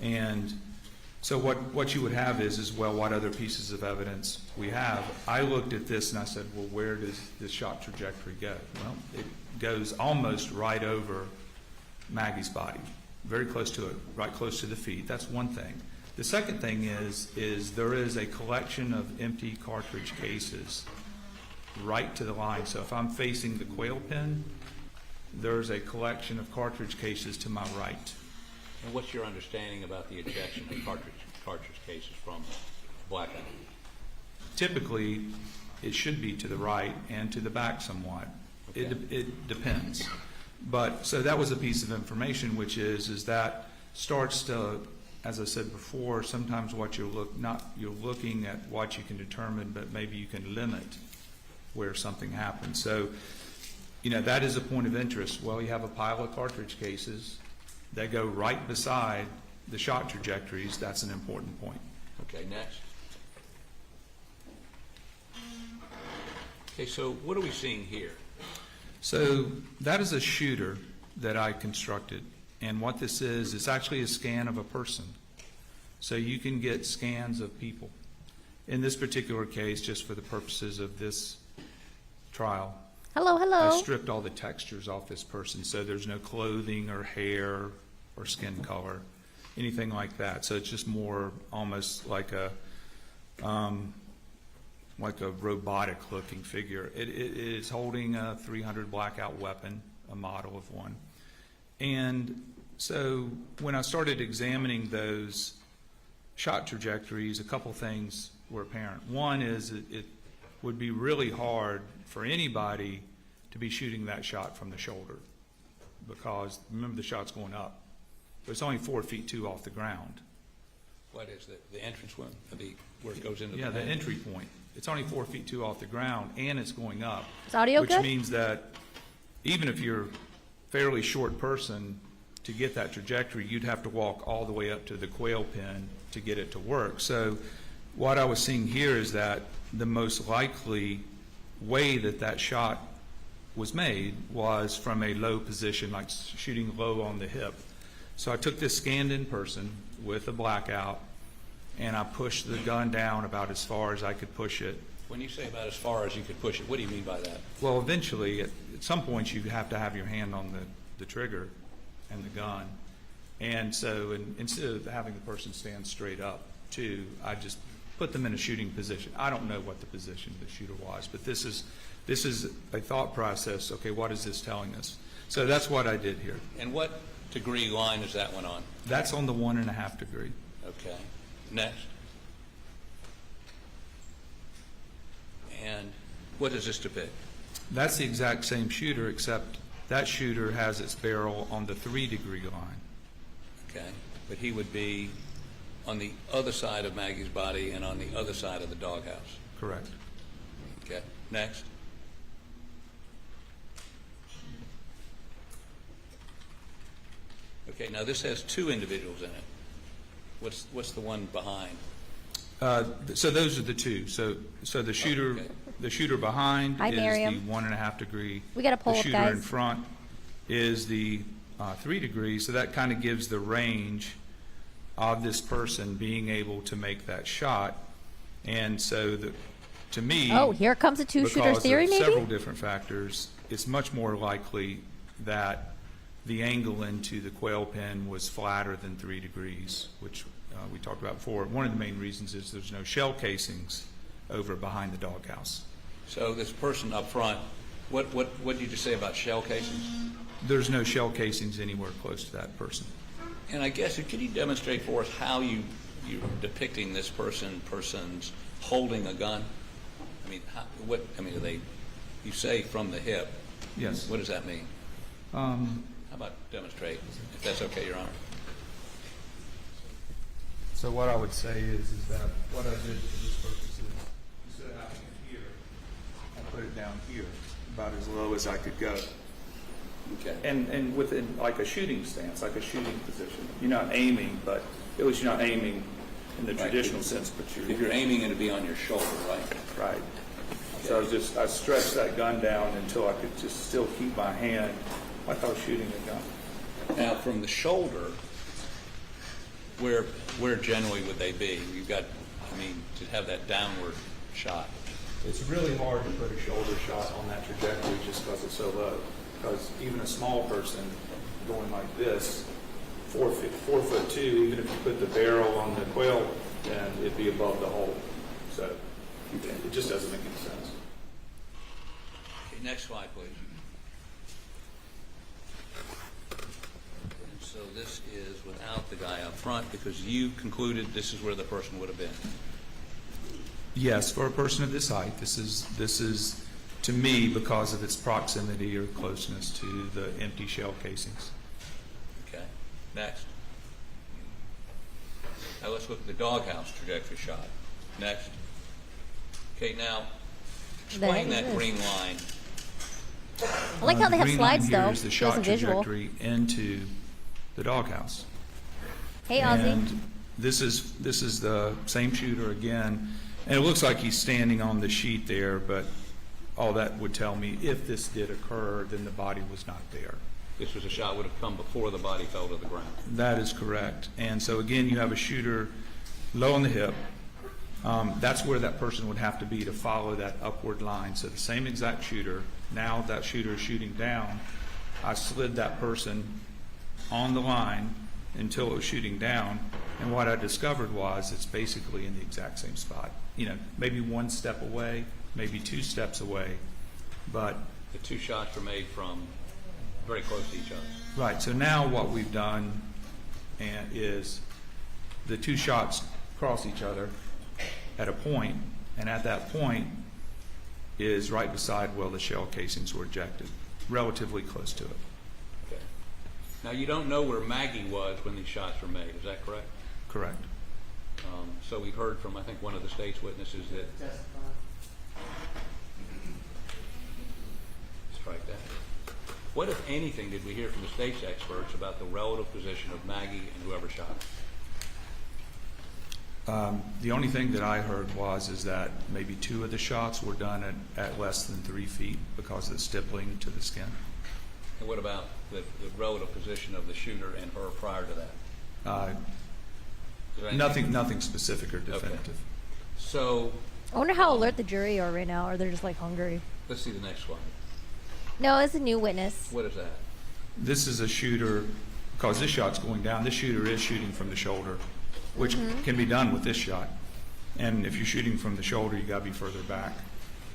And so what you would have is, well, what other pieces of evidence we have. I looked at this and I said, well, where does this shot trajectory go? Well, it goes almost right over Maggie's body, very close to it, right close to the feet. That's one thing. The second thing is there is a collection of empty cartridge cases right to the line. So if I'm facing the quail pen, there's a collection of cartridge cases to my right. And what's your understanding about the ejection of cartridge cases from blackout? Typically, it should be to the right and to the back somewhat. Okay. It depends. But so that was a piece of information, which is that starts to, as I said before, sometimes what you're looking at what you can determine, but maybe you can limit where something happens. So, that is a point of interest. Well, you have a pile of cartridge cases that go right beside the shot trajectories. That's an important point. Okay, next. Okay, so what are we seeing here? So that is a shooter that I constructed. And what this is, it's actually a scan of a person. So you can get scans of people. In this particular case, just for the purposes of this trial, Hello, hello. I stripped all the textures off this person. So there's no clothing or hair or skin color, anything like that. So it's just more almost like a robotic looking figure. It is holding a .300 blackout weapon, a model of one. And so when I started examining those shot trajectories, a couple things were apparent. One is it would be really hard for anybody to be shooting that shot from the shoulder, because remember, the shot's going up, but it's only 4 feet 2 off the ground. What is the entrance one? Where it goes into the entry point. It's only 4 feet 2 off the ground, and it's going up. Is audio which good? means that even if you're a fairly short person, to get that trajectory, you'd have to walk all the way up to the quail pen to get it to work. So what I was seeing here is that the most likely way that shot was made was from a low position, like shooting low on the hip. So I took this scanned in person with a blackout, and I pushed the gun down about as far as I could push it. When you say about as far as you could push it, what do you mean by that? Well, eventually, at some points, you have to have your hand on the trigger and the gun. And so instead of having the person stand straight up, too, I just put them in a shooting position. I don't know what the position of the shooter was, but this is a thought process. Okay, what is this telling us? So that's what I did here. And what degree line is that one on? That's on the 1.5 degree. Okay. Next. And what does this depict? That's the exact same shooter, except that shooter has its barrel on the 3 degree line. Okay. But he would be on the other side of Maggie's body and on the other side of the doghouse. Correct. Okay. Next. Okay. Now this has 2 individuals in it. What's the one behind? So those are the 2. So the shooter, okay. The shooter behind Hi, is Miriam. the 1.5 degree. We got to pull the up, shooter guys. in front is the 3 degrees. So that kind of gives the range of this person being able to make that shot. And so to me, Oh, here comes a two-shooter theory, because of several maybe? different factors, it's much more likely that the angle into the quail pen was flatter than 3 degrees, which we talked about before. One of the main reasons is there's no shell casings over behind the doghouse. So this person up front, what did you just say about shell casings? There's no shell casings anywhere close to that person. And I guess, could you demonstrate for us how you're depicting this person's holding a gun? I mean, are they, you say from the hip. Yes. What does that mean? How about demonstrate, if that's okay, Your Honor? So what I would say is that what I did for this purpose is, instead of having it here, I put it down here, about as low as I could go. Okay. And within like a shooting stance, like a shooting position. You're not aiming, but at least you're not aiming in the traditional sense, but If you're aiming, it'd be on your shoulder, right? right. So I stretched that gun down until I could just still keep my hand like I was shooting a gun. Now, from the shoulder, where generally would they be? You've got, I mean, to have that downward shot. It's really hard to put a shoulder shot on that trajectory just because it's so low. Because even a small person going like this, 4'2", even if you put the barrel on the quail, then it'd be above the hole. So it just doesn't make any sense. Okay, next slide, please. And so this is without the guy up front because you concluded this is where the person would have been. Yes, for a person of this height, this is to me because of its proximity or closeness to the empty shell casings. Okay, next. Now let's look at the doghouse trajectory shot. Next. Okay, now explain that green line. I like how they have green line slides here though. is the Shows shot a visual. trajectory into the doghouse. Hey, Ozzy. And this is the same shooter again, and it looks like he's standing on the sheet there, but all that would tell me if this did occur, then the body was not there. This was a shot would have come before the body fell to the ground. That is correct. And so again, you have a shooter low on the hip. That's where that person would have to be to follow that upward line. So the same exact shooter, now that shooter is shooting down, I slid that person on the line until it was shooting down, and what I discovered was it's basically in the exact same spot. You know, maybe one step away, maybe two steps away, but The two shots were made from very close to each other. right. So now what we've done is the two shots cross each other at a point, and at that point is right beside where the shell casings were ejected, relatively close to it. Okay. Now you don't know where Maggie was when these shots were made. Is that correct? Correct. So we heard from I think one of the state's witnesses that. Strike that. What, if anything, did we hear from the state's experts about the relative position of Maggie and whoever shot her? The only thing that I heard is that maybe two of the shots were done at less than 3 feet because of the stippling to the skin. And what about the relative position of the shooter and her prior to that? Is there anything- Nothing specific or definitive. Okay. So I wonder how alert the jury are right now, or they're just like hungry. let's see the next slide. No, it's a new witness. What is that? This is a shooter, because this shot's going down, this shooter is shooting from the shoulder, which can be done with this shot. And if you're shooting from the shoulder, you got to be further back.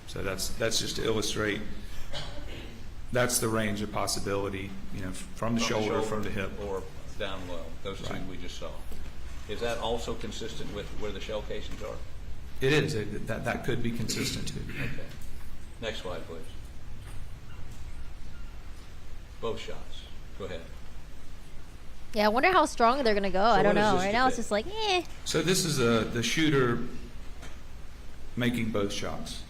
So that's just to illustrate, that's the range of possibility, you know, from the shoulder, from the hip. Or down low. Those two Right. we just saw. Is that also consistent with where the shell casings are? It is. That could be consistent too. Okay. Next slide, please. Both shots. Go ahead. Yeah, I wonder how strong they're gonna go. I what don't does know. this Right now it's depict? just like, eh. So this is the shooter making both shots.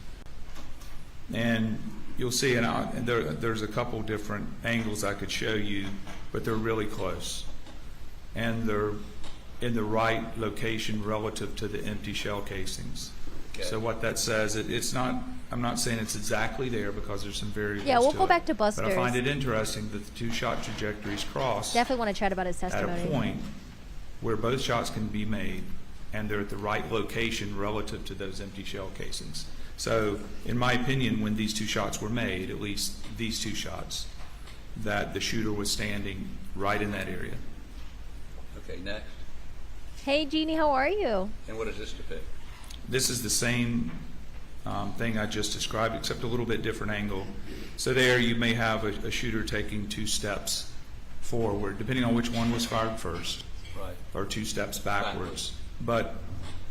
And you'll see, and there's a couple different angles I could show you, but they're really close. And they're in the right location relative to the empty shell casings. Okay. So what that says, it's not, I'm not saying it's exactly there because there's some variables Yeah, we'll to go it. back to But I Buster's. find it interesting that the two shot trajectories cross Definitely want to chat about his at testimony. a point where both shots can be made and they're at the right location relative to those empty shell casings. So in my opinion, when these two shots were made, at least these two shots, that the shooter was standing right in that area. Okay, next. Hey, Jeannie, how are you? And what does this depict? This is the same thing I just described, except a little bit different angle. So there you may have a shooter taking 2 steps forward, depending on which one was fired first, Right. or 2 steps backwards. But,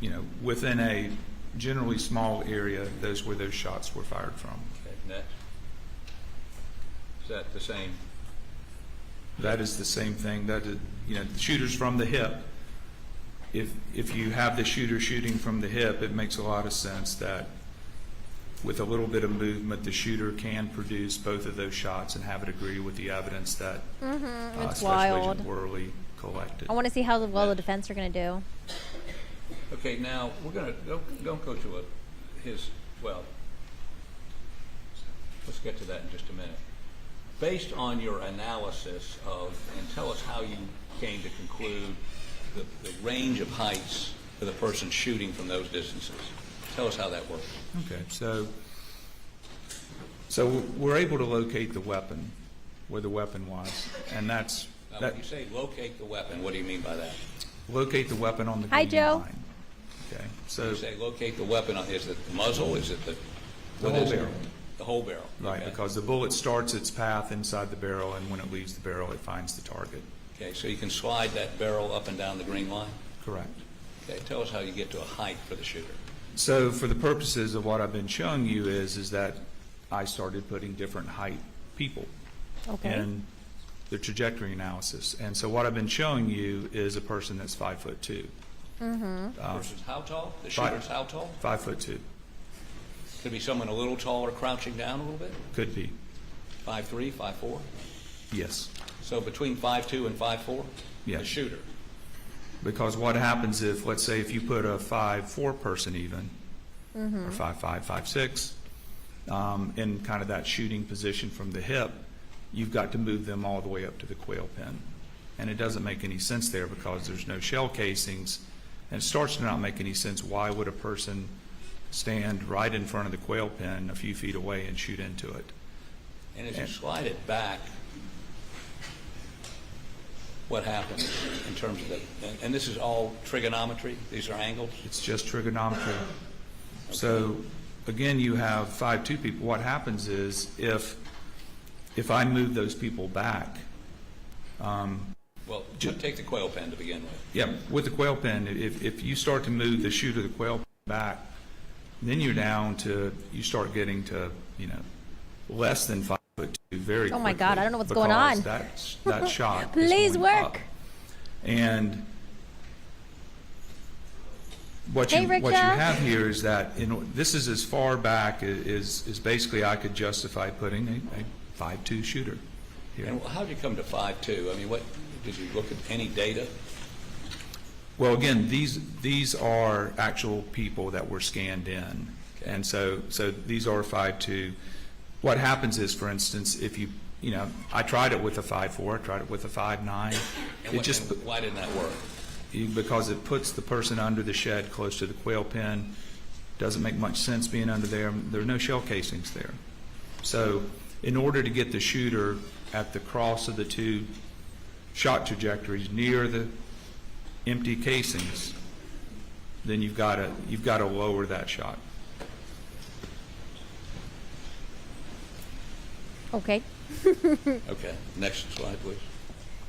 you know, within a generally small area, those where those shots were fired from. Okay, next. Is that the same? That is the same thing. That is, you know, the shooter's from the hip. If you have the shooter shooting from the hip, it makes a lot of sense that with a little bit of movement, the shooter can produce both of those shots and have it agree with the evidence that It's Special wild. Agent Worley collected. I want to see how well the defense are gonna do. Okay, now we're gonna don't go to well. Let's get to that in just a minute. Based on your analysis of, and tell us how you came to conclude the range of heights for the person shooting from those distances. Tell us how that works. Okay, so we're able to locate the weapon, where the weapon was, and that's, Now, when you say locate the weapon, what do you mean by that? locate the weapon on the Hi, green Joe. line. Okay, so, You say locate the weapon, is it the muzzle, is it the? The what whole is it? barrel. The whole barrel. right, Okay. because the bullet starts its path inside the barrel, and when it leaves the barrel, it finds the target. Okay, so you can slide that barrel up and down the green line? Correct. Okay, tell us how you get to a height for the shooter. So for the purposes of what I've been showing you is that I started putting different height people Okay. in the trajectory analysis. And so what I've been showing you is a person that's 5'2". Versus how tall? The Five. shooter's how tall? 5'2", Could be someone a little taller crouching down a little bit? could be, 5'3", 5'4"? yes. So between 5'2" and 5'4"? Yes. The shooter. Because what happens if, let's say, if you put a 5'4" person even, or 5'5", 5'6", in kind of that shooting position from the hip, you've got to move them all the way up to the quail pin. And it doesn't make any sense there because there's no shell casings, and it starts to not make any sense. Why would a person stand right in front of the quail pin a few feet away and shoot into it? And as you slide it back, what happens in terms of the, and this is all trigonometry? These are angles? It's just trigonometry. So again, you have 5'2" people. What happens is if I move those people back, Well, take the quail pen to begin with. yeah, with the quail pin, if you start to move the shooter, the quail pin back, then you're down to, you start getting to, less than 5'2", very Oh my God, quickly, I don't know what's going on. because that shot Please is going up. work. And what Hey, you Richa. have here is that this is as far back is basically I could justify putting a 5'2" shooter here. And how did you come to 5'2"? I mean, what, did you look at any data? Well, again, these are actual people that were scanned in, Okay. and so these are 5'2". What happens is, for instance, if I tried it with a 5'4", I tried it with a 5'9". And It why didn't that work? because it puts the person under the shed close to the quail pen. Doesn't make much sense being under there. There are no shell casings there. So in order to get the shooter at the cross of the two shot trajectories near the empty casings, then you've got to lower that shot. Okay. Okay, next slide, please.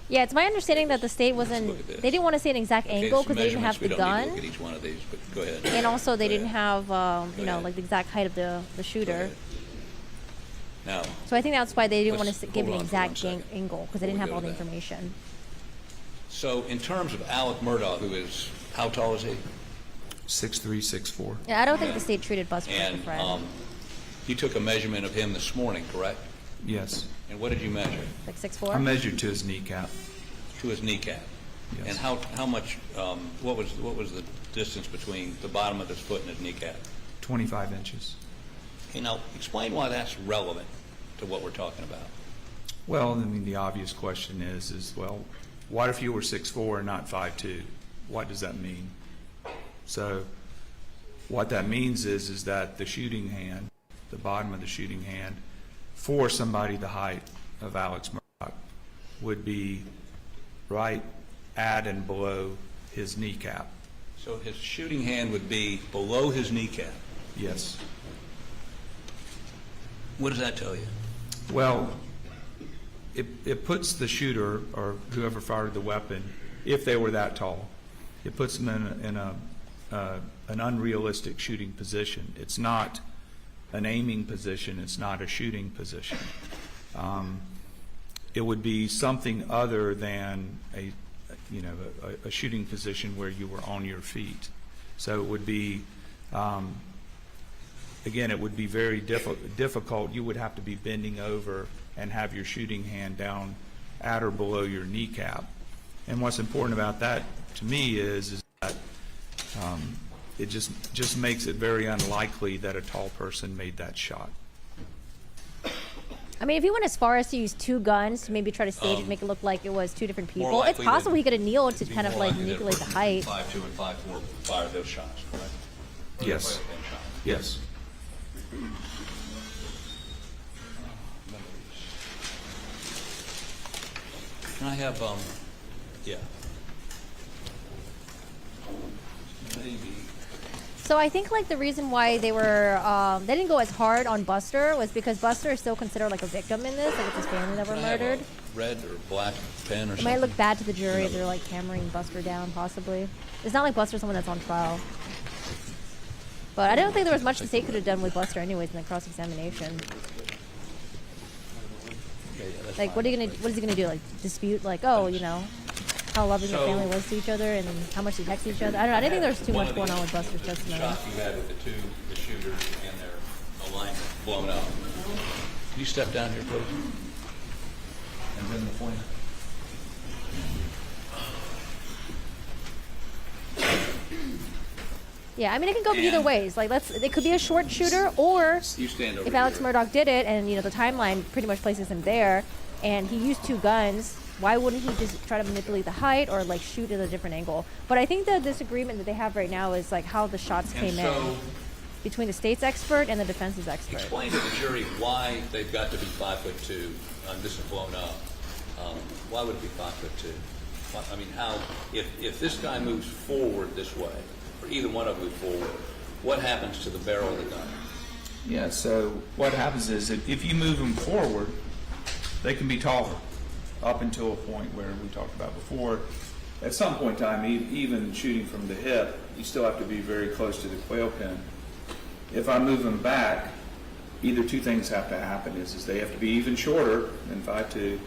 Yeah, it's my understanding that the state wasn't. look at this. They didn't want to see an exact Okay, angle some because they didn't have measurements. the We don't need to gun, look at each one of these, but go ahead. and also they Go didn't ahead. have, ahead. like the exact height of the Go shooter. ahead. Now, So I think that's why they didn't want Let's to give an hold on for one exact second angle because they before didn't we have go all to the that. information. so in terms of Alec Murdaugh, who is, how tall is he? 6'3", 6'4". Yeah, I don't think the state treated Buster as a And friend. you took a measurement of him this morning, correct? Yes. And what did you measure? Like I 6'4". measured to his kneecap. To his kneecap. Yes. And how much? What was the distance between the bottom of his foot and his kneecap? 25 inches. Okay, now explain why that's relevant to what we're talking about. Well, I mean, the obvious question is well, what if you were 6'4" and not 5'2"? What does that mean? So what that means is that the shooting hand, the bottom of the shooting hand, for somebody the height of Alex Murdaugh would be right at and below his kneecap. So his shooting hand would be below his kneecap. Yes. What does that tell you? Well, it puts the shooter or whoever fired the weapon, if they were that tall, it puts them in an unrealistic shooting position. It's not an aiming position. It's not a shooting position. It would be something other than a shooting position where you were on your feet. So it would be, again, it would be very difficult. You would have to be bending over and have your shooting hand down at or below your kneecap. And what's important about that to me is that it just makes it very unlikely that a tall person made that shot. I mean, if he went as far as to use 2 guns to maybe try to stage it, make it look like it was 2 different More people, it's likely possible that he could have kneeled to it'd be kind of more like likely that a manipulate the person height. 5'2" and 5'4" fire those shots, correct? Or Yes. the quail pen shot. Yes. Can I have, yeah. Maybe. So I think like the reason why they were they didn't go as hard on Buster was because Buster is still considered like a victim in this, like it's his family that were Can I have a murdered. red or black pen or It something? might look bad to the jury if they're like hammering Buster down, possibly. It's not like Buster's someone that's on trial. But I don't think there was much the state could have done with Buster anyways in the cross-examination. Okay, yeah, that's Like, fine. what is he gonna do? Like, dispute, like, oh, you know, how loving the So- family was to each other and how much they text each other? I don't know. I didn't think there was too One much of going the- on with Buster's the testimony. shots you had with the shooters and their alignment blown up. Can you step down here, please? And then the point. Yeah, I mean, it can go either And- ways. Like, it could be a short shooter, or You stand over if Alex here. Murdaugh did it, and you know the timeline pretty much places him there, and he used 2 guns, why wouldn't he just try to manipulate the height or like shoot at a different angle? But I think the disagreement that they have right now is like how the shots And came so, in between the state's expert and the defense's expert. explain to the jury why they've got to be 5'2". This is blown up. Why would it be 5'2"? I mean, how? If this guy moves forward this way, or either one of them move forward, what happens to the barrel of the gun? Yeah, so what happens is that if you move them forward, they can be taller up until a point where we talked about before. At some point in time, even shooting from the hip, you still have to be very close to the quail pin. If I move them back, either 2 things have to happen, is they have to be even shorter than 5'2",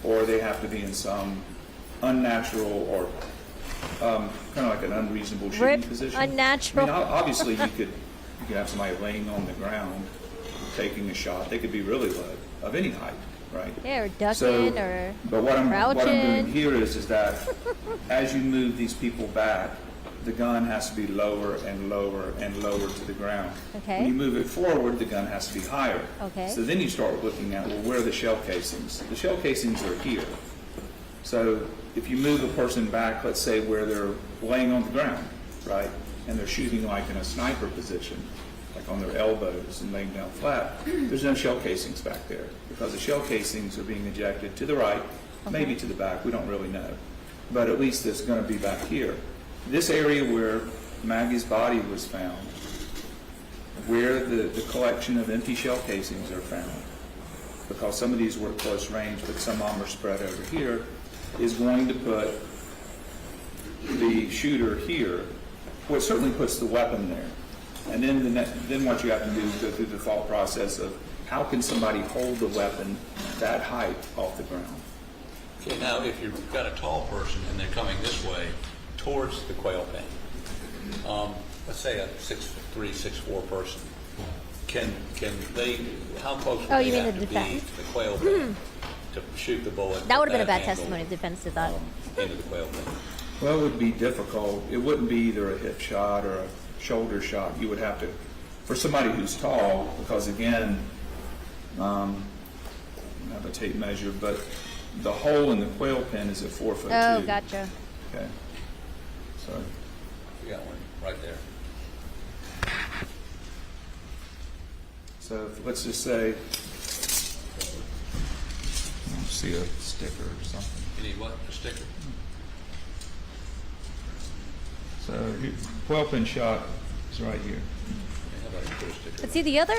or they have to be in some unnatural or kind of like an unreasonable shooting Rip, position. unnatural. I mean, obviously you could have somebody laying on the ground taking a shot. They could be really low, of any height, right? Yeah, or ducking So, or but what I'm doing crouching. here is that as you move these people back, the gun has to be lower and lower and lower to the ground. Okay. When you move it forward, the gun has to be higher. Okay. So then you start looking at, well, where are the shell casings? The shell casings are here. So if you move a person back, let's say where they're laying on the ground, right, and they're shooting like in a sniper position, like on their elbows and laying down flat, there's no shell casings back there because the shell casings are being ejected to the right, maybe to the back, we don't really know. But at least it's going to be back here. This area where Maggie's body was found, where the collection of empty shell casings are found, because some of these were at close range, but some of them are spread over here, is going to put the shooter here. Well, it certainly puts the weapon there. And then what you have to do is go through the thought process of how can somebody hold the weapon that height off the ground? Okay, now if you've got a tall person and they're coming this way towards the quail pen, let's say a 6'3", 6'4" person, can they? How close would Oh, they you mean have the to be defense? to the quail pen to shoot the bullet? That would have been a at bad angle, testimony if the defense did that. into the quail pen. Well, it would be difficult. It wouldn't be either a hip shot or a shoulder shot. You would have to, for somebody who's tall, because again, I have a tape measure, but the hole in the quail pen is at 4'2". Oh, gotcha. Okay. So, We got one right there. so let's just say, see a sticker or something. You need what? A sticker? So, quail pen shot is right here. Okay, how about you put a sticker? But see, the other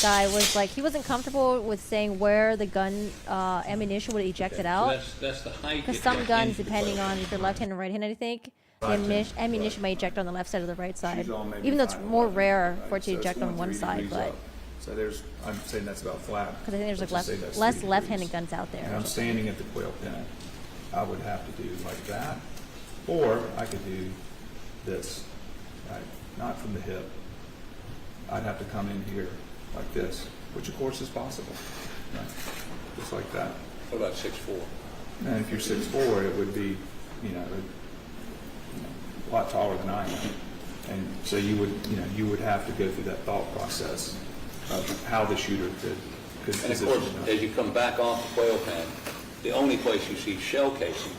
guy was like, he wasn't comfortable with saying where the gun ammunition would eject it So out. that's the height. Because it some got guns, into the depending quail on pen. if you're left-handed or right-handed, I think, the Right. ammunition may eject on the left side or the right side. She's on maybe Even though it's 5'11", more rare for it right? to So it's eject on going one 3 side, degrees but up. So there's, I'm saying that's about flat. because I think there's like Let's just say that's less 3 left-handed degrees. guns out there. And I'm standing at the quail pen. I would have to do like that, or I could do this, right? Not from the hip. I'd have to come in here like this, which of course is possible, right? Just like that. What about 6'4"? And if you're 6'4", it would be, a lot taller than I am. And so you would have to go through that thought process of how the shooter could could And of position course, them. as you come back off the quail pen, the only place you see shell casings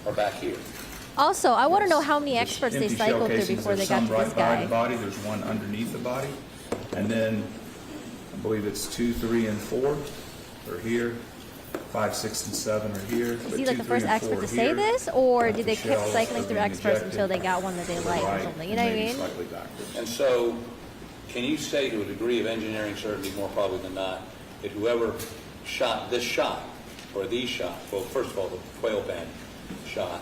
are back here. Also, I want to know Yes. how many There's experts they empty shell cycled through casings. before they There's got some to this right by guy. the body, there's one underneath the body, and then I believe it's 2, 3, and 4 are here. 5, 6, and 7 are here. Is he like the first expert to say this, or did they keep cycling through experts until they got one that they liked or something? You know what I mean? Slightly backwards. And so, can you say to a degree of engineering certainty, more probably than not, that whoever shot this shot, or these shots, well, first of all, the quail pen shot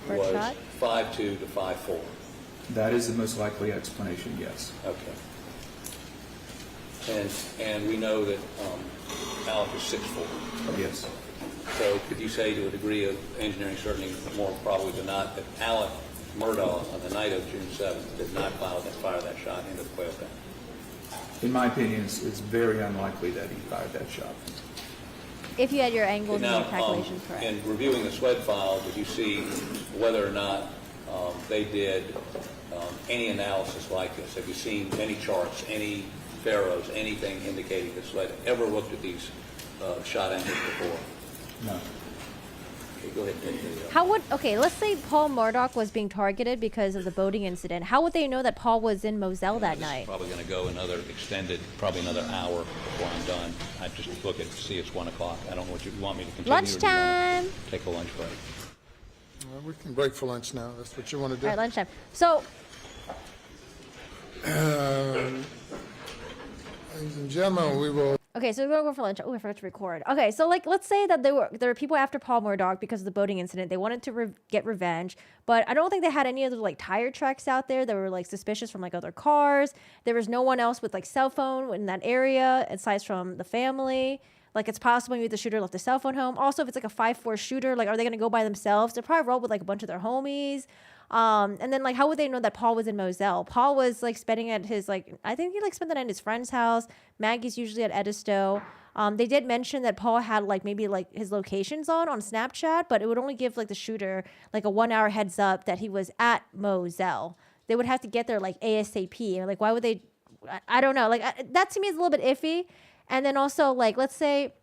First was shot? 5.2 to 5.4. That is the most likely explanation, yes. Okay. And we know that Alec is 6'4". Yes. So could you say to a degree of engineering certainty, more probably than not, that Alec Murdaugh on the night of June 7th did not fire that shot into the quail pen? In my opinion, it's very unlikely that he fired that shot. If you had your angles and Now, your calculations correct. in reviewing the SWED file, did you see whether or not they did any analysis like this? Have you seen any charts, any pharaohs, anything indicating that SWED ever looked at these shot angles before? No. Okay, go ahead and take the, How would, okay, let's say Paul Murdaugh was being targeted because of the boating incident. How would they know that Paul was in Moselle that This is night? probably going to go another extended, probably another hour before I'm done. I just look at, see it's 1 o'clock. I don't know what you want me to continue. Or do you wanna Lunchtime. Take a lunch break. We can break for lunch now. That's what you want to do. All right, lunchtime. So, Ladies and gentlemen, we will. okay, so we're gonna go for lunch. Oh, I forgot to record. Okay, so like, let's say that there were people after Paul Murdaugh because of the boating incident. They wanted to get revenge, but I don't think they had any other like tire tracks out there that were like suspicious from like other cars. There was no one else with like cell phone in that area aside from the family. Like, it's possible maybe the shooter left the cell phone home. Also, if it's like a 5'4" shooter, like, are they gonna go by themselves? They'll probably roll with like a bunch of their homies. And then like, how would they know that Paul was in Moselle? Paul was like spending at his like, I think he like spent the night at his friend's house. Maggie's usually at Edisto. They did mention that Paul had like maybe like his locations on Snapchat, but it would only give like the shooter like a 1 hour heads up that he was at Moselle. They would have to get there like ASAP. And like, why would they? I don't know. Like that to me is a little bit iffy. And then also like, let's say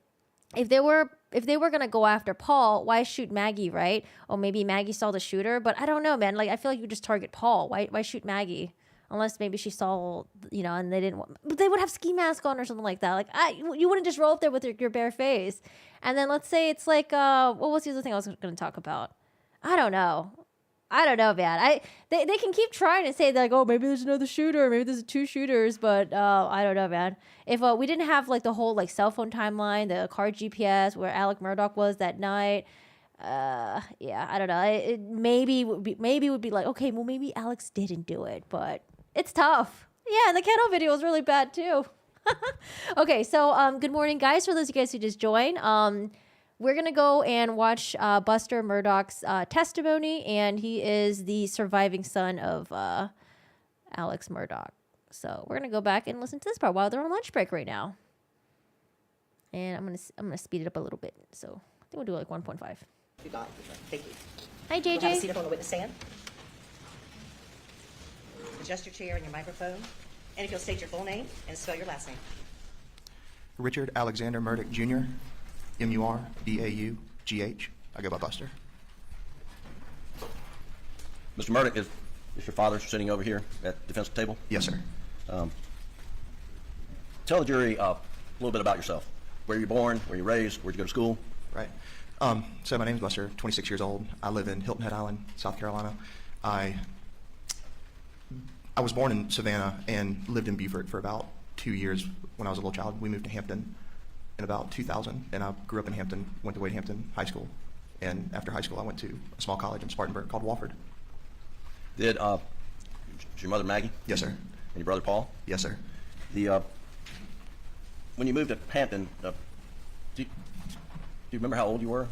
if they were going to go after Paul, why shoot Maggie, right? Or maybe Maggie saw the shooter, but I don't know, man. Like, I feel like you just target Paul. Why shoot Maggie? Unless maybe she saw, you know, and they didn't want, but they would have ski mask on or something like that. Like, you wouldn't just roll up there with your bare face. And then let's say it's like, what was the other thing I was going to talk about? I don't know, man. They can keep trying to say that, like, oh, maybe there's another shooter, maybe there's 2 shooters, but I don't know, man. If we didn't have like the whole like cell phone timeline, the car GPS where Alec Murdaugh was that night, yeah, I don't know. It maybe would be like, okay, well maybe Alex didn't do it, but it's tough. Yeah, and the kennel video was really bad too. Okay, so good morning, guys. For those of you guys who just joined, we're going to go and watch Buster Murdaugh's testimony, and he is the surviving son of Alex Murdaugh. So we're going to go back and listen to this part while they're on lunch break right now. And I'm gonna speed it up a little bit. So I think we'll do like 1.5. You got it. Thank you. Hi, You'll have a seat JJ. up on the witness stand. Adjust your chair and your microphone. And if you'll state your full name and spell your last name. Richard Alexander Murdaugh, Jr., Murdaugh. I go by Buster. Mr. Murdaugh, is your father sitting over here at the defense table? Yes, sir. Tell the jury a little bit about yourself. Where you born, where you raised, where'd you go to school? Right. So my name is Buster, 26 years old. I live in Hilton Head Island, South Carolina. I was born in Savannah and lived in Beaufort for about 2 years when I was a little child. We moved to Hampton in about 2000, and I grew up in Hampton, went to Wade Hampton High School. And after high school, I went to a small college in Spartanburg called Wofford. Is your mother Maggie? Yes, sir. And your brother Paul? Yes, sir. When you moved to Hampton, do you remember how old you were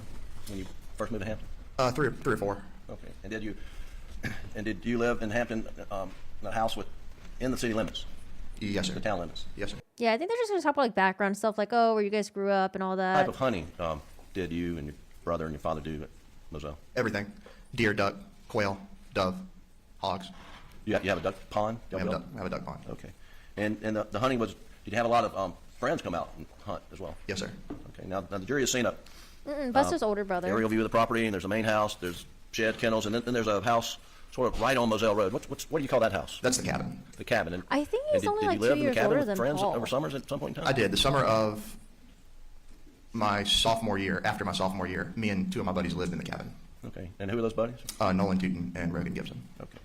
when you first moved to Hampton? 3 or 4. Okay. And did you live in Hampton, in a house in the city limits? Yes, sir. The town limits? Yes, sir. Yeah, I think they're just gonna talk about like background stuff, like where you guys grew up and all What that. type of hunting did you and your brother and your father do at Moselle? Everything. Deer, duck, quail, dove, hogs. You have a duck pond? I have a duck pond. Okay. And the hunting was, did you have a lot of friends come out and hunt as well? Yes, sir. Okay, now the jury has seen a Buster's older brother. aerial view of the property, and there's a main house, there's shed, kennels, and then there's a house sort of right on Moselle Road. What do you call that house? That's the cabin. The cabin. And, I think and he's only did like you live 2 in the years cabin older with than friends Paul. over summers at some point in time? I did. The summer of my sophomore year, after my sophomore year, me and two of my buddies lived in the cabin. Okay, and who are those buddies? Nolan Tootin and Rogan Gibson. Okay.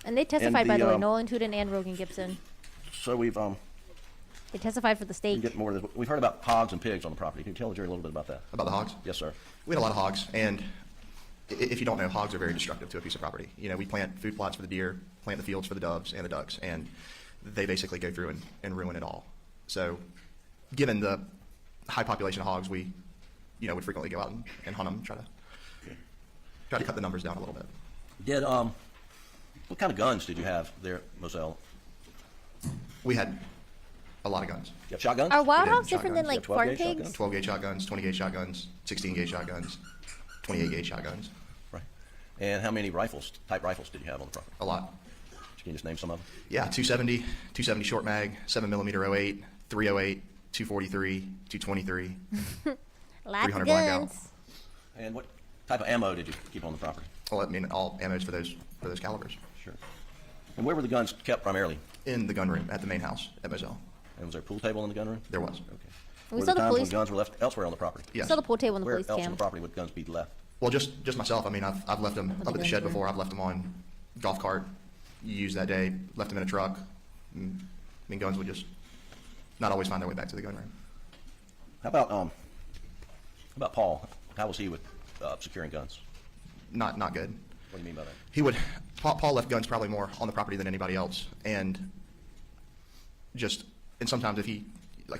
And they testified, by the, the way, Nolan Tootin and Rogan Gibson. So we've They testified for the we state. get more of this. We've heard about hogs and pigs on the property. Can you tell the jury a little bit about that? About the hogs? Yes, sir. We had a lot of hogs, and if you don't know, hogs are very destructive to a piece of property. You know, we plant food plots for the deer, plant the fields for the doves and the ducks, and they basically go through and ruin it all. So, given the high population of hogs, we, would frequently go out and hunt them, try to cut the numbers down a little bit. Did what kind of guns did you have there at Moselle? We had a lot of guns. You have shotguns? Are wild We did hogs different than shotguns. like Yeah, 12 farm gauge pigs? 12 gauge shotguns, 20 gauge shotguns, 16 gauge shotguns, 28 gauge shotguns. Right. And how many type rifles did you have on the property? A lot. Can you just name some of them? Yeah, 270 short mag, 7mm 08, 308, 243, 223. Lots 300 of blackout. guns. And what type of ammo did you keep on the property? Well, I mean, all ammos for those calibers. Sure. And where were the guns kept primarily? In the gun room at the main house at Moselle. And was there a pool table in the gun room? There was. Okay. We Were saw there the times police. when guns were left elsewhere on the property? Yes. Saw the pool table in the Where police else on the camp. property would guns be left? Well, just myself. I mean, I've left them up at the shed before. I've left them on golf cart. You use that day. Left them in a truck. I mean, guns would just not always find their way back to the gun room. How about Paul? How was he with securing guns? Not good. What do you mean by that? He would. Paul left guns probably more on the property than anybody else, and sometimes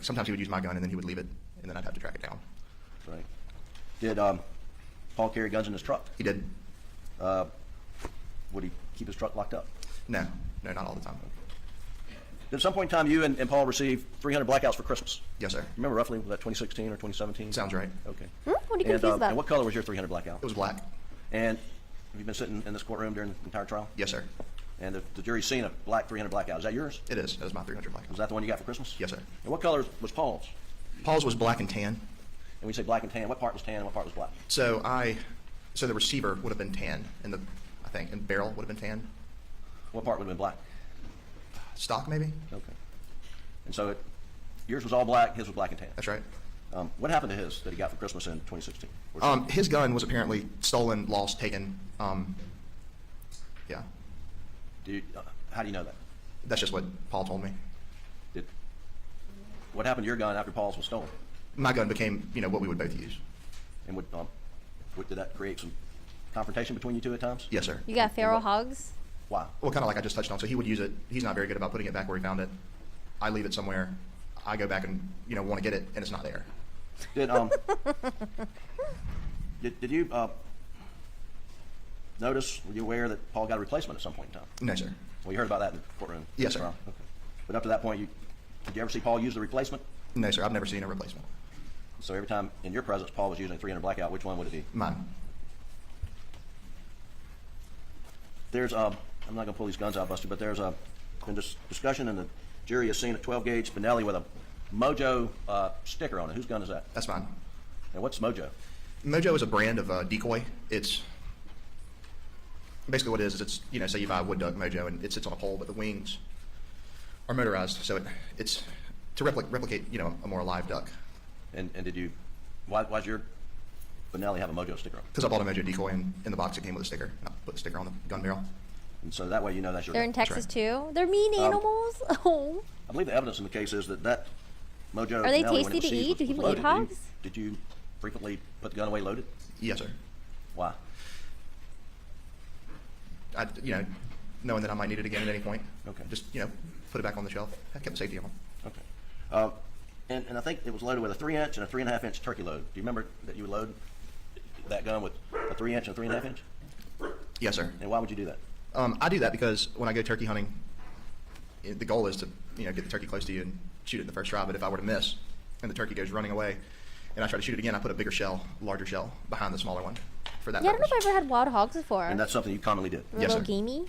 sometimes he would use my gun and then he would leave it, and then I'd have to track it down. Right. Did Paul carry guns in his truck? He did. Would he keep his truck locked up? No, not all the time. Did at some point in time you and Paul receive 300 blackouts for Christmas? Yes, sir. Remember roughly, was that 2016 or 2017? Sounds right. Okay. What are you confused about? And what color was your 300 blackout? It was black. And have you been sitting in this courtroom during the entire trial? Yes, sir. And the jury's seen a black 300 blackout. Is that yours? It is. That is my 300 black. Was that the one you got for Christmas? Yes, sir. And what color was Paul's? Paul's was black and tan. And when you say black and tan, what part was tan and what part was black? So the receiver would have been tan, and the barrel would have been tan. What part would have been black? Stock maybe. Okay. And so yours was all black, his was black and tan. That's right. What happened to his that he got for Christmas in 2016? His gun was apparently stolen, lost, taken. Yeah, How do you know that? that's just what Paul told me. What happened to your gun after Paul's was stolen? My gun became, what we would both use. And did that create some confrontation between you two at times? Yes, sir. You got feral hogs? Why? Well, kind of like I just touched on. So he would use it. He's not very good about putting it back where he found it. I leave it somewhere. I go back and want to get it, and it's not there. Did you notice? Were you aware that Paul got a replacement at some point in time? No, sir. Well, you heard about that in the courtroom. Yes, sir. Okay. But up to that point, did you ever see Paul use the replacement? No, sir. I've never seen a replacement. So every time in your presence Paul was using a 300 blackout, which one would it be? Mine. There's I'm not going to pull these guns out, Buster, but there's been this discussion, and the jury has seen a 12 gauge Spinelli with a Mojo sticker on it. Whose gun is that? That's mine. And what's Mojo? Mojo is a brand of decoy. It's basically what it is it's say you buy a wood duck Mojo and it sits on a pole, but the wings are motorized, so it's to replicate a more alive duck. And did you? Why's your Spinelli have a Mojo sticker on it? Because I bought a Mojo decoy and in the box it came with a sticker, and I put the sticker on the gun barrel. And so that way you know that's your They're gun. in Texas right. too. They're mean animals. Oh. I believe the evidence in the case is that Mojo. Are they Spinelli, when tasty it was to seized, eat? Do was people loaded. eat hogs? Did you frequently put the gun away loaded? Yes, sir. Why? Knowing that I might need it again at any point. Okay. Just put it back on the shelf. I kept the safety on. Okay. And I think it was loaded with a 3-inch and a 3.5-inch turkey load. Do you remember that you would load that gun with a 3-inch and a 3.5-inch? Yes, sir. And why would you do that? I do that because when I go turkey hunting, the goal is to get the turkey close to you and shoot it in the first try. But if I were to miss and the turkey goes running away, and I try to shoot it again, I put a bigger shell, larger shell, behind the smaller one for that Yeah, I don't know purpose. if I ever had wild hogs before. And that's something you commonly did. They're Yes, a little sir. gamey.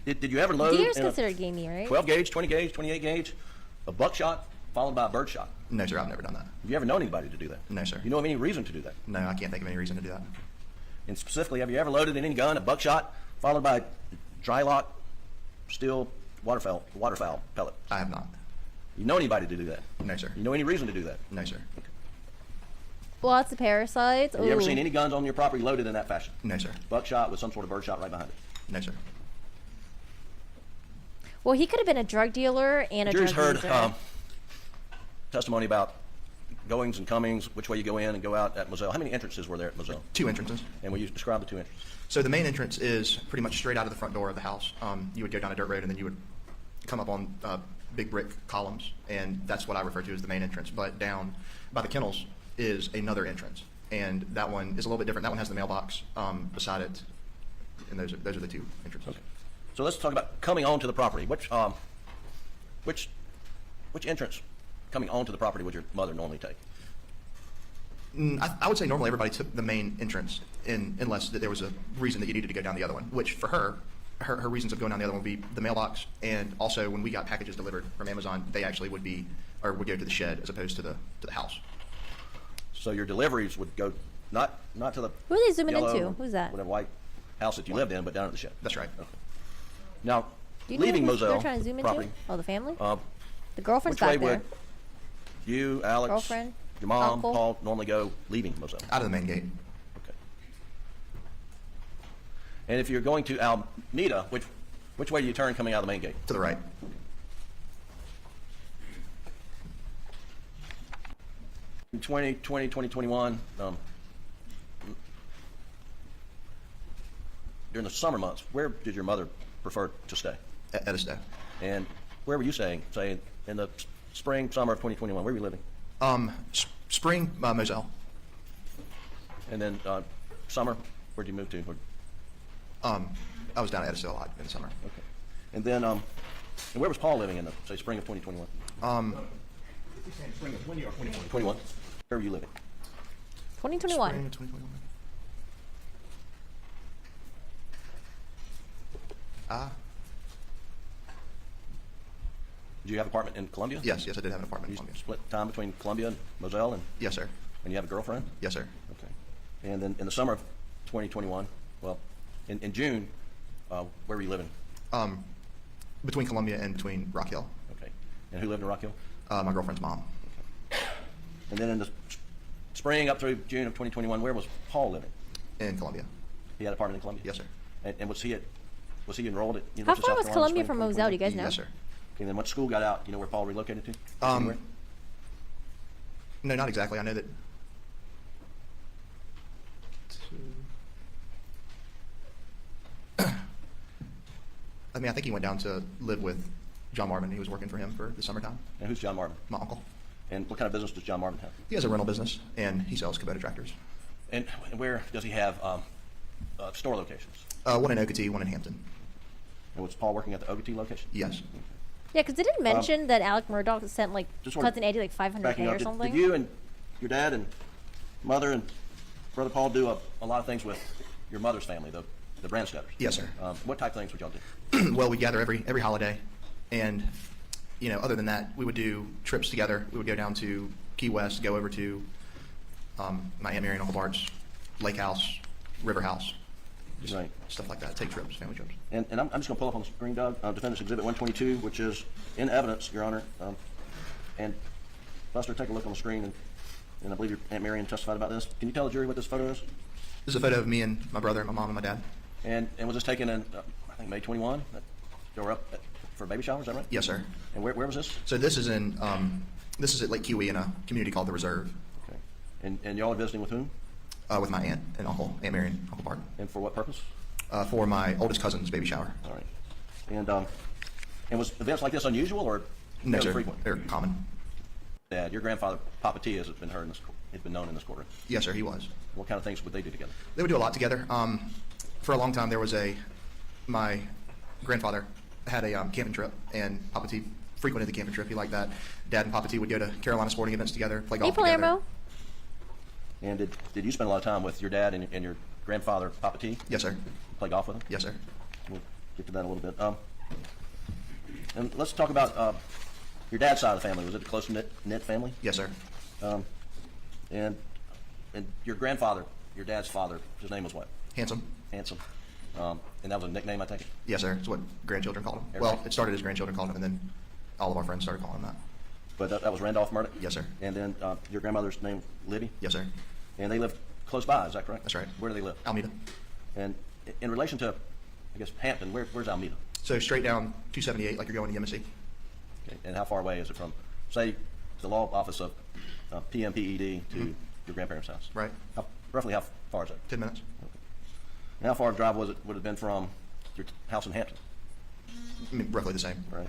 Did you ever load Deer's in a considered gamey, right? 12 gauge, 20 gauge, 28 gauge, a buckshot followed by a bird shot. No, sir, I've never done that. Have you ever known anybody to do that? No, sir. You know of any reason to do that? No, I can't think of any reason to do that. And specifically, have you ever loaded in any gun a buckshot followed by dry lock, steel, waterfowl pellet? I have not. You know anybody to do that? No, sir. You know any reason to do that? No, sir. Lots of parasites. Have you ever Ooh. seen any guns on your property loaded in that fashion? No, sir. Buckshot with some sort of bird shot right behind it. No, sir. Well, he could have been a drug dealer and a Jury's drug heard user. testimony about goings and comings, which way you go in and go out at Moselle. How many entrances were there at Moselle? 2 entrances. And will you describe the 2 entrances? So the main entrance is pretty much straight out of the front door of the house. You would go down a dirt road and then you would come up on big brick columns, and that's what I refer to as the main entrance. But down by the kennels is another entrance, and that one is a little bit different. That one has the mailbox beside it, and those are the 2 entrances. Okay. So let's talk about coming onto the property. Which entrance coming onto the property would your mother normally take? I would say normally everybody took the main entrance, unless that there was a reason that you needed to go down the other one, which for her reasons of going down the other one would be the mailbox, and also when we got packages delivered from Amazon, they actually would go to the shed as opposed to the house. So your deliveries would go not to the Who are they zooming yellow into? or Who's that? whatever white house that you lived in, but down at the shed. That's right. Okay. Now, Do you know leaving who Moselle they're trying to zoom property, into? Oh, the family? uh, The girlfriend's which way back there. would you, Alex, Girlfriend, your mom, uncle? Paul normally go leaving Moselle? Out of the main gate. Okay. And if you're going to Alameda, which way do you turn coming out of the main gate? To the right. In 2020, 2021, during the summer months, where did your mother prefer to stay? At Edisto. And where were you staying, say, in the spring, summer of 2021? Where were you living? Spring, Moselle. And then summer, where'd you move to? I was down at Edisto a lot in the summer. Okay. And then, and where was Paul living in the, say, spring of 2021? Spring of 20 or 2021? 21. Where were you living? 2021. Spring of 2021. Did you have an apartment in Columbia? Yes, I did have an apartment in You Columbia. split time between Columbia and Moselle, and Yes, sir. you have a girlfriend? Yes, sir. Okay. And then in the summer of 2021, well, in June, where were you living? Between Columbia and between Rock Hill. Okay. And who lived in Rock Hill? My girlfriend's mom. And then in the spring up through June of 2021, where was Paul living? In Columbia. He had an apartment in Columbia? Yes, sir. And was he enrolled at How University of far South was Carolina Columbia spring from 2021? Moselle? Do you guys know? Yes, sir. Okay, then once school got out, you know where Paul relocated to? Um, No, not exactly. I know that. I mean, I think he went down to live with John Marvin. He was working for him for the summertime. And who's John Marvin? My uncle. And what kind of business does John Marvin have? He has a rental business, and he sells Kubota tractors. And where does he have store locations? One in Okatee, one in Hampton. And was Paul working at the Ogatee location? Yes. Yeah, because didn't mention that Alec Murdaugh sent like Just sort of cousin Eddie like 500K Backing or up, something. did you and your dad and mother and brother Paul do a lot of things with your mother's family, the Brandstetters? Yes, sir. What type of things would y'all do? Well, we gather every holiday, and other than that, we would do trips together. We would go down to Key West, go over to my Aunt Mary and Uncle Bart's lake house, river house, just Right. stuff like that. Take trips, family trips. And I'm just going to pull up on the screen, Doug, Defendant's Exhibit 122, which is in evidence, Your Honor. And Buster, take a look on the screen, and I believe your Aunt Marion testified about this. Can you tell the jury what this photo is? This is a photo of me and my brother, my mom, and my dad. And was this taken in, I think, May 21? Y'all were up for a baby shower, is that right? Yes, sir. And where was this? So this is at Lake Kiwi in a community called the Reserve, Okay. And y'all are visiting with whom? with my aunt and uncle, Aunt Mary and Uncle Bart, And for what purpose? for my oldest cousin's baby shower. All right. And was events like this unusual or No, fairly sir. frequent? They're common. Dad, your grandfather, Papa T, has been heard in this, has been known in this courtroom. Yes, sir. He was. What kind of things would they do together? They would do a lot together. For a long time, my grandfather had a camping trip, and Papa T frequented the camping trip. He liked that. Dad and Papa T would go to Carolina sporting events together, play Hey, golf together. Palermo. And did you spend a lot of time with your dad and your grandfather, Papa T? Yes, sir. Play golf with him? Yes, sir. We'll get to that in a little bit. And let's talk about your dad's side of the family, was it a close-knit family? Yes, sir. And your grandfather, your dad's father, his name was what? Handsome. Handsome. And that was a nickname, I take it? Yes, sir. It's what grandchildren called him. Everybody- Well, it started as grandchildren called him, and then all of our friends started calling him that. But that was Randolph Murdaugh? Yes, sir. And then your grandmother's name, Libby? Yes, sir. And they lived close by, is that correct? That's right. Where do they live? Alameda. And in relation to, I guess, Hampton, where's Alameda? So straight down 278, like you're going to Yemisi. Okay. And how far away is it from, say, the law office of PMPED to your grandparents' house? Right. Roughly how far is it? 10 minutes. And how far of a drive would it have been from your house in Hampton? I mean, roughly the same. Right.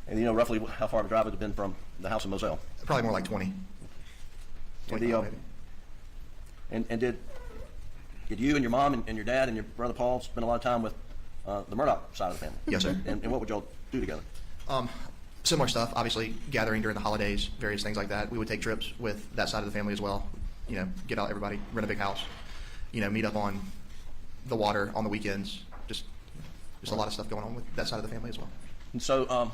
And you know roughly how far of a drive it would have been from the house in Moselle? Probably more like 20. And, 25 maybe. and did you and your mom and your dad and your brother Paul spend a lot of time with the Murdaugh side of the family? Yes, sir. And what would y'all do together? Similar stuff, obviously, gathering during the holidays, various things like that. We would take trips with that side of the family as well. You know, get out everybody, rent a big house, you know, meet up on the water on the weekends. Just a lot of stuff going on with that side of the family as well. And so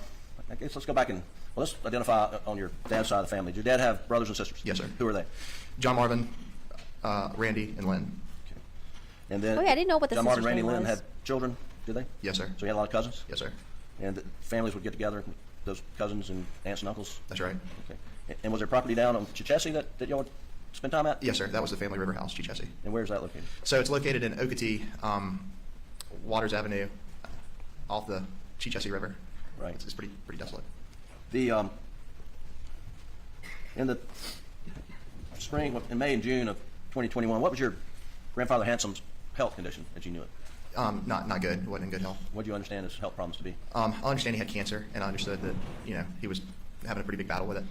I guess let's go back and, well, let's identify on your dad's side of the family. Did your dad have brothers and sisters? Yes, sir. Who are they? John Marvin, Randy, and Lynn. And then Oh, yeah, I didn't know what the John Marvin, sister's Randy, name and Lynn was. had children, did they? Yes, sir. So he had a lot of cousins? Yes, sir. And the families would get together, those cousins and aunts and uncles? That's right. Okay. And was there property down on Chichessie that y'all would spend time at? Yes, sir. That was the family river house, Chichessie. And where is that located? So it's located in Okatee, Waters Avenue, off the Chichessie River. Right. It's pretty desolate. The in the spring, in May and June of 2021, what was your grandfather Handsome's health condition as you knew it? Not good. He wasn't in good health. What do you understand his health problems to be? I understand he had cancer, and I understood that, you know, he was having a pretty big battle with it.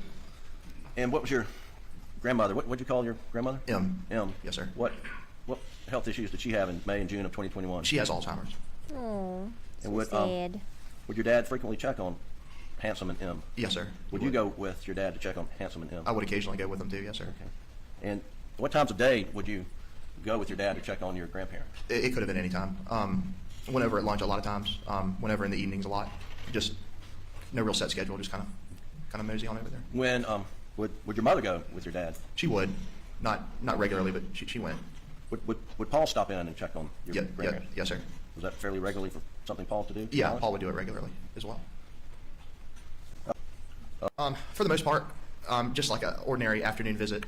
And what was your grandmother? What'd you call your grandmother? M. M. Yes, sir. What health issues did she have in May and June of 2021? She has Alzheimer's. Oh, And so sad. Would your dad frequently check on Handsome and M? Yes, sir. Would you go with your dad to check on Handsome and M? I would occasionally go with him too. Yes, sir. Okay. And what times of day would you go with your dad to check on your grandparents? It could have been any time. Went over at lunch a lot of times. Went over in the evenings a lot. Just no real set schedule. Just kind of mosey on over there. When would your mother go with your dad? She would, not regularly, but she went. Would Paul stop in and check on your grandparents? Yes, sir. Was that fairly regularly for something Paul to do? Yeah, Paul would do it regularly as well. For the most part, just like an ordinary afternoon visit,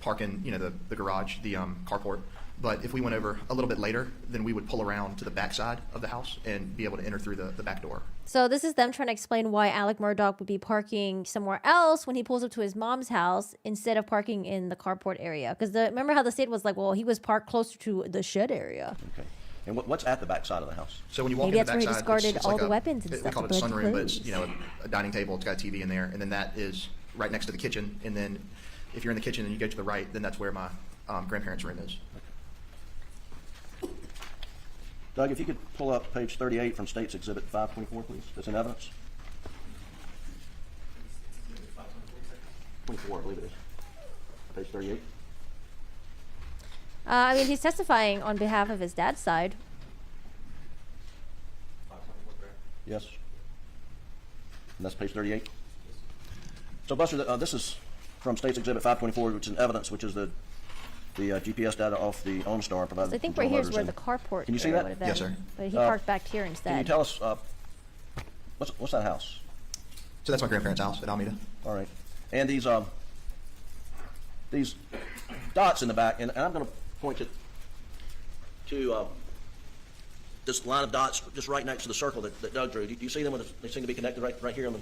parking, you know, the garage, the carport. But if we went over a little bit later, then we would pull around to the back side of the house and be able to enter through the back door. So this is them trying to explain why Alec Murdaugh would be parking somewhere else when he pulls up to his mom's house instead of parking in the carport area. Because remember how the state was like, well, he was parked closer to the shed area. Okay. And what's at the back side of the house? So when you walk Maybe in the that's where he back side, discarded it's all like the weapons and we stuff, call it a the bloody sunroom, but it's, clothes. you know, a dining table. It's got a TV in there, and then that is right next to the kitchen. And then if you're in the kitchen and you go to the right, then that's where my grandparents' room is. Doug, if you could pull up page 38 from State's Exhibit 524, please. That's in evidence. 24, I believe it is. Page 38. I mean, he's testifying on behalf of his dad's side. Yes. And that's page 38. So, Buster, this is from State's Exhibit 524, which is in evidence, which is the GPS data off the OnStar provided. So I think from right here is Motors. where And the carport Can you see area that? would have been. Yes, sir. But he parked back here instead. Can you tell us, what's that house? So that's my grandparents' house at Alameda. All right. And these dots in the back, and I'm going to point it to this line of dots just right next to the circle that Doug drew. Do you see them? They seem to be connected right here on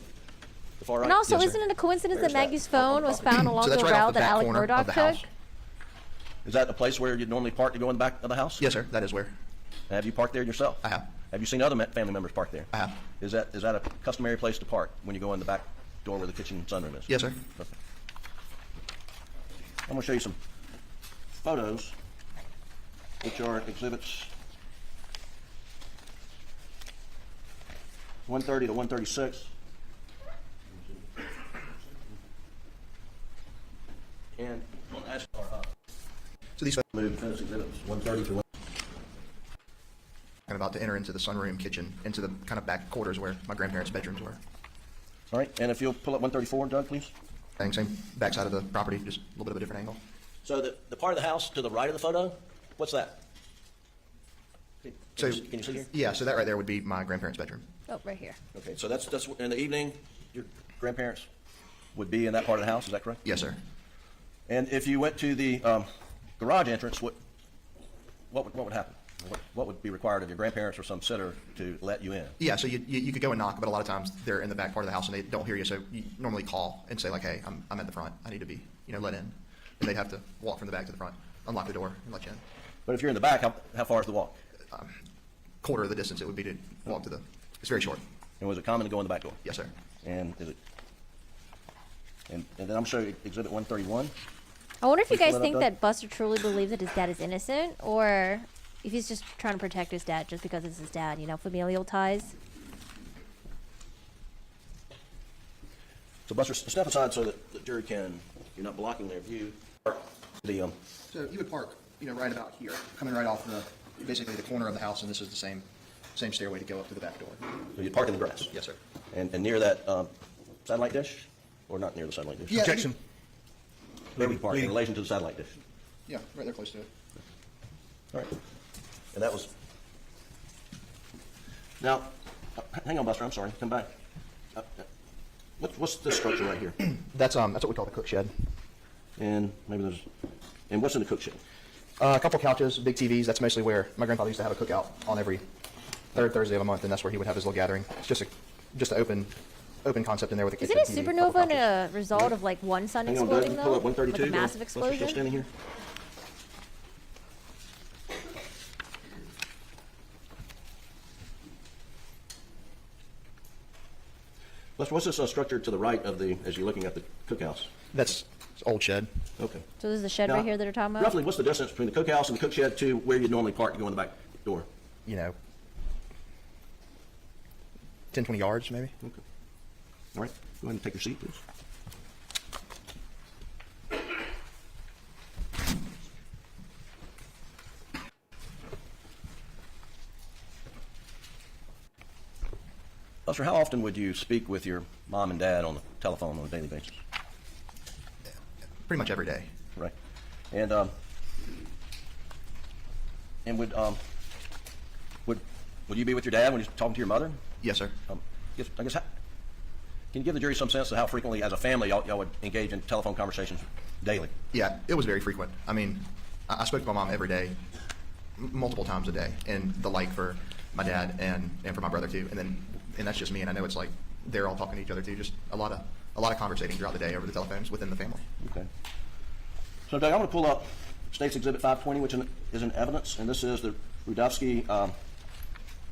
the far right. And also, Yes, sir. isn't it a coincidence Where's that that? Maggie's phone was found along So that's the right off route the that back Alec corner Murdaugh of the took? house. Is that a place where you'd normally park to go in the back of the house? Yes, sir. That is where. Have you parked there yourself? I have. Have you seen other family members park there? I have. Is that a customary place to park when you go in the back door where the kitchen and sunroom is? Yes, sir. Okay. I'm going to show you some photos, which are exhibits 130 to 136. And on the So these move defense exhibits 130 to 1. I'm about to enter into the sunroom kitchen, into the kind of back quarters where my grandparents' bedrooms were. All right, and if you'll pull up 134, Doug, please. Same backside of the property, just a little bit of a different angle. So the part of the house to the right of the photo, what's that? Can you see here? Yeah, so that right there would be my grandparents' bedroom. Oh, right here. Okay, so that's in the evening, your grandparents would be in that part of the house, is that correct? Yes, sir. And if you went to the garage entrance, what would happen? What would be required of your grandparents or some sitter to let you in? Yeah, so you could go and knock, but a lot of times they're in the back part of the house and they don't hear you, so you normally call and say like, hey, I'm at the front, I need to be, let in. And they'd have to walk from the back to the front, unlock the door, and let you in. But if you're in the back, how far is the walk? Quarter of the distance it would be to walk to it's very short. And was it common to go in the back door? Yes, sir. And is it? And then I'm going to show you Exhibit 131. I wonder if you Please pull guys that up, think Doug. that Buster truly believes that his dad is innocent, or if he's just trying to protect his dad just because it's his dad, familial ties. So Buster, step aside so that the jury you're not blocking their view. So you would park, right about here, coming right off basically the corner of the house, and this is the same stairway to go up to the back door. So you'd park in the grass? Yes, sir. And near that satellite dish? Or not near the satellite dish? Yeah. Objection. Where would you park in relation to the satellite dish? Yeah, right there close to it. All right. And that was... Now, hang on, Buster, I'm sorry. Come back. What's this structure right here? That's what we call the cook shed. And maybe there's... And what's in the cook shed? A couple couches, big TVs. That's mostly where my grandfather used to have a cookout on every third Thursday of a month, and that's where he would have his little gathering. It's just an open concept in there with a kitchen. Isn't it TV, supernova couple and couches. a result of like one sun Hang on, Doug. exploding Pull up though? 132. Like a massive Buster still explosion? standing here? Buster, what's this structure to the right of as you're looking at the cookhouse? That's old shed. Okay. So this is the shed Now, right here that they're talking about? Roughly, what's the distance between the cookhouse and the cook shed to where you'd normally park to go in the back door? 10, 20 yards maybe. Okay. All right. Go ahead and take your seat, please. Buster, how often would you speak with your mom and dad on the telephone on a daily basis? Pretty much every day. Right. And would you be with your dad when you're talking to your mother? Yes, sir. I guess can you give the jury some sense of how frequently, as a family, y'all would engage in telephone conversations daily? Yeah, it was very frequent. I mean, I spoke to my mom every day, multiple times a day, and the like for my dad and for my brother too. And that's just me. And I know it's like they're all talking to each other too. Just a lot of conversating throughout the day over the telephones within the family. Okay. So, Doug, I'm going to pull up State's Exhibit 520, which is in evidence, and this is the Rudovsky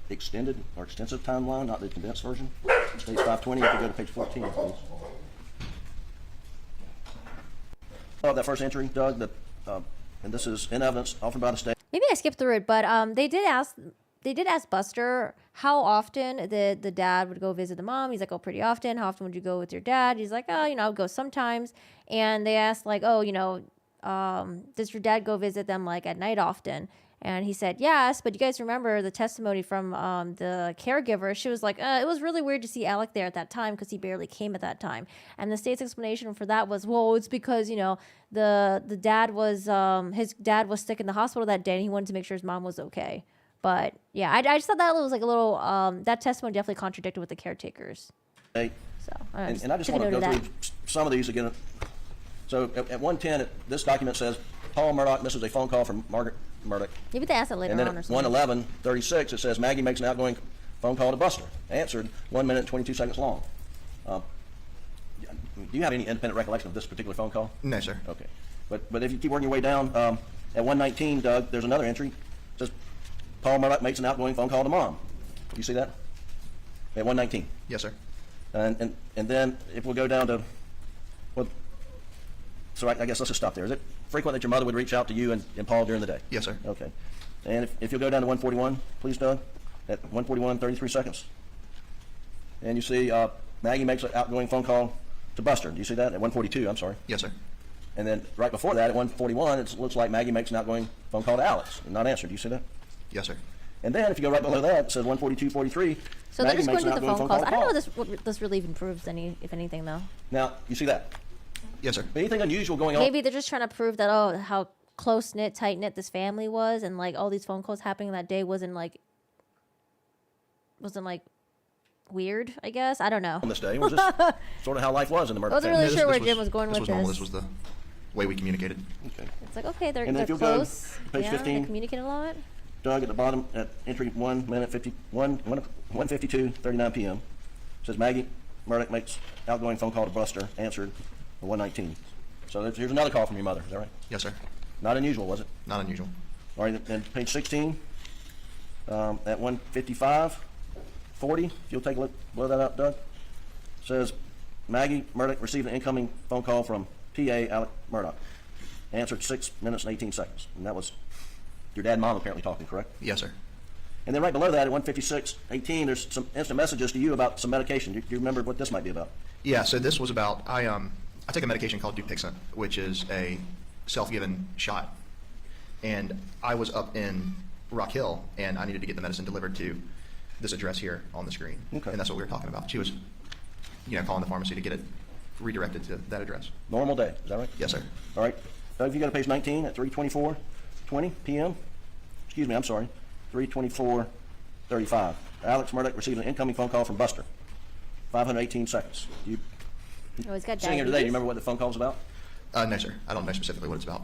extended or extensive timeline, not the condensed version. State's 520. If you go to page 14, please. That first entry, Doug, and this is in evidence offered by the state. Maybe I skipped through it, but they did ask Buster how often the dad would go visit the mom. He's like, oh, pretty often. How often would you go with your dad? He's like, oh, I would go sometimes. And they asked like, oh, does your dad go visit them like at night often? And he said, yes, but you guys remember the testimony from the caregiver. She was like, it was really weird to see Alec there at that time because he barely came at that time. And the state's explanation for that was, well, it's because, the dad was, his dad was sick in the hospital that day and he wanted to make sure his mom was okay. But yeah, I just thought that was like a little, that testimony definitely contradicted with the caretakers. Hey, So, and I just want to go through some of these again. So at 110, this document says, Paul Murdaugh misses a phone call from Margaret Murdaugh. Maybe they asked it later And then on or at something. 1:11:36, it says Maggie makes an outgoing phone call to Buster. Answered 1 minute and 22 seconds long. Do you have any independent recollection of this particular phone call? No, sir. Okay. But if you keep working your way down, at 1:19, Doug, there's another entry. It says Paul Murdaugh makes an outgoing phone call to Mom. You see that? At 1:19. Yes, sir. And then if we'll go down to, well, so I guess let's just stop there. Is it frequent that your mother would reach out to you and Paul during the day? Yes, sir. Okay. And if you'll go down to 141, please, Doug, at 141, 33 seconds. And you see Maggie makes an outgoing phone call to Buster. Do you see that? At 142, I'm sorry. Yes, sir. And then right before that, at 141, it looks like Maggie makes an outgoing phone call to Alex and not answered. Do you see that? Yes, sir. And then if you go right below that, it says 142:43. So they're just going Maggie makes through an the outgoing phone calls. I don't know call. what this really even proves, if anything, though. Now, you see that? Yes, sir. Anything unusual going on? Maybe they're just trying to prove that, how close-knit, tight-knit this family was, and, like, all these phone calls happening that day wasn't weird, I guess. I don't know. On this day, it was just sort of how life was in the murder I wasn't family. really sure where Jim was going this with was normal. this. This was the way we communicated. Okay. It's like, okay, they're And then if you'll go close. to page yeah, 15. they communicate a lot. Doug at the bottom at entry 1:52:39 p.m. says Maggie Murdaugh makes outgoing phone call to Buster, answered at 1:19. So here's another call from your mother. Is that right? Yes, sir. Not unusual, was it? Not unusual. All right, and page 16 at 1:55:40. If you'll take a look, blow that up, Doug. Says Maggie Murdaugh received an incoming phone call from PA Alec Murdaugh. Answered 6 minutes and 18 seconds, and that was your dad and mom apparently talking, correct? Yes, sir. And then right below that at 1:56:18, there's some instant messages to you about some medication. Do you remember what this might be about? Yeah, so this was about, I take a medication called Dupixent, which is a self-given shot. And I was up in Rock Hill, and I needed to get the medicine delivered to this address here on the screen. Okay. And that's what we were talking about. She was, calling the pharmacy to get it redirected to that address. Normal day, is that right? Yes, sir. All right. If you go to page 19 at 3:24:20 p.m. Excuse me, I'm sorry. 3:24:35. Alex Murdaugh received an incoming phone call from Buster. 518 seconds. You Oh, he's got sitting here today, do you remember what the phone call was about? No, sir. I don't know specifically what it's about.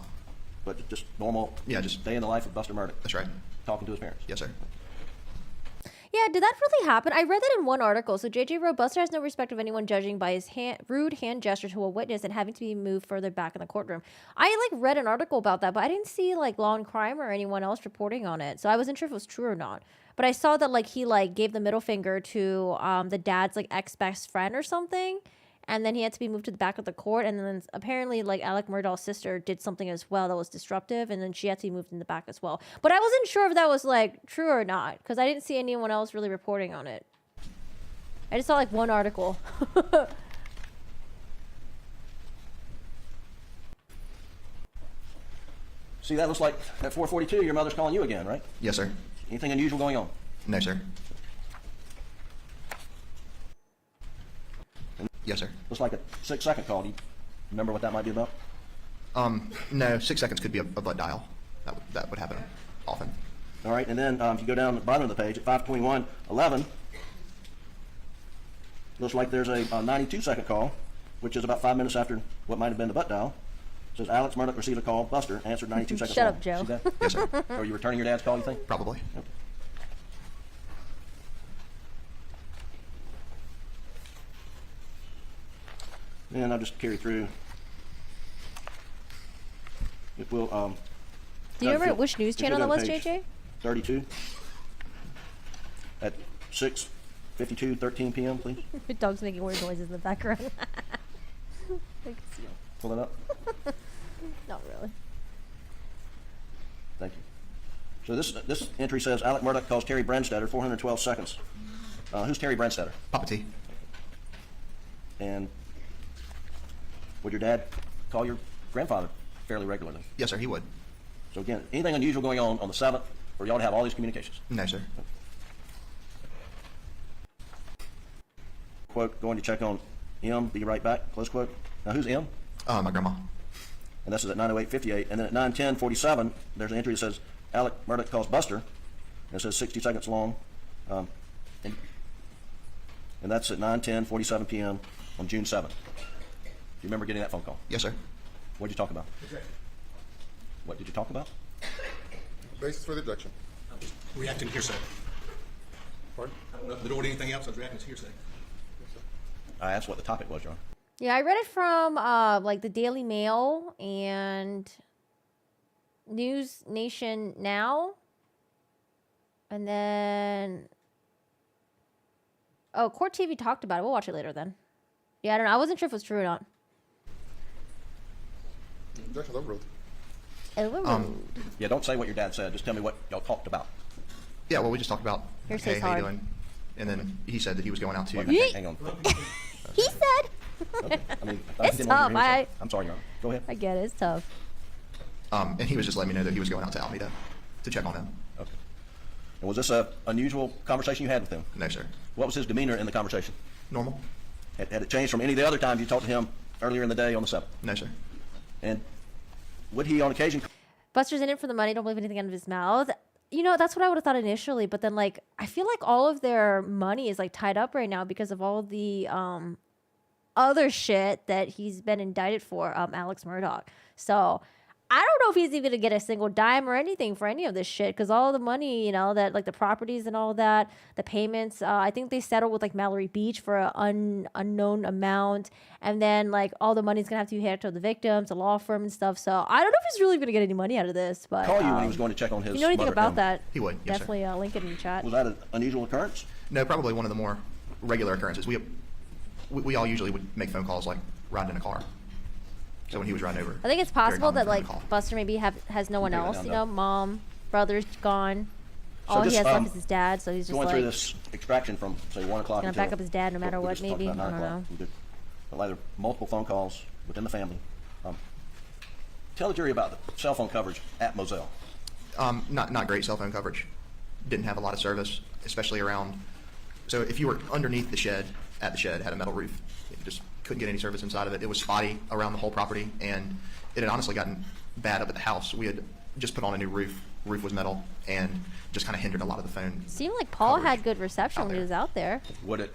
But just normal just day in the life of Buster Murdaugh, That's right. talking to his parents. Yes, sir. Yeah, did that really happen? I read that in one article. So JJ wrote, Buster has no respect of anyone judging by his rude hand gesture to a witness and having to be moved further back in the courtroom. I read an article about that, but I didn't see Law and Crime or anyone else reporting on it. So I wasn't sure if it was true or not. But I saw that he gave the middle finger to the dad's ex-best friend or something. And then he had to be moved to the back of the court. And then apparently, Alec Murdaugh's sister did something as well that was disruptive. And then she had to be moved in the back as well. But I wasn't sure if that was, true or not. Because I didn't see anyone else really reporting on it. I just saw, one article. See, that looks like at 4:42, your mother's calling you again, right? Yes, sir. Anything unusual going on? No, sir. Yes, sir. Looks like a 6-second call. Do you remember what that might be about? No, 6 seconds could be a butt dial. That would happen often. All right, and then if you go down the bottom of the page at 5:21:11, looks like there's a 92-second call, which is about 5 minutes after what might have been the butt dial. It says Alex Murdaugh received a call. Buster answered 92 seconds. Shut long. up, Joe. See that? Yes, sir. Are you returning your dad's call, you think? Probably. Okay. And I'll just carry through. It will. Do you remember which news if you'll channel that go was, to page JJ? 32 at 6:52:13 p.m. Please The dog's making weird noises in the background. pull it up. Not really. Thank you. So this entry says Alec Murdaugh calls Terry Brandstetter 412 seconds. Who's Terry Brandstetter? Papa T. And would your dad call your grandfather fairly regularly? Yes, sir, he would. So again, anything unusual going on the 7th for y'all to have all these communications? No, sir. Quote, going to check on M, be right back, close quote. Now who's M? My grandma. And this is at 9:08:58. And then at 9:10:47, there's an entry that says Alec Murdaugh calls Buster. And it says 60 seconds long. And that's at 9:10:47 p.m. on June 7th. Do you remember getting that phone call? Yes, sir. What did you talk about? What did you talk about? Basis for the objection. Reacting to hearsay. Pardon? I don't know if they don't anything else. I was reacting to hearsay. I asked what the topic was, John. Yeah, I read it from the Daily Mail and News Nation Now. And then Court TV talked about it. We'll watch it later then. Yeah, I don't know. I wasn't sure if it was true or not. Objection overruled. Yeah, don't say what your dad said. Just tell me what y'all talked about. Yeah, well, we just talked about, Hearsay's hey, how you hard. doing? And then he said that he was going out to... Hang on. He said. Okay. I mean, It's didn't want tough. to hear hearsay. I I'm sorry, Your Honor. Go ahead. get it. It's tough. and he was just letting me know that he was going out to Alameda to check on him. Okay. And was this a unusual conversation you had with him? No, sir. What was his demeanor in the conversation? Normal? Had it changed from any of the other times you talked to him earlier in the day on the 7th? No, sir. And would he on occasion Buster's in it for the money. Don't believe anything out of his mouth. You know, that's what I would have thought initially. But then, like, I feel like all of their money is like tied up right now because of all the other shit that he's been indicted for, Alex Murdaugh. So I don't know if he's even gonna get a single dime or anything for any of this shit, because all the money, you know, that like the properties and all that, the payments, I think they settled with like Mallory Beach for an unknown amount, and then like all the money's gonna have to be handed to the victims, the law firm and stuff. So I don't know if he's really gonna get any money out of this. But call you when he was going to check on his if you know anything mother about and that, He would, yes, sir. definitely link it in the chat. was that an unusual occurrence? No, probably one of the more regular occurrences. We all usually would make phone calls like riding in a car. So when he was riding over, I think it's very possible common that for him like to call. Buster maybe has no one Maybe else. down You there. know, mom, brother's gone. So All he just, has left is his dad. So he's just Going like through this extraction from, say, 1 o'clock gonna until... back up his dad no matter we what, just talked maybe. about 9 I don't o'clock. know. We did either multiple phone calls within the family. Tell the jury about the cell phone coverage at Moselle. Not great cell phone coverage. Didn't have a lot of service, especially around. So if you were underneath the shed, at the shed, had a metal roof. You just couldn't get any service inside of it. It was spotty around the whole property, and it had honestly gotten bad up at the house. We had just put on a new roof. Roof was metal, and just kind of hindered a lot of the phone. Seemed like Paul coverage had good reception out when he there. was out there. Would it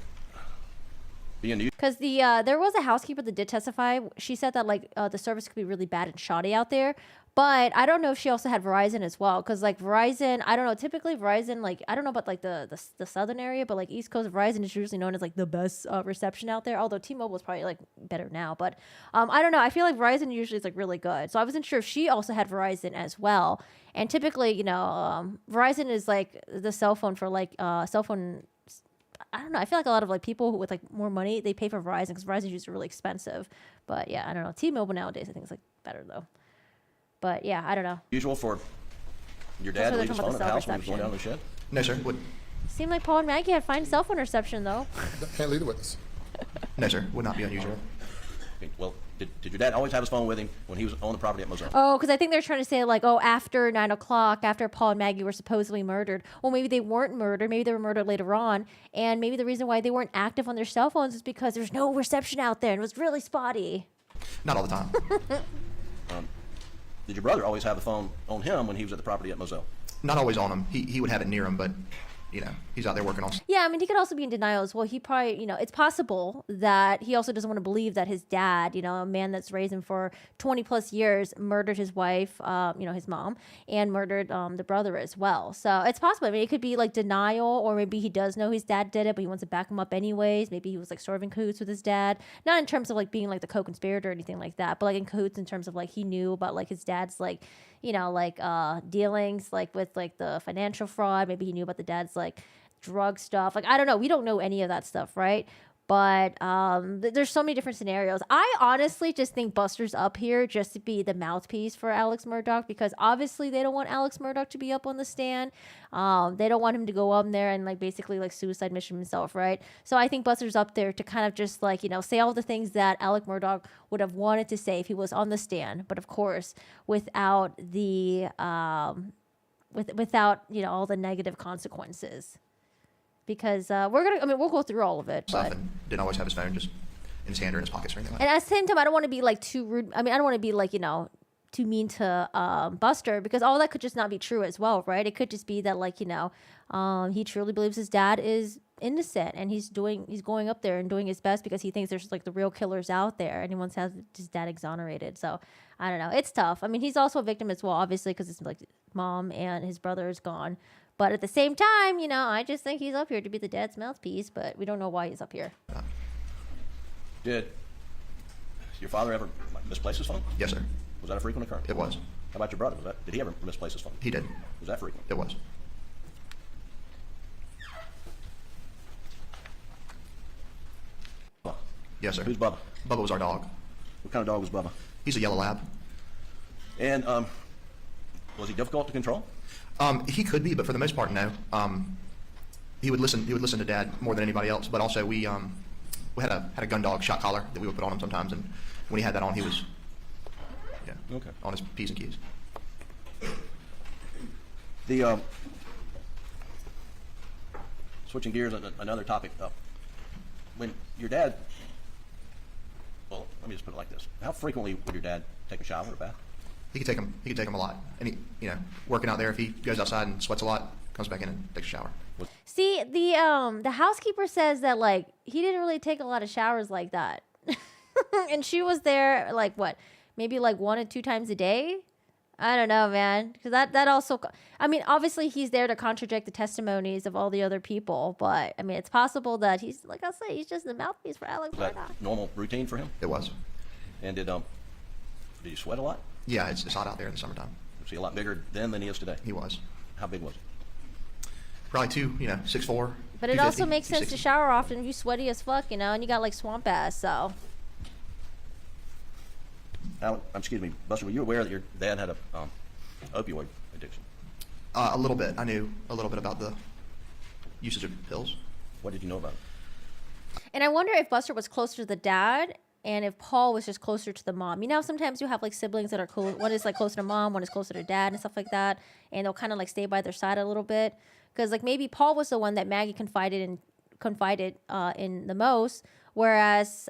be unusual? Because there was a housekeeper that did testify. She said that like the service could be really bad and shoddy out there. But I don't know if she also had Verizon as well. Because like Verizon, I don't know. Typically Verizon, like I don't know about like the southern area, but like East Coast Verizon is usually known as like the best reception out there. Although T-Mobile is probably like better now. But I don't know. I feel like Verizon usually is like really good. So I wasn't sure if she also had Verizon as well. And typically, you know, Verizon is like the cell phone for like cell phone. I don't know. I feel like a lot of like people with like more money, they pay for Verizon because Verizon is usually really expensive. But yeah, I don't know. T-Mobile nowadays, I think is like better though. But yeah, I don't know. Usual for your dad to they're leave his talking phone about at the the house when he was going down to the shed? No, sir. Seemed like Paul and Maggie had fine cell phone reception though. Can't leave the witness. No, sir. Would not be unusual. Okay, well, did your dad always have his phone with him when he was on the property at Moselle? Oh, because I think they're trying to say like, oh, after 9 o'clock, after Paul and Maggie were supposedly murdered. Well, maybe they weren't murdered. Maybe they were murdered later on. And maybe the reason why they weren't active on their cell phones is because there's no reception out there and it was really spotty. Not all the time. Did your brother always have the phone on him when he was at the property at Moselle? Not always on him. He would have it near him, but you know, he's out there working on. Yeah, I mean, he could also be in denial as well. He probably, you know, it's possible that he also doesn't want to believe that his dad, you know, a man that's raised him for 20 plus years, murdered his wife, you know, his mom, and murdered the brother as well. So it's possible. I mean, it could be like denial, or maybe he does know his dad did it, but he wants to back him up anyways. Maybe he was like sort of in cahoots with his dad. Not in terms of like being like the co-conspirator or anything like that, but like in cahoots in terms of like he knew about like his dad's like, you know, like dealings like with like the financial fraud. Maybe he knew about the dad's like drug stuff. Like, I don't know. We don't know any of that stuff, right? But there's so many different scenarios. I honestly just think Buster's up here just to be the mouthpiece for Alex Murdaugh, because obviously they don't want Alex Murdaugh to be up on the stand. They don't want him to go up there and like basically like suicide mission himself, right? So I think Buster's up there to kind of just like, you know, say all the things that Alex Murdaugh would have wanted to say if he was on the stand, but of course without the without, you know, all the negative consequences. Because we'll go through all of it. Stuff, But and didn't always have his phone just in his hand or in his pockets or anything like and that. at the same time, I don't want to be like too rude. I mean, I don't want to be like, you know, too mean to Buster, because all that could just not be true as well, right? It could just be that like, you know, he truly believes his dad is innocent, and he's going up there and doing his best because he thinks there's like the real killers out there, and he wants to have his dad exonerated. So I don't know. It's tough. I mean, he's also a victim as well, obviously, because it's like mom and his brother is gone. But at the same time, you know, I just think he's up here to be the dad's mouthpiece, but we don't know why he's up here. Did your father ever misplace his phone? Yes, sir. Was that a frequent occurrence? It was. How about your brother? Did he ever misplace his phone? He did. Was that frequent? It was. Bubba. Yes, sir. Who's Bubba? Bubba was our dog. What kind of dog was Bubba? He's a yellow lab. And was he difficult to control? He could be, but for the most part, no. He would listen to Dad more than anybody else. But also, we had a gun dog shot collar that we would put on him sometimes, and when he had that on, he was Okay. on his P's and Q's. The Switching gears, another topic. When your dad, well, let me just put it like this: how frequently would your dad take a shower or a bath? He could take them. He could take them a lot. And he, working out there, if he goes outside and sweats a lot, comes back in and takes a shower. See, the housekeeper says that like he didn't really take a lot of showers like that, and she was there like what, maybe like 1 or 2 times a day. I don't know, man, because that also, I mean, obviously he's there to contradict the testimonies of all the other people, but I mean, it's possible that he's, like I say, he's just the mouthpiece for Alex Was that Murdaugh. normal routine for him? It was. And did you sweat a lot? Yeah, it's hot out there in the summertime. Was he a lot bigger then than he is today? He was. How big was he? Probably 6'4". But it also 250, makes sense to 260. shower often if you sweaty as fuck, and you got like swamp ass, so. Excuse me, Buster, were you aware that your dad had a opioid addiction? A little bit. I knew a little bit about the usage of pills. What did you know about it? And I wonder if Buster was closer to the dad and if Paul was just closer to the mom. Sometimes you have like siblings that are close. One is like closer to mom, one is closer to dad and stuff like that. And they'll kind of like stay by their side a little bit. Because like maybe Paul was the one that Maggie confided in the most. Whereas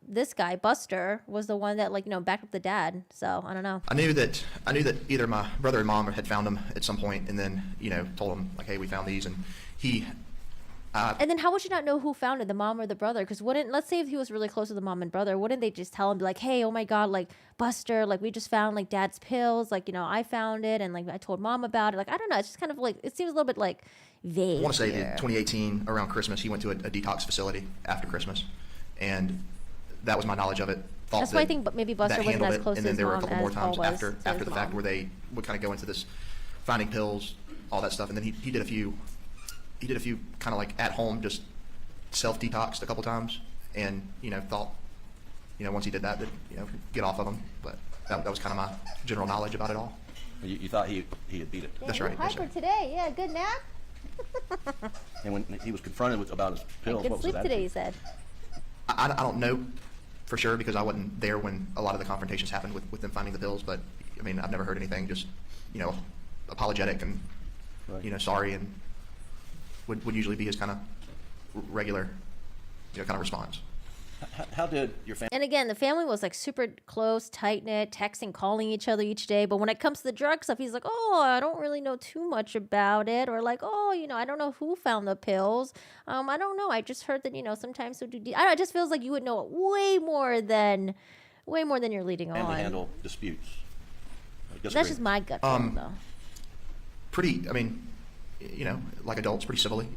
this guy, Buster, was the one that backed up the dad. So I don't know. I knew that either my brother or mom had found them at some point, and then told him like, hey, we found these, and he. And then how would you not know who found it, the mom or the brother? Because let's say if he was really close to the mom and brother, wouldn't they just tell him, be like, hey, oh my God, like, Buster, like, we just found, like, dad's pills, like, I found it, and, like, I told mom about it. Like, I don't know, it's just kind of, like, it seems a little bit, like, vague. I want to say here. that 2018, around Christmas, he went to a detox facility after Christmas, and that was my knowledge of it. That's why I think maybe Buster that wasn't handled as it, close and to then his there were a mom couple more as Paul times was after to his the fact mom. where they would kind of go into this finding pills, all that stuff, and then he did a few kind of like at home, just self-detoxed a couple times, and thought once he did that get off of them, but that was kind of my general knowledge about it all. You thought he had beat it. That's right. Yes, Hyper sir. today, yeah, good nap. And when he was confronted about his pills, Good what was sleep his today, he attitude? said. I don't know for sure because I wasn't there when a lot of the confrontations happened with them finding the pills, but I mean I've never heard anything, just apologetic and Right. sorry, and would usually be his kind of regular kind of response. How did your family? And again, the family was like super close, tight knit, texting, calling each other each day. But when it comes to the drug stuff, he's like, "Oh, I don't really know too much about it," or like, "Oh, I don't know who found the pills. I don't know. I just heard that sometimes he'll do. I don't know. It just feels like you would know way more than you're leading on." handle disputes? That's just my gut feeling, though. Pretty, I mean, like adults, pretty civilly,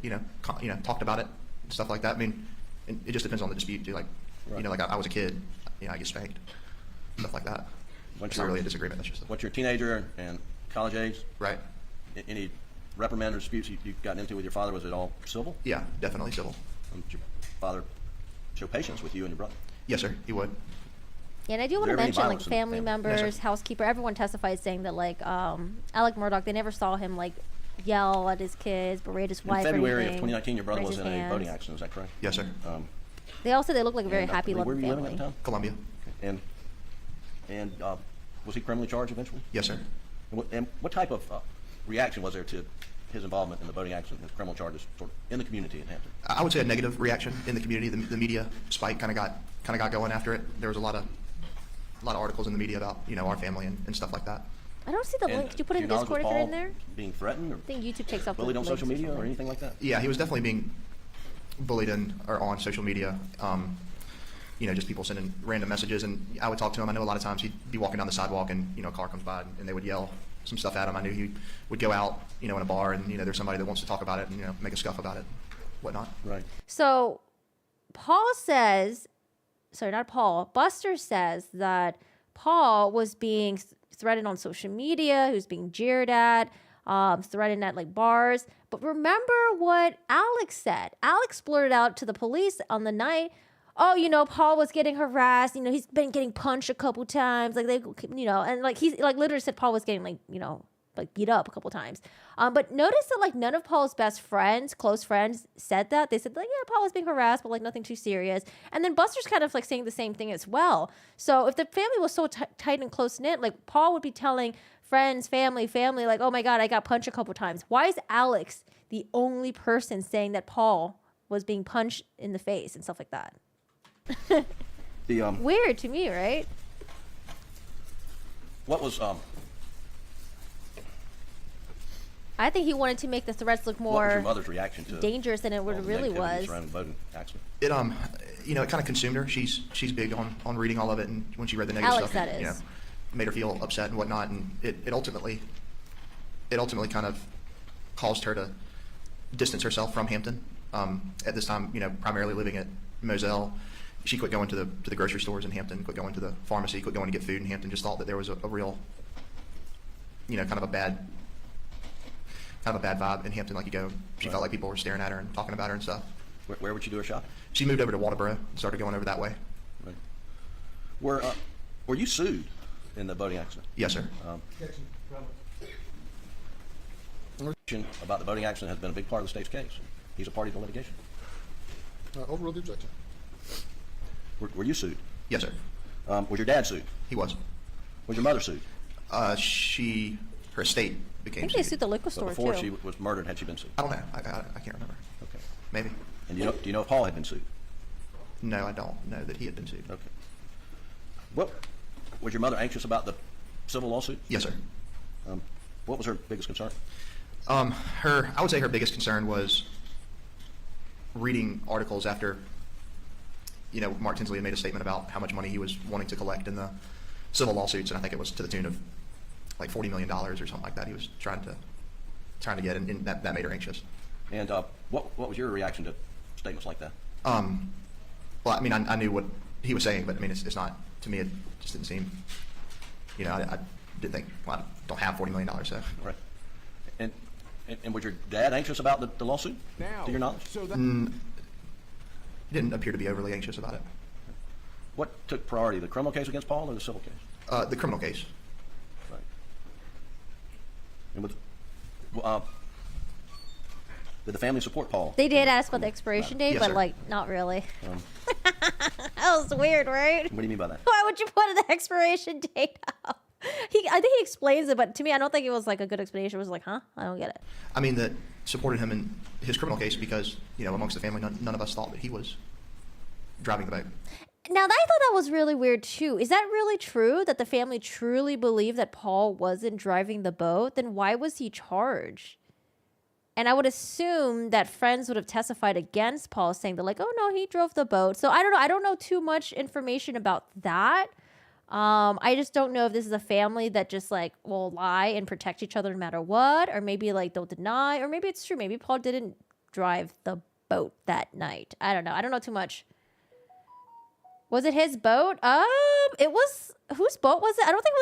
talked about it, stuff like that. I mean, and it just depends on the dispute too. Like, Right. like I was a kid, I get spanked, stuff like that. Once It's not really a disagreement. That's just Once you're a teenager and college age, right. any reprimand or disputes you've gotten into with your father, was it all civil? Yeah, definitely civil. Did your father show patience with you and your brother? Yes, sir. He would. Yeah, and I do want there to any mention, like, violence in the family family? members, No, sir. housekeeper, everyone testified saying that, like, Alec Murdaugh, they never saw him, like, yell at his kids, berate his wife In February or of anything, 2019, your brother raise was his in a hands. boating accident. Is that correct? Yes, sir. They all said they looked like a very And, happy, where loving were you living family. at the time? Columbia. And was he criminally charged eventually? Yes, sir. And what type of reaction was there to his involvement in the boating accident, his criminal charges, sort of in the community in Hampton? I would say a negative reaction in the community. The media spike kind of got going after it. There was a lot of articles in the media about our family and stuff like that. I don't see the And link. Could you put to it in your knowledge, Discord if was you're in Paul there? being threatened or I think YouTube takes off the bullied on links social media or something. anything like that? Yeah, he was definitely being bullied on social media. Just people sending random messages, and I would talk to him. I know a lot of times he'd be walking down the sidewalk, and a car comes by, and they would yell some stuff at him. I knew he would go out, in a bar, and there's somebody that wants to talk about it, and make a scuff about it, whatnot. Right. So, Buster says that Paul was being threatened on social media, he was being jeered at, threatened at like bars. But remember what Alex said. Alex blurted out to the police on the night, "Oh, Paul was getting harassed. He's been getting punched a couple times. Like and like he like literally said Paul was getting like like beat up a couple times. But notice that like none of Paul's best friends, close friends, said that. They said like, yeah, Paul was being harassed, but like nothing too serious. And then Buster's kind of like saying the same thing as well. So if the family was so tight and close knit, like Paul would be telling friends, family, like, oh my God, I got punched a couple times. Why is Alex the only person saying that Paul was being punched in the face and stuff like that? Weird to me, right? What was I think he wanted to make the threats look what was your more mother's reaction to dangerous than it all the really negativity was. surrounding the boating accident? It you know, it kind of consumed her. She's big on reading all of it, and when she read the negative Alex, stuff, that you know, is. made her feel upset and whatnot, and it ultimately kind of caused her to distance herself from Hampton. At this time, you know, primarily living at Moselle, she quit going to the grocery stores in Hampton, quit going to the pharmacy, quit going to get food in Hampton. Just thought that there was a real, you know, kind of a bad vibe in Hampton. Like you go, she felt like people were staring at her and talking about her and stuff. Where would you do her shopping? She moved over to Waldeboro and started going over that way. Right. Were you sued in the boating accident? Yes, sir. About the boating accident has been a big part of the state's case. He's a party to litigation. Overrule the objection. Were you sued? Yes, sir. Was your dad sued? He was. Was your mother sued? Her estate I became think they sued. sued the liquor But store before too. she was murdered, had she been sued? I don't know. I can't remember. Okay. Maybe. And do you know if Paul had been sued? No, I don't know that he had been sued. Okay. What was your mother anxious about the civil lawsuit? Yes, sir. What was her biggest concern? I would say her biggest concern was reading articles after, you know, Mark Tinsley had made a statement about how much money he was wanting to collect in the civil lawsuits, and I think it was to the tune of like $40 million or something like that. He was trying to get, and that made her anxious. And what was your reaction to statements like that? Well, I mean, I knew what he was saying, but I mean, it's not, to me, it just didn't seem, you know, I didn't think, well, I don't have $40 million, so. Right. And was your dad anxious about the lawsuit? To your knowledge? He didn't appear to be overly anxious about it. What took priority, the criminal case against Paul or the civil case? The criminal case. Right. And did the family support Paul? They did ask about the expiration date, Yes, but sir. like not really. That was weird, right? What do you mean by that? Why would you put an expiration date up? I think he explains it, but to me, I don't think it was like a good explanation. It was like, huh? I don't get it. I mean, that supported him in his criminal case because, you know, amongst the family, none of us thought that he was driving the boat. Now, I thought that was really weird, too. Is that really true, that the family truly believed that Paul wasn't driving the boat? Then why was he charged? And I would assume that friends would have testified against Paul, saying they're like, oh, no, he drove the boat. So I don't know. I don't know too much information about that. I just don't know if this is a family that just like will lie and protect each other no matter what, or maybe like they'll deny, or maybe it's true. Maybe Paul didn't drive the boat that night. I don't know. I don't know too much. Was it his boat? It was, whose boat was it? I don't think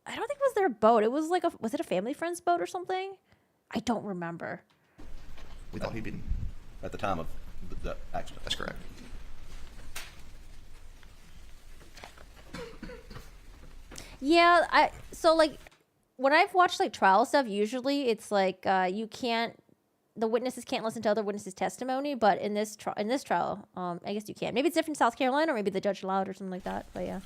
it was their boat. It was like was it a family friend's boat or something? I don't remember. We thought he'd been, At the time of the accident? that's correct. Yeah, so like when I've watched like trial stuff, usually it's like the witnesses can't listen to other witnesses' testimony, but in this trial, I guess you can. Maybe it's different in South Carolina, or maybe the judge allowed or something like that. But yeah,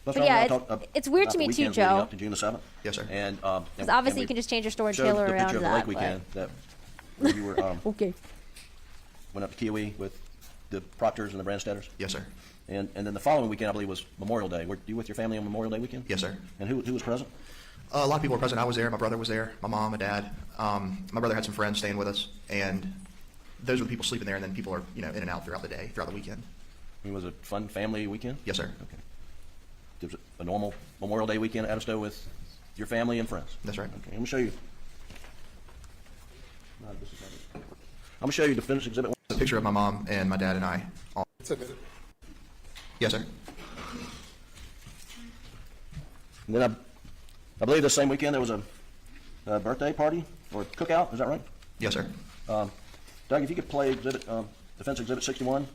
That's But right, yeah, I it's- talked it's weird about to the me too, weekends leading Joe. up to June the 7th. Yes, sir. And because obviously you can just change your story and showed tailor the around picture of the that. lake weekend that where you were Okay. went up to Kiwi with the Proctors and the Brandstetters. Yes, sir. And then the following weekend, I believe, was Memorial Day. Were you with your family on Memorial Day weekend? Yes, sir. And who was present? A lot of people were present. I was there. My brother was there. My mom, my dad. My brother had some friends staying with us, and those were the people sleeping there. And then people are, you know, in and out throughout the day, throughout the weekend. I mean, was it a fun family weekend? Yes, sir. Okay. It was a normal Memorial Day weekend at Acoustical with your family and friends. That's right. Okay, let me show you. I'm going to show you Defendant's Exhibit 1. A picture of my mom and my dad and I. It's admitted. Yes, sir. And then I believe the same weekend there was a birthday party or cookout. Is that right? Yes, sir. Doug, if you could play Defense Exhibit 61.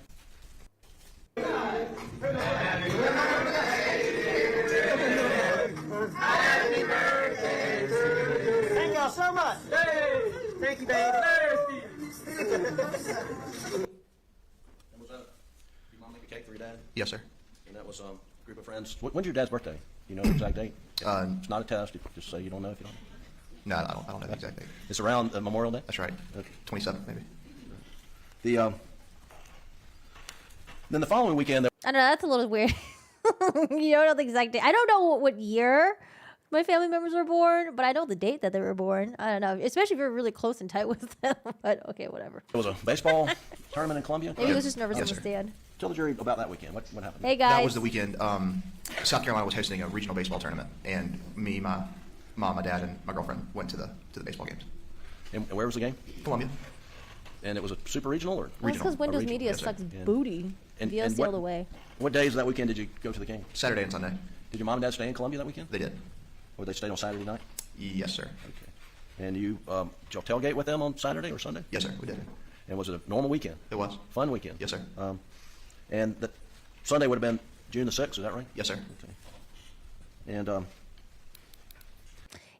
And was that, your mom make a cake for your dad? Yes, sir. And that was a group of friends. When's your dad's birthday? You know the exact date? It's not a test. Just say you don't know if you don't. No, I don't know the exact date. It's around Memorial Day? That's right. Okay. 27th, maybe. Then the following weekend, I don't know. That's a little weird. You don't know the exact date. I don't know what year my family members were born, but I know the date that they were born. I don't know, especially if you're really close and tight with them. But okay, whatever. there was a baseball tournament in Columbia. Maybe he was just nervous Yes, on the sir. stand. Tell the jury about that weekend. What happened? Hey guys. That was the weekend. South Carolina was hosting a regional baseball tournament, and me, my mom, my dad, and my girlfriend went to the baseball games. And where was the game? Columbia. And it was a super regional or? That's because regional. Windows Regional, Media yes, sir. sucks And- booty. and VOC what- all the way. What days of that weekend did you go to the game? Saturday and Sunday. Did your mom and dad stay in Columbia that weekend? They did. Or they stayed on Saturday night? Yes, sir. Okay. And did you tailgate with them on Saturday or Sunday? Yes, sir. We did. And was it a normal weekend? It was. Fun weekend? Yes, sir. And the Sunday would have been June the 6th, is that right? Yes, sir. Okay. And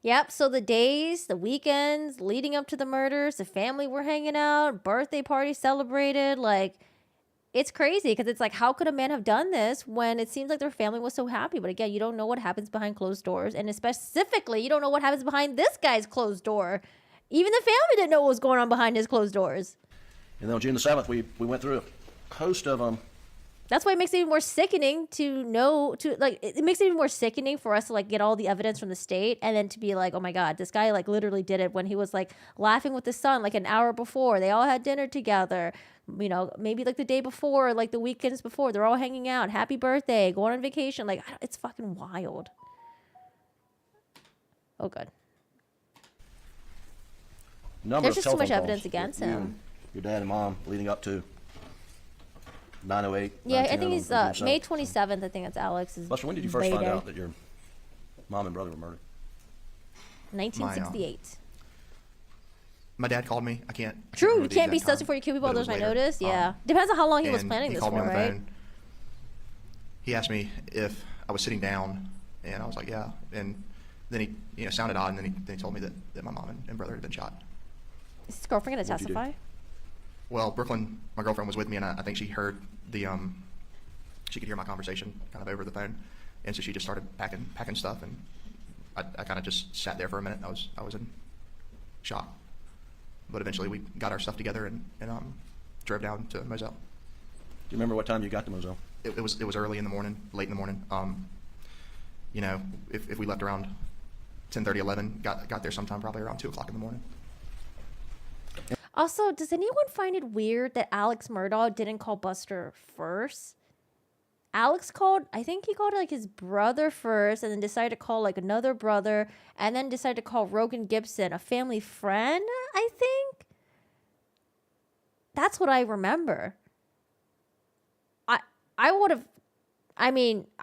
Yep. So the days, the weekends leading up to the murders, the family were hanging out, birthday party celebrated. Like, it's crazy because it's like, how could a man have done this when it seems like their family was so happy? But again, you don't know what happens behind closed doors, and specifically, you don't know what happens behind this guy's closed door. Even the family didn't know what was going on behind his closed doors. then on June the 7th, we went through a host of That's why it makes it even more sickening it makes it even more sickening for us to like get all the evidence from the state and then to be like, oh my God, this guy like literally did it when he was like laughing with his son like an hour before. They all had dinner together, you know, maybe like the day before, like the weekends before. They're all hanging out. Happy birthday, going on vacation. Like, it's fucking wild. Oh, good. number There's of just too much telephone evidence calls against with you him. and your dad and mom leading up to 9:08. Yeah, I 9:10 think he's on June May 7th. 27th. I think that's Alex's. Buster, when did you first find out that your mom and brother were murdered? 1968. My dad called me. I can't True, remember you the can't be exact sus time, before you kill people. but it Those was I later. noticed. Yeah, depends on how long he was And planning he this called for, me on the right? phone. He asked me if I was sitting down, and I was like, yeah. And then he sounded odd, and then he told me that my mom and brother had been shot. Is his girlfriend gonna What'd you do? testify? Well, Brooklyn, my girlfriend, was with me, and I think she heard she could hear my conversation kind of over the phone, and so she just started packing stuff, and I kind of just sat there for a minute. I was in shock, but eventually we got our stuff together and drove down to Moselle. Do you remember what time you got to Moselle? It was early in the morning, late in the morning. You know, if we left around 10:30, 11, got there sometime probably around 2 o'clock in the morning. Also, does anyone find it weird that Alex Murdaugh didn't call Buster first? Alex called, I think he called like his brother first and then decided to call like another brother and then decided to call Rogan Gibson, a family friend, I think. That's what I remember. I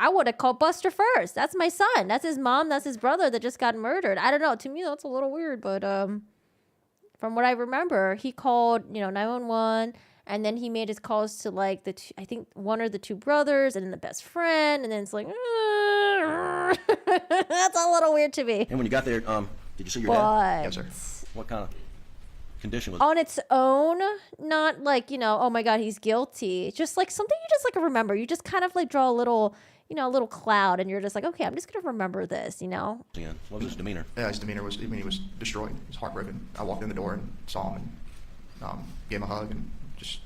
would have called Buster first. That's my son. That's his mom. That's his brother that just got murdered. I don't know. To me, that's a little weird, but from what I remember, he called, 911, and then he made his calls to like I think one or the two brothers, and then the best friend, and then it's like, that's a little weird to me. And when you got there, did you see your dad? But Yes, sir. What kind of condition was it? on its own, not like, oh my God, he's guilty. Just like something you just like remember. You just kind of like draw a little cloud, and you're just like, okay, I'm just gonna remember this, What was his demeanor? Yeah, his demeanor was, he was destroyed. He was heartbroken. I walked in the door and saw him and gave him a hug and just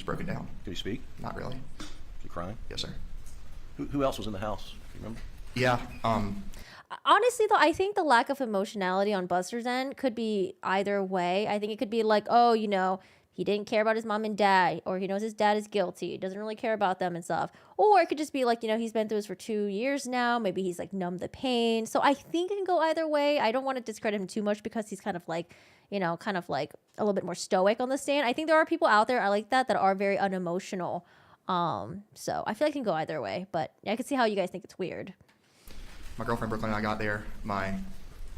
broke it down. Could he speak? Not really. Was he crying? Yes, sir. Who else was in the house? Do you remember? Yeah. Honestly, though, I think the lack of emotionality on Buster's end could be either way. I think it could be like, oh, he didn't care about his mom and dad, or he knows his dad is guilty. He doesn't really care about them and stuff. Or it could just be like, he's been through this for 2 years now. Maybe he's like numbed the pain. So I think it can go either way. I don't want to discredit him too much because he's kind of like, kind of like a little bit more stoic on the stand. I think there are people out there like that are very unemotional. So I feel like it can go either way, but I can see how you guys think it's weird. My girlfriend Brooklyn and I got there.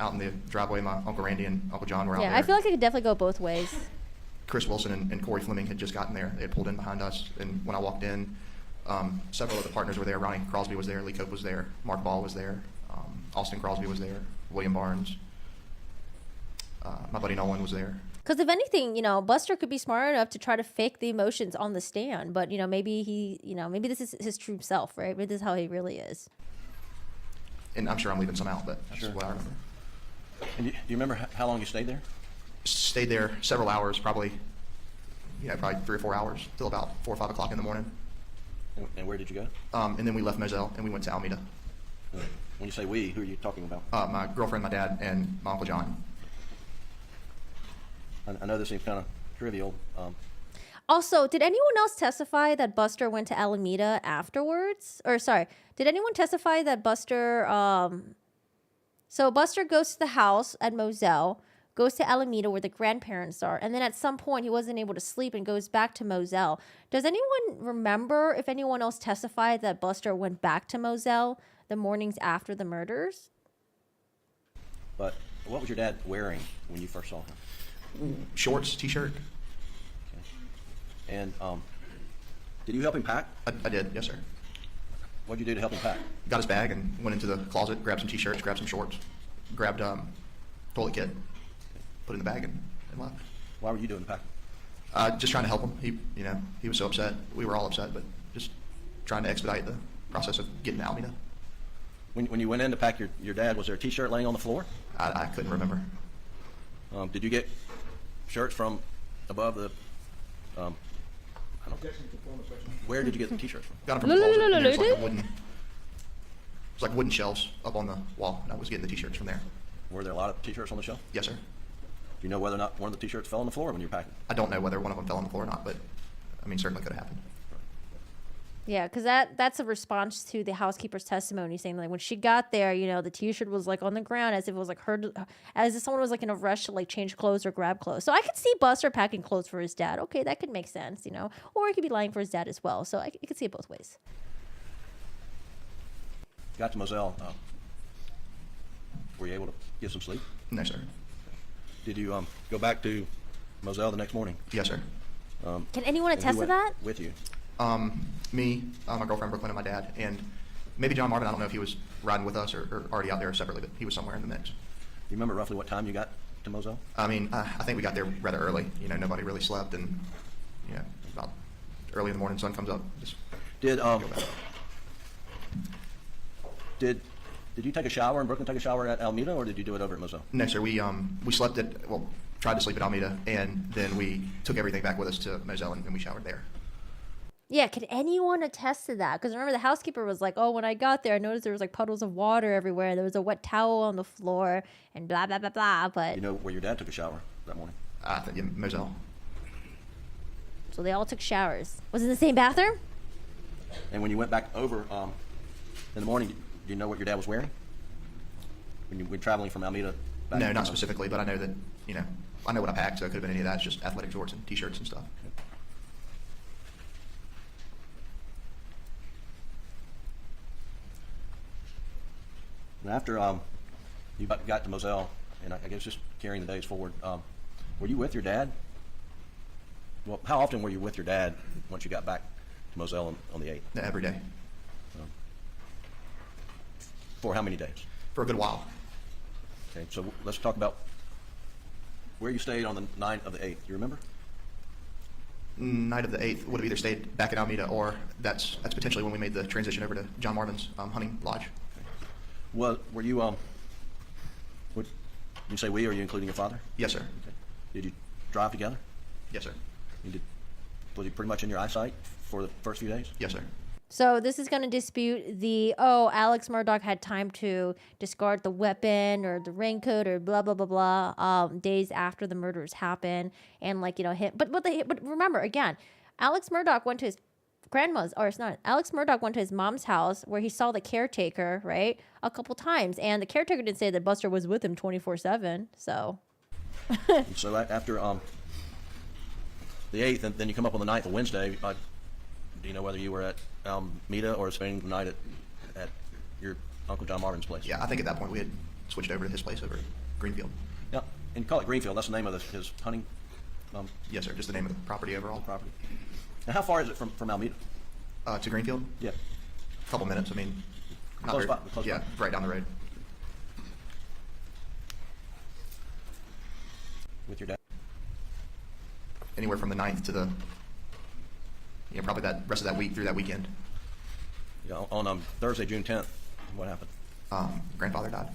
Out in the driveway, my Uncle Randy and Uncle John were out there. Yeah, I feel like it could definitely go both ways. Chris Wilson and Corey Fleming had just gotten there. They had pulled in behind us, and when I walked in, several of the partners were there. Ronnie Crosby was there, Lee Cope was there, Mark Ball was there, Austin Crosby was there, William Barnes, My buddy Nolan was there. Because if anything, Buster could be smart enough to try to fake the emotions on the stand, but maybe maybe this is his true self, right? Maybe this is how he really is. And I'm sure I'm leaving some out, but that's what I remember. And do you remember how long you stayed there? Stayed there several hours, probably 3 or 4 hours, till about 4 or 5 o'clock in the morning. And where did you go? And then we left Moselle and we went to Alameda. When you say we, who are you talking about? My girlfriend, my dad, and my Uncle John. I know this seems kind of trivial. Also, did anyone else testify that Buster went to Alameda afterwards? Or sorry, did anyone testify that Buster? So Buster goes to the house at Moselle, goes to Alameda where the grandparents are, and then at some point he wasn't able to sleep and goes back to Moselle. Does anyone remember if anyone else testified that Buster went back to Moselle the mornings after the murders? But what was your dad wearing when you first saw him? Shorts, t-shirt. And did you help him pack? I did, yes, sir. What did you do to help him pack? Got his bag and went into the closet, grabbed some t-shirts, grabbed some shorts, grabbed toilet kit, put it in the bag and left. Why were you doing the packing? Just trying to help him. He was so upset. We were all upset, but just trying to expedite the process of getting to Alameda. When you went in to pack your dad, was there a t-shirt laying on the floor? I couldn't remember. Did you get shirts from above the? I don't know. Where did you get the t-shirts from? Got them from the closet. And it was like wooden shelves up on the wall, and I was getting the t-shirts from there. Were there a lot of t-shirts on the shelf? Yes, sir. Do you know whether or not one of the t-shirts fell on the floor when you were packing? I don't know whether one of them fell on the floor or not, but certainly could have happened. Yeah, because that's a response to the housekeeper's testimony saying like when she got there, the t-shirt was like on the ground as if it was like as if someone was like in a rush to like change clothes or grab clothes. So I could see Buster packing clothes for his dad. Okay, that could make sense, or he could be lying for his dad as well. So I could see it both ways. Got to Moselle. Were you able to get some sleep? No, sir. Did you go back to Moselle the next morning? Yes, sir. Can anyone And who attest to went that? with you? Me, my girlfriend Brooklyn, and my dad, and maybe John Marvin. I don't know if he was riding with us or already out there separately, but he was somewhere in the mix. Do you remember roughly what time you got to Moselle? I think we got there rather early. Nobody really slept, and about early in the morning, sun comes up. Just Did go back. did you take a shower in Brooklyn? Take a shower at Alameda, or did you do it over at Moselle? No, sir. We slept tried to sleep at Alameda, and then we took everything back with us to Moselle, and we showered there. Yeah, could anyone attest to that? Because remember, the housekeeper was like, oh, when I got there, I noticed there was like puddles of water everywhere. There was a wet towel on the floor and blah, blah, blah, blah. But You know where your dad took a shower that morning? I think Moselle. so they all took showers. Was it in the same bathroom? And when you went back over in the morning, do you know what your dad was wearing? When you were traveling from Alameda back No, to not Moselle? specifically, but I know that I know what I packed, so it could have been any of that. It's just athletic shorts and t-shirts and stuff. And after you got to Moselle, and I guess just carrying the days forward, were you with your dad? Well, how often were you with your dad once you got back to Moselle on the 8th? Every day For how many days? for a good while. Okay, so let's talk about where you stayed on the night of the 8th. You remember? Night of the 8th would have either stayed back in Alameda, or that's potentially when we made the transition over to John Marvin's hunting lodge. Well, were you would you say we, or are you including your father? Yes, sir. Okay. Did you drive together? Yes, sir. Was he pretty much in your eyesight for the first few days? Yes, sir. So this is going to dispute Alex Murdaugh had time to discard the weapon or the raincoat or blah, blah, blah, blah, days after the murders happened. And him. But remember, again, Alex Murdaugh went to his grandma's, or it's not, Alex Murdaugh went to his mom's house where he saw the caretaker, right, a couple times. And the caretaker didn't say that Buster was with him 24/7, so. So after the 8th, and then you come up on the 9th, a Wednesday, do you know whether you were at Alameda or spending the night at your Uncle John Marvin's place? Yeah, I think at that point we had switched over to his place over at Greenfield. Yeah, and you call it Greenfield. That's the name of his hunting Yes, sir. Just the name of the property overall. property. Now, how far is it from Alameda? To Greenfield? Yeah. A couple minutes. Not Close very, by, close yeah, by. right down the road. with your dad? Anywhere from the 9th to the, probably that rest of that week through that weekend. Yeah, on Thursday, June 10th, what happened? Grandfather died.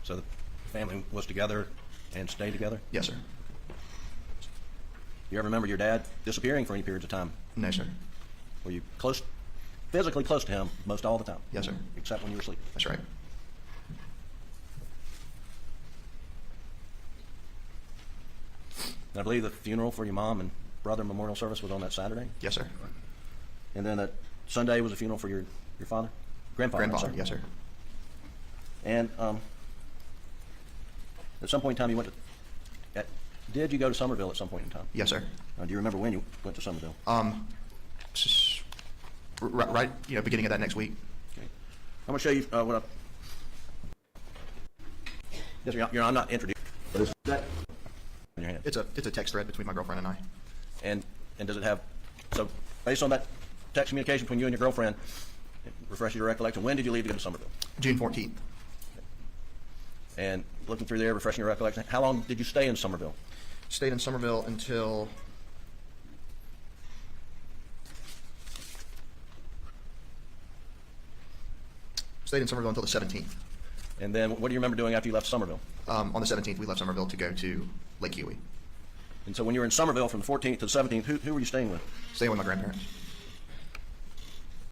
So the family was together and stayed together? Yes, sir. You ever remember your dad disappearing for any periods of time? No, sir. Were you physically close to him most all the time? Yes, sir. Except when you were asleep? That's right. And I believe the funeral for your mom and brother memorial service was on that Saturday? Yes, sir. And then that Sunday was a funeral for your father? Grandfather? I'm Grandfather, sorry. yes, sir. And at some point in time you went to, did you go to Somerville at some point in time? Yes, sir. Do you remember when you went to Somerville? Right, beginning of that next week. Okay. I'm going to show you what yes, I'm not introduced. But is that in your hand? It's a text thread between my girlfriend and I. And does it have, so based on that text communication between you and your girlfriend, refresh your recollection, when did you leave to go to Somerville? June 14th. And looking through there, refreshing your recollection, how long did you stay in Somerville? Stayed in Somerville until the 17th. And then what do you remember doing after you left Somerville? On the 17th, we left Somerville to go to Lake Huey. And so when you were in Somerville from the 14th to the 17th, who were you staying with? Staying with my grandparents.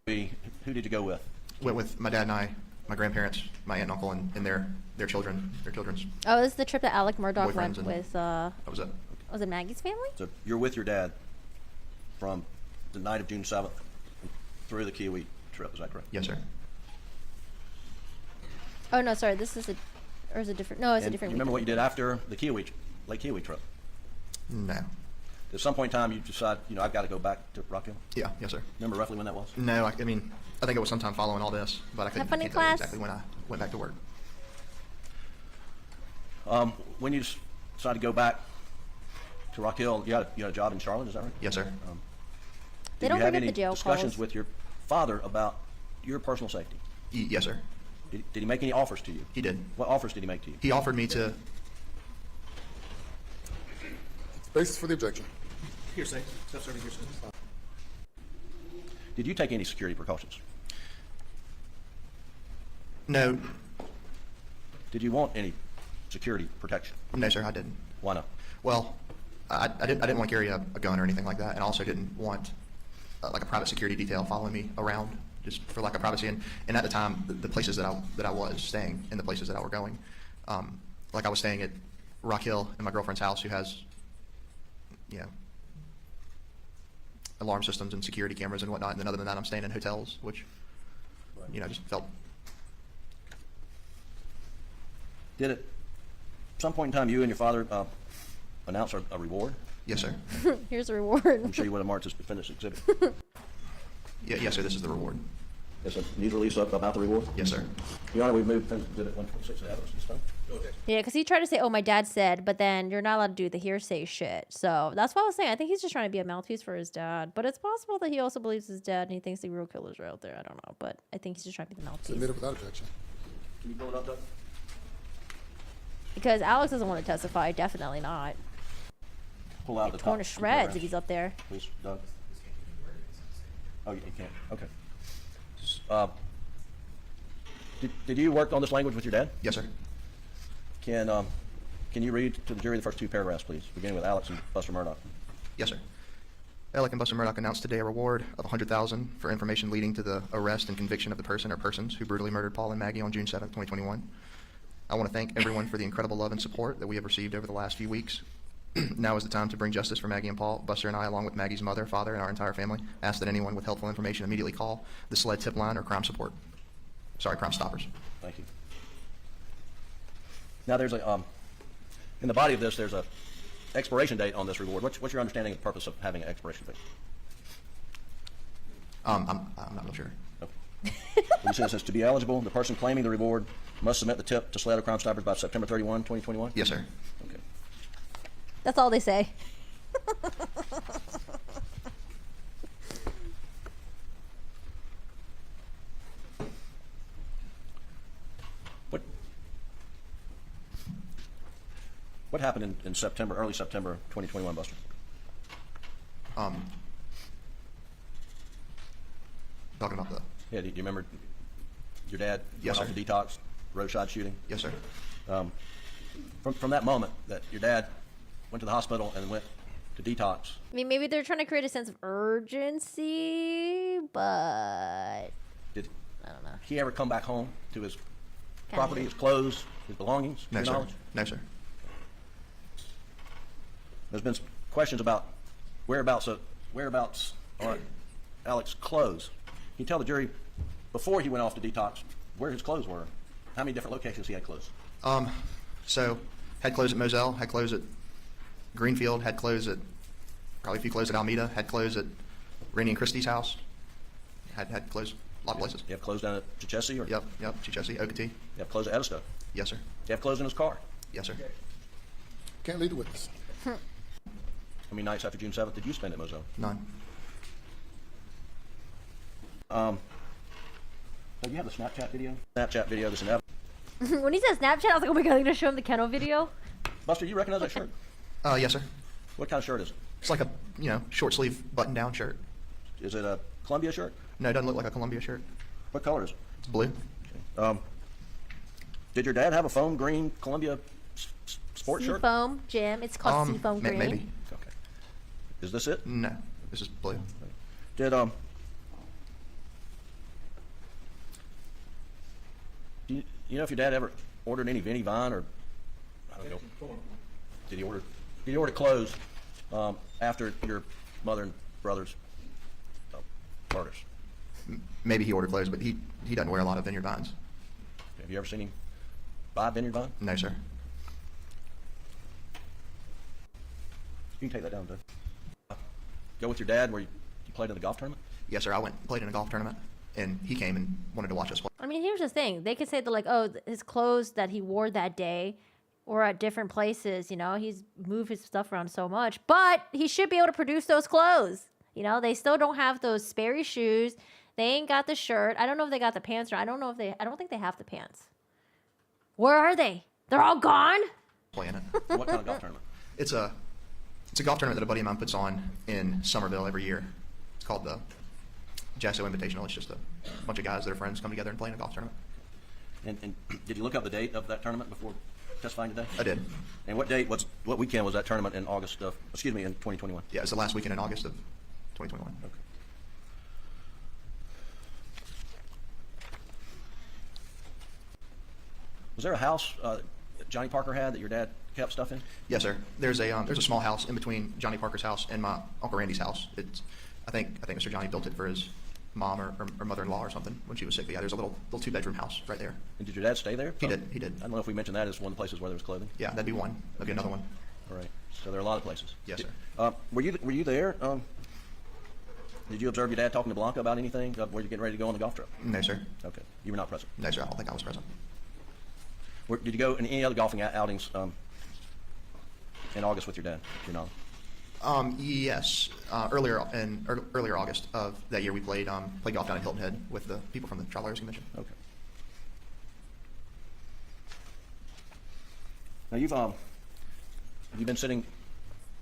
Who did you go with? Went with my dad and I, my grandparents, my aunt and uncle, and their children, their children's. Oh, this is the trip that Alec Murdaugh Boyfriends went and- with. That was it. Was it Maggie's family? So you're with your dad from the night of June 7th through the Kiwi trip, is that correct? Yes, sir. Oh no, sorry. This is or is it different? No, it's a And different. you remember what you weekend. did after the Lake Kiwi trip? No. At some point in time, you decide, I've got to go back to Rock Hill. Yeah, yes, sir. Remember roughly when that was? No, I think it was sometime following all this, but I Have fun in can't tell you class. exactly when I went back to work. When you decided to go back to Rock Hill, you had a job in Charlotte, is that right? Yes, sir. They Did don't you have bring up any the jail discussions calls. with your father about your personal safety? Yes, sir. Did he make any offers to you? He did. What offers did he make to you? He offered me to. Basis for the objection. Hearsay, self-serving hearsay. Did you take any security precautions? No, Did you want any security protection? no, sir, I didn't. Why not? Well, I didn't want to carry a gun or anything like that, and I also didn't want like a private security detail following me around just for lack of privacy. And at the time, the places that I was staying and the places that I were going, like I was staying at Rock Hill in my girlfriend's house, who has, alarm systems and security cameras and whatnot. And then other than that, I'm staying in hotels, which, just felt. Did at some point in time you and your father announce a reward? Yes, sir. Here's a reward. I'm sure you would have marked this defendant's exhibit. Yes, sir. This is the reward. It's a news release about the reward? Yes, sir. Your Honor, we've moved defendant's exhibit 126 to evidence this time. Okay. Yeah, because he tried to say, "Oh, my dad said," but then you're not allowed to do the hearsay shit. So that's what I was saying. I think he's just trying to be a mouthpiece for his dad, but it's possible that he also believes his dad and he thinks the real killers are out there. I don't know, but I think he's just trying to be the mouthpiece Submitted without objection. Can you pull it up, Doug? because Alex doesn't want to testify. Definitely not. Pull out the Torn top to two shreds paragraphs, if he's up there. Please, Doug. Oh, you can't. Okay. Did you work on this language with your dad? Yes, sir. Can you read to the jury the first two paragraphs, please, beginning with Alex and Buster Murdaugh? Yes, sir. Alec and Buster Murdaugh announced today a reward of $100,000 for information leading to the arrest and conviction of the person or persons who brutally murdered Paul and Maggie on June 7th, 2021. I want to thank everyone for the incredible love and support that we have received over the last few weeks. Now is the time to bring justice for Maggie and Paul. Buster and I, along with Maggie's mother, father, and our entire family, ask that anyone with helpful information immediately call the SLED tip line or Crime Stoppers. Thank you. Now, there's in the body of this, there's a expiration date on this reward. What's your understanding of the purpose of having an expiration date? I'm not real sure. Okay. It says to be eligible, the person claiming the reward must submit the tip to SLED or Crime Stoppers by September 31, 2021? Yes, sir. Okay. That's all they say. What happened in September, early September 2021, Buster? Talking about the, Yeah, do you remember your dad Yes, went off sir. the detox, road shot shooting? yes, sir. From that moment that your dad went to the hospital and went to detox, I mean, maybe they're trying to create a sense of urgency, but did I don't know. he ever come back home to his Kinda property, weird. his clothes, his belongings, to No, your sir. knowledge? No, sir. There's been questions about whereabouts are Alex's clothes. Can you tell the jury, before he went off to detox, where his clothes were? How many different locations he had clothes? So, had clothes at Moselle, had clothes at Greenfield, had clothes at, probably a few clothes at Almeida, had clothes at Rainey and Christie's house, had clothes, a lot of places. You have clothes down at Chichesi? Or Yep, Chichesi, Okatee. You have clothes at Edisto? Yes, sir. You have clothes in his car? Yes, sir. Can't lead the witness. How many nights after June 7th did you spend at Moselle? None. So you have the Snapchat video? Snapchat video that's in evidence. When he said Snapchat, I was like, oh my god, they're gonna show him the kennel video. Buster, you recognize that shirt? Yes, sir. What kind of shirt is it? It's like a, short sleeve button down shirt. Is it a Columbia shirt? No, it doesn't look like a Columbia shirt. What color is it? It's blue. Did your dad have a foam green Columbia sports shirt? Seafoam, Jim. It's called Seafoam Green. Maybe. Okay. Is this it? No, this is blue. Did do you know if your dad ever ordered any Vinnie Vine or I don't know? Did he order clothes after your mother and brother's murders? Maybe he ordered clothes, but he doesn't wear a lot of vineyard vines. Have you ever seen him buy Vineyard Vine? No, sir. You can take that down, Doug. Go with your dad where you played in the golf tournament? Yes, sir. I went and played in a golf tournament, and he came and wanted to watch us play. I mean, here's the thing. They could say that, like, oh, his clothes that he wore that day or at different places, he's moved his stuff around so much, but he should be able to produce those clothes. They still don't have those Sperry shoes. They ain't got the shirt. I don't know if they got the pants, or I don't think they have the pants. Where are they? They're all gone? Playing it. What kind of golf tournament? It's a golf tournament that a buddy of mine puts on in Somerville every year. It's called the Jasso Invitational. It's just a bunch of guys that are friends come together and play in a golf tournament. And did you look up the date of that tournament before testifying today? I did. And what weekend was that tournament in in 2021? Yeah, it's the last weekend in August of 2021. Okay. Was there a house Johnny Parker had that your dad kept stuff in? Yes, sir. There's a small house in between Johnny Parker's house and my Uncle Randy's house. I think Mr. Johnny built it for his mom or mother-in-law or something when she was sick. But yeah, there's a little 2-bedroom house right there. And did your dad stay there? He did. I don't know if we mentioned that as one of the places where there was clothing. Yeah, that'd be one. That'd be another one. All right. So there are a lot of places. Yes, sir. Were you there? Did you observe your dad talking to Blanca about anything? Were you getting ready to go on the golf trip? No, sir. Okay. You were not present. No, sir. I don't think I was present. Did you go in any other golfing outings in August with your dad? Do you know? Yes. Earlier August of that year, we played golf down at Hilton Head with the people from the Trial Lawyers Commission. Okay. Now you've been sitting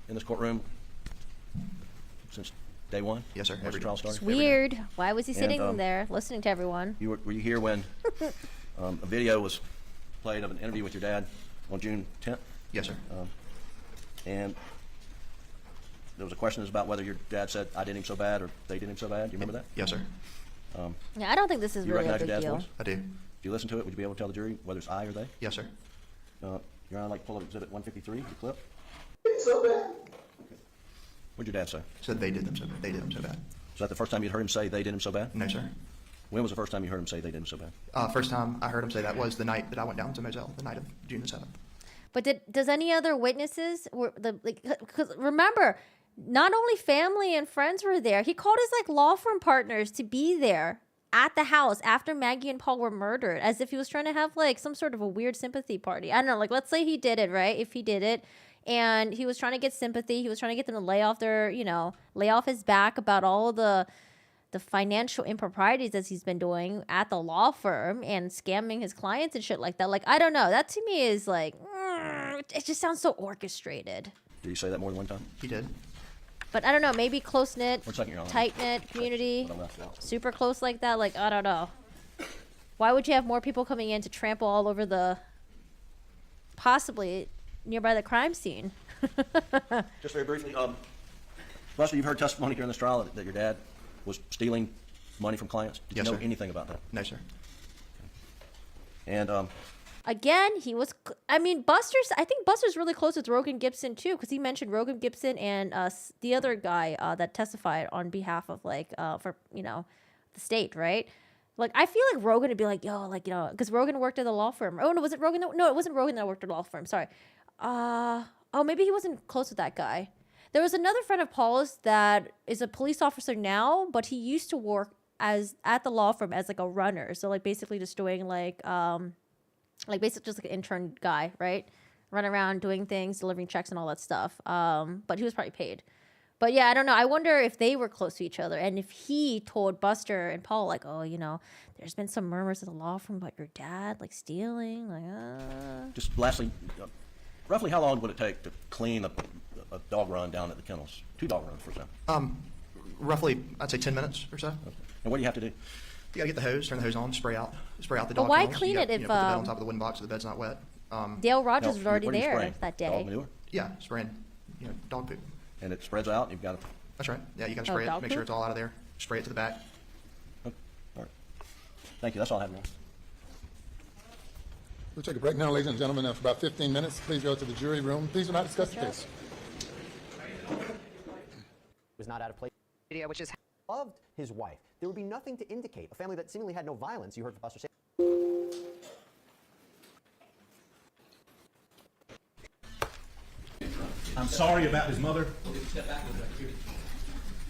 in this courtroom since day one? Yes, sir. Once Every the trial day. started? It's weird. Why was he sitting And, there listening to everyone? Were you here when a video was played of an interview with your dad on June 10th? Yes, sir. And there was a question about whether your dad said, I did him so bad, or they did him so bad. Do you remember that? Yes, sir. Yeah, I don't think this is You really a recognize big your dad's deal. voice? I do. If you listen to it, would you be able to tell the jury whether it's I or they? Yes, sir. Your Honor, I'd like to pull up Exhibit 153, the clip. So bad. What'd your dad say? Said they did them so bad. They did them so bad. Was that the first time you'd heard him say they did him so bad? No, sir. When was the first time you heard him say they did him so bad? First time I heard him say that was the night that I went down to Moselle, the night of June the 7th. But does any other witnesses because remember, not only family and friends were there. He called his law firm partners to be there at the house after Maggie and Paul were murdered, as if he was trying to have some sort of a weird sympathy party. I don't know. Let's say he did it, right? If he did it, and he was trying to get sympathy, he was trying to get them to lay off his back about all the financial improprieties as he's been doing at the law firm and scamming his clients and shit like that. I don't know. That to me is it just sounds so orchestrated. Did you say that more than one time? He did. But I don't know, maybe close knit, 1 second, Your Honor. tight knit community, But I left it out. super close like that. Like, I don't know. Why would you have more people coming in to trample all over the possibly nearby the crime scene? Just very briefly, Buster, you've heard testimony during this trial that your dad was stealing money from clients. Did Yes, you know sir. anything about that? No, sir. And Again, he was. I mean, I think Buster's really close with Rogan Gibson too, because he mentioned Rogan Gibson and the other guy that testified on behalf of for the state, right? Like, I feel like Rogan would be like, yo, like, because Rogan worked at the law firm. Oh no, was it Rogan? No, it wasn't Rogan that worked at the law firm. Sorry. Oh, maybe he wasn't close with that guy. There was another friend of Paul's that is a police officer now, but he used to work at the law firm as like a runner. So like basically just doing like basically just like an intern guy, right? Run around doing things, delivering checks and all that stuff. But he was probably paid. But yeah, I don't know. I wonder if they were close to each other and if he told Buster and Paul like, oh, there's been some murmurs at the law firm about your dad like stealing, like. just lastly, roughly how long would it take to clean a dog run down at the kennels? 2 dog runs, for example. Roughly, I'd say 10 minutes or so. And what do you have to do? You gotta get the hose, turn the hose on, spray out the But dog why kennels. clean You it got- if, put the bed on top of the wooden box so the bed's not wet. Dale Rogers No, was already what are you there spraying? that Dog day. manure? Yeah, spraying, dog poop. And it spreads out, and you've got to... That's right. Yeah, you gotta Oh, spray it, dog make sure poop? it's all out of there. Spray it to the back. All right. Thank you. That's all I have now. We'll take a break now, ladies and gentlemen, for about 15 minutes. Please go to the jury room. Please do not discuss the case. Was not out of place. Video, which is Loved his wife. There would be nothing to indicate a family that seemingly had no violence. You heard from Buster say. I'm sorry about his mother,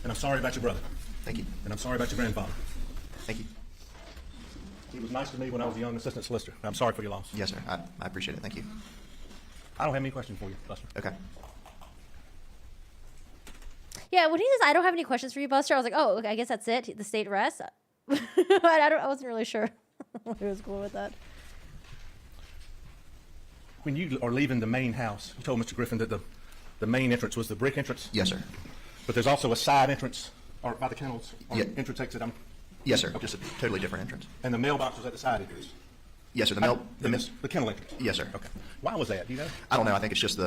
and I'm sorry about your brother, Thank you. and I'm sorry about your grandfather. Thank you. He was nice to me when I was a young assistant solicitor. I'm sorry for your loss. Yes, sir. I appreciate it. Thank you. I don't have any questions for you, Buster. Okay. Yeah, when he says I don't have any questions for you, Buster, I was like, oh, okay, I guess that's it. The state rests. I wasn't really sure. He was cool with that. When you are leaving the main house, you told Mr. Griffin that the main entrance was the brick entrance, Yes, sir. but there's also a side entrance or by the kennels or Yeah. entrance exit. Yes, sir. Just a totally different entrance. And the mailbox was at the side entrance. Yes, sir. The kennel entrance. Yes, sir. Okay. Why was that? Do you know? I don't know. I think it's just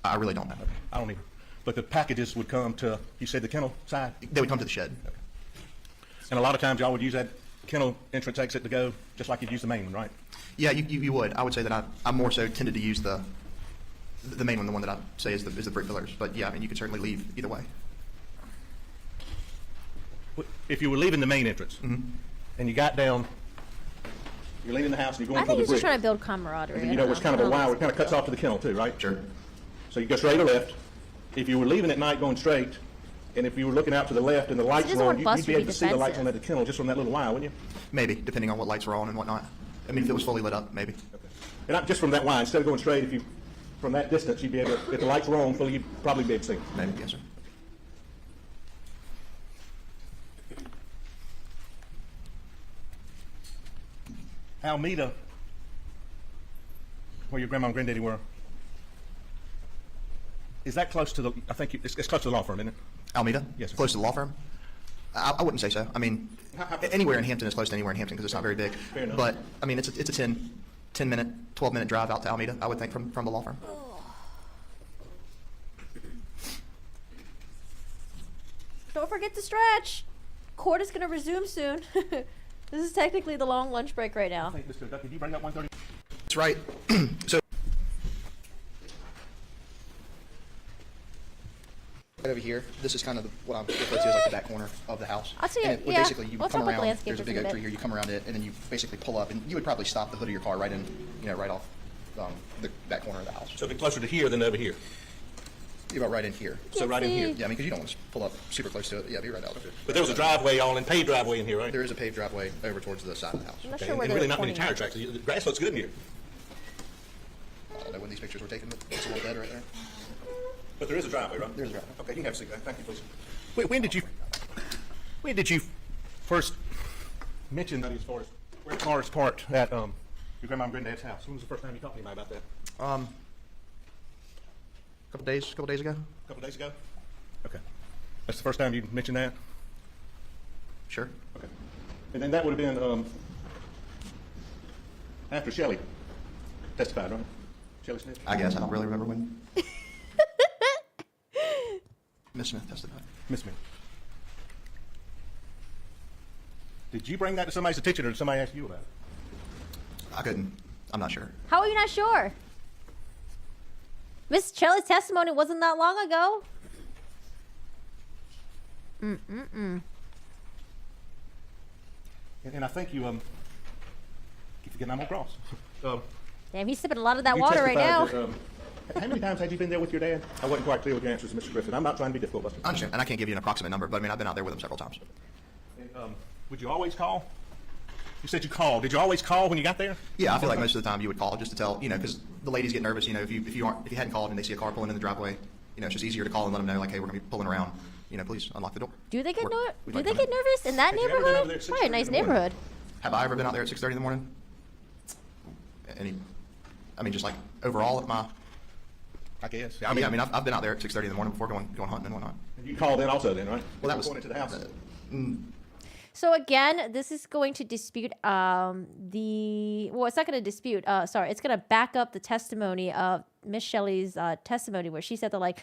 I really don't know. I don't either. But the packages would come to, you said the kennel side? They would come to the shed. And a lot of times y'all would use that kennel entrance exit to go, just like you'd use the main one, right? Yeah, you would. I would say that I more so tended to use the main one, the one that I say is the brick pillars. But yeah, I mean, you could certainly leave either way. If you were leaving the main entrance and you got down, you're leaving the house and you're I going think for he's the just brick. trying to build camaraderie. And I you don't know, it's kind of a I don't wire. know. It kind of cuts off to the kennel too, right? Sure. So you go straight or left. If you were leaving at night going straight, and if you were looking out to the left and the lights doesn't were on, want you'd Buster be to able be to see the lights defensive. on at the kennel just from that little wire, wouldn't you? Maybe, depending on what lights were on and whatnot. I mean, if it was fully lit up, maybe. And not just from that wire. Instead of going straight, if you from that distance, you'd be able to, if the lights were on fully, you'd probably be able to see them. Maybe, yes, sir. Almeda, where your grandma and granddaddy were, is that close to the, I think it's close to the law firm, isn't it? Alameda? Yes, sir. Close to the law firm? I wouldn't say so. I mean, anywhere in Hampton is close to anywhere in Hampton because it's not very big. Fair enough. But, I mean, it's a 10-minute, 12-minute drive out to Alameda, I would think, from the law firm. Don't forget to stretch. Court is going to resume soon. This is technically the long lunch break right now. Hey, Mr. Duck, did you bring up 130? That's right. So, right over here, this is kind of what I'm referring to as like the back corner of the house. I'll see And it, would yeah. basically, you We'll come talk about around, landscape there's a for a big oak bit. tree here, you come around it, and then you basically pull up, and you would probably stop the hood of your car right in, right off the back corner of the house. So it'd be closer to here than over here. Be about right in here. So right in here. Yeah, I mean, because you don't want to pull up super close to it. Yeah, be right out. But there was a driveway all in, paved driveway in here, right? There is a paved driveway over towards the side of the house. I'm not Okay, sure where and they're really not many pointing tire at. tracks. The grass looks good in here. I don't know when these pictures were taken, but it's a little dead right there. But there is a driveway, right? There's a driveway. Okay, you can have a seat. Thank you, please. When did you first mention that as far as parked at your grandma and granddad's house? When was the first time you talked to anybody about that? Couple days ago. A couple days ago? Okay. That's the first time you mentioned that? Sure. Okay. And then that would have been after Shelley testified, right? Shelley Smith? I guess I don't really remember when. Miss Smith testified. Miss Smith. Did you bring that to somebody's attention, or did somebody ask you about it? I couldn't. I'm not sure. How are you not sure? Miss Shelley's testimony wasn't that long ago. And I think you keep forgetting I'm on cross. Damn, he's sipping a lot of that You water right now. testified that, how many times had you been there with your dad? I wasn't quite clear with your answers, Mr. Griffin. I'm not trying to be difficult, Buster. I understand, and I can't give you an approximate number, but I mean, I've been out there with him several times. And, would you always call? You said you called. Did you always call when you got there? Yeah, I feel like most of the time you would call just to tell, because the ladies get nervous. If you hadn't called and they see a car pulling in the driveway, it's just easier to call and let them know, like, hey, we're gonna be pulling around. Please unlock the door. Do they get Or we'd do like they to get come in. nervous in that Have you ever been over neighborhood? there at Probably a 6:30 nice in the morning? neighborhood. Have I ever been out there at 6:30 in the morning? Just like overall at my. I guess. I've been out there at 6:30 in the morning before going hunting and whatnot. And you called in also then, right? Well, that was Going into the house. So again, this is going to dispute it's not going to dispute. It's going to back up the testimony of Miss Shelley's testimony, where she said that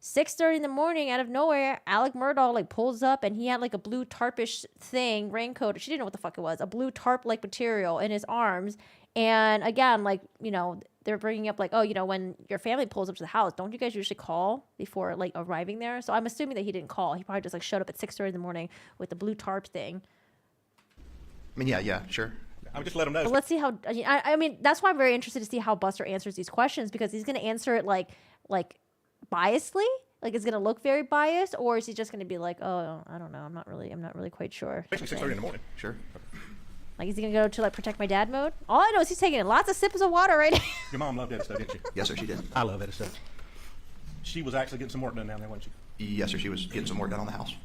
6:30 in the morning, out of nowhere, Alec Murdaugh pulls up and he had a blue tarpish thing, raincoat. She didn't know what the fuck it was, a blue tarp material in his arms. And again, they're bringing up when your family pulls up to the house, don't you guys usually call before arriving there? So I'm assuming that he didn't call. He probably just showed up at 6:30 in the morning with the blue tarp thing. Yeah, sure. I would just let them know. But let's see how. I mean, that's why I'm very interested to see how Buster answers these questions, because he's going to answer it like biasedly, it's going to look very biased, or is he just going to be oh, I don't know, I'm not really quite sure. Basically 6:30 in the morning. Sure. Is he going to go to protect my dad mode? All I know is he's taking lots of sips of water right now. Your mom loved that stuff, didn't she? Yes, sir, she did. I love that stuff. She was actually getting some work done down there, wasn't she? Yes, sir, she was getting some work done on the house.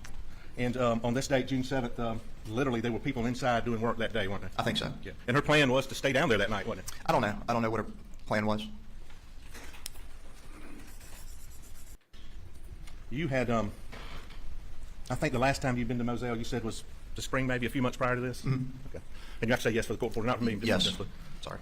And on this date, June 7th, literally there were people inside doing work that day, weren't there? I think so. Yeah. And her plan was to stay down there that night, wasn't it? I don't know. I don't know what her plan was. You had, I think the last time you'd been to Moselle, you said was the spring, maybe a few months prior to this? Mm-hmm. Okay. And you have to say yes for the court reporter, not for me. Yes. Sorry.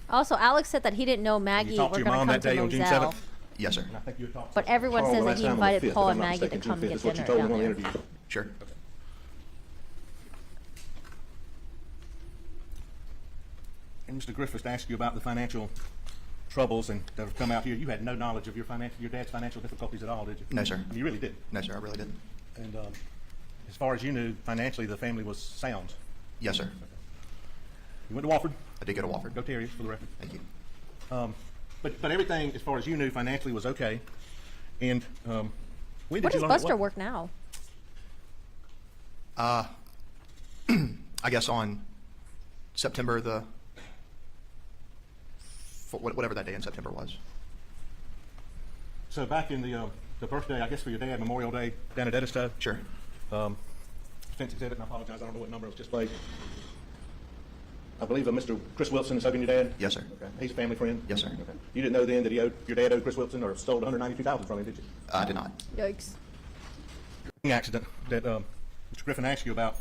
Also, Alex said that he didn't know You Maggie talked were to going your to mom come that to day on June Moselle. 7th? Yes, sir. And I think you had talked But to everyone Carl says the that last he time on the invited 5th, Paul if and I'm not Maggie to mistaken, come June and 5th get is what you dinner told down me on the there. interview. Sure. Okay. And Mr. Griffiths asked you about the financial troubles and that have come out here. You had no knowledge of your dad's financial difficulties at all, did you? No, sir. You really didn't. No, sir, I really didn't. And as far as you knew, financially the family was sound. Yes, sir. You went to Wofford. I did go to Wofford. Go Terriers for the record. Thank you. But everything, as far as you knew, financially was okay. And when Where did you does learn Buster what? work now? I guess on September whatever that day in September was. So back in the birthday, I guess for your dad, Memorial Day, down at Edisto. Sure. Fence exhibit, and I apologize, I don't know what number it was just played. I believe Mr. Chris Wilson is hugging your dad? Yes, sir. Okay. He's a family friend? Yes, sir. Okay. You didn't know then that your dad owed Chris Wilson or stole $192,000 from him, did you? I did not. Yikes. Accident that Mr. Griffin asked you about,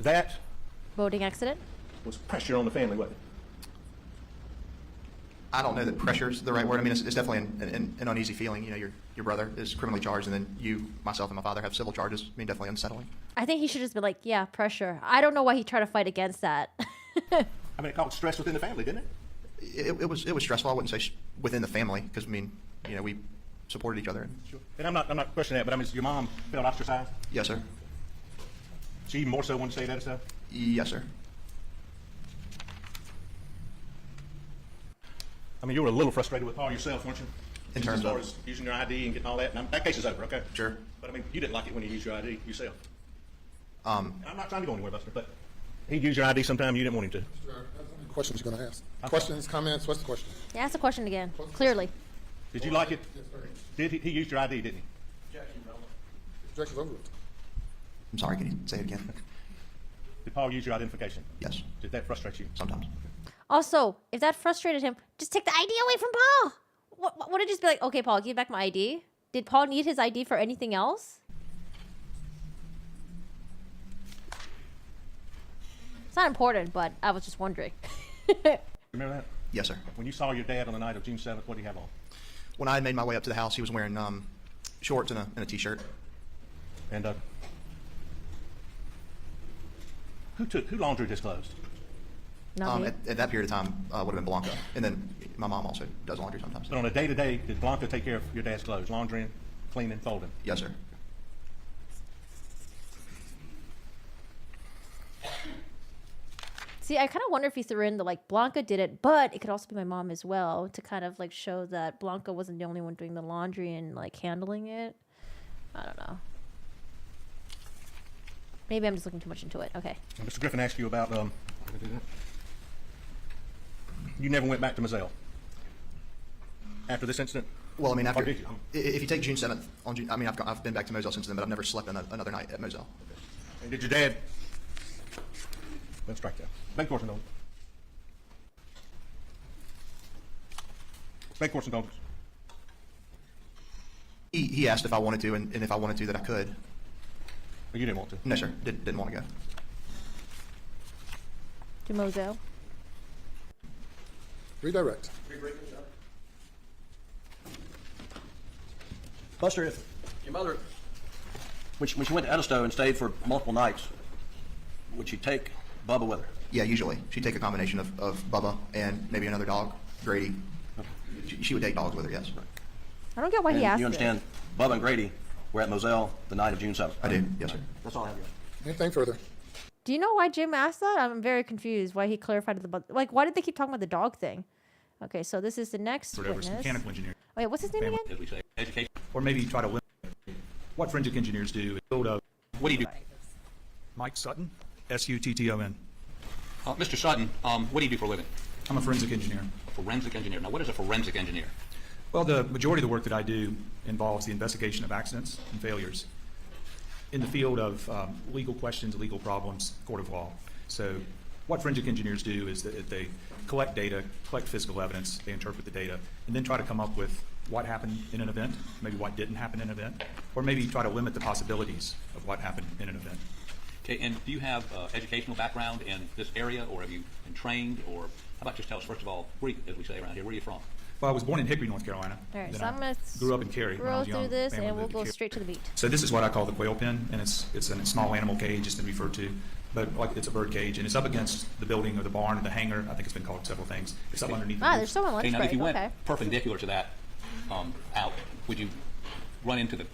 that Boating accident? was pressure on the family, wasn't it? I don't know that pressure is the right word. I mean, it's definitely an uneasy feeling. Your brother is criminally charged, and then you, myself, and my father have civil charges. I mean, definitely unsettling. I think he should just be yeah, pressure. I don't know why he tried to fight against that. I mean, it caused stress within the family, didn't it? It was stressful. I wouldn't say within the family, because we supported each other. Sure. And I'm not questioning that, but I mean, your mom felt ostracized? Yes, sir. She even more so wanted to say that stuff? Yes, sir. I mean, you were a little frustrated with Paul yourself, weren't you? In Just terms as far of? as using your ID and getting all that. Now, that case is over, okay? Sure. But I mean, you didn't like it when you used your ID yourself. Um, I'm not trying to go anywhere, Buster, but he'd use your ID sometime. You didn't want him to. How many questions you going to ask? Questions, comments? What's the question? Yeah, ask the question again, clearly. Did you like it? Yes, sir. Did he used your ID, didn't he? Objection's over with. I'm sorry. Can you say it again? Did Paul use your identification? Yes. Did that frustrate you? Sometimes. Also, if that frustrated him, just take the ID away from Paul. What would it just be like, okay, Paul, give back my ID? Did Paul need his ID for anything else? It's not important, but I was just wondering. Remember that? Yes, sir. When you saw your dad on the night of June 7th, what did he have on? When I made my way up to the house, he was wearing shorts and a t-shirt. And who laundered his clothes? Not me. At that period of time, would have been Blanca. And then my mom also does laundry sometimes. But on a day-to-day, did Blanca take care of your dad's clothes, laundering, cleaning, folding? Yes, sir. See, I kind of wonder if he threw in the like Blanca did it, but it could also be my mom as well, to kind of like show that Blanca wasn't the only one doing the laundry and like handling it. I don't know. Maybe I'm just looking too much into it. Okay. Mr. Griffin asked you about, you never went back to Moselle after this incident? Well, I mean, after Or did you? if you take June 7th, I've been back to Moselle since then, but I've never slept another night at Moselle. And did your dad? Let's strike that. Bank course indulgence. Bank course indulgence. He asked if I wanted to, and if I wanted to, that I could. But you didn't want to. No, sir. Didn't want to go. To Moselle. Redirect. Buster, if your mother, when she went to Edisto and stayed for multiple nights, would she take Bubba with her? Yeah, usually. She'd take a combination of Bubba and maybe another dog, Grady. She would take dogs with her, yes. I don't get why he And asked you understand, Bubba and Grady were at Moselle the night of June 7th. I do, yes, sir. That's all I have. Anything further? Do you know why Jim asked that? I'm very confused why he clarified the like. Why did they keep talking about the dog thing? Okay, so this is the next Whatever, it's witness. mechanical engineer. Wait, what's his name Family. again? As we say, education. Or maybe try to limit what forensic engineers do. Build a, What do you do? Mike Sutton, S-U-T-T-O-N. Mr. Sutton, what do you do for a living? I'm a forensic engineer. A forensic engineer. Now, what is a forensic engineer? Well, the majority of the work that I do involves the investigation of accidents and failures in the field of legal questions, legal problems, court of law. So what forensic engineers do is that they collect data, collect physical evidence, they interpret the data, and then try to come up with what happened in an event, maybe what didn't happen in an event, or maybe try to limit the possibilities of what happened in an event. Okay, and do you have educational background in this area, or have you been trained, or how about just tell us, first of all, as we say around here, where are you from? Well, I was born in Hickory, North Carolina. All right, Then so I'm gonna grew up in Cary when I scroll was young. through this, Family and we'll moved to go Cary. straight to the beat. So this is what I call the quail pen, and it's a small animal cage, it's been referred to, but like it's a bird cage, and it's up against the building or the barn or the hangar. I think it's been called several things. It's up underneath the Ah, roof. there's someone lunch Okay, now break. if you went Okay. perpendicular to that out, would you run into the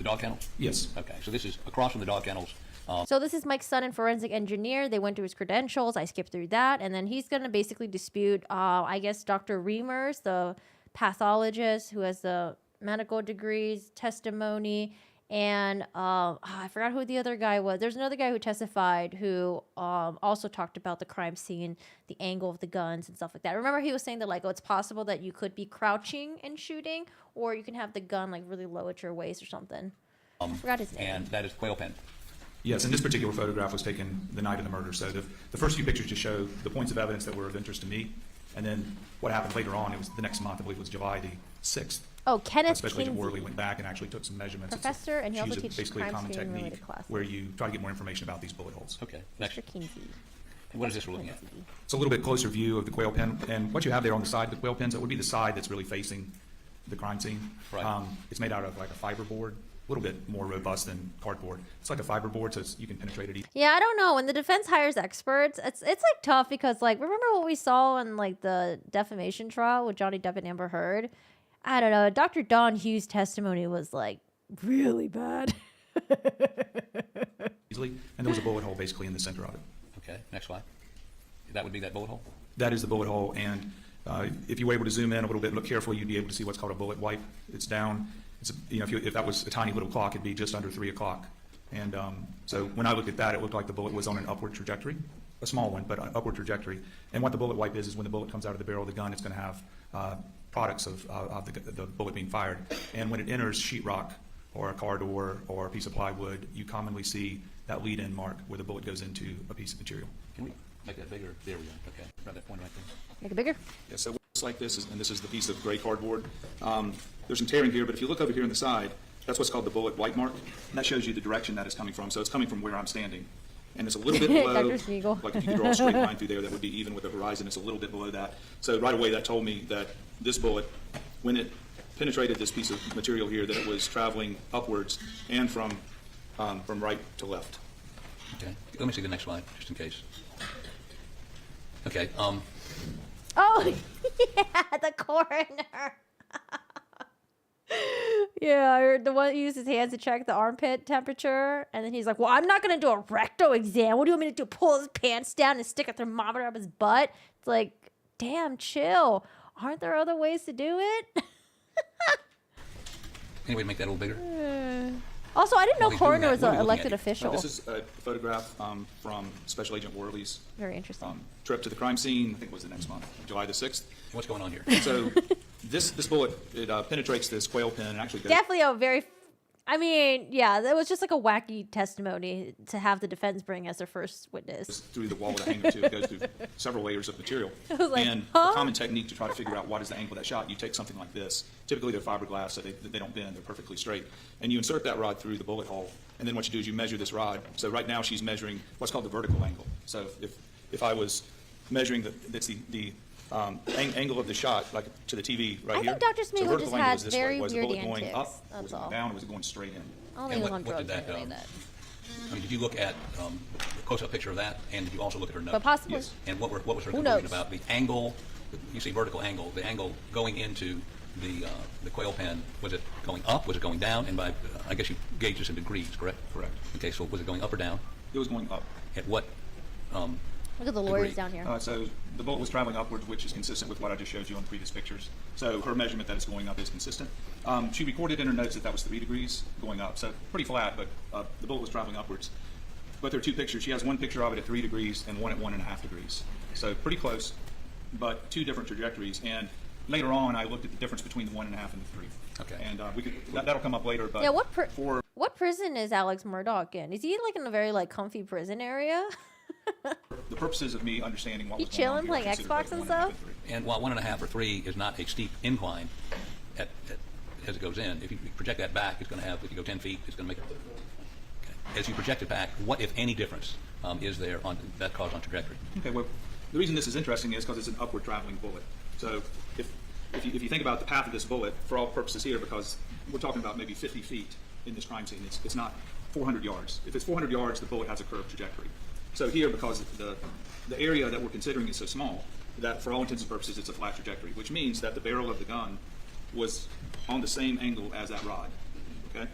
dog kennel? Yes. Okay, so this is across from the dog kennels. So this is Mike's son and forensic engineer. They went through his credentials. I skipped through that, and then he's going to basically dispute, I guess, Dr. Reimers, the pathologist who has the medical degrees, testimony, and I forgot who the other guy was. There's another guy who testified who also talked about the crime scene, the angle of the guns and stuff like that. Remember he was saying that like, oh, it's possible that you could be crouching and shooting, or you can have the gun like really low at your waist or something. I forgot his name. And that is quail pen. Yes, and this particular photograph was taken the night of the murder. So the first few pictures just show the points of evidence that were of interest to me, and then what happened later on. It was the next month, I believe it was July the 6th. Oh, Kenneth Special Agent Kinsey. Worley went back and actually took some measurements. Professor, and he also She's teaches basically a crime common scene technique related classes. where you try to get more information about these bullet holes. Okay, next. Mr. Kinsey. And what is this we're looking at? It's a little bit closer view of the quail pen, and what you have there on the side of the quail pens, it would be the side that's really facing the crime scene. Right. It's made out of like a fiber board, a little bit more robust than cardboard. It's like a fiber board, so you can penetrate it easily. Yeah, I don't know. When the defense hires experts, it's like tough because like remember what we saw in like the defamation trial with Johnny Depp and Amber Heard? I don't know. Dr. Don Hughes' testimony was like really bad. Easily, and there was a bullet hole basically in the center of it. Okay, next slide. That would be that bullet hole? That is the bullet hole, and if you were able to zoom in a little bit and look carefully, you'd be able to see what's called a bullet wipe. It's down. It's if that was a tiny little clock, it'd be just under 3 o'clock. And so when I looked at that, it looked like the bullet was on an upward trajectory, a small one, but an upward trajectory. And what the bullet wipe is when the bullet comes out of the barrel of the gun, it's going to have products of the bullet being fired. And when it enters sheetrock or a car door or a piece of plywood, you commonly see that lead-in mark where the bullet goes into a piece of material. Can we Make that bigger. There we go. Okay. Right that point right there. Make it bigger. Yeah, so it's like this, and this is the piece of gray cardboard. There's some tearing here, but if you look over here on the side, that's what's called the bullet white mark. And that shows you the direction that it's coming from. So it's coming from where I'm standing. And it's a little bit below, Dr. Spiegel. like if you could draw a straight line through there, that would be even with the horizon. It's a little bit below that. So right away, that told me that this bullet, when it penetrated this piece of material here, that it was traveling upwards and from right to left. Okay. Let me see the next slide, just in case. Okay. Oh, yeah, the coroner. Yeah, I heard the one who used his hands to check the armpit temperature, and then he's like, well, I'm not going to do a rectal exam. What do you want me to do, pull his pants down and stick a thermometer up his butt? It's like, damn, chill. Aren't there other ways to do it? Any way to make that a little bigger? Also, I didn't know While he's doing coroner that, was what are an we looking elected at? official. This is a photograph from Special Agent Worley's Very interesting. trip to the crime scene. I think it was the next month, July the 6th. What's going on here? So this bullet, it penetrates this quail pin and actually goes Definitely a very, I mean, yeah, that was just like a wacky testimony to have the defense bring as their first witness. through the wall of the hanger too. It goes through several layers of material. I was like, And huh? the common technique to try to figure out what is the angle of that shot, you take something like this. Typically they're fiberglass, so they don't bend, they're perfectly straight. And you insert that rod through the bullet hole, and then what you do is you measure this rod. So right now she's measuring what's called the vertical angle. So if I was measuring the angle of the shot, like to the TV right I here. think Dr. So Spiegel vertical just angle had is this very way. Was the weird bullet going antics, up, or that's was it all. going down, or was it going straight in? I don't And think it was what on did drugs or that, anything like that. I mean, did you look at the close-up picture of that, and did you also look at her nose? But possibly. Yes. And what was her Who conclusion knows? about the angle? You see vertical angle. The angle going into the quail pen, was it going up? Was it going down? And by I guess you gauge this in degrees, correct? Correct. Okay, so was it going up or down? It was going up. At what? Look at the lawyers Agreed. down here. So the bullet was traveling upwards, which is consistent with what I just showed you on the previous pictures. So her measurement that it's going up is consistent. She recorded in her notes that that was 3 degrees going up, so pretty flat, but the bullet was traveling upwards. But there are two pictures. She has one picture of it at 3 degrees and one at 1.5 degrees. So pretty close, but two different trajectories. And later on, I looked at the difference between the 1.5 and the 3. Okay. And that'll come up later. But Yeah, what for what prison is Alex Murdaugh in? Is he like in a very like comfy prison area? the purposes of me understanding what He was going on chilling, here, I playing considered Xbox both and 1.5 stuff? 3. And while 1.5 or 3 is not a steep incline as it goes in, if you project that back, it's going to have, if you go 10 feet, it's going to make it. Okay. As you project it back, what, if any, difference is there on that cause on trajectory? Okay, well, the reason this is interesting is because it's an upward traveling bullet. So if you think about the path of this bullet, for all purposes here, because we're talking about maybe 50 feet in this crime scene, it's not 400 yards. If it's 400 yards, the bullet has a curved trajectory. So here, because the area that we're considering is so small, that for all intents and purposes, it's a flat trajectory, which means that the barrel of the gun was on the same angle as that rod, okay?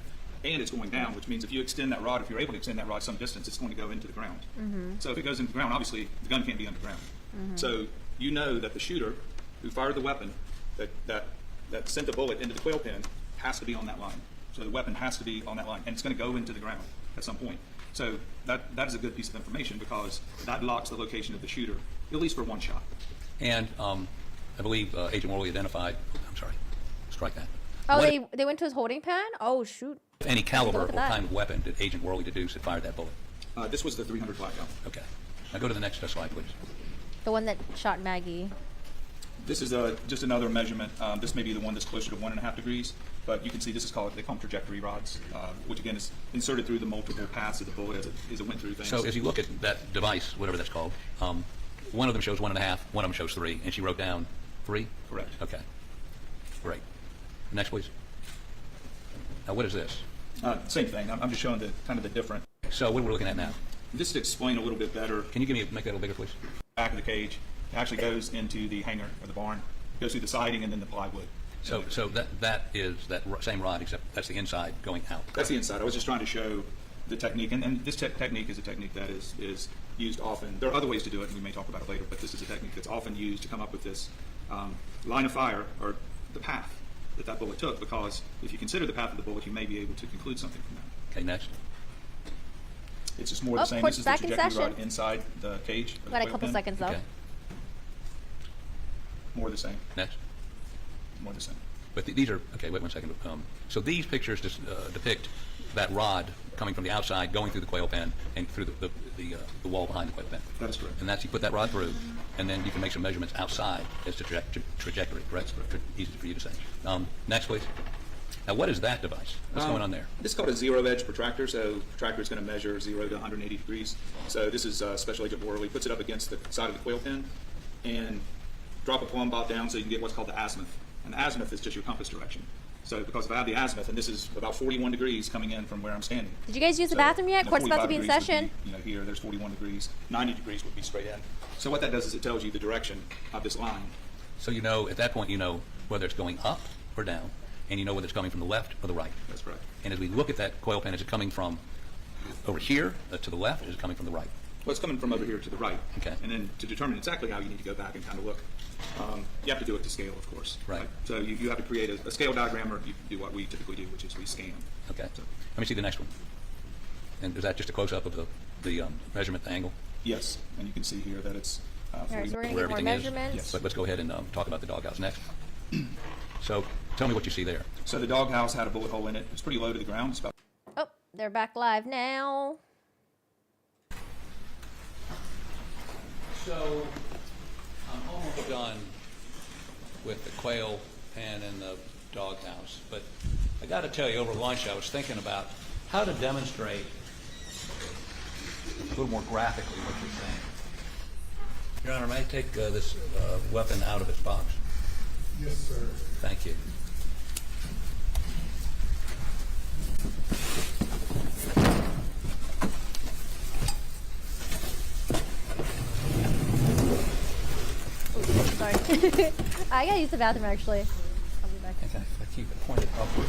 And it's going down, which means if you extend that rod, if you're able to extend that rod some distance, it's going to go into the ground. So if it goes into the ground, obviously, the gun can't be underground. So you know that the shooter who fired the weapon that sent the bullet into the quail pen has to be on that line. So the weapon has to be on that line, and it's going to go into the ground at some point. So that is a good piece of information because that locks the location of the shooter, at least for one shot. And I believe Agent Worley identified, I'm sorry, strike that. Oh, What, they went to his holding pen? Oh, shoot. if any caliber Look or at that. kind of weapon did Agent Worley deduce that fired that bullet? This was the 300 blackout. Okay. Now go to the next slide, please. The one that shot Maggie. This is just another measurement. This may be the one that's closer to 1.5 degrees, but you can see this is called, they call them trajectory rods, which again is inserted through the multiple paths of the bullet as it went through things. So as you look at that device, whatever that's called, one of them shows 1.5, one of them shows 3, and she wrote down 3? Correct. Okay. Great. Next, please. Now, what is this? Same thing. I'm just showing the kind of the different. So what are we looking at now? Just to explain a little bit better, Can you make that a little bigger, please? back of the cage, it actually goes into the hangar or the barn, goes through the siding and then the plywood. So that is that same rod, except that's the inside going out. That's the inside. I was just trying to show the technique, and this technique is a technique that is used often. There are other ways to do it, and we may talk about it later, but this is a technique that's often used to come up with this line of fire, or the path that bullet took, because if you consider the path of the bullet, you may be able to conclude something from that. Okay, next. It's just more the same. court's This is the back in trajectory rod session. inside the cage. of the Got a quail couple pen. seconds though. Okay. More the same. Next. More the same. But these are, okay, wait one second. So these pictures just depict that rod coming from the outside, going through the quail pen, and through the wall behind the quail pen. That is correct. And that's, you put that rod through, and then you can make some measurements outside as to trajectory, correct? Easy for you to say. Next, please. Now, what is that device? What's going on there? This is called a zero-edge protractor. So protractor is going to measure 0 to 180 degrees. So this is a special agent borer. He puts it up against the side of the quail pen and drop a plumb bob down so you can get what's called the azimuth. And the azimuth is just your compass direction. So because if I have the azimuth, and this is about 41 degrees coming in from where I'm standing. Did you guys use the bathroom yet? Court's about to be in 45 session. degrees would be, here, there's 41 degrees. 90 degrees would be straight in. So what that does is it tells you the direction of this line. So you know, at that point, you know whether it's going up or down, and you know whether it's coming from the left or the right. That's correct. And as we look at that coil pen, is it coming from over here to the left, or is it coming from the right? Well, it's coming from over here to the right. Okay. And then to determine exactly how, you need to go back and kind of look. You have to do it to scale, of course. Right. So you have to create a scale diagram, or you do what we typically do, which is we scan. Okay. Let me see the next one. And is that just a close-up of the measurement, the angle? Yes, and you can see here that it's All right, so we're gonna Where get more everything is? measurements. Yes. But let's go ahead and talk about the doghouse next. So tell me what you see there. So the doghouse had a bullet hole in it. It's pretty low to the ground. It's about Oh, they're back live now. So I'm almost done with the quail pen and the doghouse, but I got to tell you, over lunch I was thinking about how to demonstrate a little more graphically what you're saying. Your Honor, may I take this weapon out of its box? Yes, sir. Thank you. Sorry. I gotta use the bathroom actually. I'll be back. Okay, if I keep it pointed upward.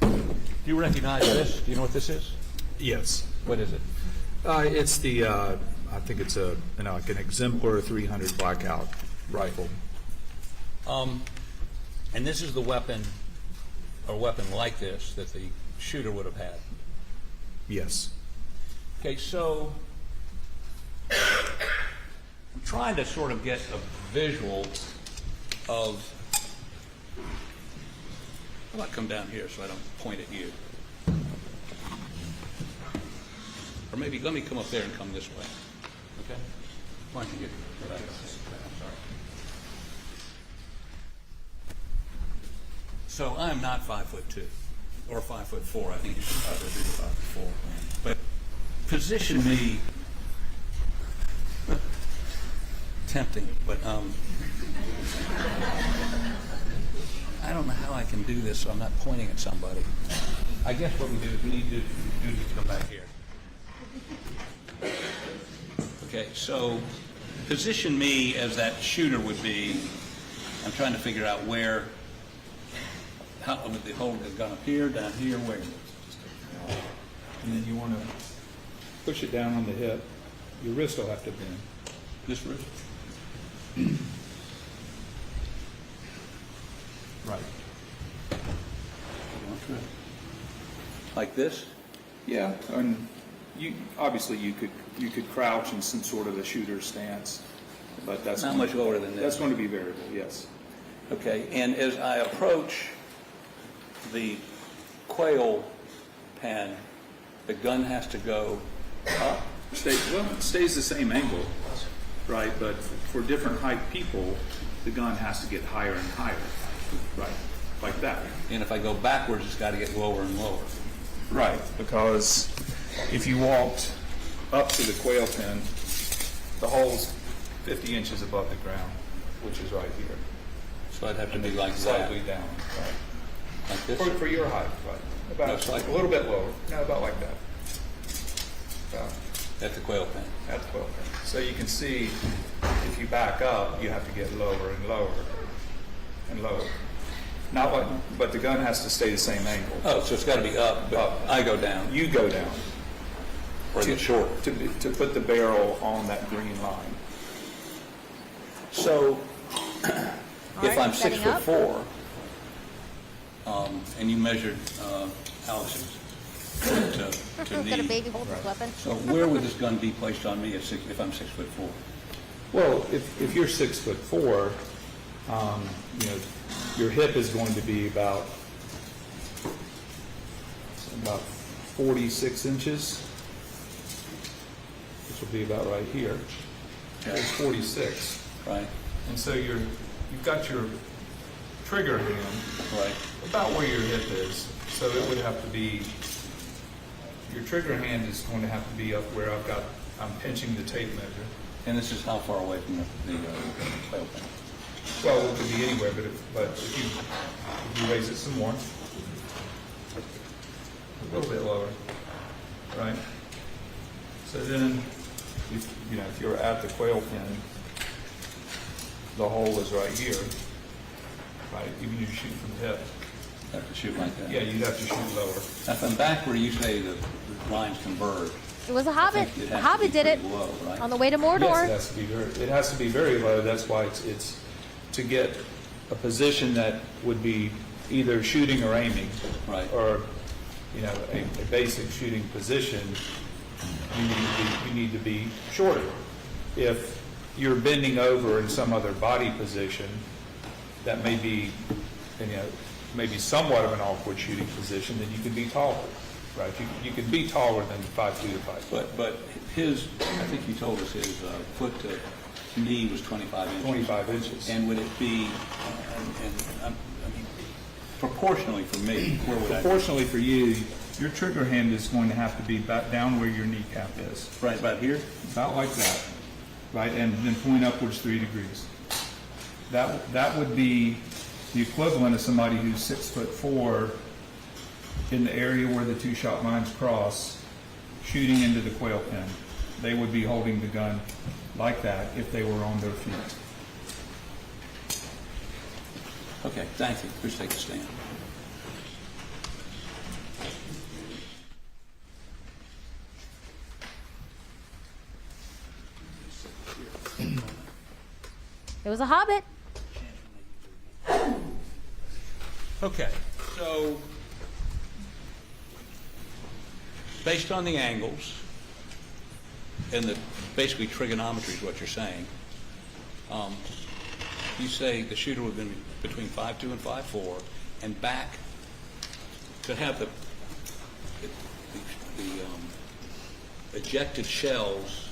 Do you recognize this? Do you know what this is? Yes. What is it? It's the, I think it's like an exemplar 300 blackout rifle. And this is the weapon, or weapon like this, that the shooter would have had. Yes. Okay, so I'm trying to sort of get a visual of. How about come down here so I don't point at you? Or maybe let me come up there and come this way. Okay? Why don't you get where I go? I'm sorry. So I'm not 5'2" or 5'4". I think you should probably be 5'4". But position me. Tempting, but I don't know how I can do this, so I'm not pointing at somebody. I guess what we do is we need to come back here. Okay, so position me as that shooter would be. I'm trying to figure out where. How would the hole have gone up here, down here, where? And then you want to push it down on the hip. Your wrist will have to bend. This wrist? Right. Like this? Yeah, and you obviously you could crouch in some sort of a shooter stance, but that's Not much lower than this. That's going to be variable. Yes. Okay, and as I approach the quail pen, the gun has to go up. It stays the same angle, right? But for different height people, the gun has to get higher and higher, right? Like that. And if I go backwards, it's got to get lower and lower. Right, because if you walked up to the quail pen, the hole's 50 inches above the ground, which is right here. So I'd have to be like that. Slightly down, right? Like this? For your height, right? About No, slightly. a little bit lower. No, about like that. About At the quail pen. at the quail pen. So you can see, if you back up, you have to get lower and lower and lower. Not like, but the gun has to stay the same angle. Oh, so it's got to be up, but I go down. You go down Or get short. to put the barrel on that green line. So if I'm setting up. 6'4", and you measured Alex's to Got a knee, baby hold this weapon. so where would this gun be placed on me if I'm 6'4"? Well, if you're 6'4", your hip is going to be about 46 inches. This will be about right here. It's 46. Right, And so you've got your trigger hand right. about where your hip is. So it would have to be, your trigger hand is going to have to be up where I'm pinching the tape measure. And this is how far away from the quail pen? Well, it could be anywhere, but if you raise it some more, a little bit lower, right? So then, if you're at the quail pen, the hole is right here, right? Even if you shoot from the hip. Have to shoot like that? Yeah, you'd have to shoot lower. Now, from back where you say the lines converge, It was a Hobbit. it has The to Hobbit be did it pretty low, right? on the way to Mordor. Yes, it has to be very low. That's why it's to get a position that would be either shooting or aiming. Right. Or, a basic shooting position, you need to be shorter. If you're bending over in some other body position, that may be, maybe somewhat of an awkward shooting position, then you could be taller, right? You could be taller than 5'2" to 5'4". But his, I think you told us his foot to knee was 25 inches. 25 inches. And would it be, I mean, proportionally for me, where would I? Proportionally for you, your trigger hand is going to have to be back down where your kneecap is. Right about here? About like that, right? And then point upwards 3 degrees. That would be the equivalent of somebody who's 6'4" in the area where the two shot lines cross, shooting into the quail pen. They would be holding the gun like that if they were on their feet. Okay, thank you. Please take a stand. It was a Hobbit. Okay, so based on the angles and the basically trigonometry is what you're saying, you say the shooter would have been between 5'2" and 5'4", and back to have the ejected shells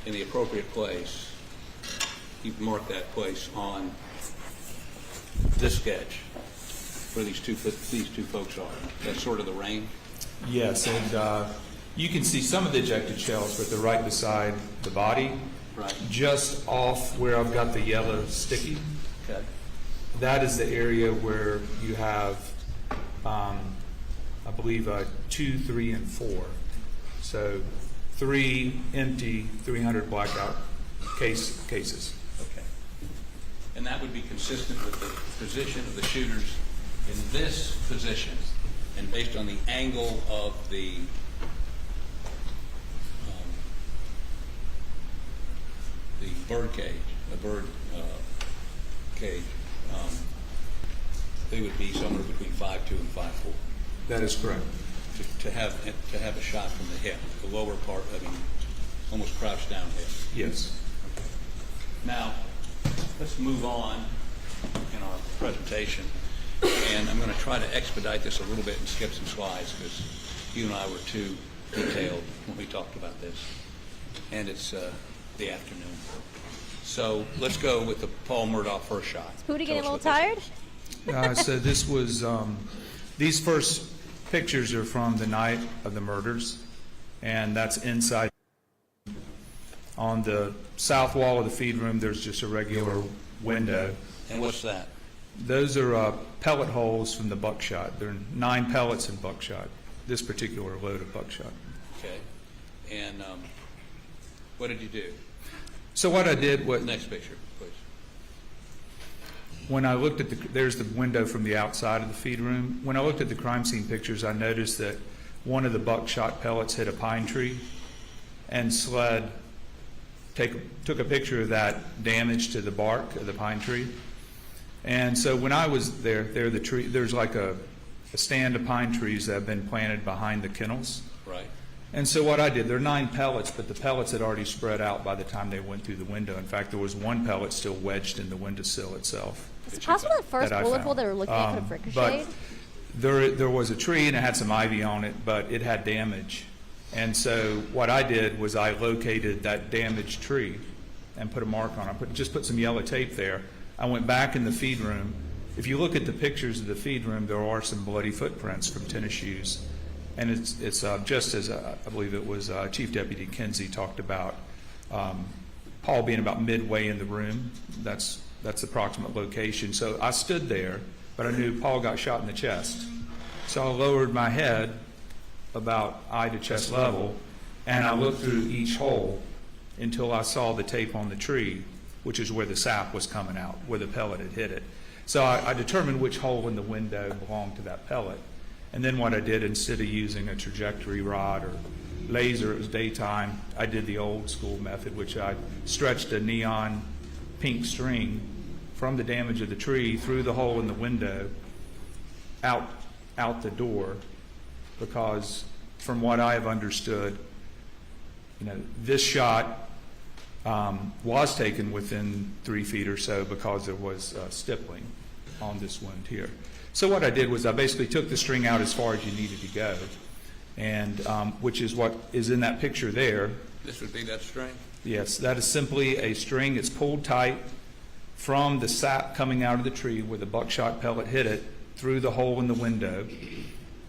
in the appropriate place. You've marked that place on this sketch where these two folks are. That's sort of the range. Yes, and you can see some of the ejected shells, but they're right beside the body, Right. just off where I've got the yellow sticky. Okay. That is the area where you have, I believe, 2, 3, and 4. So 3 empty, 300 blackout cases. Okay. And that would be consistent with the position of the shooters in this position, and based on the angle of the bird cage, they would be somewhere between 5'2" and 5'4". That is correct. To have a shot from the hip, the lower part, I mean, almost crouched down hip. Yes. Now, let's move on in our presentation, and I'm going to try to expedite this a little bit and skip some slides because you and I were too detailed when we talked about this, and it's the afternoon. So let's go with the Paul Murdaugh first shot. Is Pooty getting a Tell little us what this tired? So this was, these first pictures are from the night of the murders, and that's inside. On the south wall of the feed room, there's just a regular window. is. And what's that? Those are pellet holes from the buckshot. There are 9 pellets in buckshot, this particular load of buckshot. Okay. And what did you do? So what I did was, Next picture, please. when I looked at there's the window from the outside of the feed room. When I looked at the crime scene pictures, I noticed that one of the buckshot pellets hit a pine tree, and SLED took a picture of that damage to the bark of the pine tree. And so when I was there's like a stand of pine trees that have been planted behind the kennels. Right. And so what I did, there are 9 pellets, but the pellets had already spread out by the time they went through the window. In fact, there was one pellet still wedged in the windowsill itself. It's possible that first that I bullet found. hole they were looking at could have ricocheted. But there was a tree and it had some ivy on it, but it had damage. And so what I did was I located that damaged tree and put a mark on it. Just put some yellow tape there. I went back in the feed room. If you look at the pictures of the feed room, there are some bloody footprints from tennis shoes. And it's just as I believe it was Chief Deputy Kinsey talked about, Paul being about midway in the room. That's the approximate location. So I stood there, but I knew Paul got shot in the chest. So I lowered my head about eye to chest level, and I looked through each hole until I saw the tape on the tree, which is where the sap was coming out, where the pellet had hit it. So I determined which hole in the window belonged to that pellet. And then what I did, instead of using a trajectory rod or laser, it was daytime, I did the old school method, which I stretched a neon pink string from the damage of the tree through the hole in the window out the door, because from what I have understood, this shot was taken within 3 feet or so because there was stippling on this wound here. So what I did was I basically took the string out as far as you needed to go, and which is what is in that picture there. This would be that string? Yes, that is simply a string. It's pulled tight from the sap coming out of the tree where the buckshot pellet hit it, through the hole in the window,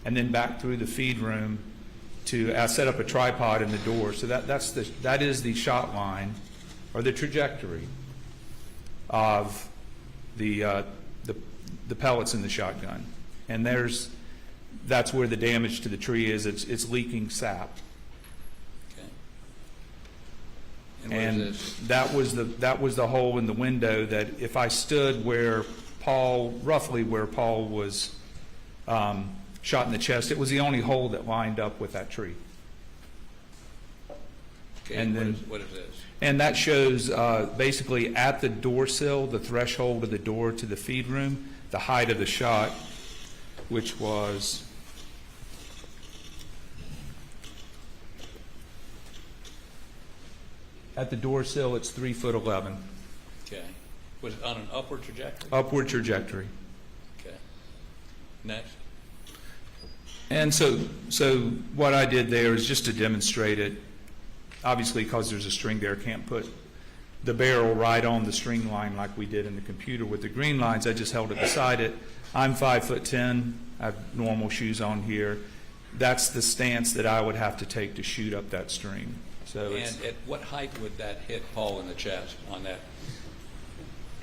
and then back through the feed room I set up a tripod in the door. So that is the shot line or the trajectory of the pellets in the shotgun. And that's where the damage to the tree is. It's leaking sap. Okay. And what is this? that was the hole in the window that if I stood roughly where Paul was shot in the chest, it was the only hole that lined up with that tree. Okay, and then what is this? And that shows basically at the door sill, the threshold of the door to the feed room, the height of the shot, which was at the door sill, it's 3'11". Okay. Was it on an upward trajectory? Upward trajectory. Okay. Next. And so what I did there is just to demonstrate it, obviously because there's a string there, can't put the barrel right on the string line like we did in the computer with the green lines. I just held it beside it. I'm 5'10". I have normal shoes on here. That's the stance that I would have to take to shoot up that string. So and at what height would that hit Paul in the chest on that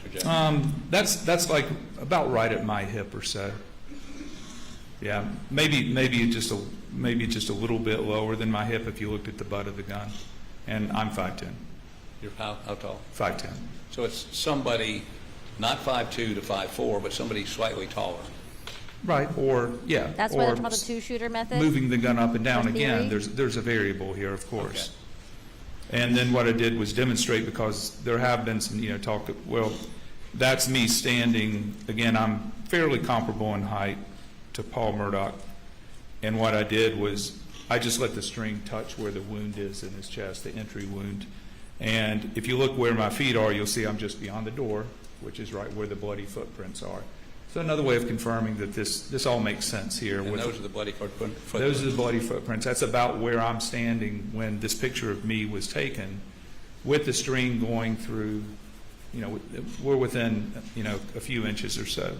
trajectory? That's like about right at my hip or so. Yeah, maybe just a little bit lower than my hip if you looked at the butt of the gun. And I'm 5'10". You're how tall? 5'10". So it's somebody not 5'2" to 5'4", but somebody slightly taller. Right, or yeah. That's why they're talking about the two-shooter method? Moving the gun up and down Or theory? again. There's a variable here, of course. Okay. And then what I did was demonstrate, because there have been some, talk, well, that's me standing, again, I'm fairly comparable in height to Paul Murdaugh. And what I did was I just let the string touch where the wound is in his chest, the entry wound. And if you look where my feet are, you'll see I'm just beyond the door, which is right where the bloody footprints are. So another way of confirming that this all makes sense here. And those are the bloody footprints? Those are the bloody footprints. That's about where I'm standing when this picture of me was taken, with the string going through, we're within, a few inches or so.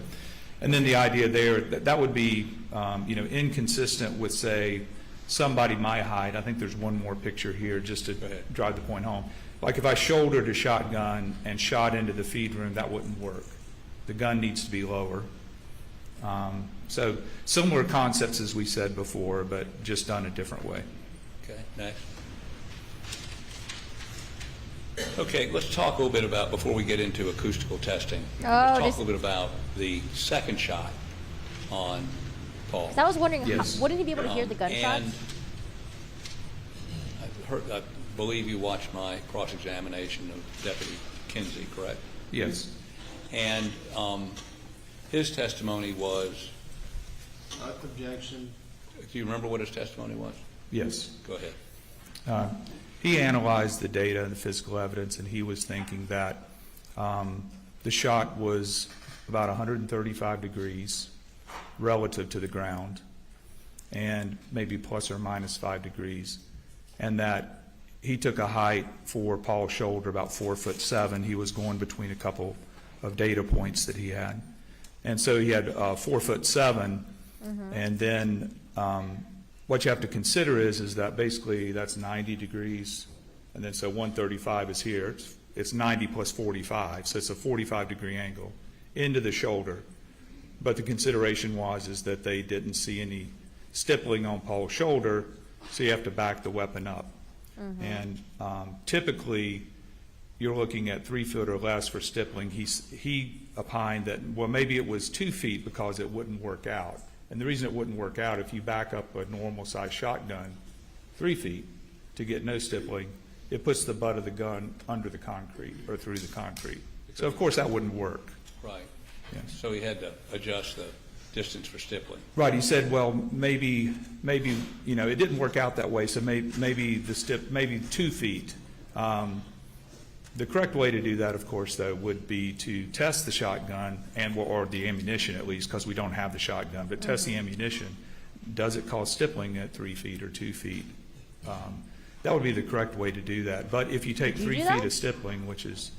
And then the idea there, that would be, inconsistent with, say, somebody my height. I think there's one more picture here just to drive the point home. Like if I shouldered a shotgun and shot into the feed room, that wouldn't work. The gun needs to be lower. So similar concepts as we said before, but just done a different way. Okay, next. Okay, let's talk a little bit about, before we get into acoustical testing, let's talk a little bit about the second shot on Paul. I was wondering, Yes. wouldn't he be able to hear the gunshots? And I believe you watched my cross-examination of Deputy Kinsey, correct? Yes. And his testimony was... Objection. Do you remember what his testimony was? Yes. Go ahead. He analyzed the data and the physical evidence, and he was thinking that the shot was about 135 degrees relative to the ground, and maybe plus or minus 5 degrees, and that he took a height for Paul's shoulder about 4'7". He was going between a couple of data points that he had, and so he had 4'7", and then what you have to consider is that basically that's 90 degrees, and then so 135 is here. It's 90 plus 45, so it's a 45-degree angle into the shoulder. But the consideration is that they didn't see any stippling on Paul's shoulder, so you have to back the weapon up. And typically, you're looking at 3 feet or less for stippling. He opined that, well, maybe it was 2 feet because it wouldn't work out. And the reason it wouldn't work out, if you back up a normal-sized shotgun 3 feet to get no stippling, it puts the butt of the gun under the concrete or through the concrete. So, of course, that wouldn't work. Right. Yes. So he had to adjust the distance for stippling. Right. He said, well, maybe you know, it didn't work out that way. So maybe 2 feet. The correct way to do that, of course, though, would be to test the shotgun or the ammunition at least, because we don't have the shotgun. But test the ammunition. Does it cause stippling at 3 feet or 2 feet? That would be the correct way to do that. But if you take 3 feet of stippling, which is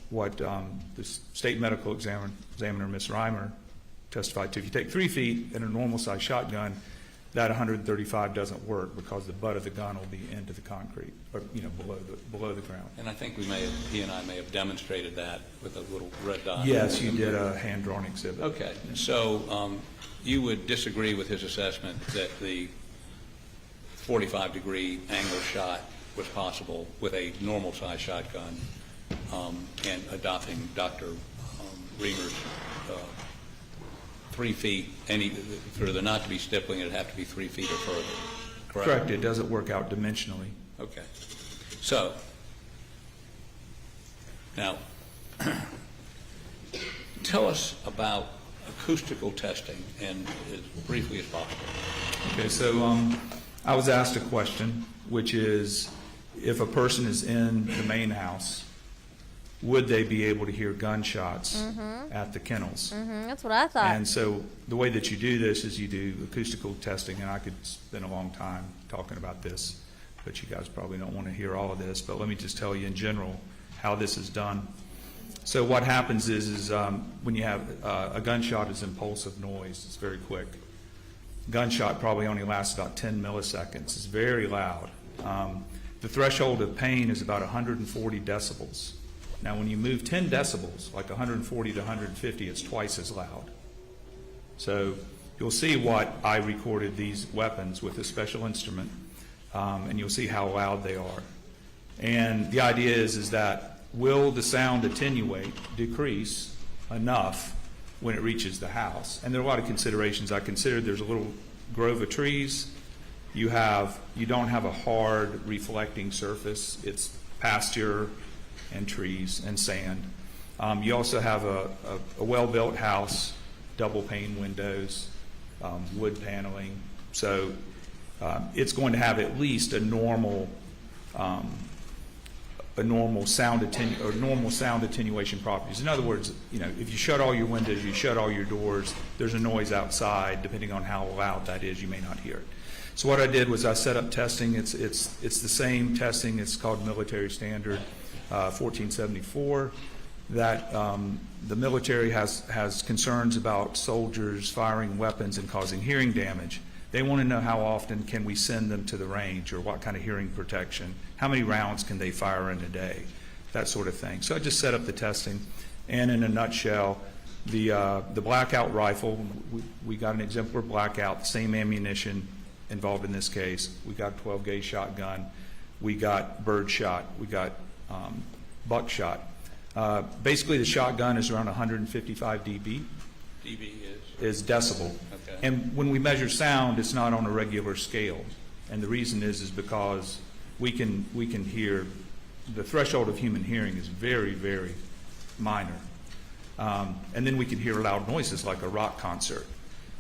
what the state medical examiner, Ms. Reimer, testified to, if you take 3 feet in a normal-sized shotgun, that 135 doesn't work because the butt of the gun will be into the concrete, or below the ground. And I think he and I may have demonstrated that with a little red dot. Yes, you did a hand-drawn exhibit. Okay, so you would disagree with his assessment that the 45-degree angle shot was possible with a normal-sized shotgun, and adopting Dr. Reimer's 3 feet, for there not to be stippling, it'd have to be 3 feet or further, correct? Correct. It doesn't work out dimensionally. Okay. So, now, tell us about acoustical testing, and as briefly as possible. Okay, so I was asked a question, which is, if a person is in the main house, would they be able to hear gunshots at the kennels? That's what I thought. And so the way that you do this is you do acoustical testing, and I could spend a long time talking about this, but you guys probably don't want to hear all of this, but let me just tell you in general how this is done. So what happens is when you have a gunshot is impulsive noise. It's very quick. Gunshot probably only lasts about 10 milliseconds. It's very loud. The threshold of pain is about 140 decibels. Now, when you move 10 decibels, like 140 to 150, it's twice as loud. So you'll see what I recorded these weapons with a special instrument, and you'll see how loud they are. And the idea is that will the sound attenuate, decrease enough when it reaches the house? And there are a lot of considerations. I considered there's a little grove of trees. You don't have a hard reflecting surface. It's pasture and trees and sand. You also have a well-built house, double pane windows, wood paneling. So it's going to have at least a normal sound attenuation properties. In other words, if you shut all your windows, you shut all your doors, there's a noise outside. Depending on how loud that is, you may not hear it. So what I did was I set up testing. It's the same testing. It's called military standard 1474. That the military has concerns about soldiers firing weapons and causing hearing damage. They want to know how often can we send them to the range, or what kind of hearing protection, how many rounds can they fire in a day, that sort of thing. So I just set up the testing, and in a nutshell, the blackout rifle, we got an exemplar blackout, the same ammunition involved in this case. We got a 12-gauge shotgun, we got bird shot, we got buckshot. Basically, the shotgun is around 155 dB. dB is decibel. Okay. And when we measure sound, it's not on a regular scale. And the reason is because we can hear, the threshold of human hearing is very, very minor. And then we can hear loud noises like a rock concert.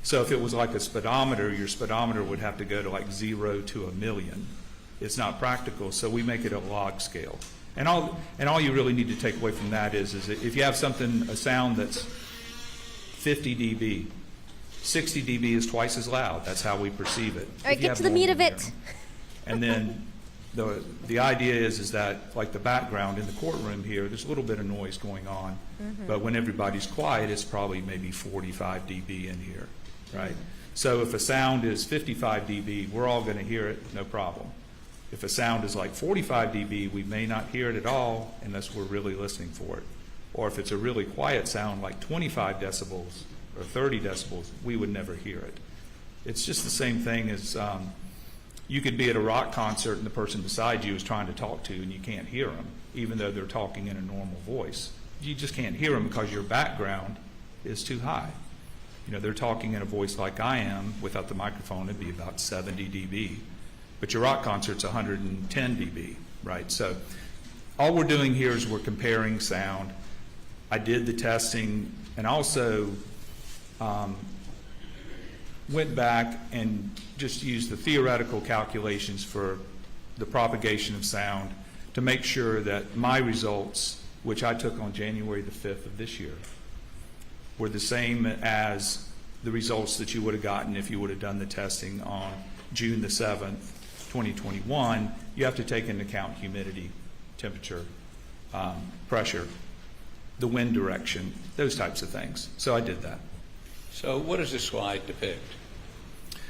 So if it was like a speedometer, your speedometer would have to go to like 0 to 1,000,000. It's not practical, so we make it a log scale. And all you really need to take away from that is if you have a sound that's 50 dB, 60 dB is twice as loud. That's how we perceive it. All right, get to the meat of it. And then the idea is that, like the background in the courtroom here, there's a little bit of noise going on, but when everybody's quiet, it's probably maybe 45 dB in here, right? So if a sound is 55 dB, we're all going to hear it, no problem. If a sound is like 45 dB, we may not hear it at all unless we're really listening for it. Or if it's a really quiet sound like 25 decibels or 30 decibels, we would never hear it. It's just the same thing as you could be at a rock concert and the person beside you is trying to talk to you and you can't hear them, even though they're talking in a normal voice. You just can't hear them because your background is too high. You know, they're talking in a voice like I am. Without the microphone, it'd be about 70 dB. But your rock concert's 110 dB, right? So all we're doing here is we're comparing sound. I did the testing and also went back and just used the theoretical calculations for the propagation of sound to make sure that my results, which I took on January the 5th of this year, were the same as the results that you would have gotten if you would have done the testing on June the 7th, 2021. You have to take into account humidity, temperature, pressure, the wind direction, those types of things. So I did that. So what does this slide depict?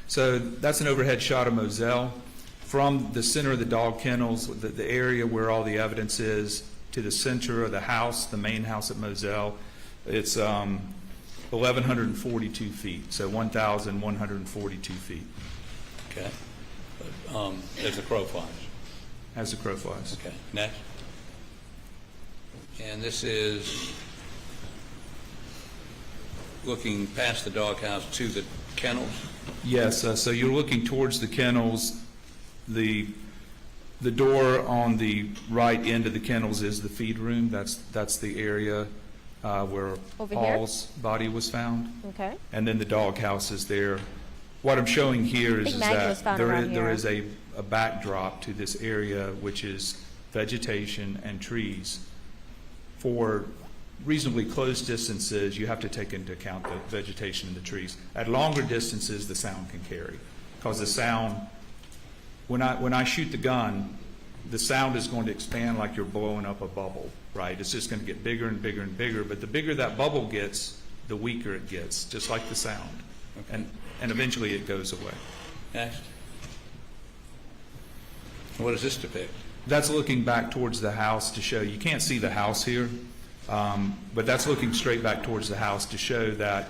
So that's an overhead shot of Moselle. From the center of the dog kennels, the area where all the evidence is, to the center of the house, the main house at Moselle, it's 1,142 feet, so 1,142 feet. Okay. As the crow flies. As the crow flies. Okay. Next. And this is looking past the doghouse to the kennels? Yes, so you're looking towards the kennels. The door on the right end of the kennels is the feed room. That's the area where Over Paul's body was found. Okay. And then the doghouse is there. What I'm showing here is Maggie was that found around there here. is a backdrop to this area, which is vegetation and trees. For reasonably close distances, you have to take into account the vegetation and the trees. At longer distances, the sound can carry, because the sound, when I shoot the gun, the sound is going to expand like you're blowing up a bubble, right? It's just going to get bigger and bigger and bigger, but the bigger that bubble gets, the weaker it gets, just like the sound. Okay. And eventually it goes away. Next. What does this depict? That's looking back towards the house to show, you can't see the house here, but that's looking straight back towards the house to show that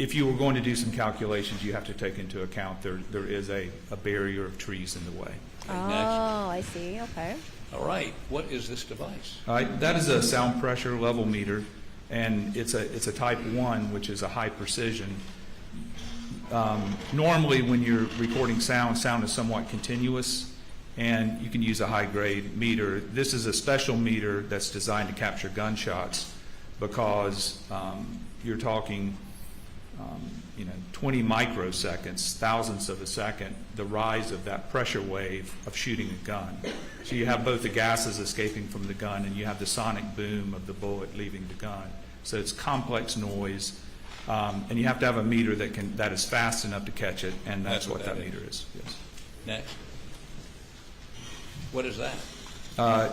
if you were going to do some calculations, you have to take into account there is a barrier of trees in the way. Oh, I see. Okay. All right. What is this device? All right, that is a sound pressure level meter, and it's a type 1, which is a high precision. Normally, when you're recording sound is somewhat continuous, and you can use a high-grade meter. This is a special meter that's designed to capture gunshots because you're talking 20 microseconds, thousandths of a second, the rise of that pressure wave of shooting a gun. So you have both the gases escaping from the gun and you have the sonic boom of the bullet leaving the gun. So it's complex noise, and you have to have a meter that is fast enough to catch it, and that's what that meter is. Yes. Next. What is that?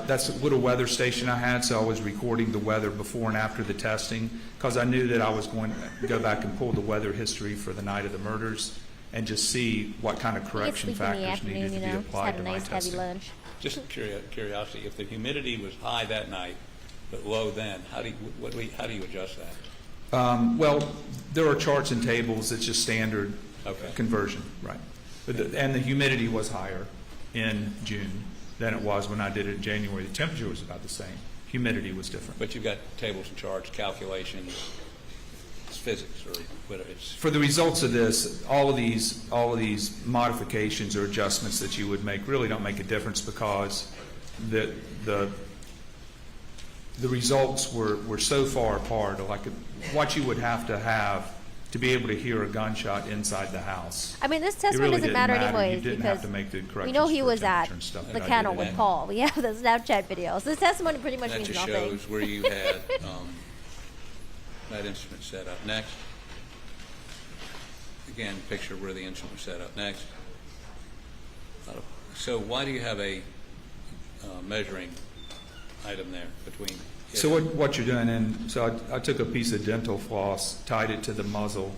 That's a little weather station I had, so I was recording the weather before and after the testing because I knew that I was going to go back and pull the weather history for the night of the murders and just see what kind of correction factors needed to be applied to my Just had a nice testing. heavy lunch. Just curiosity. If the humidity was high that night but low then, how do you adjust that? Well, there are charts and tables. It's just standard conversion, right? And the humidity was higher in June than it was when I did it in January. The temperature was about the same. Humidity was different. But you've got tables and charts, calculations, it's physics, or whatever it's. For the results of this, all of these modifications or adjustments that you would make really don't make a difference because the results were so far apart. Like what you would have to be able to hear a gunshot inside the house. I mean, this It testimony really doesn't didn't matter You anyways didn't have because to make the we corrections know he for was at temperature and stuff the that I kennel did. with Paul. We have the Snapchat videos. This testimony pretty much That means just nothing. shows where you had that instrument set up. Next. Again, picture where the instrument was set up. Next. So why do you have a measuring item there between? So what you're doing, and so I took a piece of dental floss, tied it to the muzzle,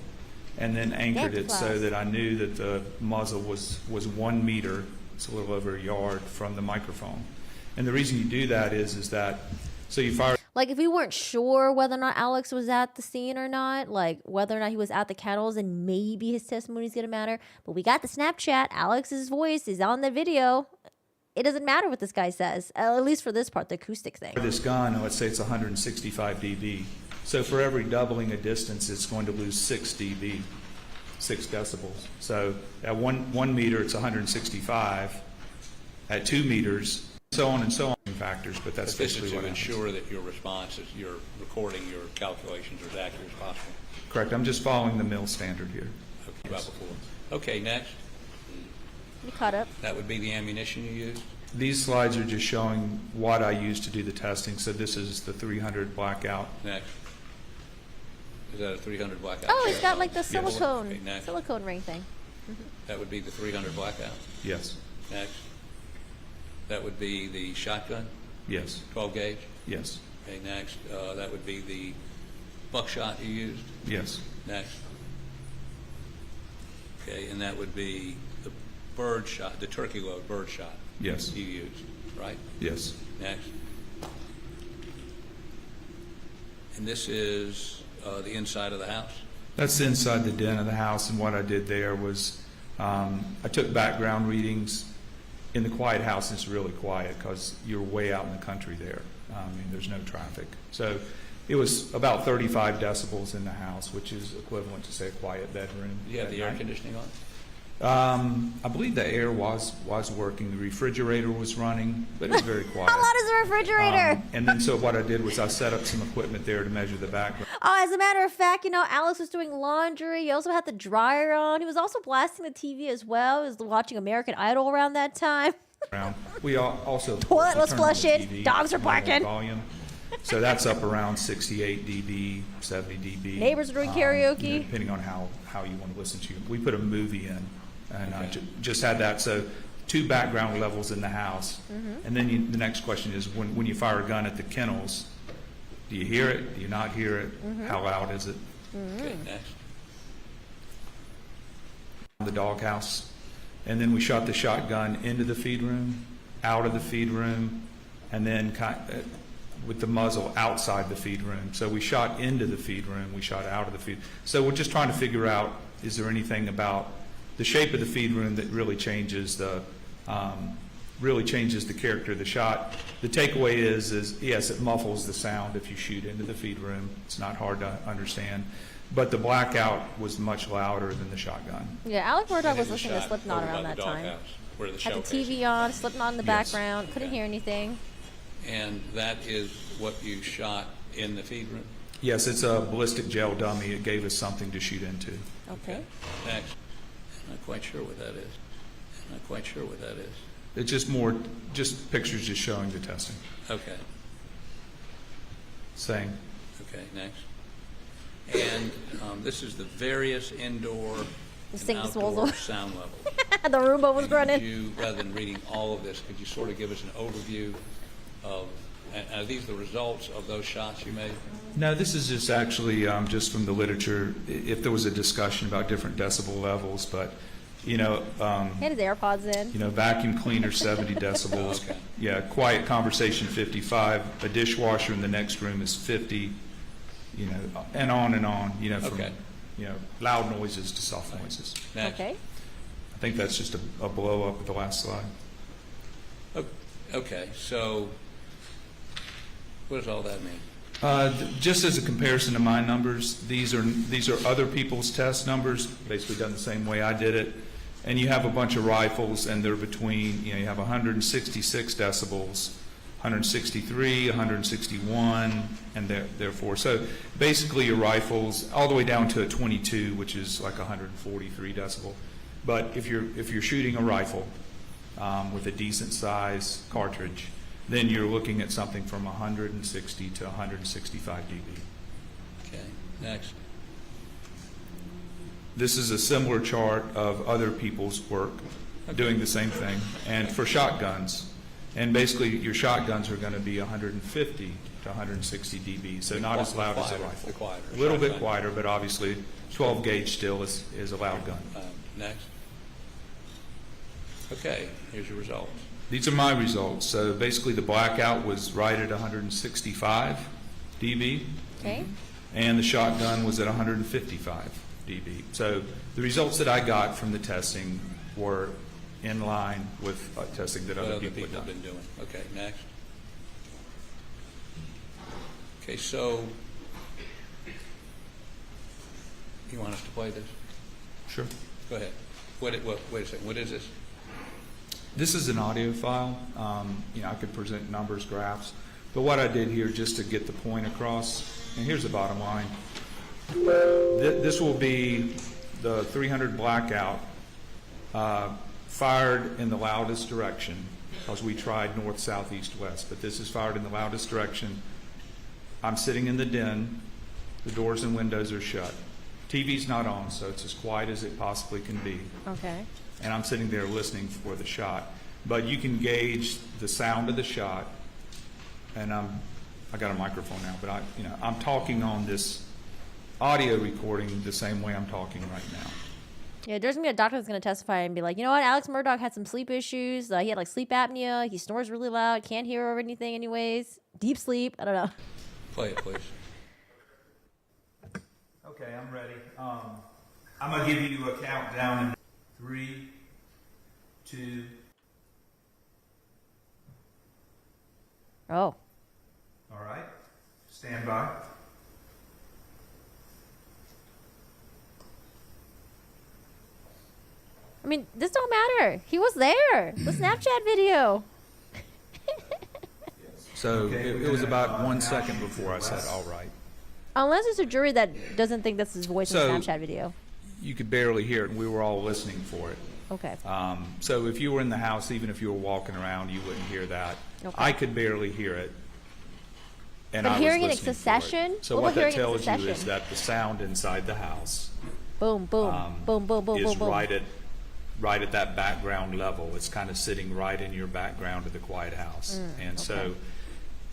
and then anchored Dental it so floss. that I knew that the muzzle was 1 meter, it's a little over a yard from the microphone. And the reason you do that is that, so you fire Like, if we weren't sure whether or not Alex was at the scene or not, like whether or not he was at the kennels, then maybe his testimony is going to matter. But we got the Snapchat. Alex's voice is on the video. It doesn't matter what this guy says, at least for this part, the acoustic thing. this gun, and let's say it's 165 dB. So for every doubling a distance, it's going to lose 6 dB, 6 decibels. So at 1 meter, it's 165. At 2 meters, so on and so on factors, but that's But this basically is to what happens. ensure that your response is, your recording, your calculations are as accurate as possible. Correct. I'm just following the mill standard here. Okay, about before. Okay, next. You caught up. That would be the ammunition you used. These slides are just showing what I used to do the testing. So this is the 300 blackout. Next. Is that a 300 blackout? Oh, he's got like the Yes. silicone, Okay, next. silicone ring thing. That would be the 300 blackout. Yes. Next. That would be the shotgun, Yes. 12 gauge. Yes. Okay, next. That would be the buckshot you used. Yes. Next. Okay, and that would be the bird shot, the turkey load bird shot. Yes. You used, right? Yes. Next. And this is the inside of the house? That's inside the den of the house, and what I did there was I took background readings. In the quiet house, it's really quiet because you're way out in the country there. I mean, there's no traffic. So it was about 35 decibels in the house, which is equivalent to, say, a quiet bedroom. Do you have at the air night. conditioning on? I believe the air was working. The refrigerator was running, but it was very quiet. How loud is the refrigerator? And then so what I did was I set up some equipment there to measure the background. Oh, as a matter of fact, you know, Alex was doing laundry. He also had the dryer on. He was also blasting the TV as well. He was watching American Idol around that time. We also Toilet was turned on the flushing. TV, Dogs are you know, barking. Volume. So that's up around 68 dB, 70 dB. Neighbors are doing you know, karaoke. depending on how you want to listen to. We put a movie in, and I just had that. So 2 background levels in the house. Mm-hmm. And then the next question is when you fire a gun at the kennels, do you hear it? Do you not hear it? Mm-hmm. How loud is it? Okay, next. The doghouse. And then we shot the shotgun into the feed room, out of the feed room, and then with the muzzle outside the feed room. So we shot into the feed room, we shot out of the feed. So we're just trying to figure out, is there anything about the shape of the feed room that really changes the character of the shot? The takeaway is yes, it muffles the sound if you shoot into the feed room. It's not hard to understand. But the blackout was much louder than the shotgun. Yeah, Alec Murdaugh And was it was listening to shot Slipknot over around by that the time. doghouse, where the Had the showcase TV is. on, Slipknot in the Yes. background. Couldn't hear anything. And that is what you shot in the feed room? Yes, it's a ballistic gel dummy. It gave us something to shoot into. Okay. Next. I'm not quite sure what that is. I'm not quite sure what that is. It's just pictures just showing the testing. Okay. Saying, Okay, next. And this is the various indoor and sink outdoor disposal. sound levels. The Roomba was And could running. you, rather than reading all of this, could you sort of give us an overview of, and are these the results of those shots you made? no, this is just actually just from the literature. If there was a discussion about different decibel levels, but He had his AirPods in. vacuum cleaner 70 decibels. Okay. Yeah, quiet conversation 55. A dishwasher in the next room is 50. And on and on. From Okay. loud noises to soft noises. Next. Okay. I think that's just a blow up of the last slide. Okay, so what does all that mean? Just as a comparison to my numbers, these are other people's test numbers, basically done the same way I did it. And you have a bunch of rifles, and they're between, you have 166 decibels 163, 161, and therefore. So basically your rifles, all the way down to a 22, which is like 143 decibel. But if you're shooting a rifle with a decent size cartridge, then you're looking at something from 160 to 165 dB. Okay, next. This is a similar chart of other people's work doing the same thing, and for shotguns. And basically, your shotguns are going to be 150 to 160 dB, so not as loud as a rifle. Quieter. A little bit quieter, but obviously 12 gauge still is a loud gun. Next. Okay, here's your results. These are my results. So basically, the blackout was right at 165 dB. Okay. And the shotgun was at 155 dB. So the results that I got from the testing were in line with testing that other people had have done. been doing. Okay, next. Okay, so you want us to play this? Sure. Go ahead. Wait a second. What is this? This is an audio file. I could present numbers, graphs, but what I did here just to get the point across, and here's the bottom line. This will be the 300 blackout fired in the loudest direction, because we tried north, south, east, west, but this is fired in the loudest direction. I'm sitting in the den. The doors and windows are shut. TV's not on, so it's as quiet as it possibly can be. Okay. And I'm sitting there listening for the shot. But you can gauge the sound of the shot, and I got a microphone now, but I'm talking on this audio recording the same way I'm talking right now. Yeah, there's gonna be a doctor that's gonna testify and be like, you know what, Alex Murdaugh had some sleep issues. He had like sleep apnea. He snores really loud. Can't hear or anything, anyways. Deep sleep. I don't know. Play it, please. Okay, I'm ready. I'm gonna give you a countdown in 3, 2. Oh. All right. Stand by. I mean, this don't matter. He was there. The Snapchat video. So it was about 1 second before I said, all right. Unless it's a jury that doesn't think that's his voice in So- the Snapchat video. You could barely hear it, and we were all listening for it. Okay. So if you were in the house, even if you were walking around, you wouldn't hear that. Okay. I could barely hear it. And But I was hearing it in listening for succession? So What what about that hearing it in tells you is succession? that the sound inside the house Boom, boom, boom, boom, boom, is boom, boom. right at that background level. It's kind of sitting right in your background of the quiet house. And so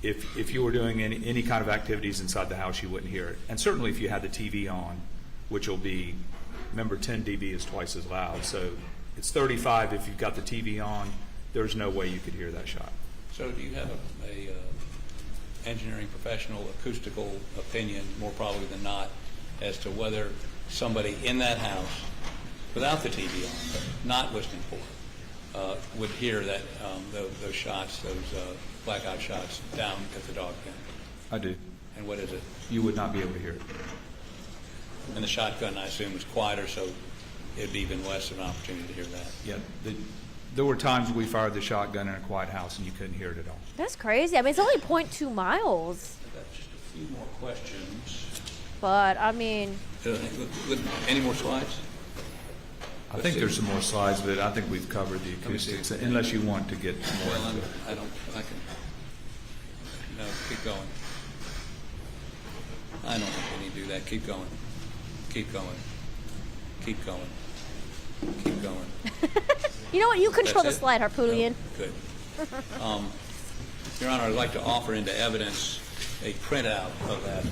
if you were doing any kind of activities inside the house, you wouldn't hear it. And certainly if you had the TV on, which will be, remember 10 dB is twice as loud. So it's 35 if you've got the TV on. There's no way you could hear that shot. So do you have a engineering professional acoustical opinion, more probably than not, as to whether somebody in that house, without the TV on, not listening for it, would hear that those shots, those blackout shots down at the dog pen? I do. And what is it? You would not be able to hear it. And the shotgun, I assume, is quieter, so it'd be even less of an opportunity to hear that. Yeah. There were times we fired the shotgun in a quiet house and you couldn't hear it at all. That's crazy. I mean, it's only 0.2 miles. I've got just a few more questions. But, I mean, Any more slides? I think there's some more slides, but I think we've covered the me see. acoustics, unless you want to get more Well, into it. I can, no, keep going. I don't think we need to do that. Keep going. Keep going. Keep going. Keep going. you know what? You control That's the it? slide, Harpootlian. Oh, good. Your Honor, I'd like to offer into evidence a printout of that.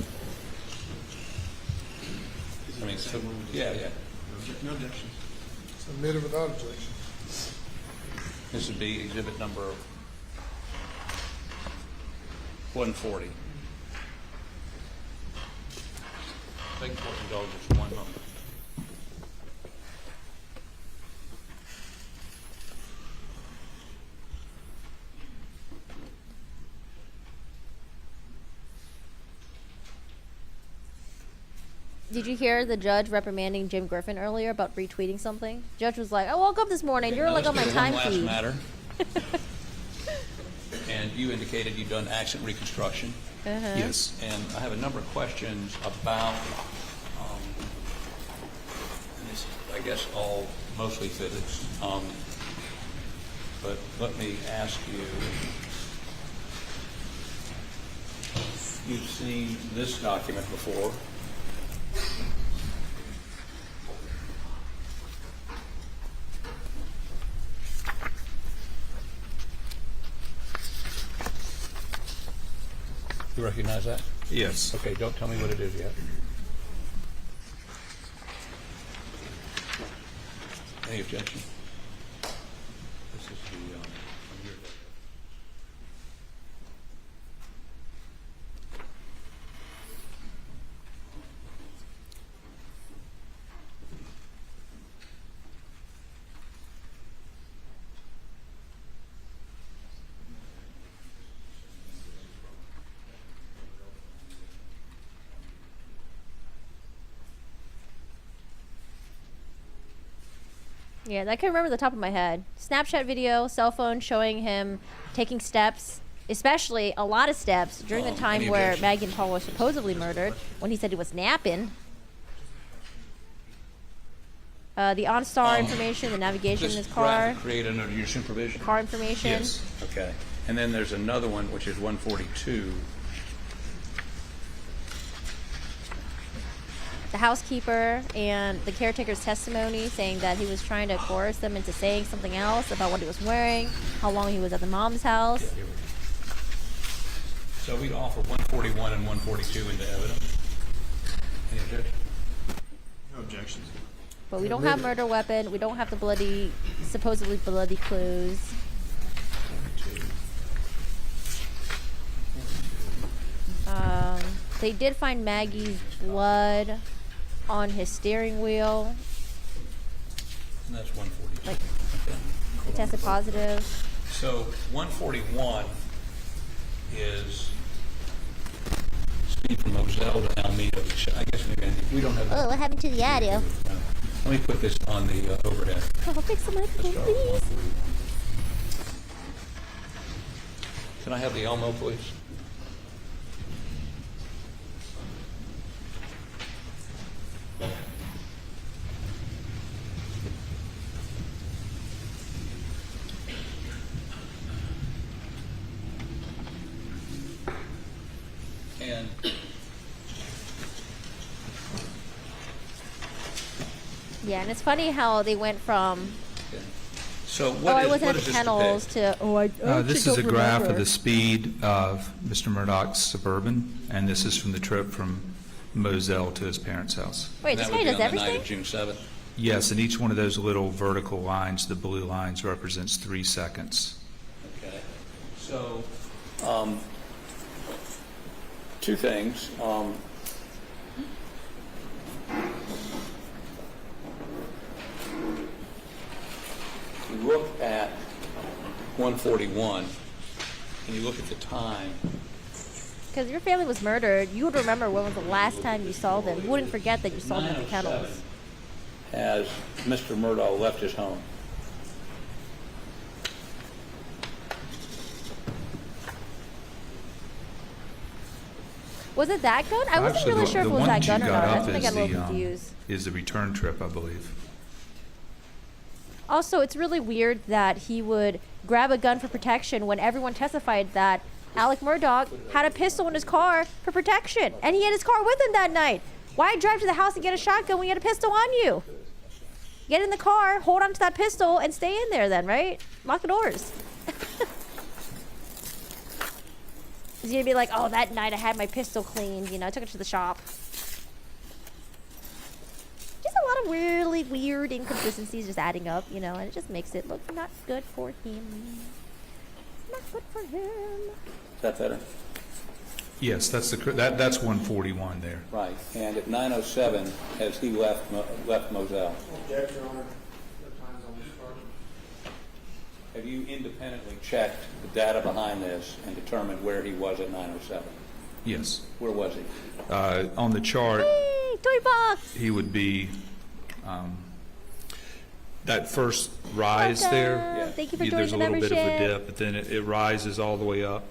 I mean, so, yeah. No objection. Submitted without objection. This would be exhibit number 140. Thank you, just one moment. Did you hear the judge reprimanding Jim Griffin earlier about retweeting something? Judge was like, I woke up this morning. You're like on my time One last feed. matter. And you indicated you've done accident reconstruction. Yes. And I have a number of questions about, and this is, I guess, all mostly physics. But let me ask you, you've seen this document before. You recognize that? Yes. Okay, don't tell me what it is yet. Any objection? This is the, from your deck. Yeah, I can remember the top of my head. Snapchat video, cell phone showing him taking steps, especially a lot of steps during the time any where objection? Maggie and Paul were supposedly murdered, when he said he was napping. The OnStar information, the navigation in This his car, graphic created under your supervision? car information. Yes. Okay. And then there's another one, which is 142. The housekeeper and the caretaker's testimony saying that he was trying to coerce them into saying something else about what he was wearing, how long he was at the mom's house. Here we go. So we'd offer 141 and 142 into evidence. Any objection? No objections. But we don't have murder weapon. We don't have the supposedly bloody clues. 42. They did find Maggie's blood on his steering wheel. And that's 142. Like, Okay. it tested positive. So 141 is speed from Moselle to Alameda. Which I guess maybe we don't have. Oh, what happened to the audio? Let me put this on the overhead. Oh, fix the microphone, Let's start with please. 141. Can I have the Elmo, please? And Yeah, and it's funny how they went from, so oh, I wasn't what at is the this kennels depict? to, oh, I This actually is a don't graph remember. of the speed of Mr. Murdaugh's Suburban, and this is from the trip from Moselle to his parents' house. Wait, this That guy would be does on the night everything? of June 7th. Yes, and each one of those little vertical lines, the blue lines, represents 3 seconds. Okay. So, two things. You look at 141, and you look at the time. Because your family was murdered, you would remember when was the last time you saw them. You wouldn't forget that you saw them at the kennels. 9:07 has Mr. Murdaugh left his home. Was it that gun? I wasn't Actually, really the- sure if the it was one that you gun or got not. That's up when I got a little is confused. is the return trip, I believe. Also, it's really weird that he would grab a gun for protection when everyone testified that Alec Murdaugh had a pistol in his car for protection, and he had his car with him that night. Why drive to the house and get a shotgun when you had a pistol on you? Get in the car, hold onto that pistol, and stay in there then, right? Lock the doors. He's gonna be like, oh, that night I had my pistol cleaned, you know, I took it to the shop. Just a lot of really weird inconsistencies just adding up, you know, and it just makes it look not good for him. Not good for him. Is that better? Yes, that's 141 there. Right. And at 9:07, has he left Moselle? Have you independently checked the data behind this and determined where he was at 9:07? Yes. Where was he? On the chart, Hey, toy box! he would be That first rise there. Welcome. Thank you for joining There's the a little bit of a membership. dip, but then it rises all the way up.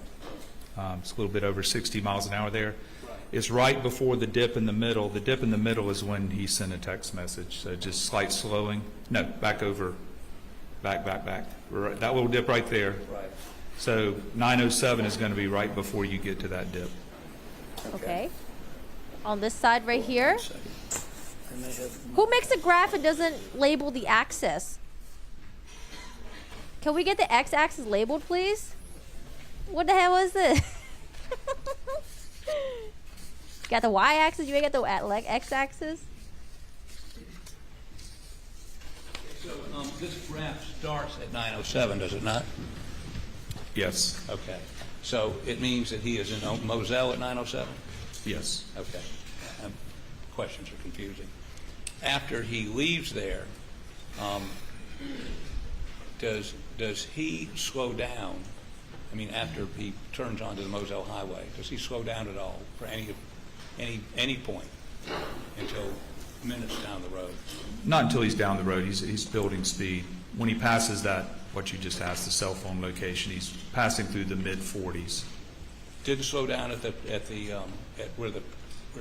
It's a little bit over 60 miles an hour there. It's right before the dip in the middle. The dip in the middle is when he sent a text message, so just slight slowing. No, back over, back. Right, that little dip right there. Right. So 907 is going to be right before you get to that dip. Okay. On this side right here. Who makes a graph and doesn't label the axis? Can we get the x-axis labeled, please? What the hell is this? Got the y-axis, you ain't got the x-axis? So this graph starts at 907, does it not? Yes. Okay. So it means that he is in Moselle at 907? Yes. Okay. Questions are confusing. After he leaves there, does he slow down? I mean, after he turns onto the Moselle Highway, does he slow down at all for any point until minutes down the road? Not until he's down the road. He's building speed. When he passes that, what you just asked, the cell phone location, he's passing through the mid-40s. Didn't slow down at where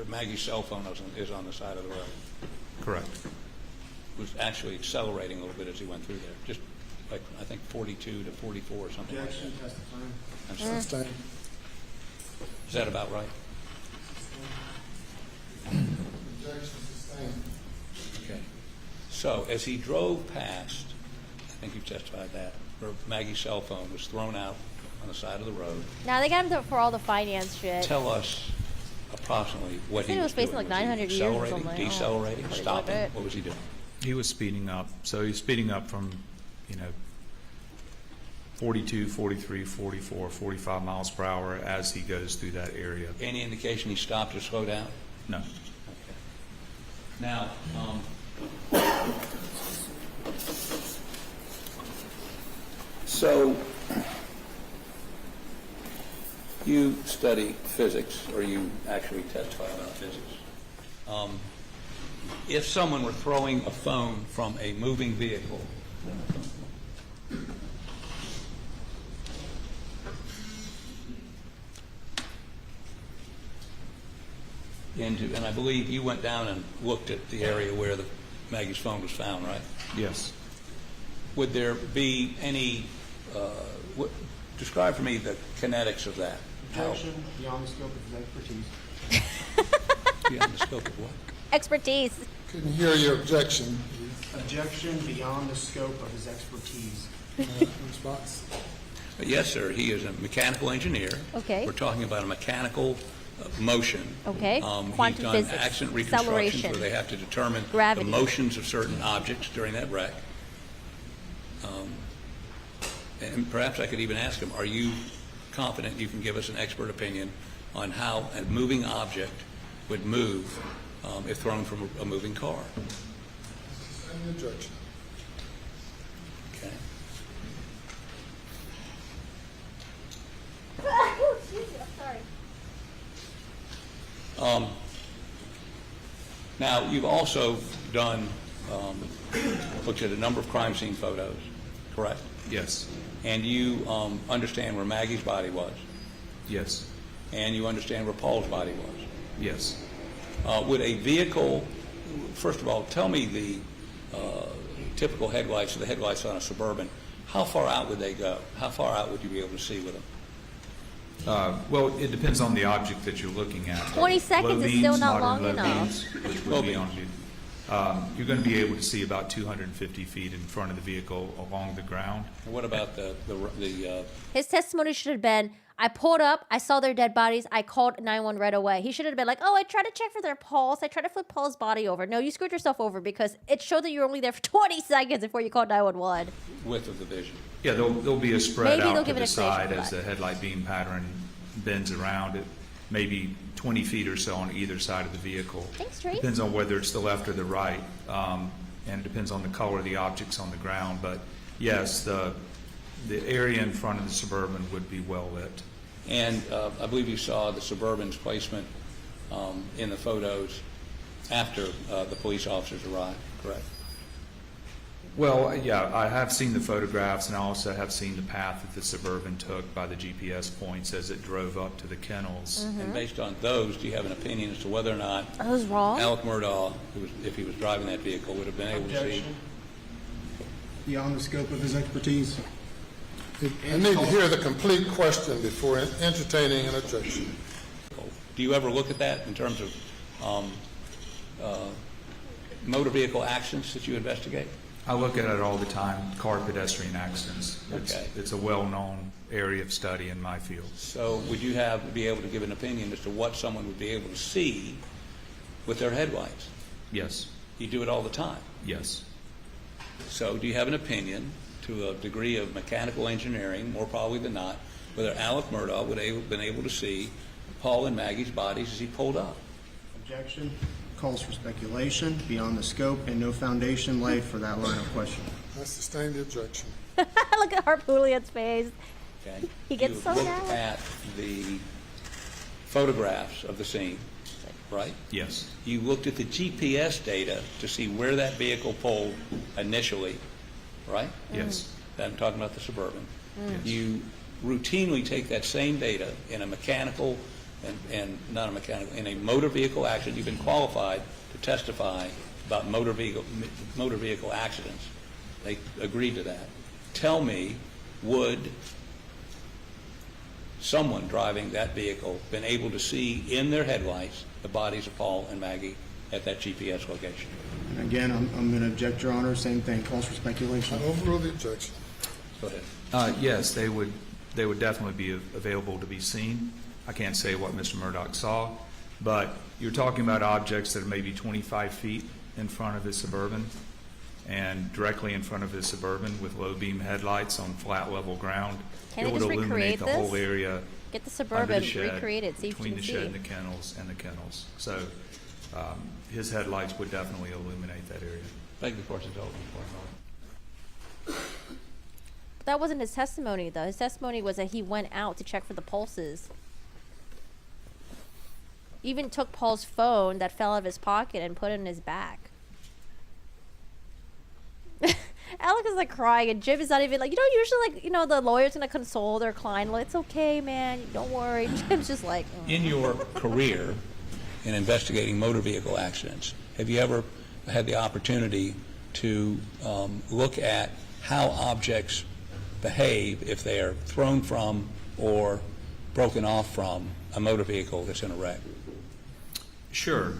Maggie's cell phone is on the side of the road. Correct. Was actually accelerating a little bit as he went through there, just like I think 42 to 44 or something like that. I'm sorry. Sustained. Is that about right? Objection sustained. Okay. So as he drove past, I think you testified that, where Maggie's cell phone was thrown out on the side of the road. Now they got him for all the finance shit. Tell us approximately what he He was was facing doing. like 900 years or Accelerating, something. decelerating, Pretty stopping? much it. What was he doing? He was speeding up. So he's speeding up from, 42, 43, 44, 45 miles per hour as he goes through that area. Any indication he stopped or slowed down? No. Okay. Now, so you study physics, or you actually testify about physics. If someone were throwing a phone from a moving vehicle, and I believe you went down and looked at the area where Maggie's phone was found, right? Yes. Would there be any, describe for me the kinetics of that. Objection beyond the scope of his expertise. Beyond the scope of what? Expertise. Couldn't hear your objection. Objection beyond the scope of his expertise. Response? Yes, sir. He is a mechanical engineer. Okay. We're talking about a mechanical motion. Okay. He's done physics. accident reconstructions Acceleration. where they have to determine Gravity. the motions of certain objects during that wreck. And perhaps I could even ask him, are you confident you can give us an expert opinion on how a moving object would move if thrown from a moving car? Any objection? Okay. Excuse me, I'm sorry. Now, you've also done, looked at a number of crime scene photos, correct? Yes. And you understand where Maggie's body was, Yes. and you understand where Paul's body was. Yes. Would a vehicle, first of all, tell me the typical headlights, or the headlights on a Suburban, how far out would they go? How far out would you be able to see with them? Well, it depends on the object that you're looking at. 20 seconds Low is still beams, not modern long low enough. beams, which would be on you're going to be able to see about 250 feet in front of the vehicle along the ground. And what about the His testimony should have been, I pulled up, I saw their dead bodies, I called 911 right away. He should have been like, oh, I tried to check for their pulse, I tried to flip Paul's body over. No, you screwed yourself over because it showed that you were only there for 20 seconds before you called 911. width of the vision? Yeah, there'll be a spread Maybe they'll out to give an the explanation side for as that. the headlight beam pattern bends around it, maybe 20 feet or so on either side of the vehicle. Thanks, Trace. Depends on whether it's the left or the right, and it depends on the color of the objects on the ground. But yes, the area in front of the Suburban would be well lit. And I believe you saw the Suburban's placement in the photos after the police officers arrived, correct? Well, yeah, I have seen the photographs, and I also have seen the path that the Suburban took by the GPS points as it drove up to the kennels. And based on those, do you have an opinion as to whether or not Are those wrong? Alec Murdaugh, if he was driving that vehicle, would have been able to see? Objection. Beyond the scope of his expertise. I need to hear the complete question before entertaining an objection. Do you ever look at that in terms of motor vehicle accidents that you investigate? I look at it all the time, car pedestrian accidents. Okay. It's a well-known area of study in my field. So would you be able to give an opinion as to what someone would be able to see with their headlights? Yes, You do it all the time. yes. So do you have an opinion, to a degree of mechanical engineering, more probably than not, whether Alec Murdaugh would have been able to see Paul and Maggie's bodies as he pulled up? Objection. Calls for speculation beyond the scope and no foundation laid for that line of questioning. I sustain the objection. Look at Harpoolian's face. Okay. He gets You so looked mad. at the photographs of the scene, right? Yes. You looked at the GPS data to see where that vehicle pulled initially, right? Yes. I'm talking about the Suburban. You routinely take that same data in a mechanical and not a mechanical, in a motor vehicle accident. You've been qualified to testify about motor vehicle accidents. They agreed to that. Tell me, would someone driving that vehicle been able to see in their headlights the bodies of Paul and Maggie at that GPS location? And again, I'm going to object, Your Honor. Same thing. Calls for speculation. I overrule the objection. Go ahead. Yes, they would definitely be available to be seen. I can't say what Mr. Murdaugh saw, but you're talking about objects that are maybe 25 feet in front of his Suburban and directly in front of his Suburban with low beam headlights on flat level ground. Can It they would just illuminate recreate the this? whole area Get the under Suburban, the shed, recreate it, see if you between can the see. shed and the kennels. So his headlights would definitely illuminate that area. Beg the court's indulgence for a moment. But that wasn't his testimony, though. His testimony was that he went out to check for the pulses. Even took Paul's phone that fell out of his pocket and put it in his back. Alec is like crying, and Jim is not even like, usually the lawyer's gonna console their client. Like, it's okay, man, don't worry. Jim's just like, In your career in investigating motor vehicle accidents, have you ever had the opportunity to look at how objects behave if they are thrown from or broken off from a motor vehicle that's in a wreck? Sure.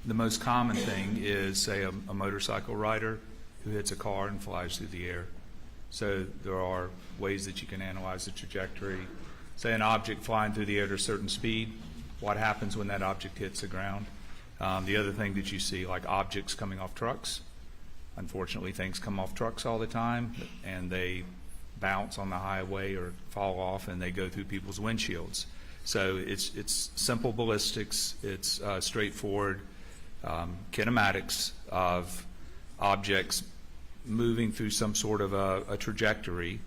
The most common thing is, say, a motorcycle rider who hits a car and flies through the air. So there are ways that you can analyze the trajectory. Say an object flying through the air at a certain speed, what happens when that object hits the ground? The other thing that you see, like objects coming off trucks. Unfortunately, things come off trucks all the time, and they bounce on the highway or fall off, and they go through people's windshields. So it's simple ballistics. It's straightforward kinematics of objects moving through some sort of a trajectory,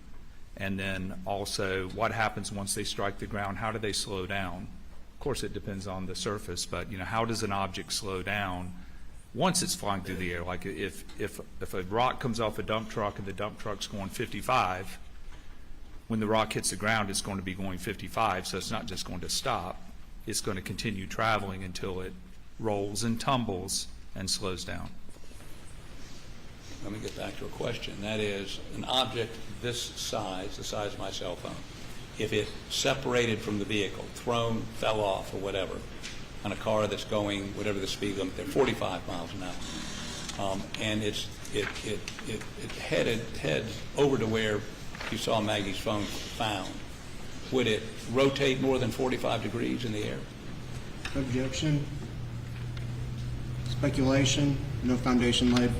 and then also what happens once they strike the ground. How do they slow down? Of course, it depends on the surface, but how does an object slow down once it's flying through the air? Like if a rock comes off a dump truck and the dump truck's going 55. When the rock hits the ground, it's going to be going 55, so it's not just going to stop. It's going to continue traveling until it rolls and tumbles and slows down. Let me get back to a question. That is, an object this size, the size of my cell phone, if it separated from the vehicle, thrown, fell off, or whatever, on a car that's going, whatever the speed limit, they're 45 miles an hour, and it heads over to where you saw Maggie's phone found, would it rotate more than 45 degrees in the air? Objection. Speculation. No foundation laid.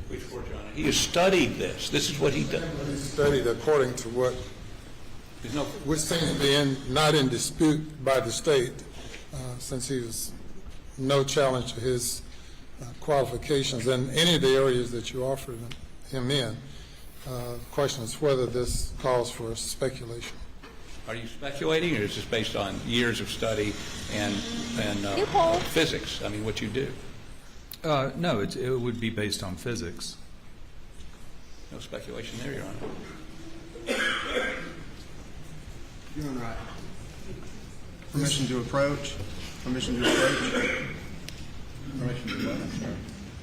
Which court, Your Honor? He has studied this. This is what he does. He studied according to what, There's no. which seems to be not in dispute by the state, since he was no challenge to his qualifications in any of the areas that you offered him in. The question is whether this calls for speculation. Are you speculating, or is this based on years of study and Loophole. physics? I mean, what you do. No, it would be based on physics. No speculation there, Your Honor. You're right. Permission to approach. Permission to approach. Permission to what? I'm sorry.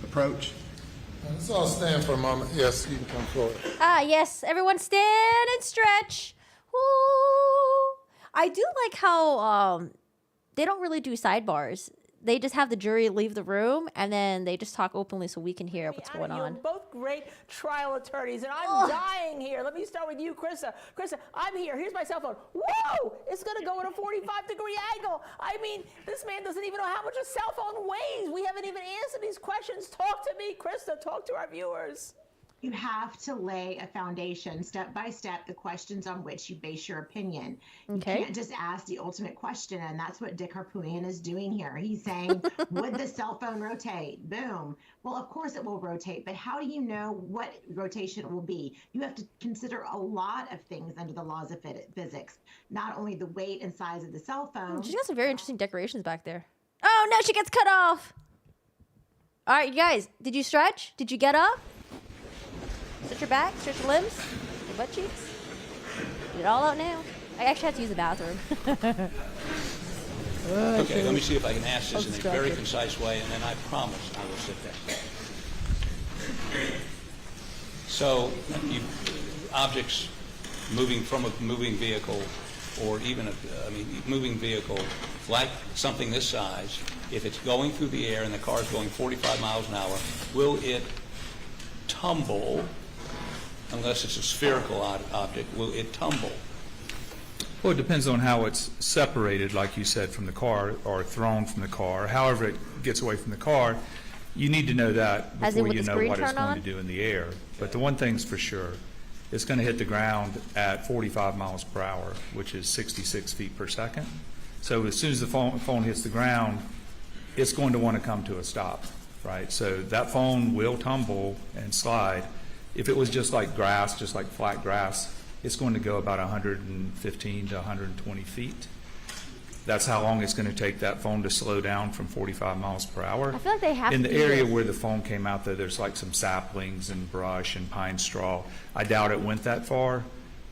Approach. Let's all stand for a moment. Yes, you can come forward. Ah, yes. Everyone stand and stretch. Woo. I do like how they don't really do sidebars. They just have the jury leave the room, and then they just talk openly so we can hear what's going on. You're both great trial attorneys, and I'm dying here. Let me start with you, Krista. Krista, I'm here. Here's my cell phone. Whoa! It's going to go at a 45-degree angle. I mean, this man doesn't even know how much a cell phone weighs. We haven't even answered these questions. Talk to me, Krista. Talk to our viewers. You have to lay a foundation, step by step, the questions on which you base your opinion. Okay. You can't just ask the ultimate question, and that's what Dick Harpoonian is doing here. He's saying, would the cell phone rotate? Boom. Well, of course it will rotate, but how do you know what rotation it will be? You have to consider a lot of things under the laws of physics, not only the weight and size of the cell phone. She's got some very interesting decorations back there. Oh, no, she gets cut off. All right, you guys, did you stretch? Did you get up? Stretch your back, stretch your limbs, your butt cheeks. Get it all out now. I actually have to use the bathroom. Okay, let me see if I can ask this in a very Obstructed. concise way, and then I promise I will sit down. So, objects moving from a moving vehicle, or even moving vehicle, like something this size, if it's going through the air and the car is going 45 miles an hour, will it tumble? Unless it's a spherical object, will it tumble? Well, it depends on how it's separated, like you said, from the car, or thrown from the car. However it gets away from the car, you need to know that As in before with you the know screen what it's turned going on? to do in the air. But the one thing's for sure, it's going to hit the ground at 45 miles per hour, which is 66 feet per second. So as soon as the phone hits the ground, it's going to want to come to a stop, right? So that phone will tumble and slide. If it was just like grass, just like flat grass, it's going to go about 115 to 120 feet. That's how long it's going to take that phone to slow down from 45 miles per hour. I feel like they have In to the do area this. where the phone came out, though, there's like some saplings and brush and pine straw. I doubt it went that far,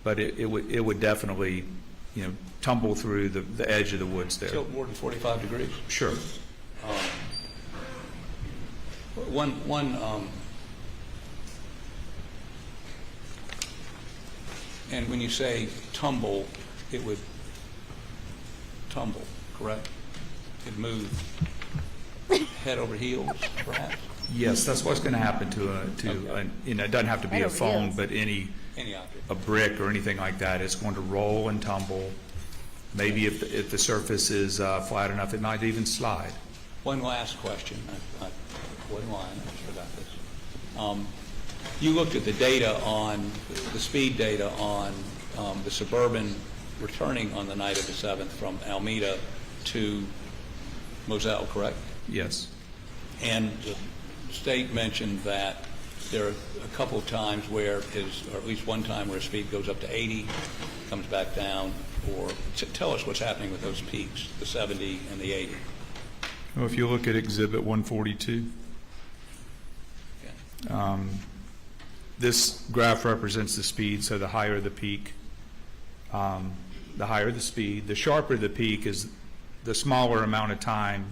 but it would definitely, tumble through the edge of the woods there. Tilt more than 45 degrees? Sure. And when you say tumble, it would tumble, correct? It'd move head over heels, perhaps? Yes, that's what's going to happen it doesn't have to be Head a over phone, heels. but any object. a brick or anything like that. It's going to roll and tumble. Maybe if the surface is flat enough, it might even slide. One last question. I wasn't lying, I just forgot this. You looked at the data the speed data on the Suburban returning on the night of the 7th from Alameda to Moselle, correct? Yes. And the state mentioned that there are a couple of times where or at least one time where speed goes up to 80, comes back down, or tell us what's happening with those peaks, the 70 and the 80. Well, if you look at Exhibit 142, this graph represents the speed, so the higher the peak, the higher the speed. The sharper the peak is the smaller amount of time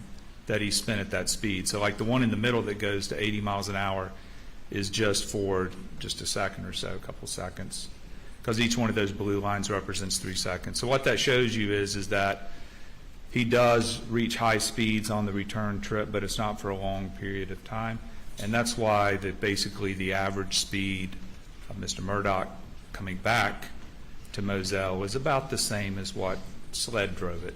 that he spent at that speed. So like the one in the middle that goes to 80 miles an hour is just for just a second or so, a couple seconds, because each one of those blue lines represents 3 seconds. So what that shows you is that he does reach high speeds on the return trip, but it's not for a long period of time. And that's why basically the average speed of Mr. Murdaugh coming back to Moselle is about the same as what SLED drove it,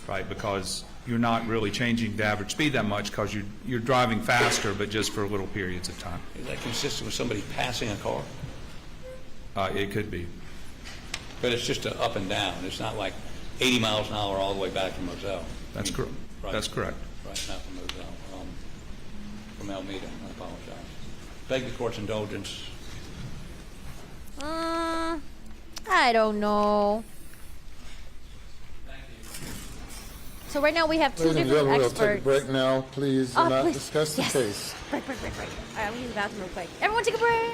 right? Because you're not really changing the average speed that much, because you're driving faster, but just for little periods of time. Is that consistent with somebody passing a car? It could be. But it's just a up and down. It's not like 80 miles an hour all the way back to Moselle. That's correct. Right. That's correct. Right, not from Moselle. From Alameda, I apologize. Beg the court's indulgence. I don't know. So right now we have two Ladies and different gentlemen, we'll take a experts. break now. Please do Oh, not please. discuss the Yes. case. Break. All right, I'm gonna use the bathroom real quick. Everyone take a break.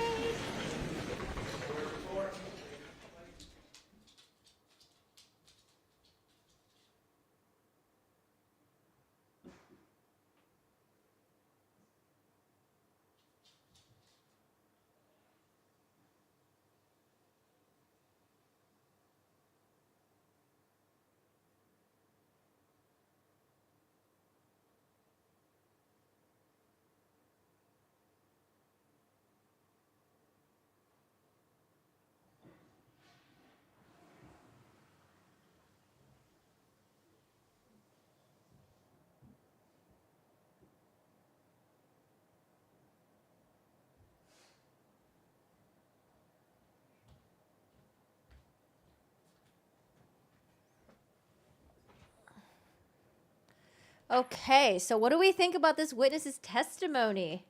Okay, so what do we think about this witness's testimony?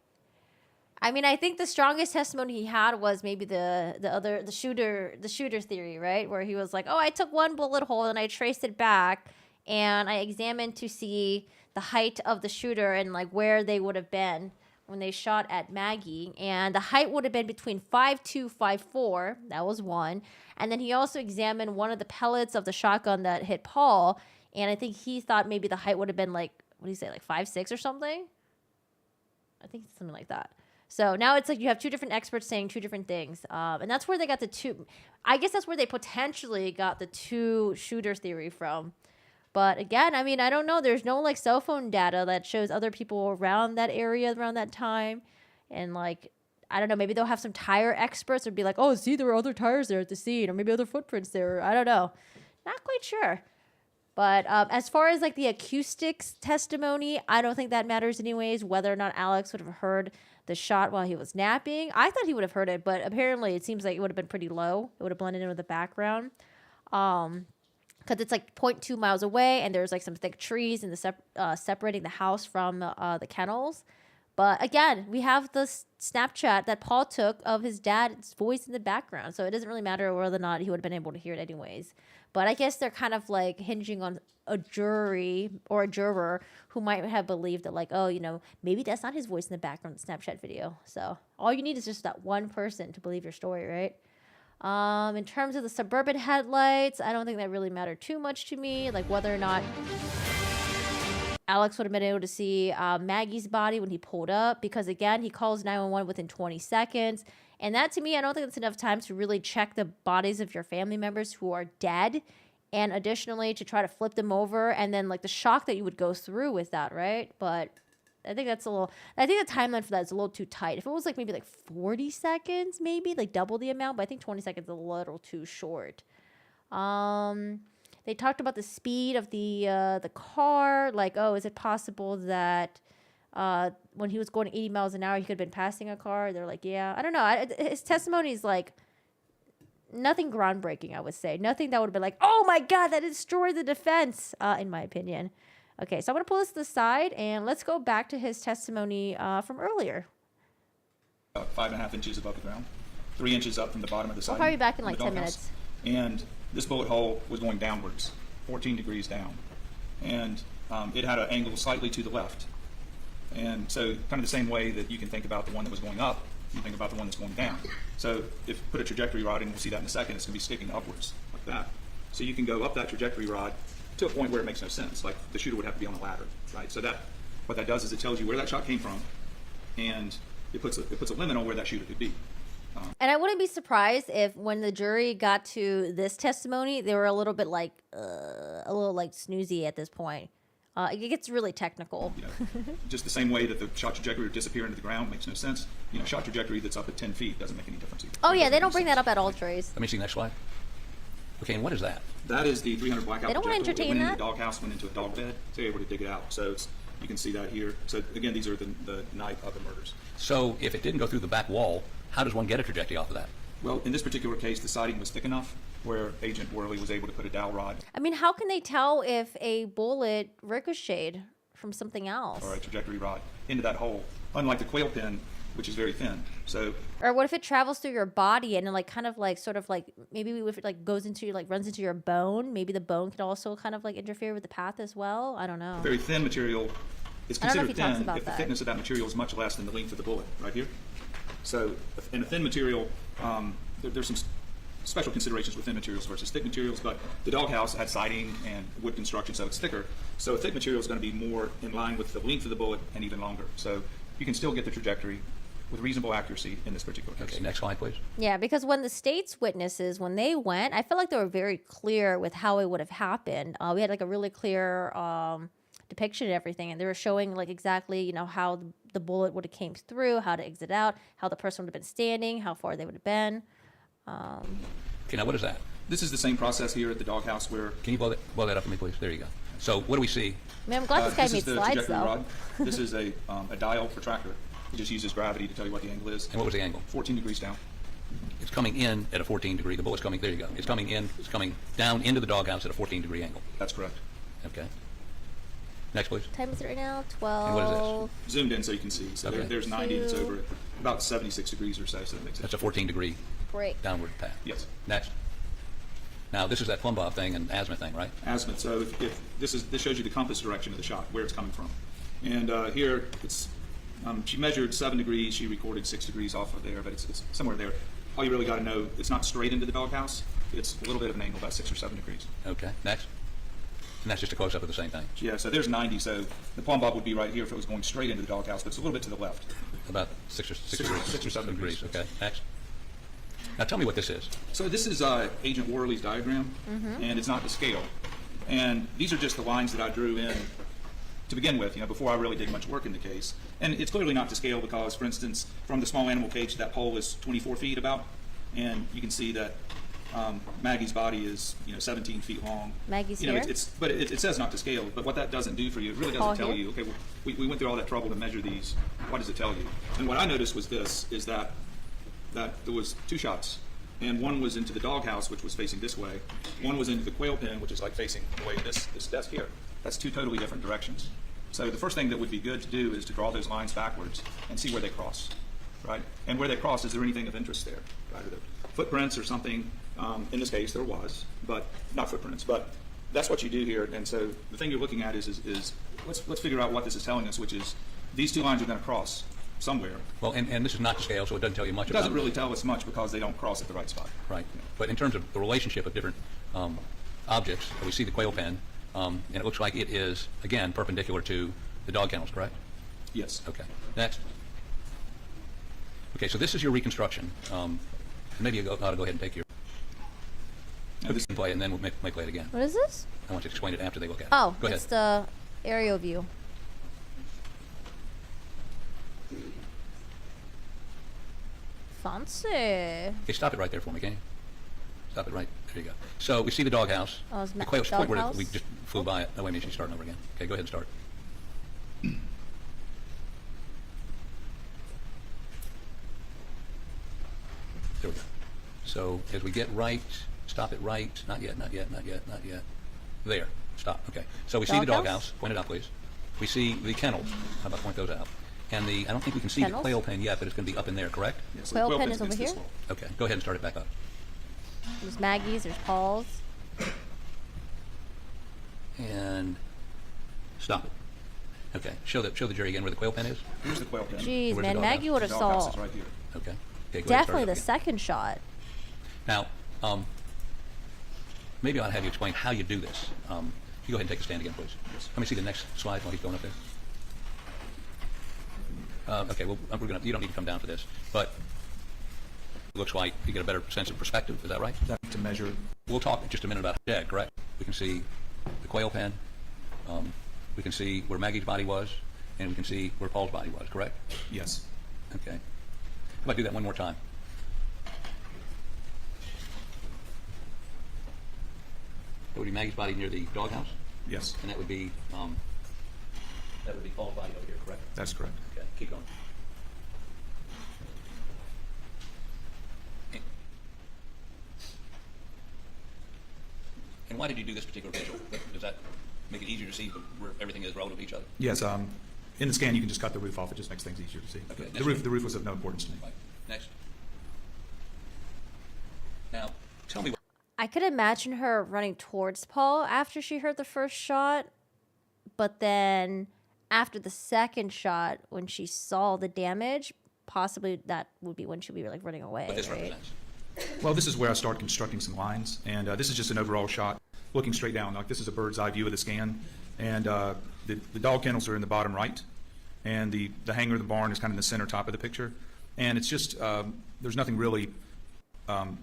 I mean, I think the strongest testimony he had was maybe the shooter theory, right? Where he was like, "Oh, I took one bullet hole and I traced it back and I examined to see the height of the shooter and like where they would have been when they shot at Maggie, and the height would have been between 5'2", 5'4". That was one. And then he also examined one of the pellets of the shotgun that hit Paul, and I think he thought maybe the height would have been like, what do you say, like 5'6" or something? I think it's something like that. So now it's like you have two different experts saying two different things. And that's where they got the two. I guess that's where they potentially got the two shooter theory from. But again, I mean, I don't know. There's no like cell phone data that shows other people around that area around that time. And like, I don't know, maybe they'll have some tire experts or be like, oh, see, there were other tires there at the scene, or maybe other footprints there. I don't know. Not quite sure. But as far as like the acoustics testimony, I don't think that matters anyways, whether or not Alex would have heard the shot while he was napping. I thought he would have heard it, but apparently it seems like it would have been pretty low. It would have blended in with the background. Because it's like 0.2 miles away, and there's like some thick trees in the separating the house from the kennels. But again, we have the Snapchat that Paul took of his dad's voice in the background, so it doesn't really matter whether or not he would have been able to hear it anyways. But I guess they're kind of like hinging on a jury or a juror who might have believed that like, oh, you know, maybe that's not his voice in the background of the Snapchat video. So all you need is just that one person to believe your story, right? In terms of the suburban headlights, I don't think that really mattered too much to me. Like whether or not Alex would have been able to see Maggie's body when he pulled up, because again, he calls 911 within 20 seconds. And that to me, I don't think that's enough time to really check the bodies of your family members who are dead. And additionally, to try to flip them over, and then like the shock that you would go through with that, right? But I think that's I think the timeline for that is a little too tight. If it was like maybe like 40 seconds, maybe like double the amount, but I think 20 seconds is a little too short. They talked about the speed of the car, like, oh, is it possible that when he was going 80 miles an hour, he could have been passing a car? They're like, yeah, I don't know. His testimony is like nothing groundbreaking, I would say. Nothing that would have been like, oh my God, that destroyed the defense, in my opinion. Okay, so I'm going to pull this to the side, and let's go back to his testimony from earlier. About 5.5 inches above the ground, 3 inches up from the bottom of the siding. We'll probably be back in of like the 10 doghouse. minutes. And this bullet hole was going downwards, 14 degrees down. And it had an angle slightly to the left. And so kind of the same way that you can think about the one that was going up, you think about the one that's going down. So if you put a trajectory rod in, we'll see that in a second, it's going to be sticking upwards like that. So you can go up that trajectory rod to a point where it makes no sense. Like the shooter would have to be on a ladder, right? So that what that does is it tells you where that shot came from, and it puts a limit on where that shooter could be. And I wouldn't be surprised if when the jury got to this testimony, they were a little bit like, a little like snoozy at this point. It gets really technical. You know, just the same way that the shot trajectory would disappear into the ground makes no sense. You know, shot trajectory that's up at 10 feet doesn't make any difference either. Oh yeah, they don't bring that up at all, Trace. Let me see the next slide. Okay, and what is that? That is the 300 blackout They don't want to projectile. entertain It went that? into the doghouse, went into a dog bed, so you're able to dig it out. So you can see that here. So again, these are the night of the murders. So if it didn't go through the back wall, how does one get a trajectory off of that? Well, in this particular case, the siding was thick enough where Agent Worley was able to put a dowel rod I mean, how can they tell if a bullet ricocheted from something else? or a trajectory rod into that hole. Unlike the quail pin, which is very thin. So Or what if it travels through your body and it like kind of like sort of like maybe if it like goes into like runs into your bone, maybe the bone could also kind of like interfere with the path as well. I don't know. very thin material is I don't know if considered he talks thin about if the that. thickness of that material is much less than the length of the bullet, right here. So in a thin material, there's some special considerations with thin materials versus thick materials, but the Doghouse had siding and wood construction, so it's thicker. So a thick material is going to be more in line with the length of the bullet and even longer. So you can still get the trajectory with reasonable accuracy in this particular case. Okay, next slide, please. Yeah, because when the state's witnesses, when they went, I feel like they were very clear with how it would have happened. We had like a really clear depiction of everything, and they were showing like exactly, you know, how the bullet would have came through, how to exit out, how the person would have been standing, how far they would have been. Okay, now what is that? This is the same process here at the Doghouse where Can you blow that up for me, please? There you go. So what do we see? Man, I'm glad this guy this made is the slides trajectory though. rod. This is a dial protractor. It just uses gravity to tell you what the angle is. And what was the angle? 14 degrees down. It's coming in at a 14 degree. The bullet's coming, there you go. It's coming in, it's coming down into the Doghouse at a 14 degree angle. That's correct. Okay. Next, please. Time is it right now? And what is 12. Zoomed in so you can see. So Okay. there's 90, it's over at about 76 degrees or so, so that makes it. That's a 14 degree Break. downward path. Yes. Next. Now, this is that Plumbaugh thing and azimuth thing, right? Azimuth. So if this shows you the compass direction of the shot, where it's coming from. And here it's she measured 7 degrees. She recorded 6 degrees off of there, but it's somewhere there. All you really got to know, it's not straight into the Doghouse. It's a little bit of an angle, about 6 or 7 degrees. Okay. Next. And that's just a close up of the same thing. Yeah. So there's 90. So the plumb bob would be right here if it was going straight into the Doghouse, but it's a little bit to the left. About 6 or 7 degrees. degrees. Okay. Next. Now tell me what this is. So this is Agent Worley's diagram, and it's not to scale. And these are just the lines that I drew in to begin with, before I really did much work in the case. And it's clearly not to scale because, for instance, from the small animal cage, that pole is 24 feet about, and you can see that Maggie's body is, 17 feet long. Maggie's here? here? But it says not to scale, but what that doesn't do for you, it really doesn't tell you, okay, well, we went through all that trouble to measure these. What does it tell you? And what I noticed was this, is that there was 2 shots. And one was into the Doghouse, which was facing this way. One was into the quail pen, which is like facing the way this desk here. That's 2 totally different directions. So the first thing that would be good to do is to draw those lines backwards and see where they cross, right? And where they cross, is there anything of interest there? Right? Are there footprints or something? In this case, there was, but not footprints. But that's what you do here. And so the thing you're looking at is let's figure out what this is telling us, which is these 2 lines are going to cross somewhere. Well, and this is not to scale, so it doesn't tell you much about it. It doesn't really tell us much because they don't cross at the right spot. Right. But in terms of the relationship of different objects, we see the quail pen, and it looks like it is, again, perpendicular to the dog kennels, correct? Yes. Okay. Next. Okay, so this is your reconstruction. Maybe you ought to go ahead and take your play, and then we'll make play it again. What is this? I want you to explain it after they look at it. Oh, Go ahead. it's the aerial view. Fancy. Okay, stop it right there for me, can you? Stop it right. There you go. So we see the Doghouse. Oh, it's the quail point where Doghouse? we just flew by it. Oh, wait a minute, she's starting over again. Okay, go ahead and start. There we go. So as we get right, stop it right. Not yet, not yet, not yet, not yet. There. Stop. Okay. So we see the Doghouse? Doghouse. Point it out, please. We see the kennels. How about point those out? And I don't think we can see Kennels? the quail pen yet, but it's going to be up in there, correct? Yes, so Quail the pen pen's is over against this here? wall. Okay. Go ahead and start it back up. There's Maggie's, there's Paul's. And stop it. Okay. Show the jury again where the quail pen is. Here's the quail pen. Jeez, Where's the man, Doghouse? Maggie would have The Doghouse saw is right here. Okay. Okay, go ahead and definitely start it the up again. second shot. Now, maybe I ought to have you explain how you do this. You go ahead and take a stand again, please. Let me see the next slide while he's going up there. Okay, well, you don't need to come down for this, but it looks like you get a better sense of perspective. Is that right? To measure. We'll talk in just a minute about dead, correct? We can see the quail pen. We can see where Maggie's body was, and we can see where Paul's body was, correct? Yes. Okay. How about do that one more time? That would be Maggie's body near the Doghouse, Yes. and that would be Paul's body over here, correct? That's correct. Okay, keep going. And why did you do this particular visual? Does that make it easier to see where everything is relative to each other? Yes. in the scan, you can just cut the roof off. It just makes things easier to see. Okay, The roof was of no importance to me. Right. Next. Now, tell me what. I could imagine her running towards Paul after she heard the first shot, but then after the second shot, when she saw the damage, possibly that would be when she'd be like running away. What this right? represents. Well, this is where I start constructing some lines, and this is just an overall shot, looking straight down. Like this is a bird's eye view of the scan, and the dog kennels are in the bottom right, and the hangar of the barn is kind of in the center top of the picture, and it's just there's nothing really, of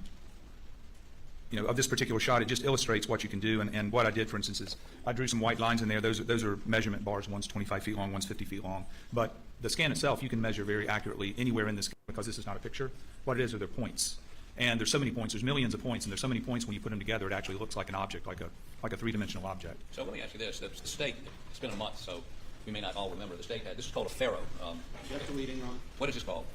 this particular shot. It just illustrates what you can do, and what I did, for instance, is I drew some white lines in there. Those are measurement bars. One's 25 feet long, one's 50 feet long, but the scan itself you can measure very accurately anywhere in the scan because this is not a picture. What it is are their points. And there's so many points. There's millions of points, and there's so many points when you put them together, it actually looks like an object, like a three-dimensional object. So let me ask you this: the state. It's been a month, so we may not all remember. The state had this is called a Faro. What is this called?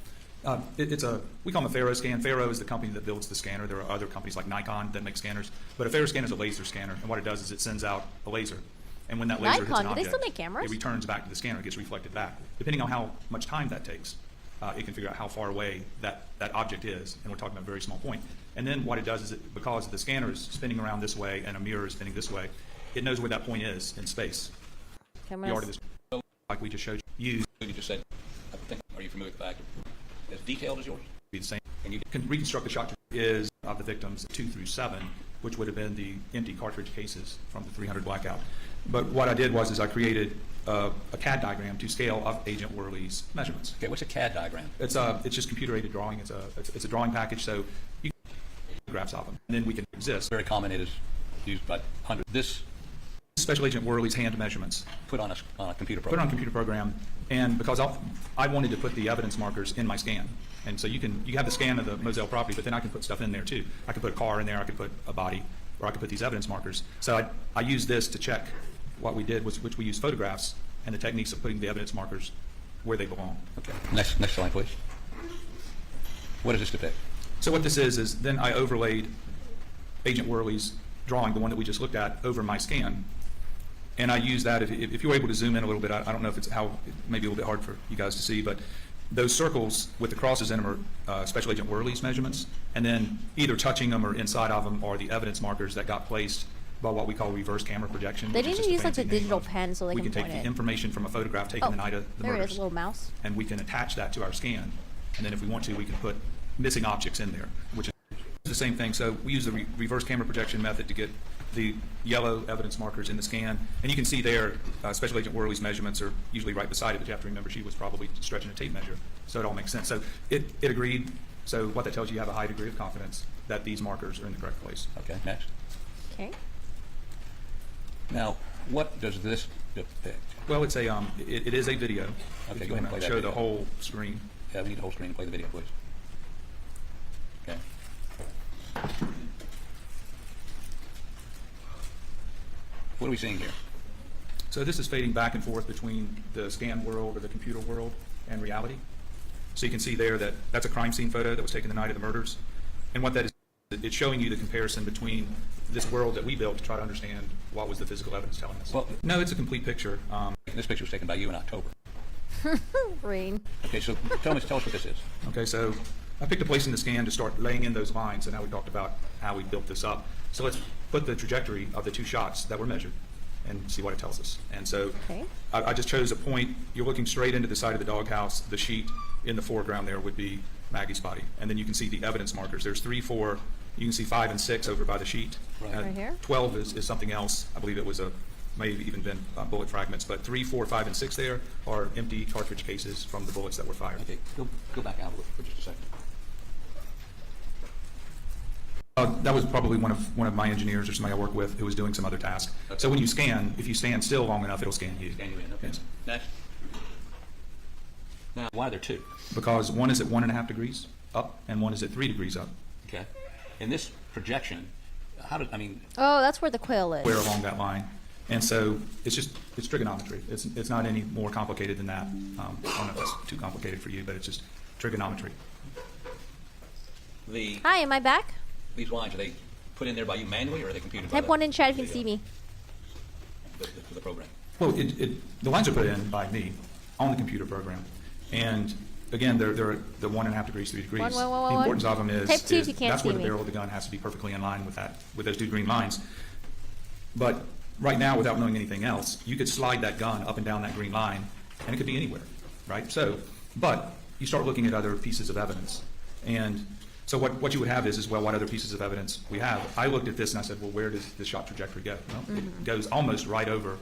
We call them a Faro scan. Faro is the company that builds the scanner. There are other companies like Nikon that make scanners, but a Faro scanner is a laser scanner, and what it does is it sends out a laser, and when that laser hits an Nikon, do object, they still make cameras? it returns back to the scanner. It gets reflected back, depending on how much time that takes. It can figure out how far away that object is, and we're talking about a very small point. And then what it does is, because the scanner is spinning around this way and a mirror is spinning this way, it knows where that point is in space. The art of this, like we just showed you, You just said. I think. Are you familiar with the fact as detailed as yours? be the same. And you can reconstruct the shot is of the victims 2 through 7, which would have been the empty cartridge cases from the 300 blackout. But what I did was I created a CAD diagram to scale of Agent Worley's measurements. Okay, what's a CAD diagram? It's just computer-aided drawing. It's a drawing package, so you can photographs of them, and then we can exist. Very common. It is used by hundreds. This Special Agent Worley's hand measurements. put on a computer Put it program. on a computer program, and because I wanted to put the evidence markers in my scan, and so you have the scan of the Moselle property, but then I can put stuff in there too. I could put a car in there, I could put a body, or I could put these evidence markers. So I used this to check what we did, which we used photographs and the techniques of putting the evidence markers where they belong. Okay. Next slide, please. What does this depict? So what this is then I overlaid Agent Worley's drawing, the one that we just looked at, over my scan. And I use that, if you're able to zoom in a little bit, I don't know if it's it may be a little bit hard for you guys to see, but those circles with the crosses in them are Special Agent Worley's measurements, and then either touching them or inside of them are the evidence markers that got placed by what we call reverse camera projection. They which is didn't just a use like fancy the name digital of- pen so they we can can point take the it. information from a photograph taken the night of the There it murders, is, a little mouse. and we can attach that to our scan, and then if we want to, we can put missing objects in there, which is the same thing. So we use the reverse camera projection method to get the yellow evidence markers in the scan, and you can see there Special Agent Worley's measurements are usually right beside it, but you have to remember she was probably stretching a tape measure, so it all makes sense. So it agreed. So what that tells you have a high degree of confidence that these markers are in the correct place. Okay, next. Okay. Now, what does this depict? Well, it's it is a video. Okay, If go you ahead and want play to that show video. the whole screen. Yeah, we need the whole screen to play the video, please. Okay. What are we seeing here? So this is fading back and forth between the scan world or the computer world and reality. So you can see there that that's a crime scene photo that was taken the night of the murders. And what that is, it's showing you the comparison between this world that we built to try to understand what was the physical evidence telling us. Well, no, it's a complete picture. This picture was taken by you in October. Rain. Okay, so tell us what this is. Okay, so I picked a place in the scan to start laying in those lines, and now we talked about how we built this up. So let's put the trajectory of the two shots that were measured and see what it tells us. And so Okay. I just chose a point. You're looking straight into the side of the doghouse. The sheet in the foreground there would be Maggie's body. And then you can see the evidence markers. There's 3, 4, you can see 5 and 6 over by the sheet. Right. Right here? 12 is something else. I believe it was may have even been bullet fragments. But 3, 4, 5, and 6 there are empty cartridge cases from the bullets that were fired. Okay, go back out for just a second. That was probably one of my engineers or somebody I work with who was doing some other task. Okay. So when you scan, if you stand still long enough, it'll scan you. Scan you in, okay. Yes. Next. Now, why are there two? Because one is at 1.5 degrees up and one is at 3 degrees up. Okay. In this projection, Oh, that's where the quail is. Where along that line. And so it's trigonometry. It's not any more complicated than that. I don't know if it's too complicated for you, but it's just trigonometry. Hi, am I back? These lines, are they put in there by you manually, or are they computed by Type 1 in chat if you can see me. the program? Well, the lines are put in by me, on the computer program. And again, they're the 1.5 degrees, 3 degrees. One. The importance of them is, Type 2 if you can't that's where see the me. barrel of the gun has to be perfectly in line with that, with those 2 green lines. But right now, without knowing anything else, you could slide that gun up and down that green line, and it could be anywhere, right? So, but you start looking at other pieces of evidence. And so what you would have is, well, what other pieces of evidence we have? I looked at this and I said, well, where does the shot trajectory go? Well, it goes almost right over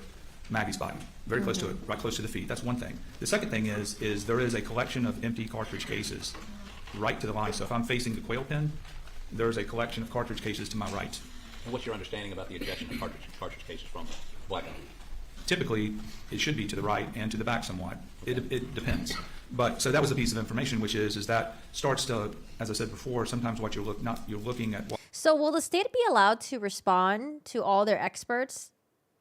Maggie's body, very close to it, right close to the feet. That's one thing. The second thing is there is a collection of empty cartridge cases right to the line. So if I'm facing the quail pen, there's a collection of cartridge cases to my right. And what's your understanding about the ejection of cartridge cases from blackout? Typically, it should be to the right and to the back somewhat. It depends. But so that was a piece of information, which is that starts to, as I said before, sometimes what you're looking at. So will the state be allowed to respond to all their experts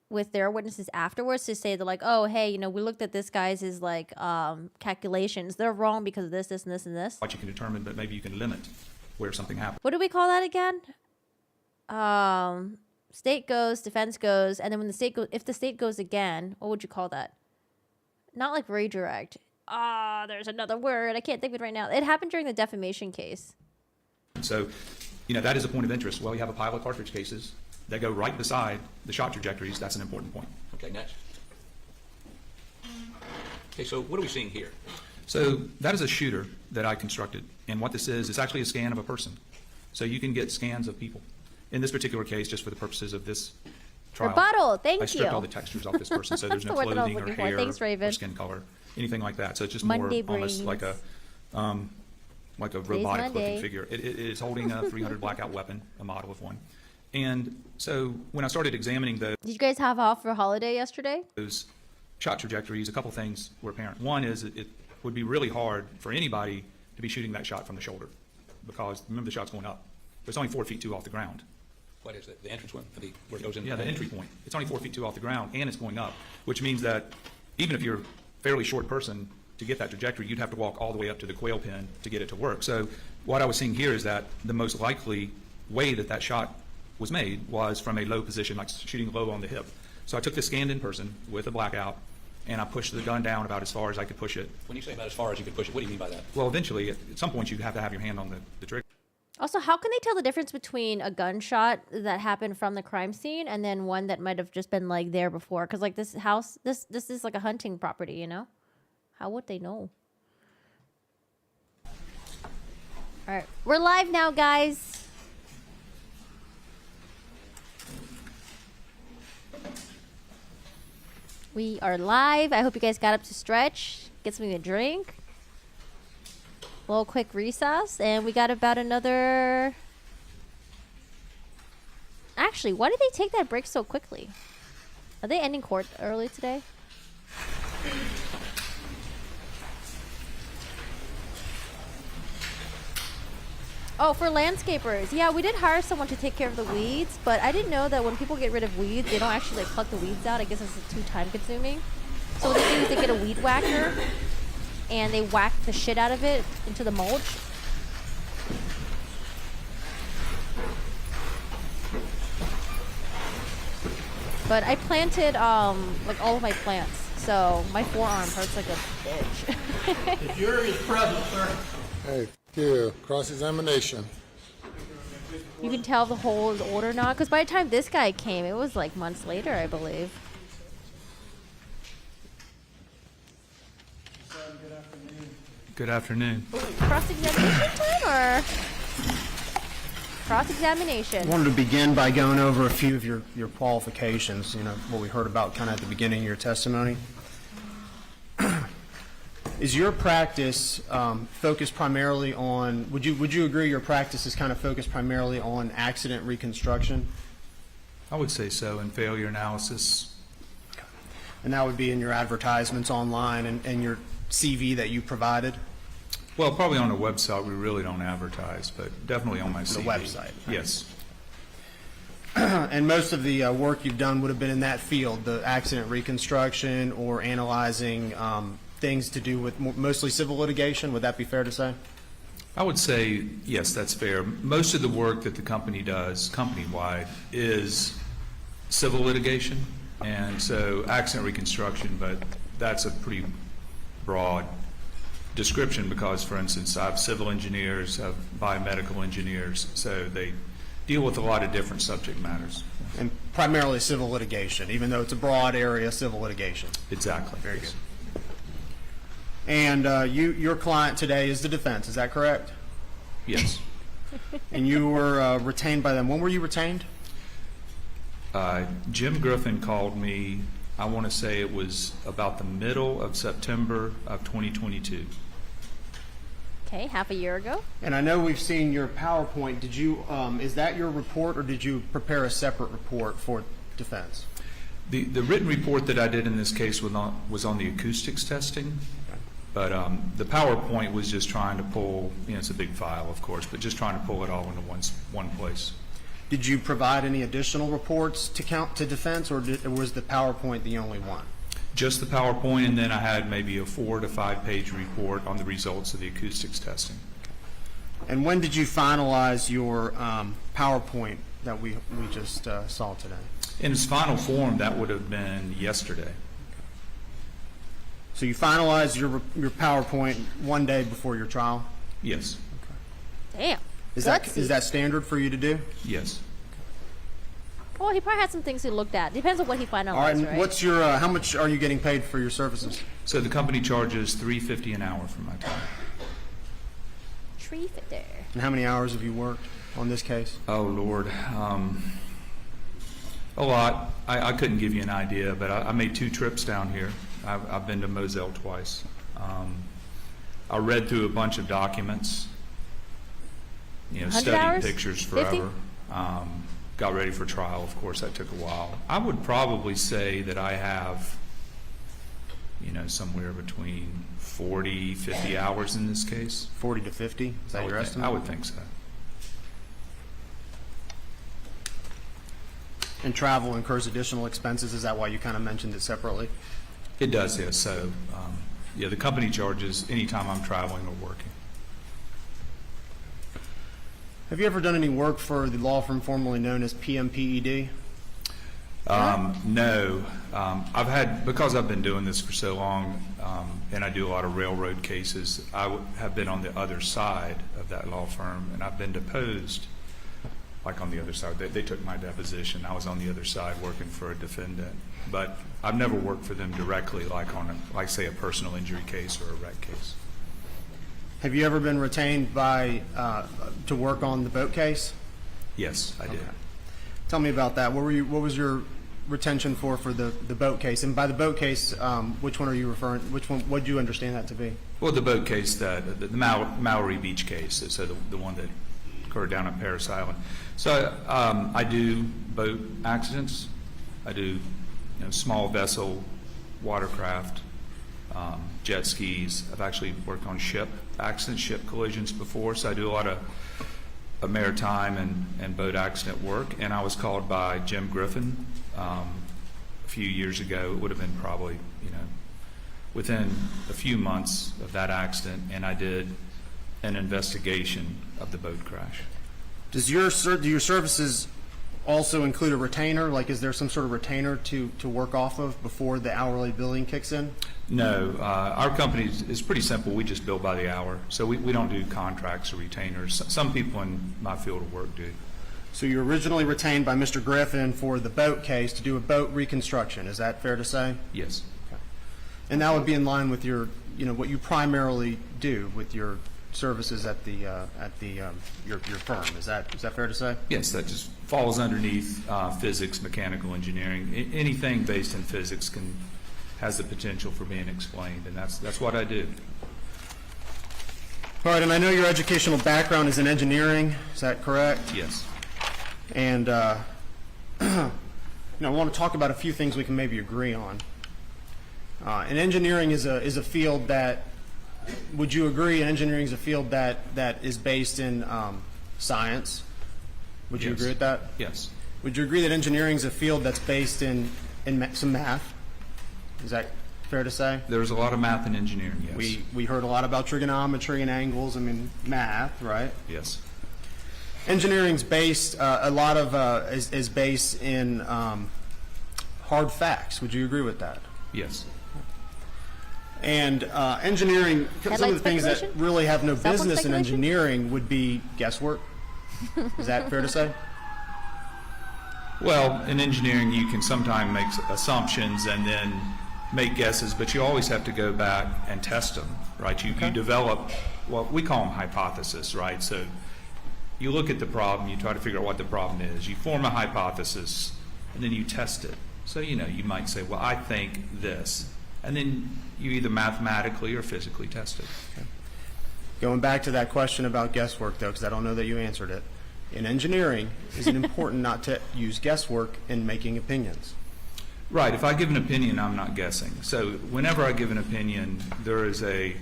with their witnesses afterwards to say they're like, oh, hey, you know, we looked at this guy's like calculations. They're wrong because of this, this, and this, and this. What you can determine, but maybe you can limit where something happens. What do we call that again? State goes, defense goes, and then when the state goes, if the state goes again, what would you call that? Not like redirect. There's another word. I can't think of it right now. It happened during the defamation case. So, you know, that is a point of interest. Well, you have a pile of cartridge cases that go right beside the shot trajectories. That's an important point. Okay, next. Okay, so what are we seeing here? So that is a shooter that I constructed. And what this is actually a scan of a person. So you can get scans of people. In this particular case, just for the purposes of this trial, Rebuttal, thank you. I stripped all the textures off this person, so there's no That's the word that I was clothing or looking for. hair Thanks, Raven. or skin color, anything like that. So it's just Monday more almost brains. like a robotic Monday. looking figure. It is holding a 300 blackout weapon, a model of one. And so when I started examining Did you guys have off for holiday yesterday? those shot trajectories, a couple things were apparent. One is it would be really hard for anybody to be shooting that shot from the shoulder, because remember the shot's going up. It's only 4 feet 2 off the ground. What is it? The entrance one? Where it goes in? Yeah, the entry point. It's only 4 feet 2 off the ground, and it's going up, which means that even if you're a fairly short person, to get that trajectory, you'd have to walk all the way up to the quail pen to get it to work. So what I was seeing here is that the most likely way that that shot was made was from a low position, like shooting low on the hip. So I took this scanned in person with a blackout, and I pushed the gun down about as far as I could push it. When you say about as far as you could push it, what do you mean by that? Well, eventually, at some point, you have to have your hand on the trigger. Also, how can they tell the difference between a gunshot that happened from the crime scene and then one that might have just been like there before? Because like this house, this is like a hunting property, you know? How would they know? All right, we're live now, guys. We are live. I hope you guys got up to stretch, get something to drink. A little quick recess, and we got about another... Actually, why did they take that break so quickly? Are they ending court early today? Oh, for landscapers. Yeah, we did hire someone to take care of the weeds, but I didn't know that when people get rid of weeds, they don't actually like, pluck the weeds out. I guess it's too time consuming. So what they do is they get a weed whacker and they whack the shit out of it into the mulch. But I planted like all of my plants, so my forearm hurts like a bitch. The jury is present, sir. Hey, yeah, cross-examination. You can tell if the hole is old or not, because by the time this guy came, it was like months later, I believe. Good afternoon. Cross-examination time, or? Cross-examination. I wanted to begin by going over a few of your qualifications, you know, what we heard about kind of at the beginning of your testimony. Is your practice focused primarily on, would you agree your practice is kind of focused primarily on accident reconstruction? I would say so, and failure analysis. And that would be in your advertisements online and your CV that you provided? Well, probably on the website, we really don't advertise, but definitely on my CV. The website. Right? Yes. And most of the work you've done would have been in that field, the accident reconstruction or analyzing things to do with mostly civil litigation. Would that be fair to say? I would say, yes, that's fair. Most of the work that the company does, company-wide, is civil litigation, and so accident reconstruction, but that's a pretty broad description because, for instance, I have civil engineers, I have biomedical engineers, so they deal with a lot of different subject matters. And primarily civil litigation, even though it's a broad area, civil litigation. Exactly. Very good. And your client today is the defense, is that correct? Yes. And you were retained by them. When were you retained? Jim Griffin called me, I want to say it was about the middle of September of 2022. Okay, half a year ago. And I know we've seen your PowerPoint. Did you, is that your report, or did you prepare a separate report for defense? The written report that I did in this case was on the acoustics testing, but the PowerPoint was just trying to pull, it's a big file, of course, but just trying to pull it all into one place. Did you provide any additional reports to defense, or was the PowerPoint the only one? Just the PowerPoint, and then I had maybe a 4 to 5 page report on the results of the acoustics testing. And when did you finalize your PowerPoint that we just saw today? In its final form, that would have been yesterday. So you finalized your PowerPoint one day before your trial? Yes. Damn. Is that standard for you to do? Yes. Well, he probably had some things he looked at. Depends on what he finalized, All right. And right? what's your how much are you getting paid for your services? So the company charges $3.50 an hour for my time. Tree fit there. And how many hours have you worked on this case? Oh, Lord. A lot. I couldn't give you an idea, but I made 2 trips down here. I've been to Moselle twice. I read through a bunch of documents, 100 studied hours? pictures 50? forever. Got ready for trial, of course. That took a while. I would probably say that I have, somewhere between 40, 50 hours in this case. 40 to 50? Is that your estimate? I would think so. And travel incurs additional expenses. Is that why you kind of mentioned it separately? It does, yes. So, the company charges anytime I'm traveling or working. Have you ever done any work for the law firm formerly known as PMPED? No. Because I've been doing this for so long, and I do a lot of railroad cases, I have been on the other side of that law firm, and I've been deposed, like on the other side. They took my deposition. I was on the other side working for a defendant. But I've never worked for them directly, like on, say, a personal injury case or a wreck case. Have you ever been retained to work on the boat case? Yes, I did. Okay. Tell me about that. What was your retention for the boat case? And by the boat case, which one are you referring? Which one? What do you understand that to be? Well, the boat case, the Maori Beach case, so the one that occurred down at Paris Island. So I do boat accidents. I do small vessel, watercraft, jet skis. I've actually worked on ship accidents, ship collisions before, so I do a lot of maritime and boat accident work. And I was called by Jim Griffin a few years ago. It would have been probably, within a few months of that accident, and I did an investigation of the boat crash. Do your services also include a retainer? Like, is there some sort of retainer to work off of before the hourly billing kicks in? No, our company is pretty simple. We just bill by the hour, so we don't do contracts or retainers. Some people in my field of work do. So you were originally retained by Mr. Griffin for the boat case to do a boat reconstruction. Is that fair to say? Yes. Okay. And that would be in line with your, what you primarily do with your services at your firm. Is that fair to say? Yes, that just falls underneath physics, mechanical engineering. Anything based in physics has the potential for being explained, and that's what I do. All right, and I know your educational background is in engineering. Is that correct? Yes. And I want to talk about a few things we can maybe agree on. And engineering is a field that, would you agree, engineering is a field that is based in science? Would you Yes. agree with that? Yes. Would you agree that engineering is a field that's based in some math? Is that fair to say? There's a lot of math in engineering, yes. We heard a lot about trigonometry and angles. I mean, math, right? Yes. Engineering's based, a lot of is based in hard facts. Would you agree with that? Yes. And engineering, some Headlight of the things that speculation? really have no Cell phone business in speculation? engineering would be guesswork. Is that fair to say? Well, in engineering, you can sometimes make assumptions and then make guesses, but you always have to go back and test them, right? You develop what we call them hypothesis, right? So you look at the problem, you try to figure out what the problem is. You form a hypothesis, and then you test it. So, you know, you might say, well, I think this. And then you either mathematically or physically test it. Okay. Going back to that question about guesswork, though, because I don't know that you answered it. In engineering, is it important not to use guesswork in making opinions? Right. If I give an opinion, I'm not guessing. So whenever I give an opinion, there is a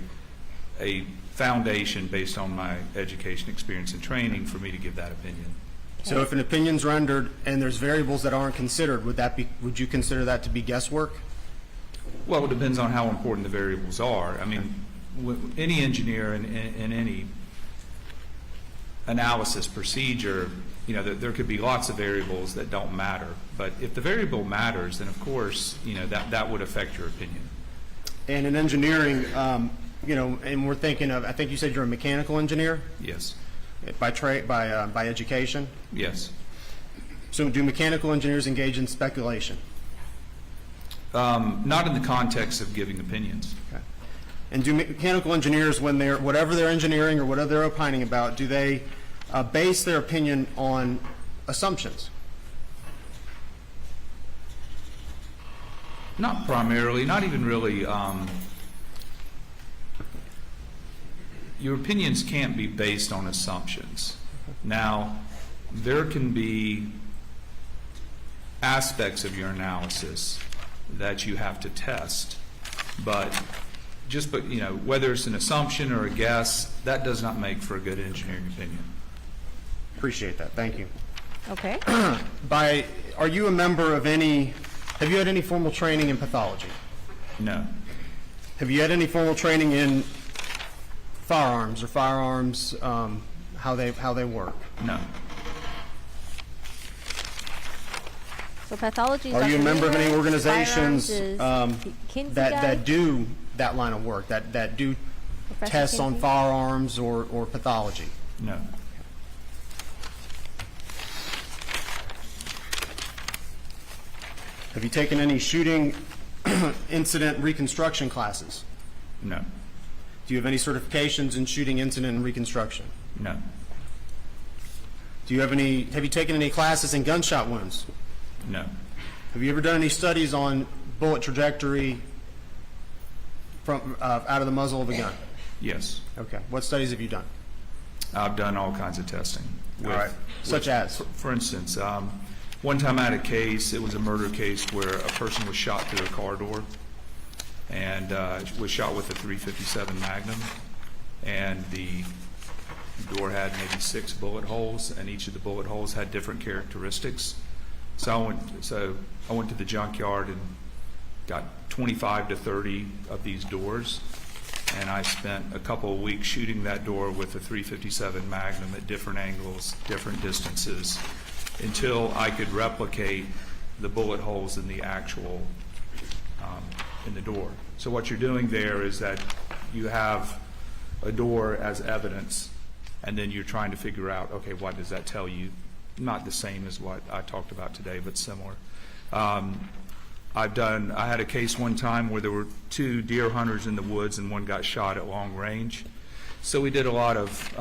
foundation based on my education, experience, and training for me to give that opinion. So if an opinion's rendered and there's variables that aren't considered, would you consider that to be guesswork? Well, it depends on how important the variables are. I mean, any engineer in any analysis procedure, you know, there could be lots of variables that don't matter. But if the variable matters, then of course, you know, that would affect your opinion. And in engineering, you know, and we're thinking of, I think you said you're a mechanical engineer? Yes. By trade, by education? Yes. So do mechanical engineers engage in speculation? Not in the context of giving opinions. Okay. And do mechanical engineers, when they're, whatever they're engineering or whatever they're opining about, do they base their opinion on assumptions? Not primarily, not even really. Your opinions can't be based on assumptions. Now, there can be aspects of your analysis that you have to test, but you know, whether it's an assumption or a guess, that does not make for a good engineering opinion. Appreciate that. Thank you. Okay. Are you a member of any, have you had any formal training in pathology? No. Have you had any formal training in firearms or firearms, how they work? No. So pathology is Are you a Dr. member of any Wheeler, organizations firearms is Kinsey guy? that do that line of work, that do Professor tests on Kinsey? firearms or pathology? No. Have you taken any shooting incident reconstruction classes? No. Do you have any certifications in shooting incident and reconstruction? No. Do you have you taken any classes in gunshot wounds? No. Have you ever done any studies on bullet trajectory from out of the muzzle of a gun? Yes. Okay. What studies have you done? I've done all kinds of testing. All right. Such as? For instance, one time I had a case, it was a murder case where a person was shot through a car door and was shot with a .357 Magnum, and the door had maybe 6 bullet holes, and each of the bullet holes had different characteristics. So I went to the junkyard and got 25 to 30 of these doors, and I spent a couple of weeks shooting that door with a .357 Magnum at different angles, different distances, until I could replicate the bullet holes in the actual in the door. So what you're doing there is that you have a door as evidence, and then you're trying to figure out, okay, what does that tell you? Not the same as what I talked about today, but similar. I had a case one time where there were 2 deer hunters in the woods and one got shot at long range. So we did a lot of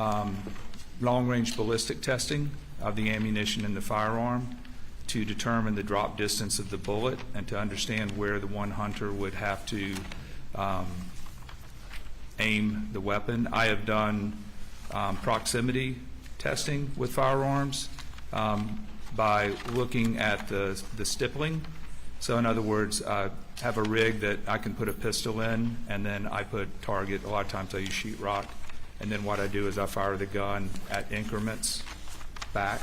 long-range ballistic testing of the ammunition in the firearm to determine the drop distance of the bullet and to understand where the one hunter would have to aim the weapon. I have done proximity testing with firearms by looking at the stippling. So in other words, I have a rig that I can put a pistol in, and then I put target. A lot of times I use sheetrock, and then what I do is I fire the gun at increments back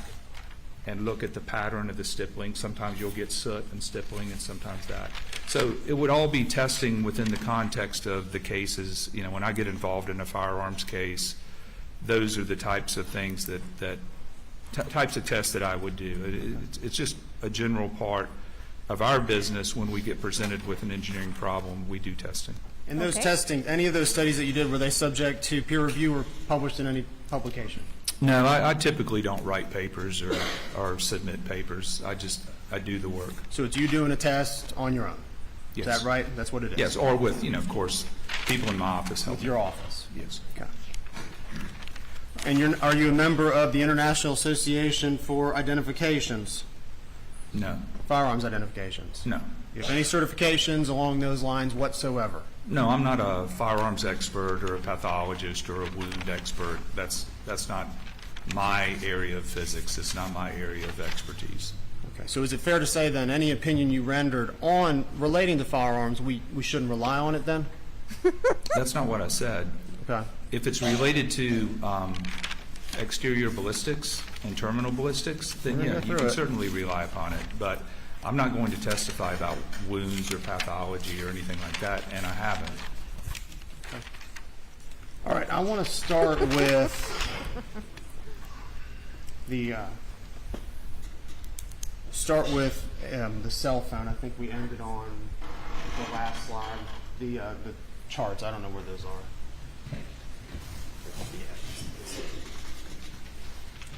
and look at the pattern of the stippling. Sometimes you'll get soot and stippling, and sometimes that. So it would all be testing within the context of the cases. You know, when I get involved in a firearms case, those are the types of things types of tests that I would do. It's just a general part of our business. When we get presented with an engineering problem, we do testing. And those Okay. testing, any of those studies that you did, were they subject to peer review or published in any publication? No, I typically don't write papers or submit papers. I do the work. So it's you doing a test on your own? Yes. Is that right? That's what it is? Yes, or with, of course, people in my office help. With your office? Yes. Okay. And are you a member of the International Association for Identifications, No, Firearms Identifications? no. You have any certifications along those lines whatsoever? No, I'm not a firearms expert or a pathologist or a wound expert. That's not my area of physics. It's not my area of expertise. Okay, so is it fair to say then any opinion you rendered on relating to firearms, we shouldn't rely on it then? That's not what I said. Okay. If it's related to exterior ballistics and terminal ballistics, then We're gonna yeah, go you through can it. certainly rely upon it. But I'm not going to testify about wounds or pathology or anything like that, and I haven't. All right, I want to start with the cell phone. I think we ended on the last slide, the charts. I don't know where those are.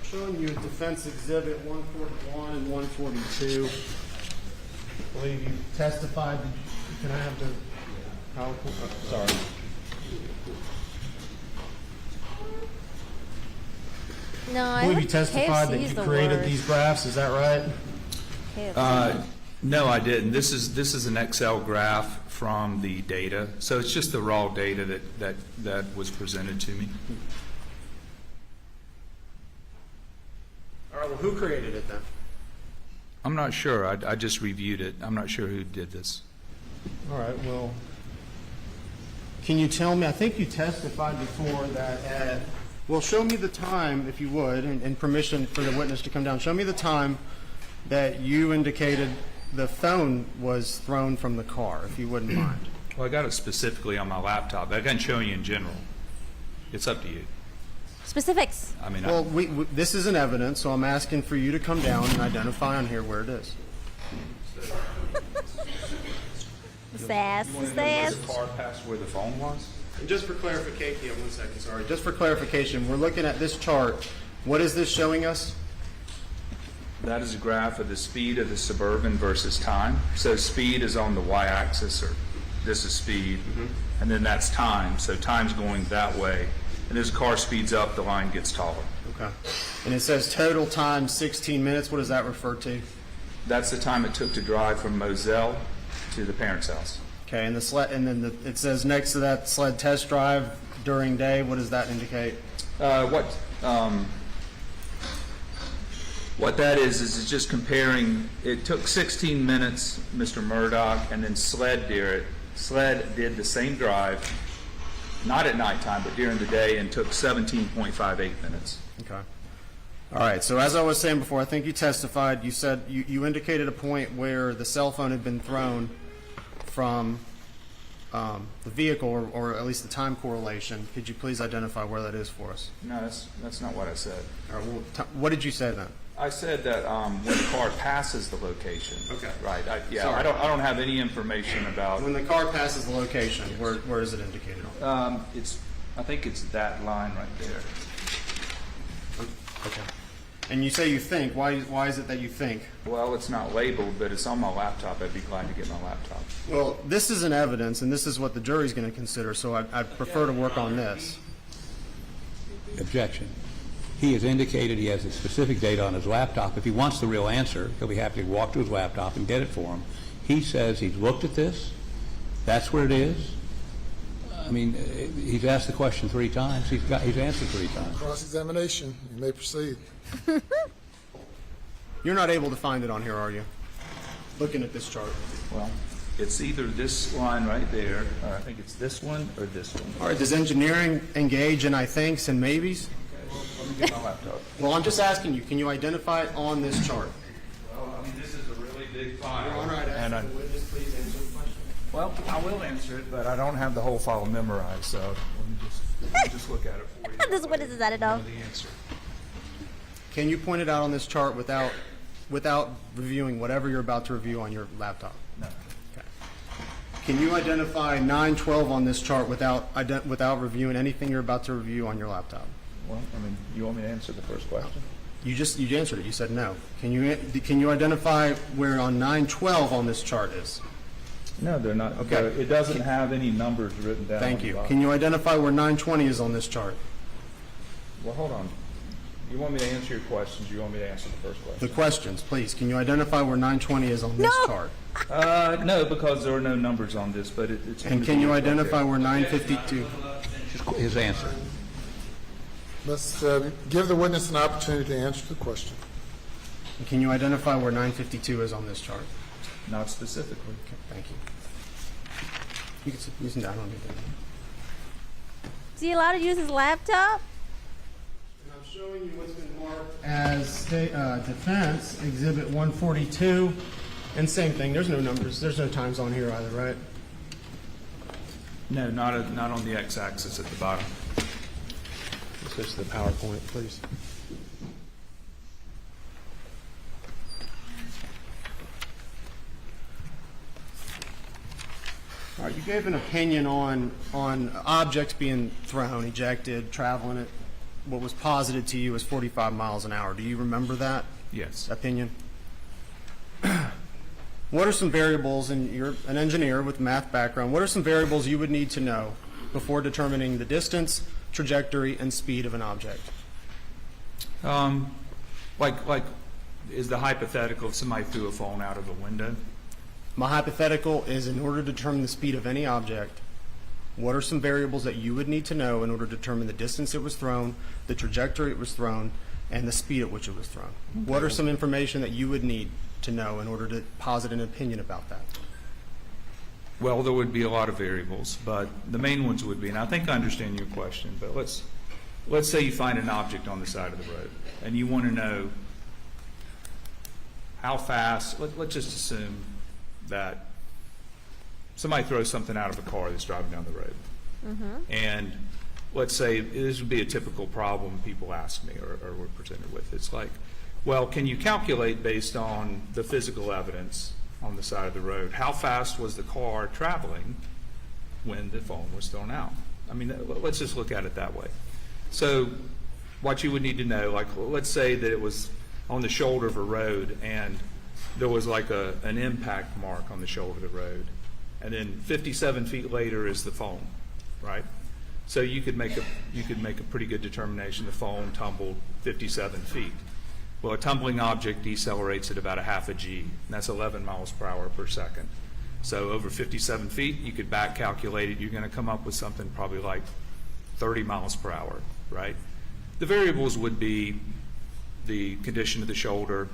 I'm showing you Defense Exhibit 141 and 142. I believe you testified. Can I have the PowerPoint? Oh, sorry. No, I I believe hope you testified that KFC is you the created worst. these graphs. Is that right? KFC. No, I didn't. This is an Excel graph from the data. So it's just the raw data that was presented to me. All right. Well, who created it then? I'm not sure. I just reviewed it. I'm not sure who did this. All right. Well, can you tell me? I think you testified before that. Well, show me the time, if you would, and permission for the witness to come down. Show me the time that you indicated the phone was thrown from the car, if you wouldn't mind. Well, I got it specifically on my laptop. I can show you in general. It's up to you. Specifics. I mean, Well, this is an evidence, so I'm asking for you to come down and identify on here where it is. Sass. you want to know where the car passed where the phone was? And just for clarification, yeah, 1 second, sorry. Just for clarification, we're looking at this chart. What is this showing us? That is a graph of the speed of the Suburban versus time. So speed is on the y-axis, or this is speed, and then that's time. So time's going that way. And as the car speeds up, the line gets taller. Okay. And it says total time 16 minutes. What does that refer to? That's the time it took to drive from Moselle to the parents' house. Okay, and the sled, and then it says next to that sled test drive during day. What does that indicate? What that is it's just comparing. It took 16 minutes, Mr. Murdaugh, and then Sled did the same drive, not at nighttime, but during the day, and took 17.58 minutes. Okay. All right. So as I was saying before, I think you testified. You said you indicated a point where the cell phone had been thrown from the vehicle, or at least the time correlation. Could you please identify where that is for us? No, that's not what I said. All right. Well, what did you say then? I said that when the car passes the location. Okay. Right. Sorry. I don't have any information about. When the car passes the location, where is it indicated on? I think it's that line right there. Okay. And you say you think. Why is it that you think? Well, it's not labeled, but it's on my laptop. I'd be glad to get my laptop. Well, this is an evidence, and this is what the jury's going to consider, so I'd prefer to work on this. Objection. He has indicated he has a specific data on his laptop. If he wants the real answer, he'll be happy to walk to his laptop and get it for him. He says he's looked at this. That's where it is. I mean, he's asked the question 3 times. He's answered 3 times. Cross-examination. You may proceed. You're not able to find it on here, are you? Looking at this chart. Well, it's either this line right there, or I think it's this one or this one. All right, does engineering engage in I thinks and maybes? Well, let me get my laptop. Well, I'm just asking you, can you identify it on this chart? Well, I mean, this is a really big file. Your Honor, I'd ask the witness please answer the question. Well, I will answer it, but I don't have the whole file memorized, so let me just look at it for you. This witness is at it all. The answer. Can you point it out on this chart without reviewing whatever you're about to review on your laptop? No. Okay. Can you identify 912 on this chart without reviewing anything you're about to review on your laptop? Well, I mean, you want me to answer the first question? You answered it. You said no. Can you identify where on 912 on this chart is? No, they're not. Okay. It doesn't have any numbers written down. Thank on the you. bottom. Can you identify where 920 is on this chart? Well, hold on. You want me to answer your questions? You want me to answer the first question? The questions, please. Can you identify where 920 is on this chart? No, because there are no numbers on this, but it's. And can you identify where 952? His answer. Let's give the witness an opportunity to answer the question. And can you identify where 952 is on this chart? Not specifically. Okay, thank you. You can sit down. I don't need that. Is he allowed to use his laptop? And I'm showing you what's been marked as defense exhibit 142, and same thing. There's no numbers. There's no times on here either, right? No, not on the x-axis at the bottom. Switch to the PowerPoint, please. All right, you gave an opinion on objects being thrown, ejected, traveling at what was posited to you as 45 miles an hour. Do you remember that? Yes. Opinion? What are some variables, and you're an engineer with math background, what are some variables you would need to know before determining the distance, trajectory, and speed of an object? Like, is the hypothetical if somebody threw a phone out of a window? My hypothetical is, in order to determine the speed of any object, what are some variables that you would need to know in order to determine the distance it was thrown, the trajectory it was thrown, and the speed at which it was thrown? What are some information that you would need to know in order to posit an opinion about that? Well, there would be a lot of variables, but the main ones would be, and I think I understand your question, but let's say you find an object on the side of the road, and you want to know how fast, let's just assume that somebody throws something out of a car that's driving down the road. And let's say this would be a typical problem people ask me or we're presented with. It's like, well, can you calculate based on the physical evidence on the side of the road, how fast was the car traveling when the phone was thrown out? I mean, let's just look at it that way. So what you would need to know, like, let's say that it was on the shoulder of a road and there was like an impact mark on the shoulder of the road, and then 57 feet later is the phone, right? So you could make a pretty good determination the phone tumbled 57 feet. Well, a tumbling object decelerates at about a half a g, and that's 11 miles per hour per second. So over 57 feet, you could back calculate it. You're going to come up with something probably like 30 miles per hour, right? The variables would be the condition of the shoulder,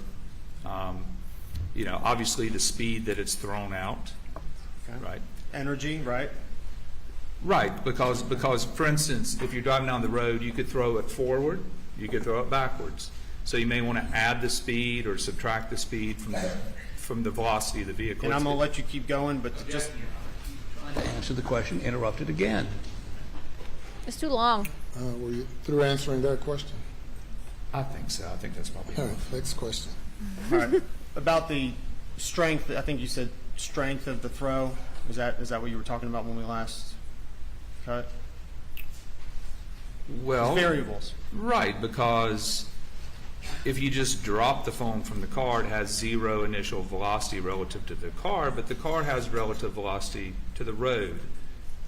obviously the speed that it's thrown out, right? Energy, right? Right, because for instance, if you're driving down the road, you could throw it forward, you could throw it backwards. So you may want to add the speed or subtract the speed from the velocity of the vehicle. And I'm going to let you keep going, but to just Answer the question, interrupted again. It's too long. Were you through answering that question? I think so. I think that's probably All enough. right, next question. all right. About the strength, I think you said strength of the throw. Is that what you were talking about when we last cut? Well, Variables. right, because if you just drop the phone from the car, it has zero initial velocity relative to the car, but the car has relative velocity to the road.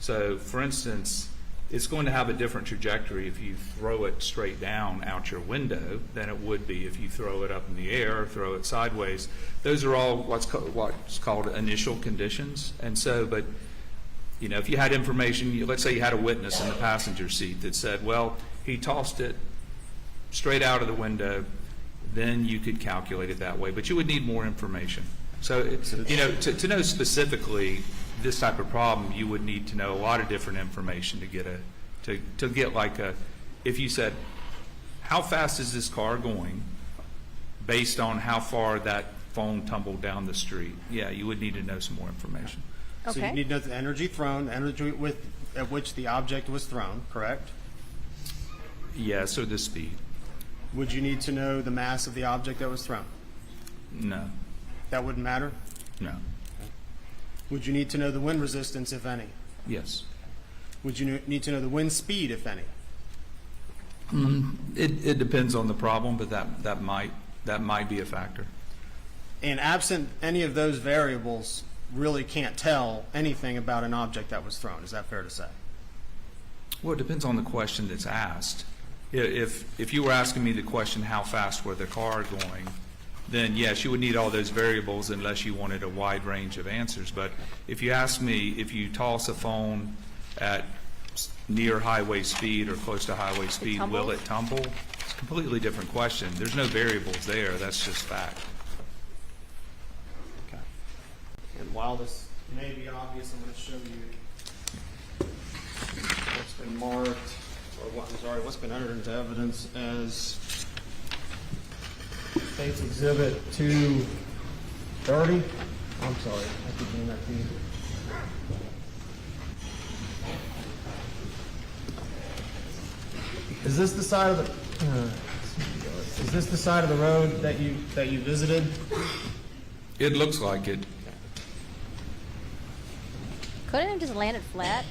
So, for instance, it's going to have a different trajectory if you throw it straight down out your window than it would be if you throw it up in the air or throw it sideways. Those are all what's called initial conditions. And so, but if you had information, let's say you had a witness in the passenger seat that said, well, he tossed it straight out of the window, then you could calculate it that way. But you would need more information. So, to know specifically this type of problem, you would need to know a lot of different information to get if you said, how fast is this car going based on how far that phone tumbled down the street? Yeah, you would need to know some more information. So you need to know the energy thrown, the energy at which the object was thrown, correct? Yes, or the speed. Would you need to know the mass of the object that was thrown? No. That wouldn't matter? No. Would you need to know the wind resistance, if any? Yes. Would you need to know the wind speed, if any? It depends on the problem, but that might be a factor. And absent any of those variables, really can't tell anything about an object that was thrown. Is that fair to say? Well, it depends on the question that's asked. If you were asking me the question, how fast were the car going, then yes, you would need all those variables unless you wanted a wide range of answers. But if you ask me, if you toss a phone at near highway speed or close to highway speed, will it tumble? It's a completely different question. There's no variables there. That's just fact. Okay. And while this may be obvious, I'm going to show you what's been marked, or what's been entered into evidence as State's Exhibit 230. I'm sorry, I keep doing that to you. Is this the side of the? Is this the side of the road that you visited? It looks like it. Couldn't it just land it flat?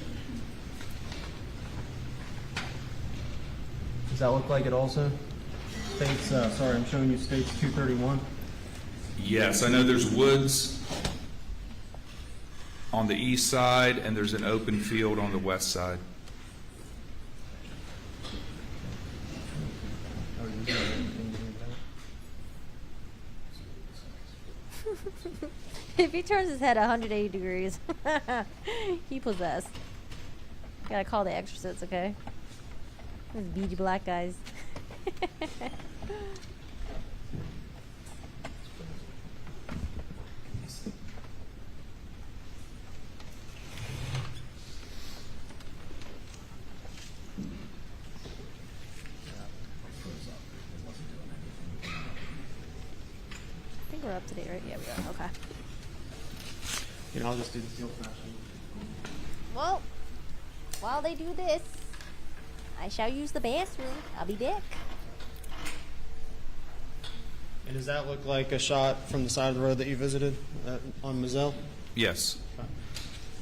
Does that look like it also? States, sorry, I'm showing you States 231. Yes, I know there's woods on the east side and there's an open field on the west side. If he turns his head 180 degrees, he possessed. Gotta call the exorcists, okay? Those beady black guys. I think we're up to date, right? Yeah, we are. Okay. You know, I'll just do the field fashion. Well, while they do this, I shall use the bathroom. I'll be back. And does that look like a shot from the side of the road that you visited on Moselle? Yes.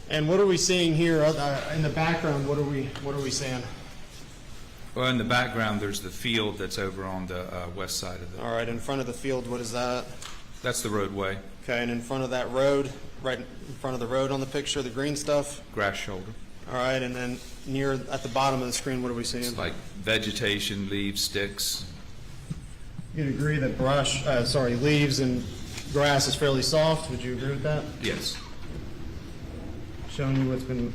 And what are we seeing here in the background? What are we seeing? Well, in the background, there's the field that's over on the west side of the. All right, in front of the field, what is that? That's the roadway. Okay, and in front of that road, right in front of the road on the picture, the green stuff? Grass shoulder. All right, and then at the bottom of the screen, what are we seeing? It's like vegetation, leaves, sticks. You'd agree that leaves and grass is fairly soft. Would you agree with that? Yes. Showing you what's been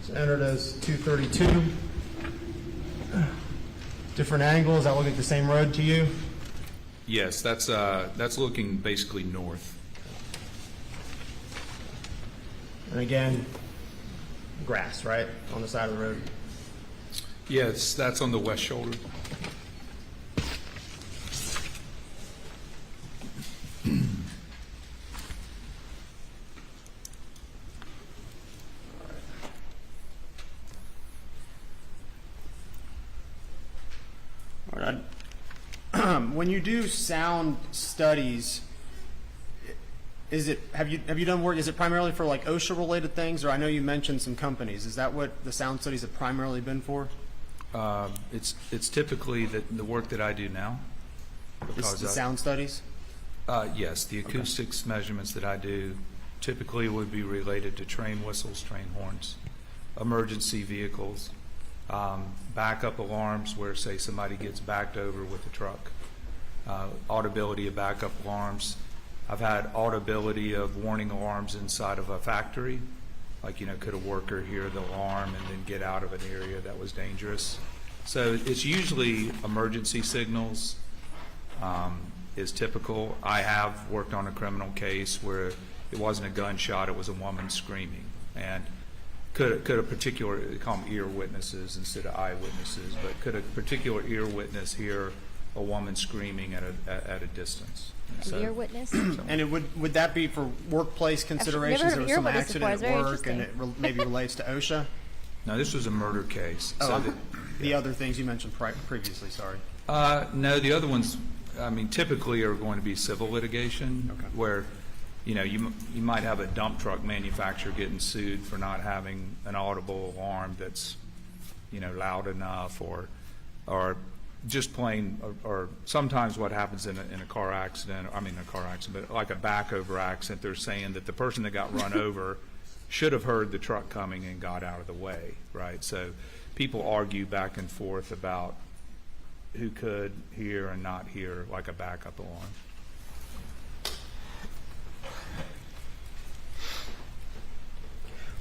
entered as 232. Different angles. Does that look like the same road to you? Yes, that's looking basically north. And again, grass, right, on the side of the road. Yes, that's on the west shoulder. All right. When you do sound studies, have you done work? Is it primarily for like OSHA related things, or I know you mentioned some companies? Is that what the sound studies have primarily been for? It's typically the work that I do now. It's the sound studies? Yes, the acoustics measurements that I do typically would be related to train whistles, train horns, emergency vehicles, backup alarms where, say, somebody gets backed over with a truck, audibility of backup alarms. I've had audibility of warning alarms inside of a factory, like, could a worker hear the alarm and then get out of an area that was dangerous? So it's usually emergency signals is typical. I have worked on a criminal case where it wasn't a gunshot, it was a woman screaming. And could a particular, they call them ear witnesses instead of eyewitnesses, but could a particular ear witness hear a woman screaming at a distance? An ear witness? And would that be for workplace considerations? Never heard of There was ear some witness accident before. It's at very work and it maybe relates to OSHA? No, this was a murder case. The other things you mentioned previously, sorry. No, the other ones, typically are going to be civil litigation, where you know, you might have a dump truck manufacturer getting sued for not having an audible alarm that's, you know, loud enough, or just plain, or sometimes what happens in a car accident, I mean a car accident, but like a back over accident, they're saying that the person that got run over should have heard the truck coming and got out of the way, right? So people argue back and forth about who could hear and not hear like a backup alarm.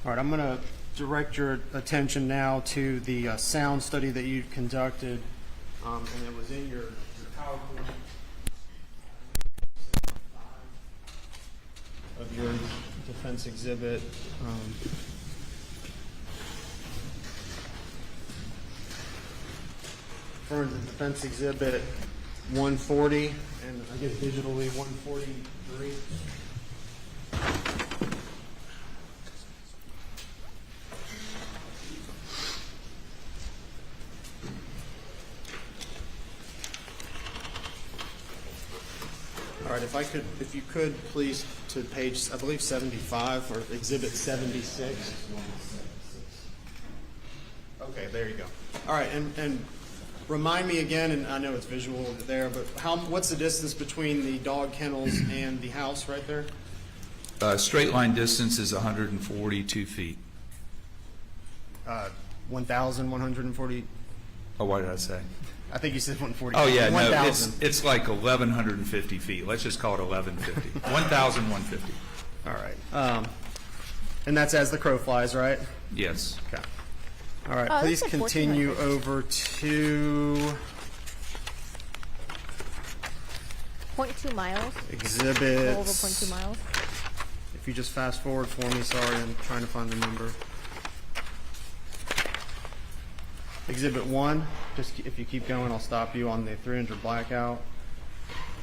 All right, I'm going to direct your attention now to the sound study that you conducted, and it was in your PowerPoint of your defense exhibit. For the defense exhibit 140, and I guess digitally 143. All right, if you could please to page, I believe 75 or exhibit 76. Okay, there you go. All right, and remind me again, and I know it's visual there, but what's the distance between the dog kennels and the house right there? Straight line distance is 142 feet. 1,140. Oh, what did I say? I think you said 140. Oh yeah, 1, no, it's like 1,150 feet. Let's just call it 1,150. 1,150. All right. And that's as the crow flies, right? Yes. Okay. All right. Oh, Please that's like continue 1,400. over to 0.2 miles. exhibit. Over 0.2 miles. If you just fast forward for me, sorry, I'm trying to find the number. Exhibit 1, just if you keep going, I'll stop you on the 300 blackout.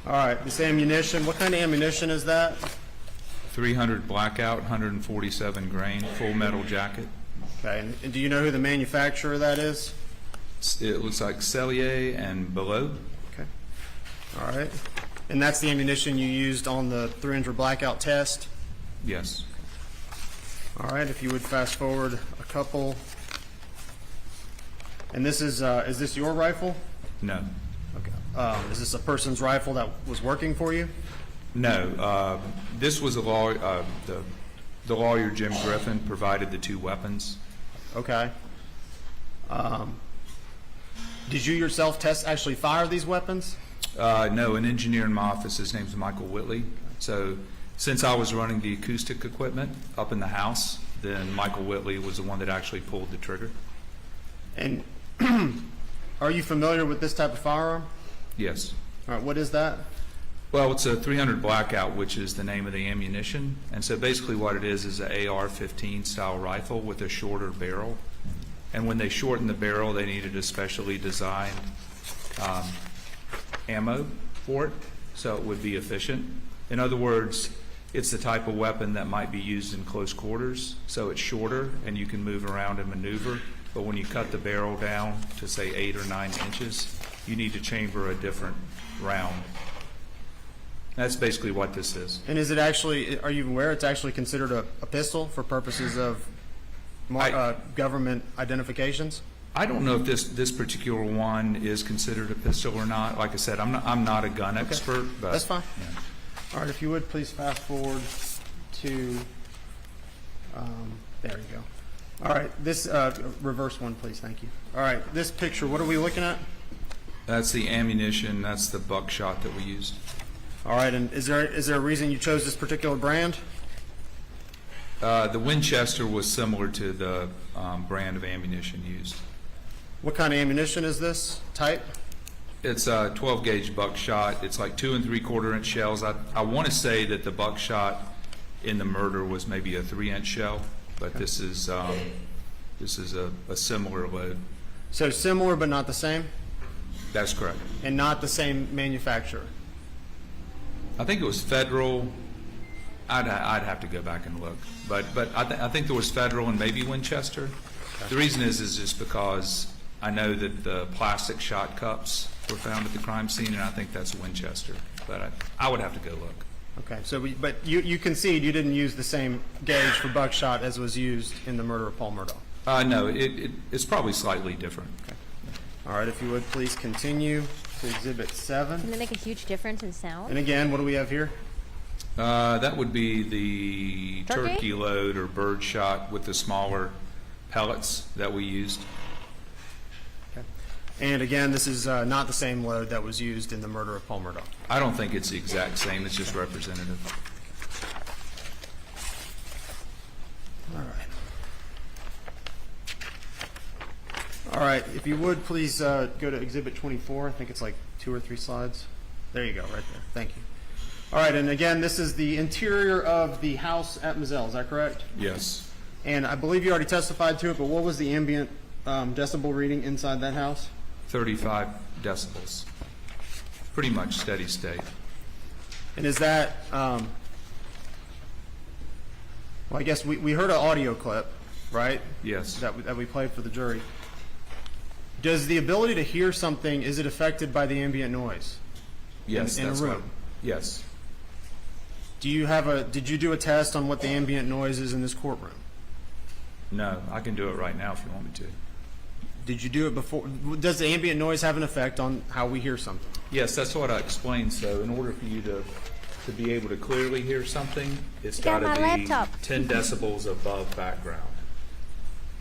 All right, this ammunition, what kind of ammunition is that? 300 blackout, 147 grain, full metal jacket. Okay, and do you know who the manufacturer of that is? It looks like Cellier and Below. Okay. All right. And that's the ammunition you used on the 300 blackout test? Yes. All right, if you would fast forward a couple. And this is this your rifle? No. Okay. Is this a person's rifle that was working for you? No. This was a lawyer, the lawyer Jim Griffin provided the two weapons. Okay. Did you yourself actually fire these weapons? No, an engineer in my office, his name's Michael Whitley. So since I was running the acoustic equipment up in the house, then Michael Whitley was the one that actually pulled the trigger. And are you familiar with this type of firearm? Yes. All right, what is that? Well, it's a 300 blackout, which is the name of the ammunition. And so basically what it is an AR-15 style rifle with a shorter barrel. And when they shortened the barrel, they needed a specially designed ammo for it, so it would be efficient. In other words, it's the type of weapon that might be used in close quarters, so it's shorter and you can move around and maneuver. But when you cut the barrel down to say 8 or 9 inches, you need to chamber a different round. That's basically what this is. And is it actually, are you aware it's actually considered a pistol for purposes of government identifications? I don't know if this particular one is considered a pistol or not. Like I said, I'm not a gun expert. But that's fine. Yeah. All right, if you would please fast forward to, there you go. All right, this, reverse one please, thank you. All right, this picture, what are we looking at? That's the ammunition, that's the buckshot that we used. All right, and is there a reason you chose this particular brand? The Winchester was similar to the brand of ammunition used. What kind of ammunition is this type? It's a 12 gauge buckshot. It's like 2 3/4 inch shells. I want to say that the buckshot in the Murdaugh was maybe a 3-inch shell, but okay. This is a similar load. So similar but not the same? That's correct. And not the same manufacturer? I think it was Federal. I'd have to go back and look, but I think there was Federal and maybe Winchester. Okay. The reason is just because I know that the plastic shot cups were found at the crime scene, and I think that's Winchester. But I would have to go look. Okay, so but you concede you didn't use the same gauge for buckshot as was used in the murder of Paul Murdaugh? No, it's probably slightly different. Okay. All right, if you would please continue to Exhibit 7. Can they make a huge difference in sound? And again, what do we have here? That would be the Turkey? turkey load or bird shot with the smaller pellets that we used. Okay. And again, this is not the same load that was used in the murder of Paul Murdaugh. I don't think it's the exact same, it's just representative. All right. All right, if you would, please go to Exhibit 24. I think it's like 2 or 3 slides. There you go, right there. Thank you. All right, and again, this is the interior of the house at Mizell, is that correct? Yes. And I believe you already testified to it, but what was the ambient decibel reading inside that house? 35 decibels. Pretty much steady state. And is that, well, I guess we heard an audio clip, right? Yes. That we played for the jury. Does the ability to hear something, is it affected by the ambient noise? Yes, in that's a what. room? Yes. Did you do a test on what the ambient noise is in this courtroom? No, I can do it right now if you want me to. Did you do it before? Does the ambient noise have an effect on how we hear something? Yes, that's what I explained. So in order for you to be able to clearly hear something, it's got to be 10 decibels above background.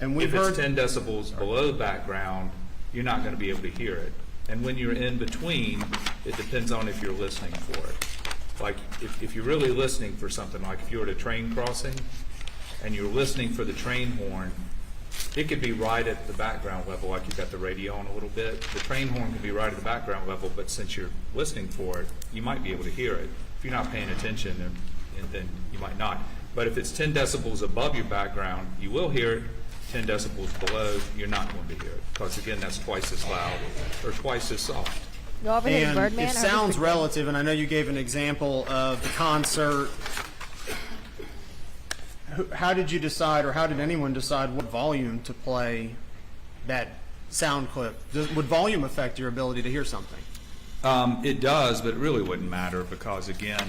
And we've if heard it's 10 decibels below background, you're not going to be able to hear it. And when you're in between, it depends on if you're listening for it. Like if you're really listening for something, like if you're at a train crossing and you're listening for the train horn, it could be right at the background level, like you've got the radio on a little bit. The train horn can be right at the background level, but since you're listening for it, you might be able to hear it. If you're not paying attention, then you might not. But if it's 10 decibels above your background, you will hear it. 10 decibels below, you're not going to hear it. Because again, that's twice as loud or twice as soft. You ever hear and Birdman? it sounds relative, and I know you gave an example of the concert. How did you decide, or how did anyone decide what volume to play that sound clip? Would volume affect your ability to hear something? It does, but it really wouldn't matter because, again,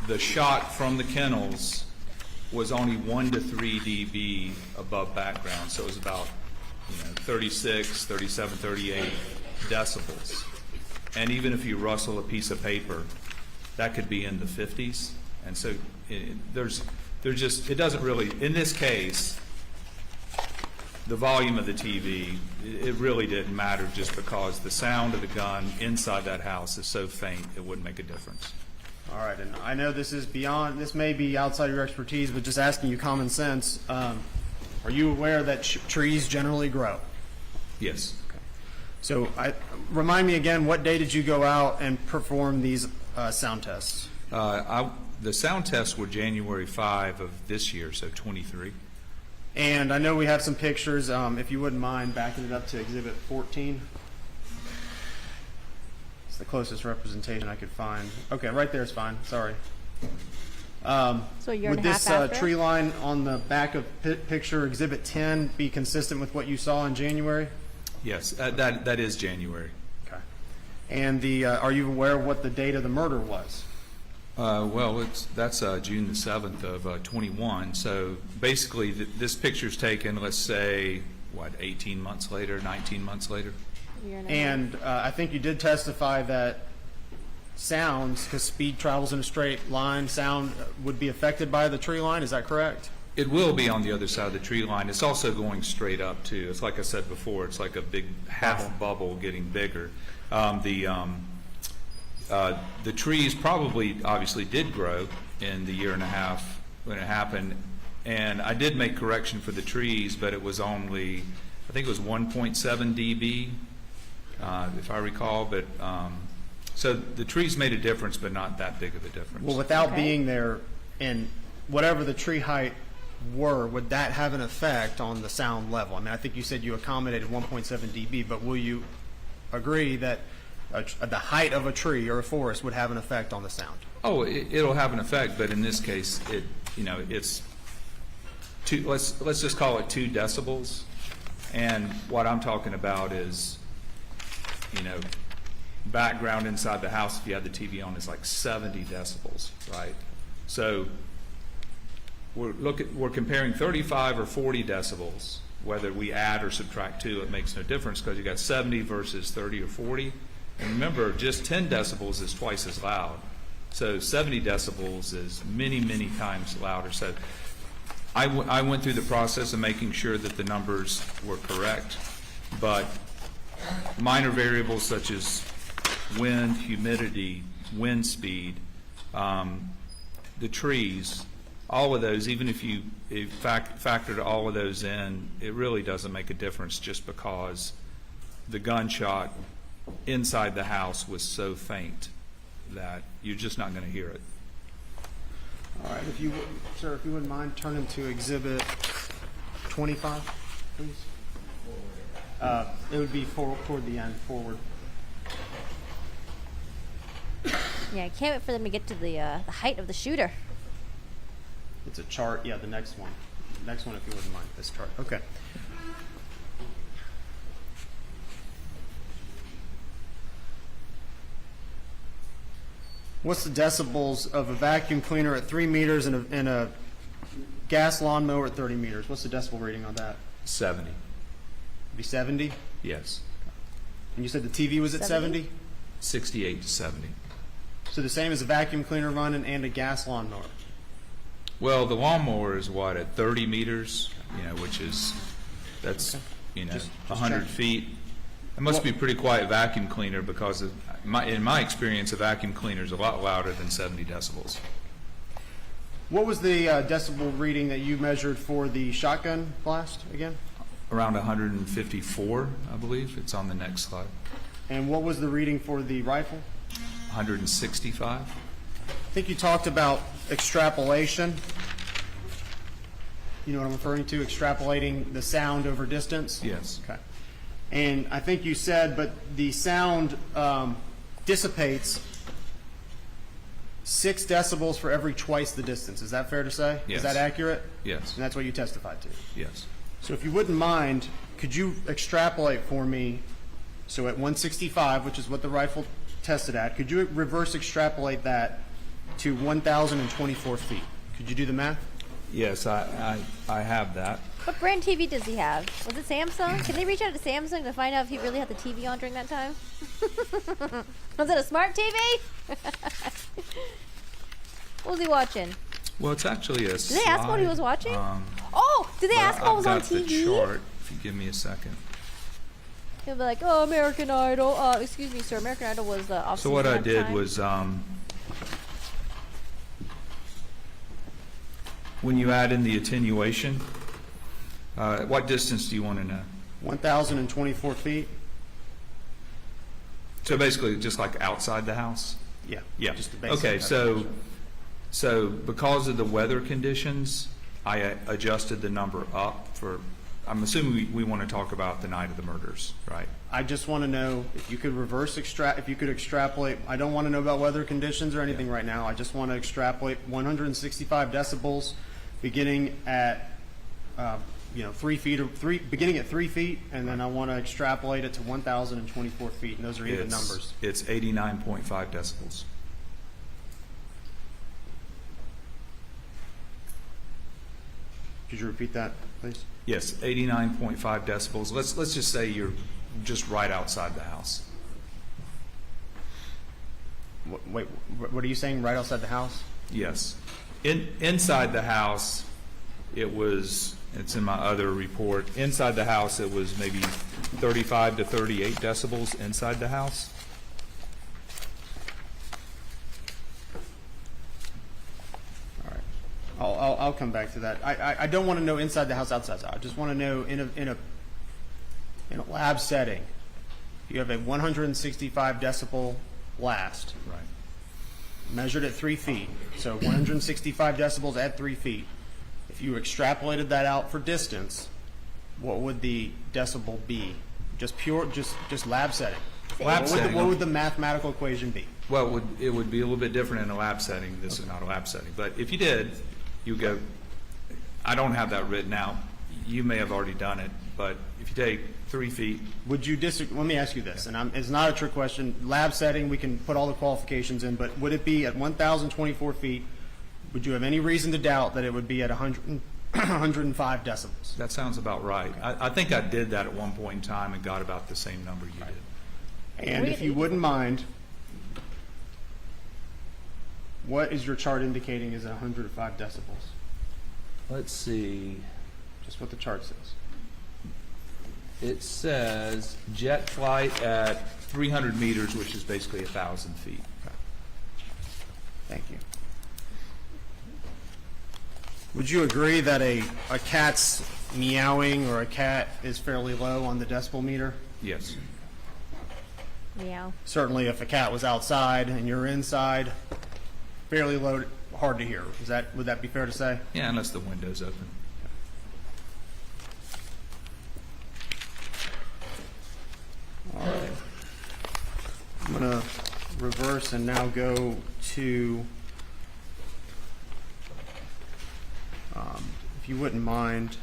the shot from the kennels was only 1 to 3 dB above background, so it was about 36, 37, 38 decibels. And even if you rustle a piece of paper, that could be in the 50s. And so it doesn't really, in this case, the volume of the TV, it really didn't matter just because the sound of the gun inside that house is so faint, it wouldn't make a difference. All right, and I know this may be outside your expertise, but just asking you common sense, are you aware that trees generally grow? Yes. Okay. So remind me again, what day did you go out and perform these sound tests? The sound tests were January 5 of this year, so 23. And I know we have some pictures. If you wouldn't mind backing it up to Exhibit 14. It's the closest representation I could find. Okay, right there is fine. Sorry. So a year would and a this half after? tree line on the back of picture Exhibit 10 be consistent with what you saw in January? Yes, that is January. Okay. And are you aware of what the date of the murder was? Well, that's June the 7th of 21. So basically, this picture's taken, let's say, 18 months later, 19 months later? And I think you did testify that sounds, because speed travels in a straight line, sound would be affected by the tree line. Is that correct? It will be on the other side of the tree line. It's also going straight up, too. It's like I said before, it's like a big half bubble getting bigger. The trees probably, obviously, did grow in the year and a half when it happened. And I did make correction for the trees, but it was only, I think it was 1.7 dB, if I recall. But so the trees made a difference, but not that big of a difference. Well, without being there, and whatever the tree height were, would that have an effect on the sound level? I mean, I think you said you accommodated 1.7 dB, but will you agree that the height of a tree or a forest would have an effect on the sound? Oh, it'll have an effect, but in this case, it's two. Let's just call it 2 decibels. And what I'm talking about is, background inside the house, if you had the TV on, is like 70 decibels, right? So we're comparing 35 or 40 decibels. Whether we add or subtract 2, it makes no difference because you got 70 versus 30 or 40. And remember, just 10 decibels is twice as loud. So 70 decibels is many, many times louder. So I went through the process of making sure that the numbers were correct, but minor variables such as wind, humidity, wind speed, the trees, all of those, even if you factored all of those in, it really doesn't make a difference just because the gunshot inside the house was so faint that you're just not going to hear it. All right, sir, if you wouldn't mind turning to Exhibit 25, please. It would be toward the end, forward. Yeah, I can't wait for them to get to the height of the shooter. It's a chart. Yeah, the next one. Next one, if you wouldn't mind. This chart. Okay. What's the decibels of a vacuum cleaner at 3 meters and a gas lawnmower at 30 meters? What's the decibel rating on that? 70. Be 70? Yes. And you said the TV was at 70? 68 to 70. So the same as a vacuum cleaner running and a gas lawnmower? Well, the lawnmower is what, at 30 meters, which is, that's, Just 100 check. feet. It must be a pretty quiet vacuum cleaner because in my experience, a vacuum cleaner is a lot louder than 70 decibels. What was the decibel reading that you measured for the shotgun blast again? Around 154, I believe. It's on the next slide. And what was the reading for the rifle? 165. I think you talked about extrapolation. You know what I'm referring to? Extrapolating the sound over distance? Yes. Okay. And I think you said, but the sound dissipates 6 decibels for every twice the distance. Is that fair to say? Yes. Is that accurate? Yes. And that's what you testified to? Yes. So if you wouldn't mind, could you extrapolate for me, so at 165, which is what the rifle tested at, could you reverse extrapolate that to 1,024 feet? Could you do the math? Yes, I have that. What brand TV does he have? Was it Samsung? Can they reach out to Samsung to find out if he really had the TV on during that time? Was it a smart TV? What was he watching? Well, it's actually a Did they ask what he was watching? Oh, did they ask what was on I've got TV? the chart, if you give me a second. He'll be like, oh, American Idol. Excuse me, sir. American Idol was off So what I season at the did time. was, when you add in the attenuation, what distance do you want to know? 1,024 feet? So basically, just like outside the house? Yeah. Yeah. Just the basic Okay, calculation. so because of the weather conditions, I adjusted the number up for, I'm assuming we want to talk about the night of the murders, right? I just want to know if you could if you could extrapolate. I don't want to know about weather conditions or anything right now. I just want to extrapolate 165 decibels beginning at 3 feet beginning at 3 feet, and then I want to extrapolate it to 1,024 feet, and those are even numbers. It's 89.5 decibels. Could you repeat that, please? Yes, 89.5 decibels. Let's just say you're just right outside the house. Wait, what are you saying? Right outside the house? Yes. Inside the house, it's in my other report. Inside the house, it was maybe 35 to 38 decibels inside the house. All right. I'll come back to that. I don't want to know inside the house, outside the house. I just want to know in a lab setting, you have a 165 decibel blast. Right. Measured at 3 feet. So 165 decibels at 3 feet. If you extrapolated that out for distance, what would the decibel be? Just lab setting. Lab setting. What would the mathematical equation be? Well, it would be a little bit different in a lab setting. This is not a lab setting. But if you did, you go, I don't have that written out. You may have already done it. But if you take 3 feet. Would you disagree? Let me ask you this, and it's not a trick question. Lab setting, we can put all the qualifications in, but would it be at 1,024 feet? Would you have any reason to doubt that it would be at 105 decibels? That sounds about right. I think I did that at one point in time and got about the same number you did. And if you wouldn't mind, what is your chart indicating is 105 decibels? Let's see. Just what the chart says. It says jet flight at 300 meters, which is basically 1,000 feet. Thank you. Would you agree that a cat's meowing or a cat is fairly low on the decibel meter? Yes. Meow. Certainly if a cat was outside and you're inside, fairly low, hard to hear. Would that be fair to say? Yeah, unless the window's open. All right. I'm going to reverse and now go to, if you wouldn't mind,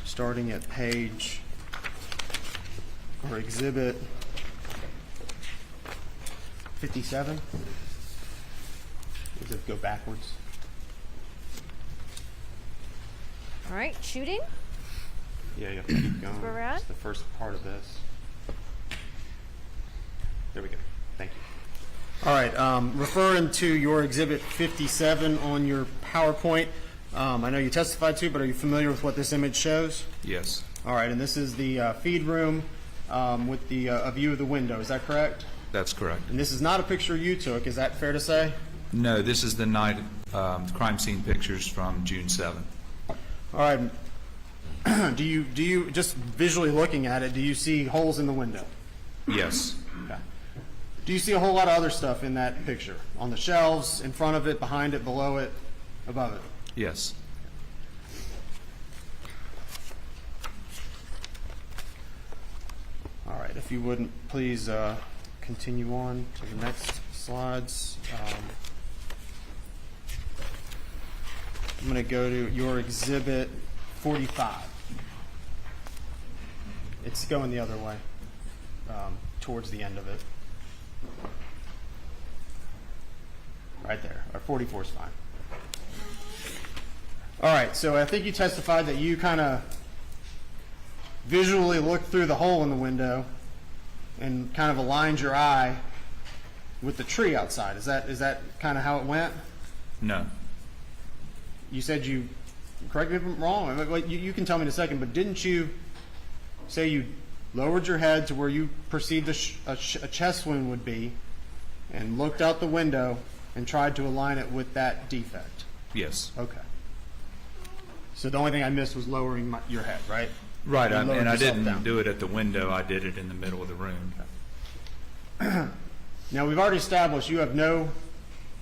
starting at page or exhibit 57. Does it go backwards? All right, shooting. Yeah, you have to keep going. where we're at? It's the first part of this. There we go. Thank you. All right, referring to your exhibit 57 on your PowerPoint, I know you testified to, but are you familiar with what this image shows? Yes. All right, and this is the feed room with the a view of the window. Is that correct? That's correct. And this is not a picture you took. Is that fair to say? No, this is the night crime scene pictures from June 7th. All right. Do you just visually looking at it, do you see holes in the window? Yes. Okay. Do you see a whole lot of other stuff in that picture? On the shelves, in front of it, behind it, below it, above it? Yes. All right, if you wouldn't please continue on to the next slides. I'm going to go to your exhibit 45. It's going the other way, towards the end of it. Right there, or 44 is fine. All right, so I think you testified that you kind of visually looked through the hole in the window and kind of aligned your eye with the tree outside. Is that kind of how it went? No. You said you, correct me if I'm wrong, you can tell me in a second, but didn't you say you lowered your head to where you perceived a chest wound would be and looked out the window and tried to align it with that defect? Yes. Okay. So the only thing I missed was lowering your head, right? Right, You lowered and I yourself didn't down. do it at the window. I did it in the middle of the room. Now, we've already established you have no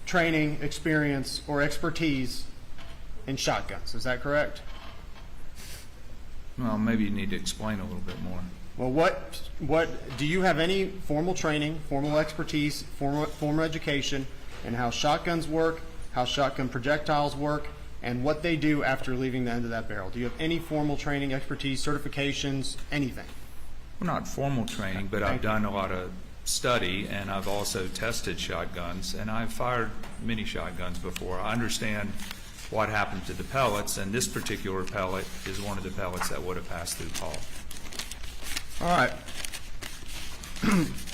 training, experience, or expertise in shotguns. Is that correct? Well, maybe you need to explain a little bit more. Well, what do you have any formal training, formal expertise, formal education in how shotguns work, how shotgun projectiles work, and what they do after leaving the end of that barrel? Do you have any formal training, expertise, certifications, anything? Well, not formal training, but I've done a lot of study, and I've also tested shotguns, and I've fired many shotguns before. I understand what happened to the pellets, and this particular pellet is one of the pellets that would have passed through Paul. All right.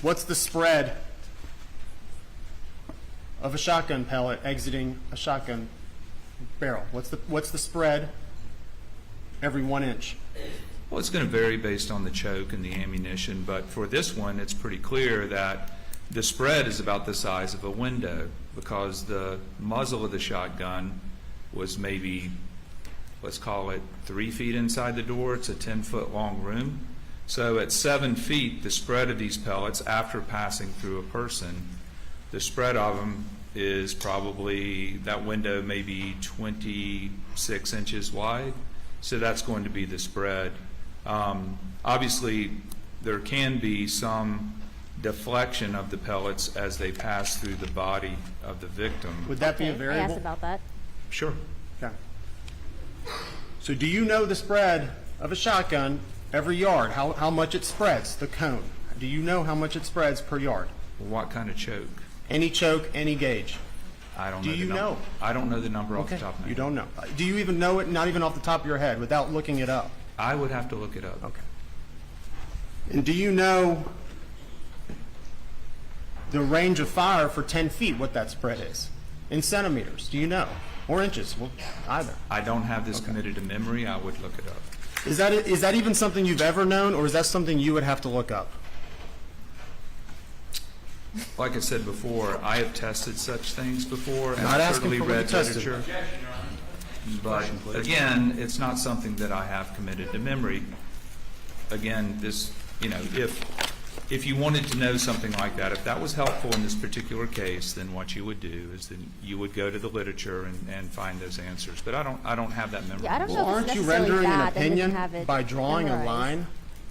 What's the spread of a shotgun pellet exiting a shotgun barrel? What's the spread every 1 inch? Well, it's going to vary based on the choke and the ammunition, but for this one, it's pretty clear that the spread is about the size of a window because the muzzle of the shotgun was maybe, let's call it 3 feet inside the door. It's a 10-foot long room. So at 7 feet, the spread of these pellets after passing through a person, the spread of them is probably, that window maybe 26 inches wide. So that's going to be the spread. Obviously, there can be some deflection of the pellets as they pass through the body of the victim. Would that be a I variable? asked about that. Sure. Okay. So do you know the spread of a shotgun Every yard, how much it spreads, the cone. Do you know how much it spreads per yard? What kind of choke? Any choke, any gauge. I don't Do know. you the number. know? I don't know the number off Okay, the top of my you head. don't know. Do you even know it, not even off the top of your head, without looking it up? I would have to look it up. Okay. And do you know the range of fire for 10 feet, what that spread is? In centimeters, do you know? Or inches, well, either. I don't have this committed to memory. I would look it up. Is that even something you've ever known, or is that something you would have to look up? Like I said before, I have tested such things before, and Not I've asking certainly for what read you tested. literature. But again, it's not something that I have committed to memory. Again, this, if you wanted to know something like that, if that was helpful in this particular case, then what you would do is then you would go to the literature and find those answers. But I don't have that memory. Yeah, I don't know Well, if aren't it's you necessarily rendering an that, that doesn't opinion have it by drawing a memorized. line,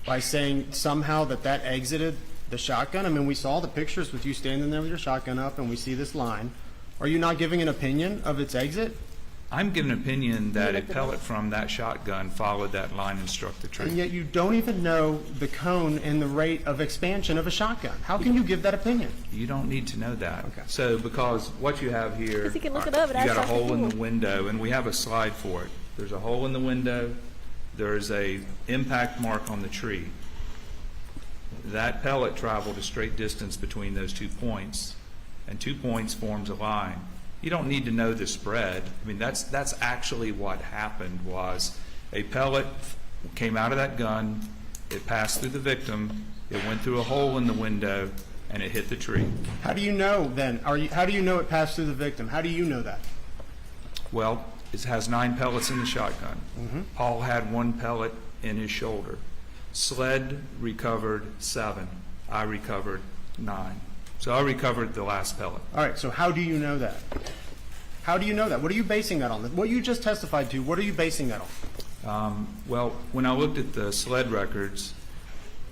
by saying somehow that exited the shotgun? I mean, we saw the pictures with you standing there with your shotgun up, and we see this line. Are you not giving an opinion of its exit? I'm giving an opinion that a pellet from that shotgun followed that line and struck the And tree. yet you don't even know the cone and the rate of expansion of a shotgun. How can you give that opinion? You don't need to know that. Okay. So, because what you have here, 'Cause you can look it up and you ask got a Dr. hole in the Poole. window, and we have a slide for it. There's a hole in the window. There's a impact mark on the tree. That pellet traveled a straight distance between those 2 points, and 2 points forms a line. You don't need to know the spread. I mean, that's actually what happened. Was a pellet came out of that gun, it passed through the victim, it went through a hole in the window, and it hit the tree. How do you know then? How do you know it passed through the victim? How do you know that? Well, it has 9 pellets in the shotgun. Paul had 1 pellet in his shoulder. Sled recovered 7. I recovered 9. So I recovered the last pellet. All right, so how do you know that? How do you know that? What are you basing that on? What you just testified to, what are you basing that on? Well, when I looked at the sled records,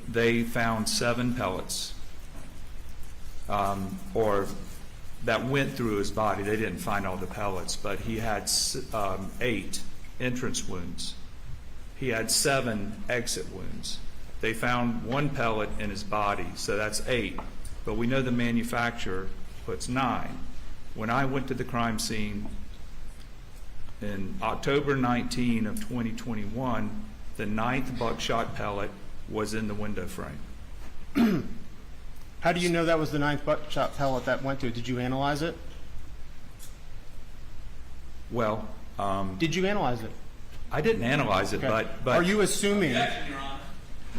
they found 7 pellets, or that went through his body. They didn't find all the pellets, but he had 8 entrance wounds. He had 7 exit wounds. They found 1 pellet in his body, so that's 8. But we know the manufacturer puts 9. When I went to the crime scene in October 19 of 2021, the 9th buckshot pellet was in the window frame. How do you know that was the 9th buckshot pellet that went to it? Did you analyze it? Well, Did you analyze it? I didn't analyze it, Okay. but Are you assuming?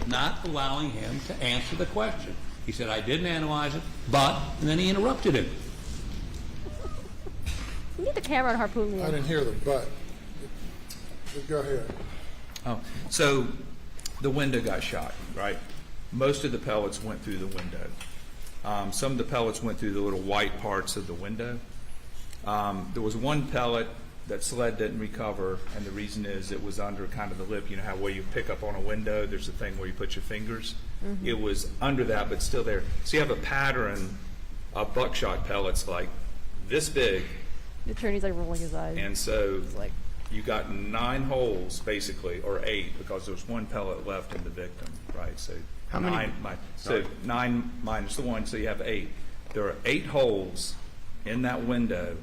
Not allowing him to answer the question. He said, I didn't analyze it, but, and then he interrupted him. You need the camera on Harpoon I Liam. didn't hear the but. But go ahead. so the window got shot, right? Most of the pellets went through the window. Some of the pellets went through the little white parts of the window. There was 1 pellet that Sled didn't recover, and the reason is it was under kind of the lip. You know how where you pick up on a window, there's a thing where you put your fingers? It was under that, but still there. So you have a pattern of buckshot pellets like this big, The attorney's like rolling his eyes. and so like, you got 9 holes basically, or 8, because there's 1 pellet left in the victim, right? So How many- 9 minus the 1, so you have 8. There are 8 holes in that window.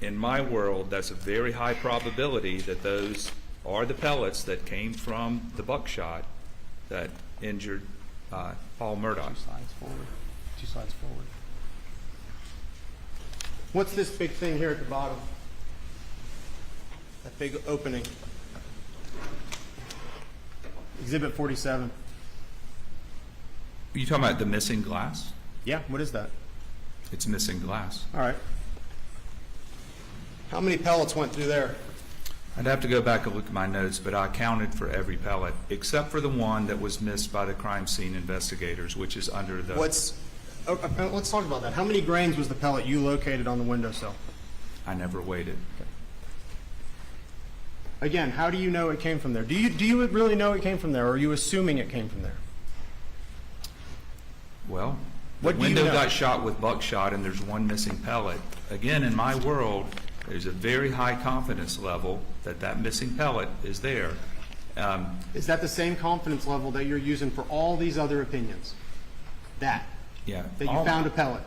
In my world, that's a very high probability that those are the pellets that came from the buckshot that injured Paul Murdaugh. 2 slides forward. 2 slides forward. What's this big thing here at the bottom? That big opening. Exhibit 47. Are you talking about the missing glass? Yeah, what is that? It's missing glass. All right. How many pellets went through there? I'd have to go back and look at my notes, but I counted for every pellet, except for the one that was missed by the crime scene investigators, which is under the... Let's talk about that. How many grains was the pellet you located on the windowsill? I never weighed it. Again, how do you know it came from there? Do you really know it came from there, or are you assuming it came from there? Well, the What do you window know? got shot with buckshot, and there's 1 missing pellet. Again, in my world, there's a very high confidence level that that missing pellet is there. Is that the same confidence level that you're using for all these other opinions? That Yeah. you found a pellet?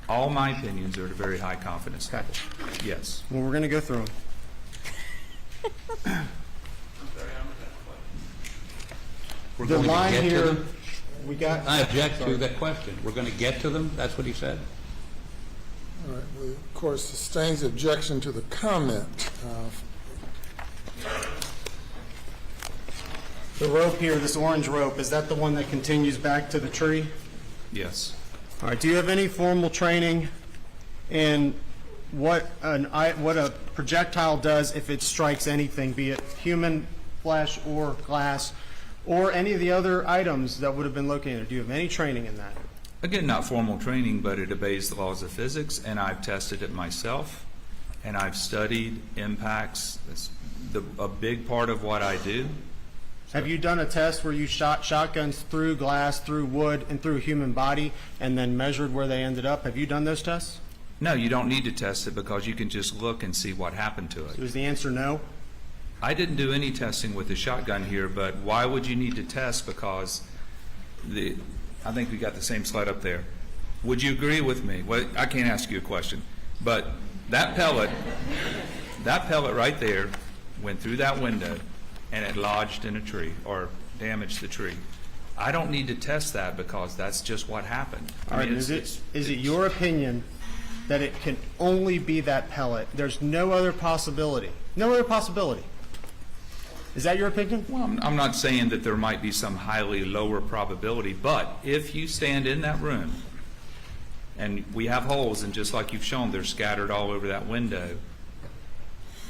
All my opinions are at a very high confidence level. Yes. Well, we're going to go through them. We're The going to line get to here, them? we got. I object to that question. We're going to get to them? That's what he said? All right, well, of course, sustains objection to the comment. The rope here, this orange rope, is that the one that continues back to the tree? Yes. All right, do you have any formal training in what a projectile does if it strikes anything, be it human flesh or glass, or any of the other items that would have been located? Do you have any training in that? Again, not formal training, but it obeys the laws of physics, and I've tested it myself, and I've studied impacts. It's a big part of what I do. Have you done a test where you shot shotguns through glass, through wood, and through a human body, and then measured where they ended up? Have you done those tests? No, you don't need to test it because you can just look and see what happened to it. So is the answer no? I didn't do any testing with the shotgun here, but why would you need to test? Because I think we got the same slide up there. Would you agree with me? Well, I can't ask you a question, but that pellet right there went through that window and it lodged in a tree or damaged the tree. I don't need to test that because that's just what happened. All right, is it your opinion that it can only be that pellet? There's no other possibility? No other possibility? Is that your opinion? Well, I'm not saying that there might be some highly lower probability, but if you stand in that room and we have holes, and just like you've shown, they're scattered all over that window,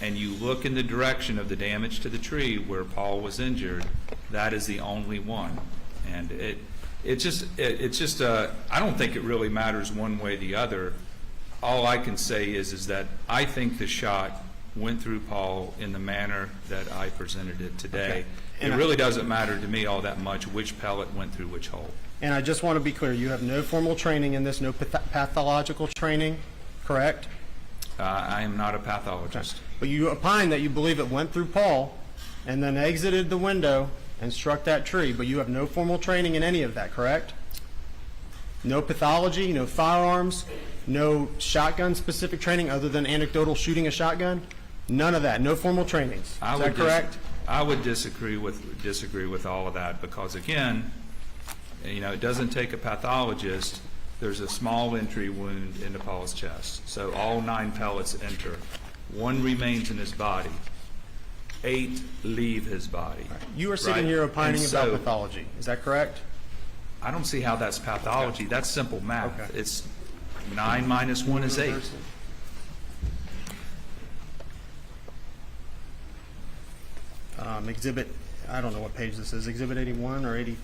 and you look in the direction of the damage to the tree where Paul was injured, that is the only one. And it's just I don't think it really matters one way or the other. All I can say is that I think the shot went through Paul in the manner that I presented it today. Okay. It really doesn't matter to me all that much which pellet went through which hole. And I just want to be clear, you have no formal training in this, no pathological training, correct? I am not a pathologist. But you opine that you believe it went through Paul and then exited the window and struck that tree, but you have no formal training in any of that, correct? No pathology, no firearms, no shotgun-specific training other than anecdotal shooting a shotgun? None of that, no formal trainings. Is that correct? I would disagree with all of that because, again, it doesn't take a pathologist. There's a small entry wound into Paul's chest. So all 9 pellets enter. 1 remains in his body. 8 leave his body. Right. You are sitting here opining about pathology. Is that correct? I don't see how that's pathology. That's simple math. Okay. It's 9 minus 1 is 8. Exhibit, I don't know what page this is, Exhibit 81 or 80?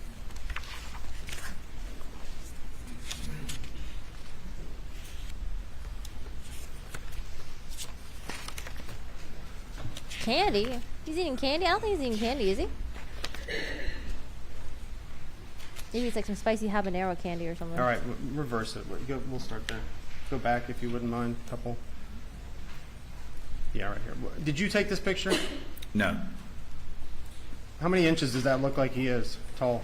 Candy? He's eating candy? I don't think he's eating candy, is he? Maybe it's like some spicy habanero candy or something. All right, reverse it. We'll start there. Go back if you wouldn't mind, a couple. Yeah, right here. Did you take this picture? No. How many inches does that look like he is tall?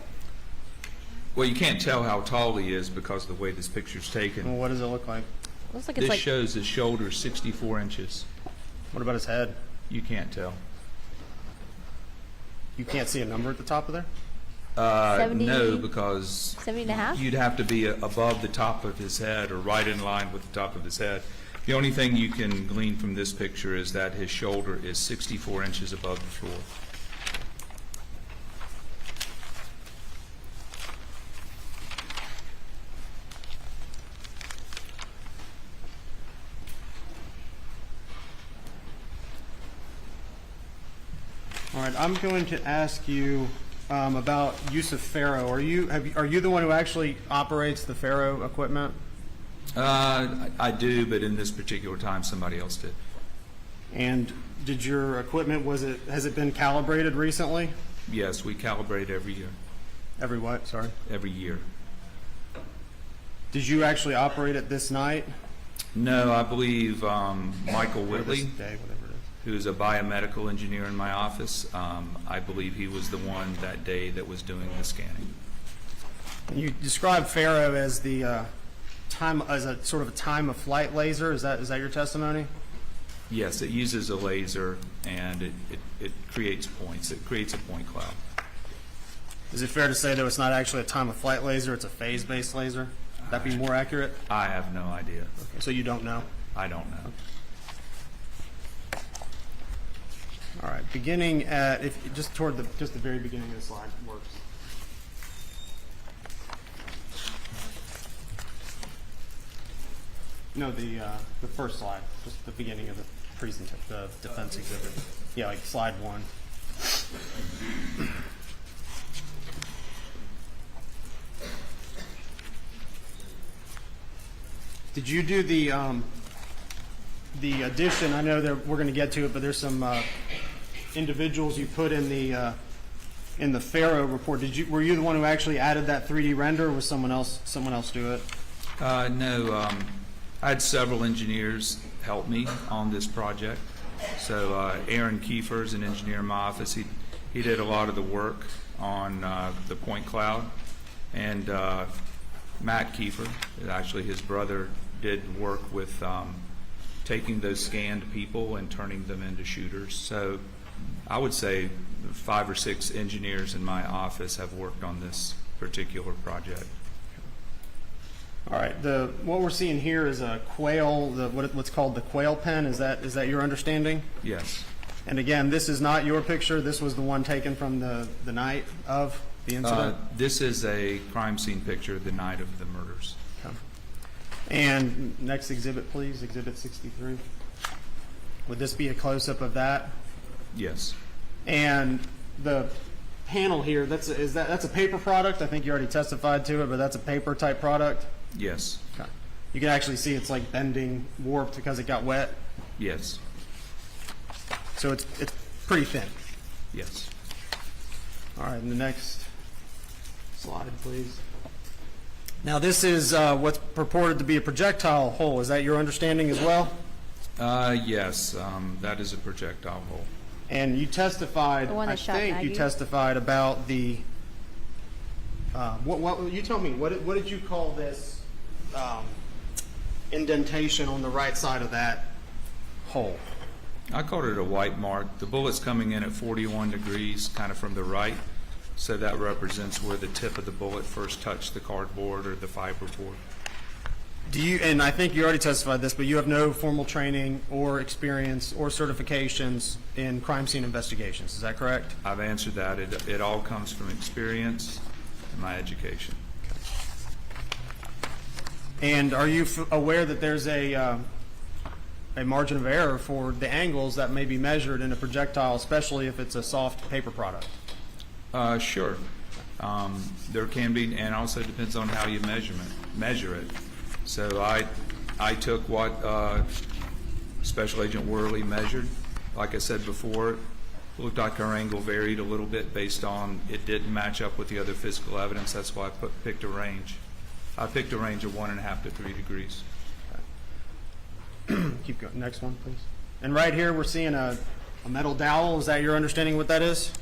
Well, you can't tell how tall he is because of the way this picture's taken. Well, what does it look like? Looks like it's This like shows his shoulder 64 inches. What about his head? You can't tell. You can't see a number at the top of there? 70 No, because 70 and a half? you'd have to be above the top of his head or right in line with the top of his head. The only thing you can glean from this picture is that his shoulder is 64 inches above the floor. All right, I'm going to ask you about use of Faro. Are you the one who actually operates the Faro equipment? I do, but in this particular time, somebody else did. And did your equipment, has it been calibrated recently? Yes, we calibrate every year. Every what, sorry? Every year. Did you actually operate it this night? No, I believe Michael Or Whitley. this day, whatever it is. who is a biomedical engineer in my office. I believe he was the one that day that was doing the scanning. You described Faro as the as a sort of a time of flight laser. Is that your testimony? Yes, it uses a laser and it creates points. It creates a point cloud. Is it fair to say, though, it's not actually a time of flight laser, it's a phase-based laser? Would that be more accurate? I have no idea. Okay, so you don't know? I don't know. All right, beginning at, just toward the very beginning of the slide works. No, the first slide, just the beginning of the presentation, the defense exhibit. Yeah, like slide 1. Did you do the addition? I know that we're going to get to it, but there's some individuals you put in the Faro report. Were you the one who actually added that 3D render, or was someone else do it? No, I had several engineers help me on this project. So Aaron Kiefer is an engineer in my office. He did a lot of the work on the point cloud, and Matt Kiefer, actually his brother, did work with taking those scanned people and turning them into shooters. So I would say 5 or 6 engineers in my office have worked on this particular project. All right. What we're seeing here is a quail, what's called the quail pen. Is that your understanding? Yes. And again, this is not your picture. This was the one taken from the night of the incident. This is a crime scene picture the night of the murders. Okay. And next exhibit, please, Exhibit 63. Would this be a close-up of that? Yes. And the panel here, that's a paper product. I think you already testified to it, but that's a paper type product. Yes. Okay. You can actually see it's like bending, warped because it got wet. Yes. So it's pretty thin. Yes. All right, and the next slide, please. Now this is what's purported to be a projectile hole. Is that your understanding as well? Yes, that is a projectile hole. And you testified, The one that I shot think you Maggie? testified about the, what you tell me, what did you call this indentation on the right side of that hole? I called it a white mark. The bullet's coming in at 41 degrees, kind of from the right, so that represents where the tip of the bullet first touched the cardboard or the fiberboard. Do you, and I think you already testified this, but you have no formal training or experience or certifications in crime scene investigations, is that correct? I've answered that. It all comes from experience and my education. And are you aware that there's a margin of error for the angles that may be measured in a projectile, especially if it's a soft paper product? Sure. There can be, and also depends on how you measure it. So I took what Special Agent Worley measured. Like I said before, it looked like our angle varied a little bit based on it didn't match up with the other physical evidence. That's why I picked a range. I picked a range of 1.5 to 3 degrees. Keep going. Next one, please. And right here, we're seeing a metal dowel. Is that your understanding of what that is?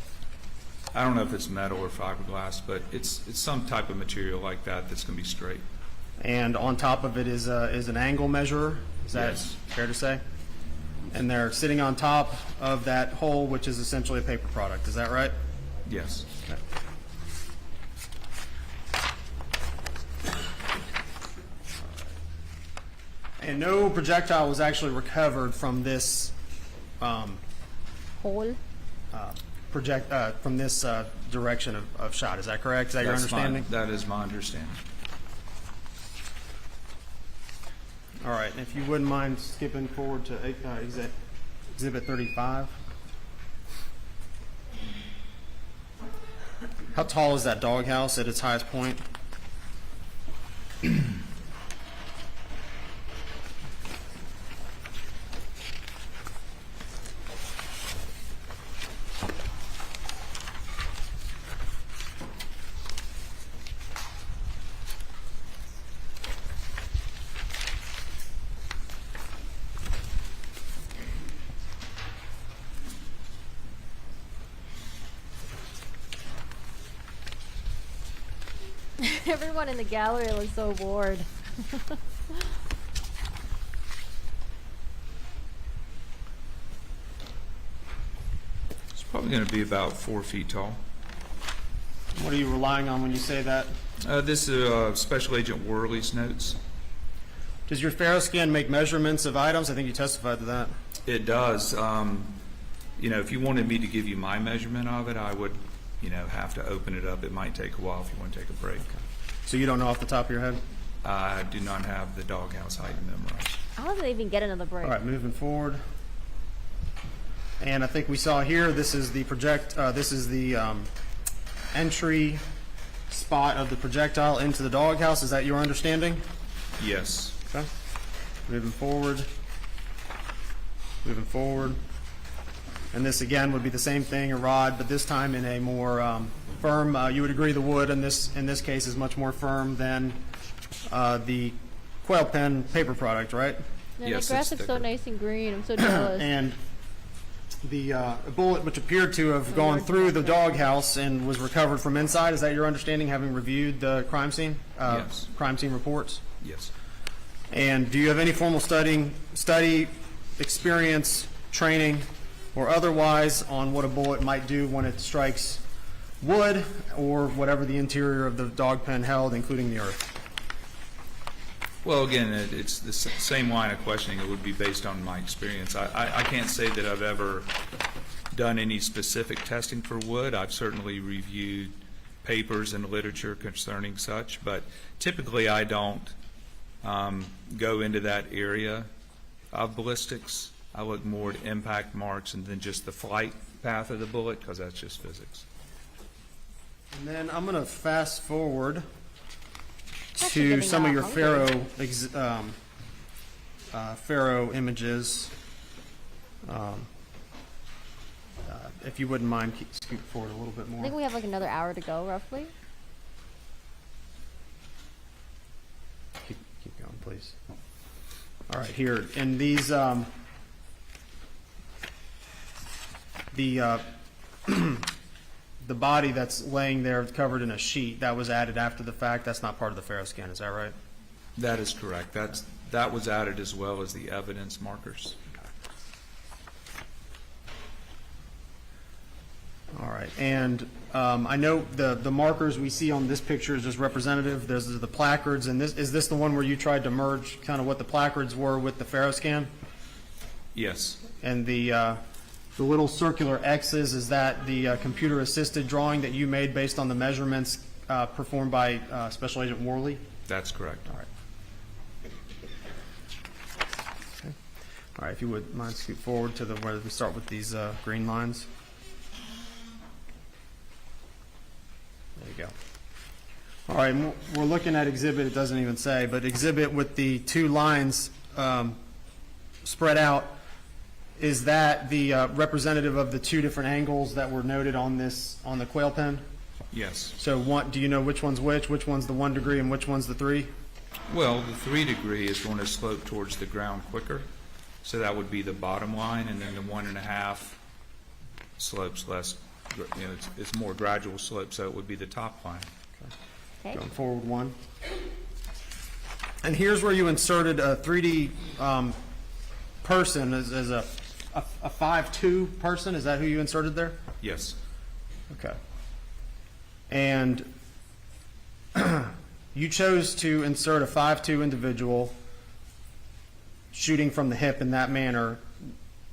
I don't know if it's metal or fiberglass, but it's some type of material like that that's going to be straight. And on top of it is an angle measurer. Is that Yes. fair to say? And they're sitting on top of that hole, which is essentially a paper product. Is that right? Yes. Okay. And no projectile was actually recovered from this Hole. from this direction of shot. Is that correct? Is that your understanding? That is my understanding. All right. And if you wouldn't mind skipping forward to Exhibit 35. How tall is that doghouse at its highest point? Everyone in the gallery looks so bored. It's probably going to be about 4 feet tall. What are you relying on when you say that? This is Special Agent Worley's notes. Does your ferroscan make measurements of items? I think you testified to that. It does. You know, if you wanted me to give you my measurement of it, I would, you know, have to open it up. It might take a while if you want to take a break. So you don't know off the top of your head? I do not have the Doghouse height memorized. How did they even get another break? All right, moving forward. And I think we saw here, this is the entry spot of the projectile into the doghouse. Is that your understanding? Yes. Okay. Moving forward. Moving forward. And this again would be the same thing, a rod, but this time in a more firm. You would agree the wood in this case is much more firm than the quail pen paper product, right? And Yes, the grass it's looks so thicker. nice and green. I'm so jealous. And the bullet, which appeared to have gone through the doghouse and was recovered from inside, is that your understanding, having reviewed the crime scene? Yes. Crime scene reports? Yes. And do you have any formal study, experience, training, or otherwise on what a bullet might do when it strikes wood or whatever the interior of the dog pen held, including the earth? Well, again, it's the same line of questioning. It would be based on my experience. I can't say that I've ever done any specific testing for wood. I've certainly reviewed papers and literature concerning such, but typically I don't go into that area of ballistics. I look more at impact marks and then just the flight path of the bullet, because that's just physics. And then I'm going to fast forward Actually to getting some of your hungry. Faro images. If you wouldn't mind, scoot forward a little bit I more. think we have like another hour to go, roughly. Keep going, please. All right, here in these, the body that's laying there covered in a sheet, that was added after the fact. That's not part of the ferroscan, is that right? That is correct. That was added as well as the evidence markers. All right, and I know the markers we see on this picture is just representative. There's the placards, and is this the one where you tried to merge kind of what the placards were with the ferroscan? Yes. And the little circular X's, is that the computer-assisted drawing that you made based on the measurements performed by Special Agent Worley? That's correct. All right. Okay. All right, if you would mind scoot forward to where we start with these green lines. There you go. All right, we're looking at exhibit, it doesn't even say, but exhibit with the two lines spread out. Is that the representative of the two different angles that were noted on the quail pen? Yes. So do you know which one's which one's the 1 degree and which one's the 3? Well, the 3 degree is going to slope towards the ground quicker, so that would be the bottom line, and then the 1.5 slopes less. You know, it's more gradual slope, so it would be the top line. Okay. Going forward 1. And here's where you inserted a 3D person as a 5'2" person. Is that who you inserted there? Yes. Okay. And you chose to insert a 5'2" individual shooting from the hip in that manner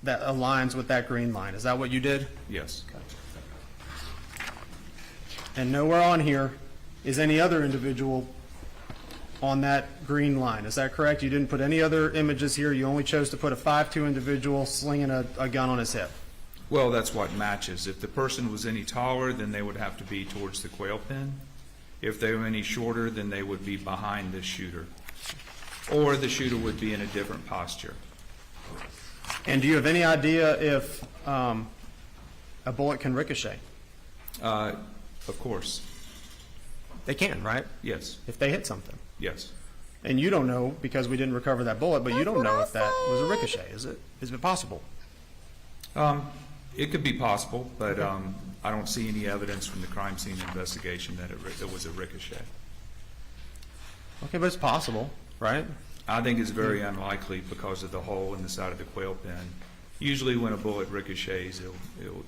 that aligns with that green line. Is that what you did? Yes. Okay. And nowhere on here is any other individual on that green line. Is that correct? You didn't put any other images here. You only chose to put a 5'2" individual slinging a gun on his hip. Well, that's what matches. If the person was any taller, then they would have to be towards the quail pen. If they were any shorter, then they would be behind the shooter. Or the shooter would be in a different posture. And do you have any idea if a bullet can ricochet? Of course. They can, right? Yes. If they hit something. Yes. And you don't know, because we didn't recover that bullet, but you don't know if that was a ricochet. Is it possible? It could be possible, but I don't see any evidence from the crime scene investigation that it was a ricochet. Okay, but it's possible, right? I think it's very unlikely because of the hole in the side of the quail pen. Usually when a bullet ricochets,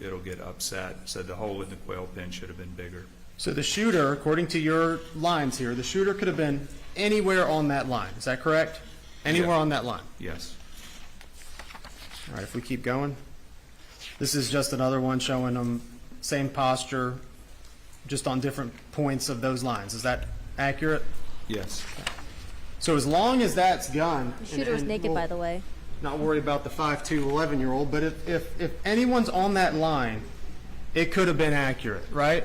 it'll get upset, so the hole in the quail pen should have been bigger. So the shooter, according to your lines here, the shooter could have been anywhere on that line. Is that correct? Anywhere Yeah. on that line. Yes. All right, if we keep going. This is just another one showing them same posture, just on different points of those lines. Is that accurate? Yes. So as long as that's gun. The shooter was naked, by the way. Not worry about the 5'2", 11-year-old, but if anyone's on that line, it could have been accurate, right?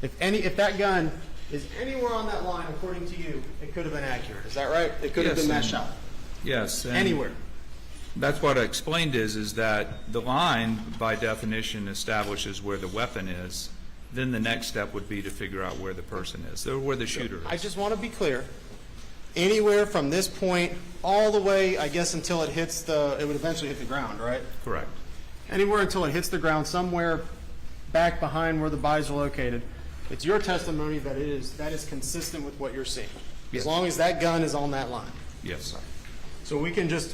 If that gun is anywhere on that line, according to you, it could have been accurate. Is that right? It could have Yes, been that and- shot. Yes. and Anywhere. That's what I explained is that the line, by definition, establishes where the weapon is. Then the next step would be to figure out where the person is, or where the shooter is. I just want to be clear. Anywhere from this point all the way, I guess, until it hits it would eventually hit the ground, right? Correct. Anywhere until it hits the ground, somewhere back behind where the bodies are located. It's your testimony that that is consistent with what you're seeing. Yes. As long as that gun is on that line. Yes. So we can just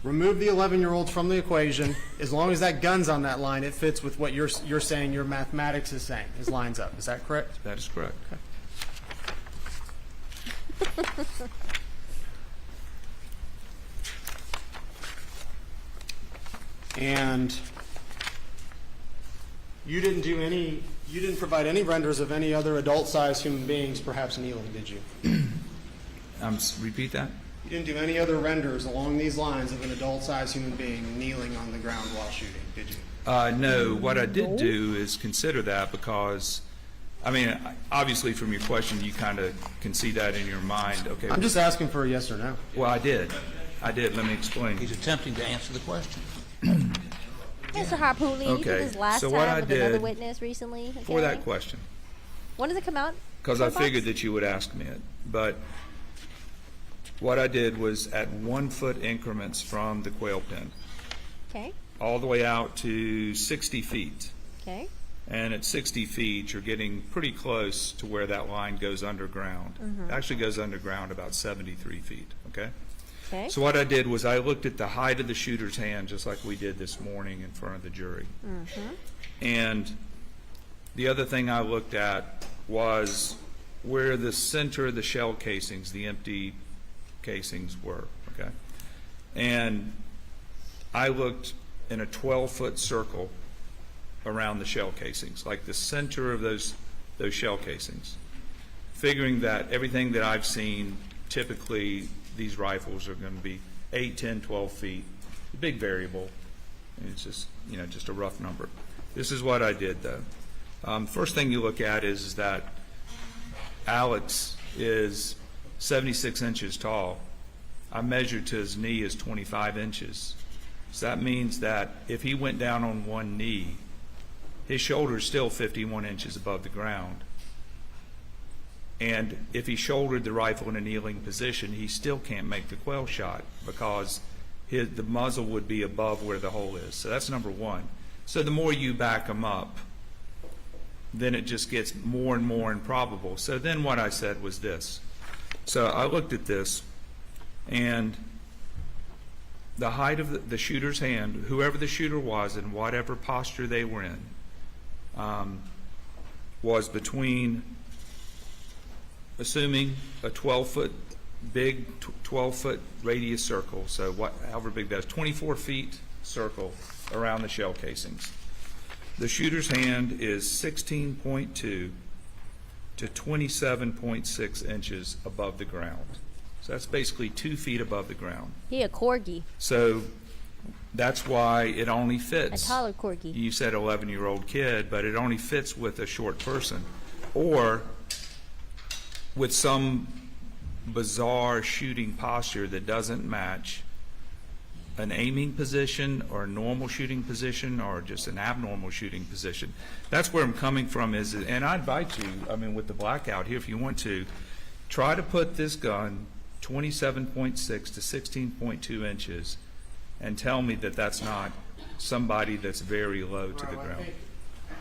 remove the 11-year-olds from the equation. As long as that gun's on that line, it fits with what you're saying your mathematics is saying. It lines up. Is that correct? That is correct. And you didn't provide any renders of any other adult-sized human beings perhaps kneeling, did you? Repeat that? You didn't do any other renders along these lines of an adult-sized human being kneeling on the ground while shooting, did you? No. What I did do is consider that because, I mean, obviously from your question, you kind of can see that in your mind. Okay. I'm just asking for a yes or no. Well, I did. Let me explain. He's attempting to answer the question. Mr. Harpooney, you did Okay, this last so what time I with another did witness recently. For okay? that question. When does it come out? Because I Code box? figured that you would ask me it. But what I did was at 1 foot increments from the quail pen, Okay. all the way out to 60 feet. Okay. And at 60 feet, you're getting pretty close to where that line goes underground. Mhm. It actually goes underground about 73 feet, okay? Okay. So what I did was I looked at the height of the shooter's hand, just like we did this morning in front of the jury. Mm-hmm. And the other thing I looked at was where the center of the shell casings, the empty casings were, okay? And I looked in a 12-foot circle around the shell casings, like the center of those shell casings, figuring that everything that I've seen, typically these rifles are going to be 8, 10, 12 feet, a big variable, and it's just, just a rough number. This is what I did, though. First thing you look at is that Alex is 76 inches tall. I measured to his knee is 25 inches. So that means that if he went down on one knee, his shoulder is still 51 inches above the ground. And if he shouldered the rifle in a kneeling position, he still can't make the quail shot because the muzzle would be above where the hole is. So that's number one. So the more you back him up, then it just gets more and more improbable. So then what I said was this. So I looked at this, and the height of the shooter's hand, whoever the shooter was and whatever posture they were in, was between, assuming a 12-foot, big 12-foot radius circle, so however big that is, 24 feet circle around the shell casings. The shooter's hand is 16.2 to 27.6 inches above the ground. So that's basically 2 feet above the ground. He a corgi. So that's why it only fits. A taller corgi. You said 11-year-old kid, but it only fits with a short person. Or with some bizarre shooting posture that doesn't match an aiming position or a normal shooting position or just an abnormal shooting position. That's where I'm coming from and I invite you, with the blackout here, if you want to, try to put this gun 27.6 to 16.2 inches and tell me that that's not somebody that's very low to the ground.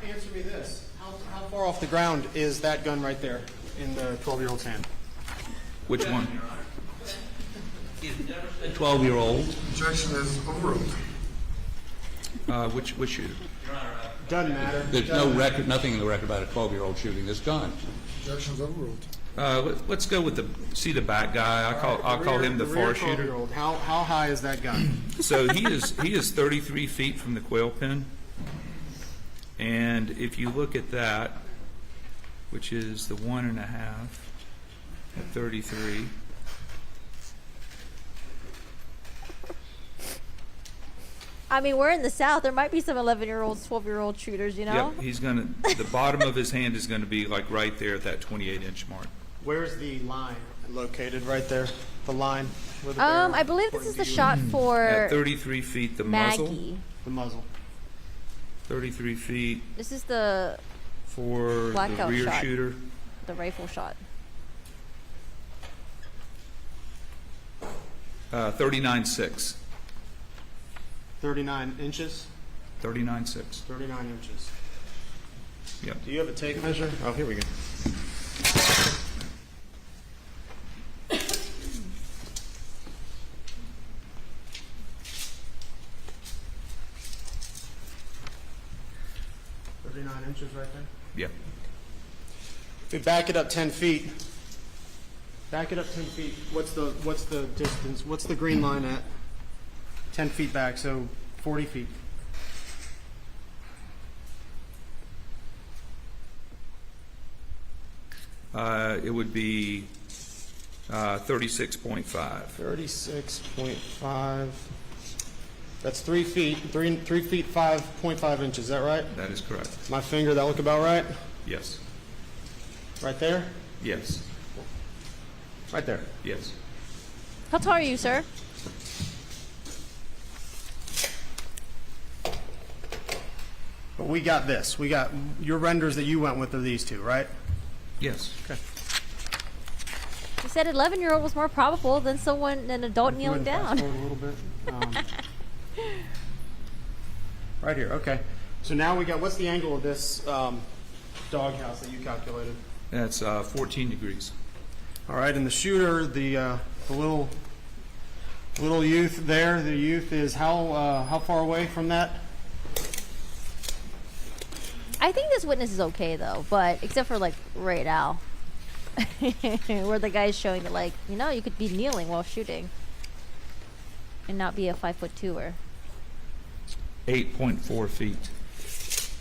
Answer me this. How far off the ground is that gun right there in the 12-year-old's hand? Which one? 12-year-old. Objection is overruled. Which shooter? Doesn't matter. There's no record, nothing in the record about a 12-year-old shooting this gun. Objection is overruled. Let's go with the back guy. I'll call him the far shooter. 12-year-old. How high is that gun? So he is 33 feet from the quail pen, and if you look at that, which is the 1.5 at 33. I mean, we're in the South. There might be some 11-year-olds, 12-year-old shooters, you know? Yep, he's gonna. The bottom of his hand is gonna be like right there at that 28-inch mark. Where's the line located? Right there. The line. Where the I believe this is the shot for At 33 feet, the muzzle. Maggie. The muzzle. 33 feet This is the for the blackout rear shot. shooter. The rifle shot. 39.6. 39 inches. 39.6. 39 inches. Yep. Do you have a tape measure? Oh, here we go. Inches right there. Yep. If we back it up 10 feet, back it up 10 feet. What's the distance? What's the green line at? 10 feet back, so 40 feet. It would be 36.5. 36.5. That's 3 feet. 3 feet 5.5 inches. Is that right? That is correct. My finger. That look about right? Yes. Right there? Yes. Right there. Yes. How tall are you, sir? But we got this. We got your renders that you went with are these two, right? Yes. Okay. You said 11-year-old was more probable than an adult kneeling down. Fast forward a little bit. Right here. Okay. So now we got. What's the angle of this doghouse that you calculated? That's 14 degrees. All right. And the shooter, the little youth there. The youth is how far away from that? I think this witness is okay though, but except for like right now, where the guy's showing that like you could be kneeling while shooting, and not be a 5'2". 8.4 feet.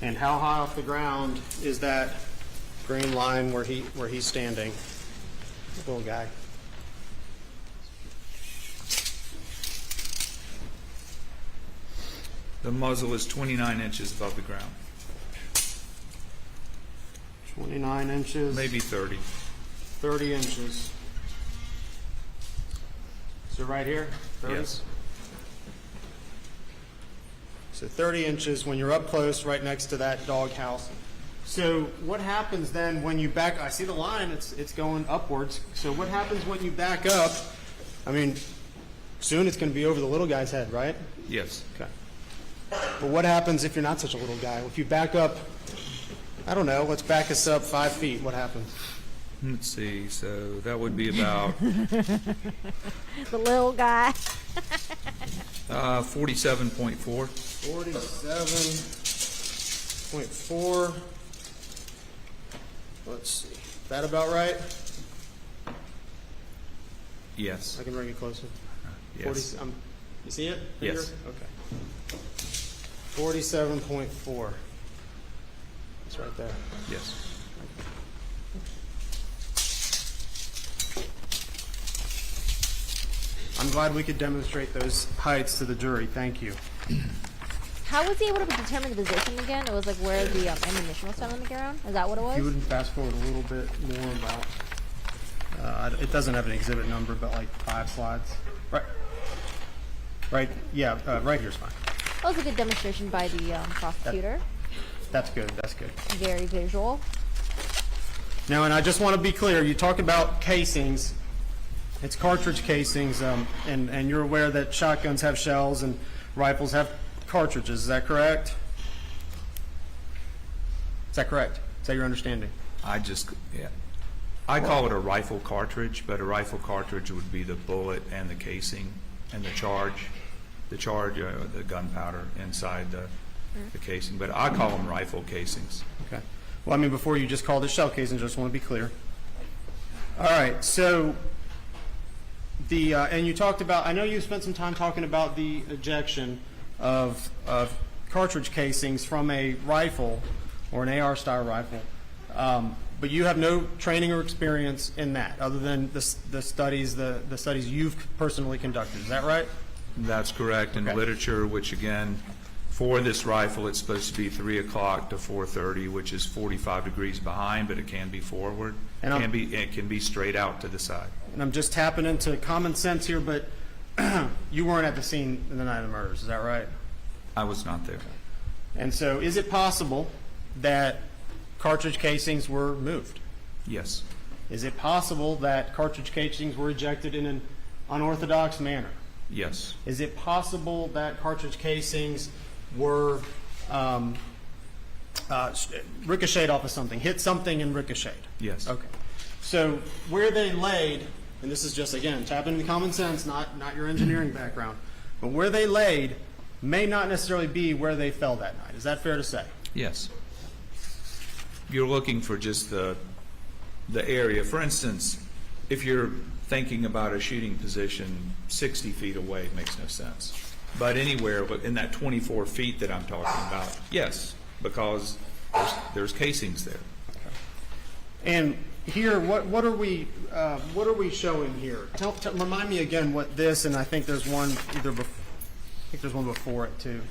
And how high off the ground is that green line where he's standing? Little guy. The muzzle is 29 inches above the ground. 29 inches. Maybe 30. 30 inches. So right here? 30? Yes. So 30 inches when you're up close right next to that doghouse. So what happens then when you back? I see the line, it's going upwards. So what happens when you back up? I mean, soon it's going to be over the little guy's head, right? Yes. Okay. But what happens if you're not such a little guy? If you back up, I don't know, let's back us up 5 feet. What happens? Let's see. So that would be about The little guy. 47.4. 47.4. Let's see. Is that about right? Yes. I can bring it closer. Yes. 40, you see it? Yes. Okay. 47.4. It's right there. Yes. I'm glad we could demonstrate those heights to the jury. Thank you. How was he able to determine the position again? It was like where the ammunition was found on the ground? Is that what it was? If you would fast forward a little bit more about, it doesn't have an exhibit number, but like 5 slides. Right, yeah, right here's fine. That was a good demonstration by the prosecutor. That's good, that's good. Very visual. Now, and I just want to be clear, you talk about casings, it's cartridge casings, and you're aware that shotguns have shells and rifles have cartridges, is that correct? Is that correct? Is that your understanding? Yeah. I call it a rifle cartridge, but a rifle cartridge would be the bullet and the casing and the gunpowder inside the casing. But I call them rifle casings. Okay. Well, I mean, before you just called it shell casings, I just want to be clear. All right, so and you talked about, I know you spent some time talking about the ejection of cartridge casings from a rifle or an AR-style rifle, but you have no training or experience in that, other than the studies you've personally conducted. Is that right? That's correct. In literature, which again, for this rifle, it's supposed to be 3 o'clock to 4:30, which is 45 degrees behind, but it can be forward. It can be straight out to the side. And I'm just tapping into common sense here, but you weren't at the scene in the night of the murders. Is that right? I was not there. And so, is it possible that cartridge casings were moved? Yes. Is it possible that cartridge casings were ejected in an unorthodox manner? Yes. Is it possible that cartridge casings were ricocheted off of something, hit something and ricocheted? Yes. Okay. So where they laid, and this is just, again, tapping into common sense, not your engineering background, but where they laid may not necessarily be where they fell that night. Is that fair to say? Yes. You're looking for just the area. For instance, if you're thinking about a shooting position 60 feet away, it makes no sense. But anywhere in that 24 feet that I'm talking about, yes, because there's casings there. And here, what are we showing here? Remind me again what this, and I think there's one before it too,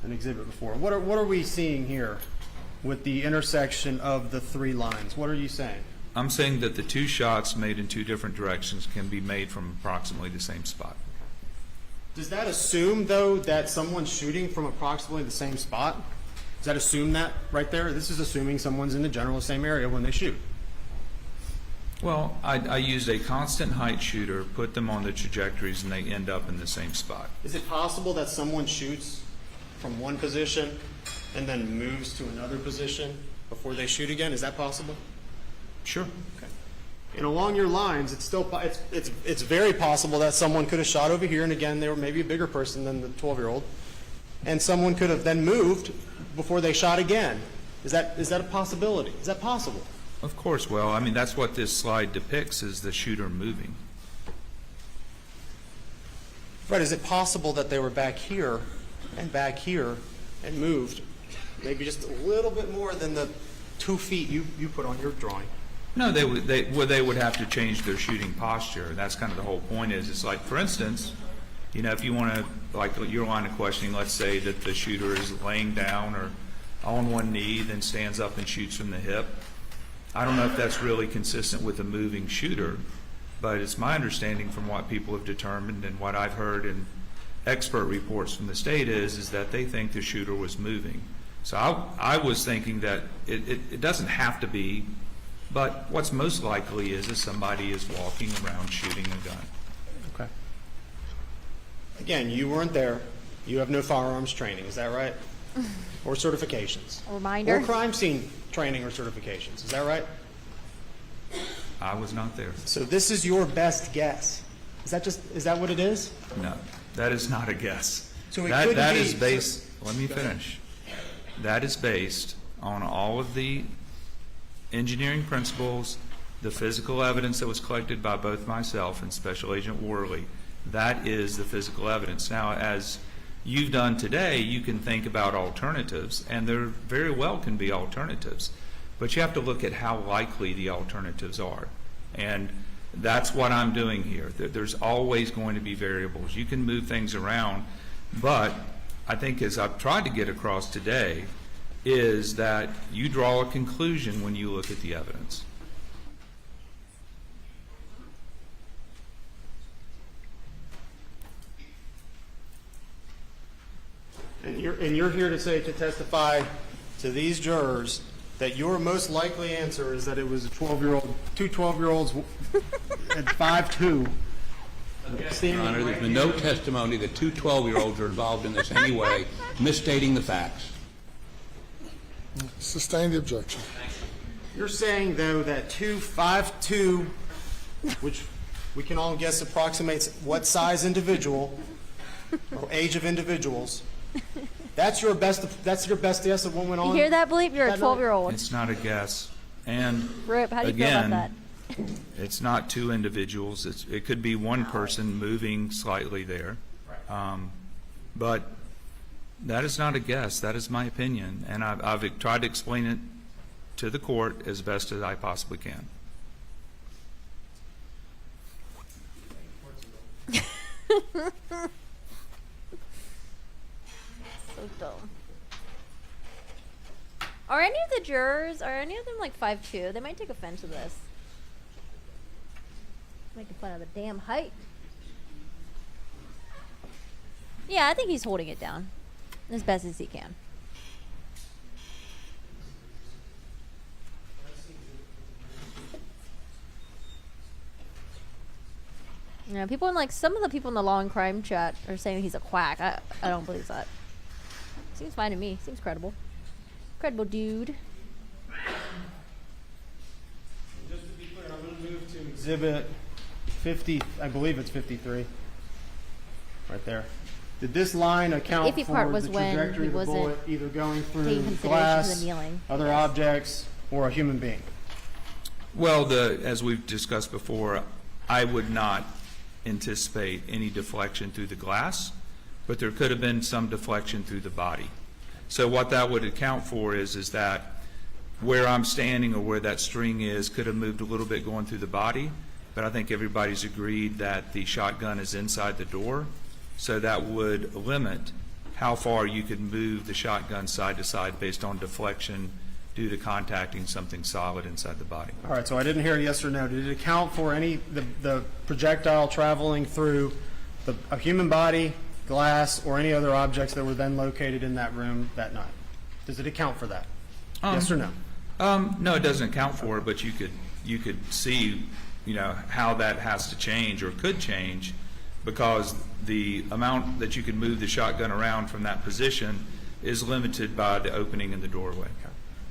an exhibit before. What are we seeing here with the intersection of the 3 lines? What are you saying? I'm saying that the 2 shots made in 2 different directions can be made from approximately the same spot. Does that assume, though, that someone's shooting from approximately the same spot? Does that assume that right there? This is assuming someone's in the general same area when they shoot. Well, I used a constant height shooter, put them on the trajectories, and they end up in the same spot. Is it possible that someone shoots from one position and then moves to another position before they shoot again? Is that possible? Sure. Okay. And along your lines, it's still it's very possible that someone could have shot over here, and again, they were maybe a bigger person than the 12-year-old, and someone could have then moved before they shot again. Is that a possibility? Is that possible? Of course. Well, I mean, that's what this slide depicts, is the shooter moving. Right. Is it possible that they were back here and moved maybe just a little bit more than the 2 feet you put on your drawing? No, they would have to change their shooting posture. That's kind of the whole point. It's like, for instance, you know, if you want to, like your line of questioning, let's say that the shooter is laying down or on one knee, then stands up and shoots from the hip. I don't know if that's really consistent with a moving shooter, but it's my understanding from what people have determined and what I've heard in expert reports from the state is that they think the shooter was moving. So I was thinking that it doesn't have to be, but what's most likely is somebody is walking around shooting a gun. Okay. Again, you weren't there. You have no firearms training. Is that right? Or certifications? A reminder. Or crime scene training or certifications. Is that right? I was not there. So this is your best guess. Is that what it is? No, that is not a guess. So that be, is based, let me finish. That is based on all of the engineering principles, the physical evidence that was collected by both myself and Special Agent Worley. That is the physical evidence. Now, as you've done today, you can think about alternatives, and there very well can be alternatives. But you have to look at how likely the alternatives are. And that's what I'm doing here. There's always going to be variables. You can move things around, but I think as I've tried to get across today is that you draw a conclusion when you look at the evidence. And you're here to testify to these jurors that your most likely answer is that it was two 12-year-olds at 5'2". Your Honor, there's been no testimony that 2 12-year-olds are involved in this anyway, misstating the facts. Sustain the objection. You're saying, though, that 252, which we can all guess approximates what size individual or age of individuals, that's your best guess of what went on? You hear that, Bleep? You're a 12-year-old. It's not a guess. And Rip, how do you feel about that? it's not two individuals. It could be one person moving slightly there. But that is not a guess. That is my opinion. And I've tried to explain it to the court as best as I possibly can. So dumb. Are any of the jurors, are any of them like 5'2"? They might take offense to this. Making fun of the damn height. Yeah, I think he's holding it down as best as he can. Yeah, people in like some of the people in the law and crime chat are saying he's a quack. I don't believe that. Seems fine to me. Seems credible. Credible dude. Just to be clear, I'm going to move to exhibit 50. I believe it's 53. Right there. Did this line account iffy for part was the when trajectory he of the wasn't bullet either going through taking consideration glass, for the kneeling, I other guess. objects, or a human being? Well, as we've discussed before, I would not anticipate any deflection through the glass, but there could have been some deflection through the body. So what that would account for is that where I'm standing or where that string is could have moved a little bit going through the body, but I think everybody's agreed that the shotgun is inside the door, so that would limit how far you could move the shotgun side to side based on deflection due to contacting something solid inside the body. All right, so I didn't hear a yes or no. Did it account for the projectile traveling through a human body, glass, or any other objects that were then located in that room that night? Does it account for that? Yes or no? No, it doesn't account for it, but you could see, how that has to change or could change, because the amount that you could move the shotgun around from that position is limited by the opening in the doorway.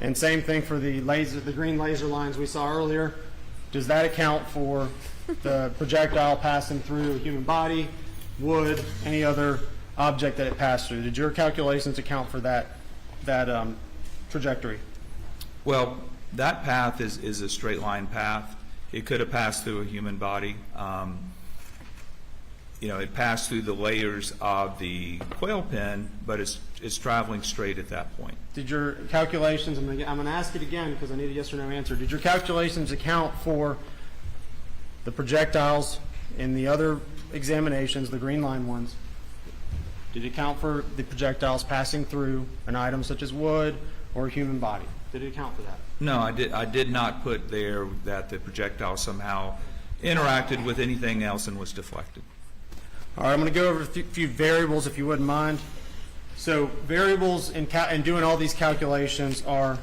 And same thing for the green laser lines we saw earlier. Does that account for the projectile passing through a human body, wood, any other object that it passed through? Did your calculations account for that trajectory? Well, that path is a straight line path. It could have passed through a human body. It passed through the layers of the quail pen, but it's traveling straight at that point. Did your calculations, I'm going to ask it again because I need a yes or no answer. Did your calculations account for the projectiles in the other examinations, the green line ones? Did it account for the projectiles passing through an item such as wood or a human body? Did it account for that? No, I did not put there that the projectile somehow interacted with anything else and was deflected. All right, I'm going to go over a few variables if you wouldn't mind. So variables in doing all these calculations are,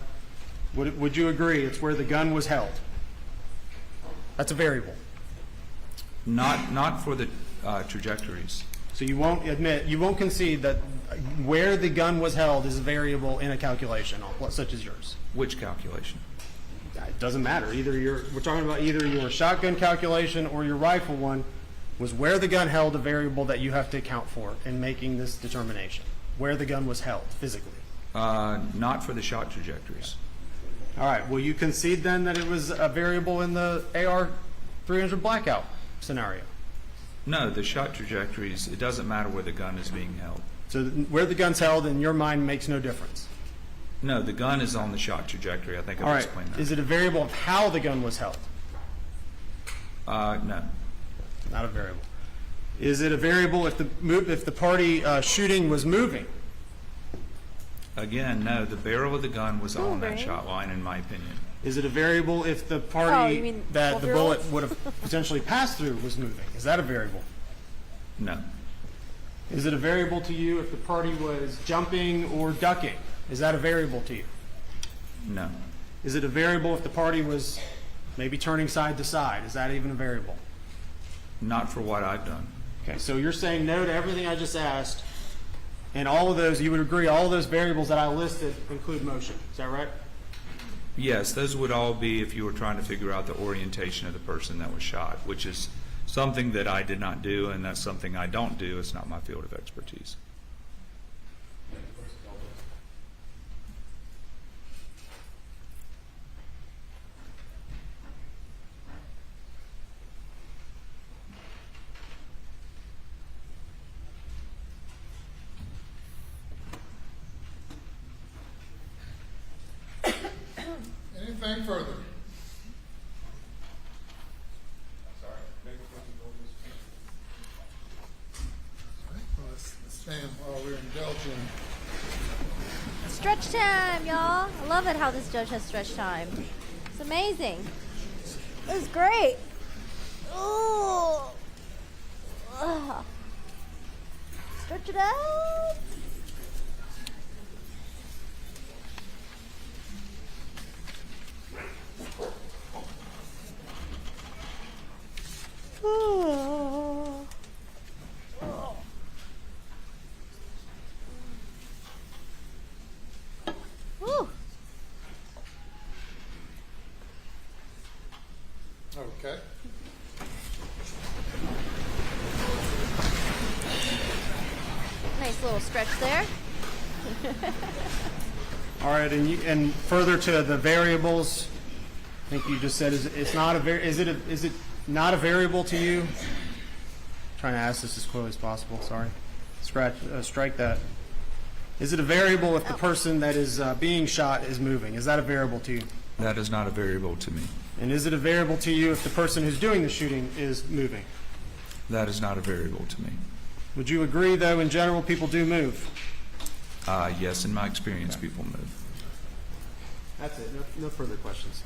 would you agree, it's where the gun was held? That's a variable. Not for the trajectories. So you won't concede that where the gun was held is a variable in a calculation, such as yours? Which calculation? It doesn't matter. We're talking about either your shotgun calculation or your rifle one. Was where the gun held a variable that you have to account for in making this determination? Where the gun was held physically? Not for the shot trajectories. All right. Will you concede then that it was a variable in the AR-300 blackout scenario? No, the shot trajectories, it doesn't matter where the gun is being held. So where the gun's held in your mind makes no difference? No, the gun is on the shot trajectory. I think I've explained that. Is it a variable of how the gun was held? No. Not a variable. Is it a variable if the party shooting was moving? Again, no. The barrel of the gun was on that shot line, in my opinion. Is it a variable if the party that the bullet would have potentially passed through was moving? Is that a variable? No. Is it a variable to you if the party was jumping or ducking? Is that a variable to you? No. Is it a variable if the party was maybe turning side to side? Is that even a variable? Not for what I've done. Okay, so you're saying no to everything I just asked, and all of those, you would agree all of those variables that I listed include motion. Is that right? Yes, those would all be if you were trying to figure out the orientation of the person that was shot, which is something that I did not do, and that's something I don't do. It's not my field of expertise. Anything further? Well, let's stand while we're indulging. Stretch time, y'all. I love it how this judge has stretch time. It's amazing. It's great. Ooh. Ugh. Stretch it out. Woo. Okay. Nice little stretch there. All right, and further to the variables, I think you just said is it not a variable to you? Trying to ask this as clearly as possible. Sorry, strike that. Is it a variable if the person that is being shot is moving? Is that a variable to you? That is not a variable to me. And is it a variable to you if the person who's doing the shooting is moving? That is not a variable to me. Would you agree, though, in general, people do move? Yes, in my experience, people move. That's it. No further questions.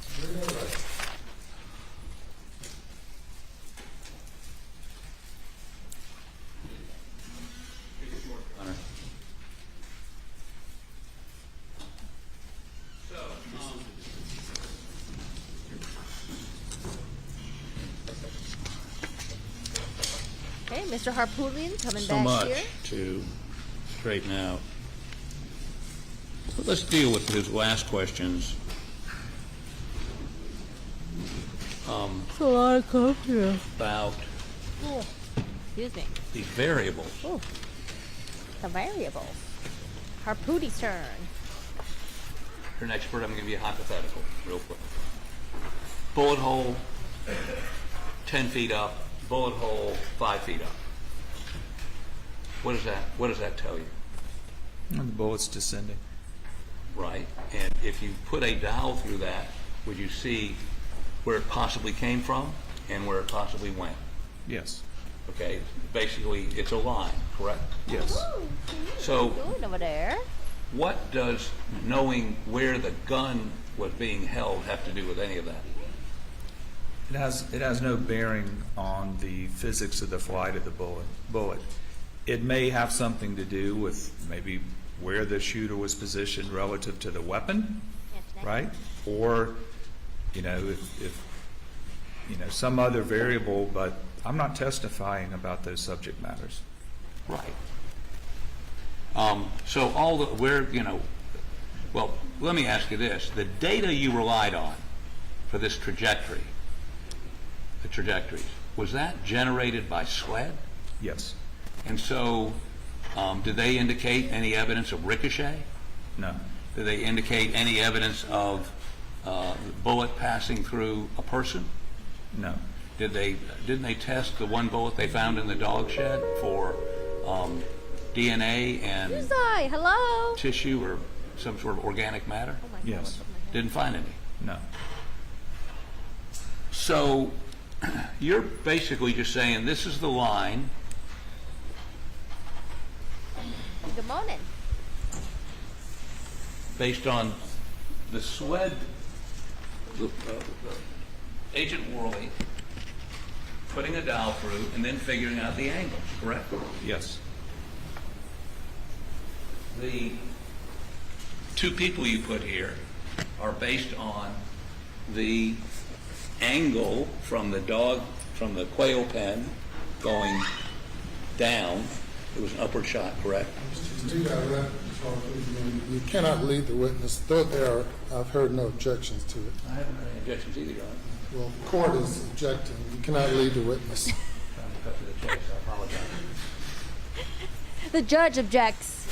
Okay, Mr. Harpootlian coming So back much here. to straighten out. But let's deal with his last questions. It's a lot of coffee. About Oh, excuse me. the variables. Oh, the variables. Harpooty's turn. You're an expert, I'm going to give you a hypothetical real quick. Bullet hole 10 feet up, bullet hole 5 feet up. What does that tell you? And the bullet's descending. Right, and if you put a dowel through that, would you see where it possibly came from and where it possibly went? Yes. Okay, basically it's a line, correct? Yes. So Going over there. what does knowing where the gun was being held have to do with any of that? It has no bearing on the physics of the flight of the bullet. It may have something to do with maybe where the shooter was positioned relative to the weapon, right? Or, if some other variable, but I'm not testifying about those subject matters. Right. So well, let me ask you this. The data you relied on for this trajectory, the trajectories, was that generated by SLED? Yes. And so, did they indicate any evidence of ricochet? No. Did they indicate any evidence of the bullet passing through a person? No. Didn't they test the one bullet they found in the dog shed for DNA and Who's I? Hello? tissue or some sort of organic matter? Oh my God, Yes. what's up with my head? Didn't find any. No. So you're basically just saying this is the line. Good morning. Based on the SLED, Agent Worley putting a dowel through and then figuring out the angles, correct? Yes. The two people you put here are based on the angle from the quail pen going down It was an upward shot, correct? You cannot lead the witness, though I've heard no objections to it. I haven't heard any objections either, Your Honor. Well, the court is objecting. You cannot lead the witness. Trying to cut to the chase, I apologize. The judge objects.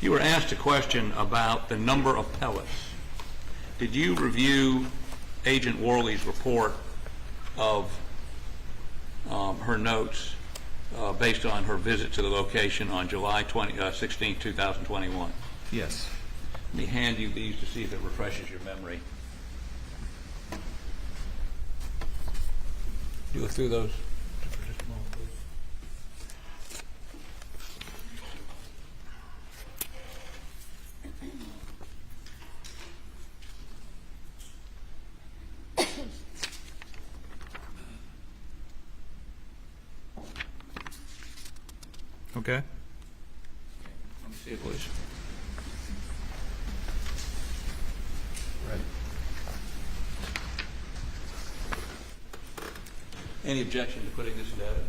You were asked a question about the number of pellets. Did you review Agent Worley's report of her notes based on her visit to the location on July 16, 2021? Yes. Let me hand you these to see if it refreshes your memory. You go through those for just a moment, please. Okay. Let me see it, please. Any objection to putting this into evidence?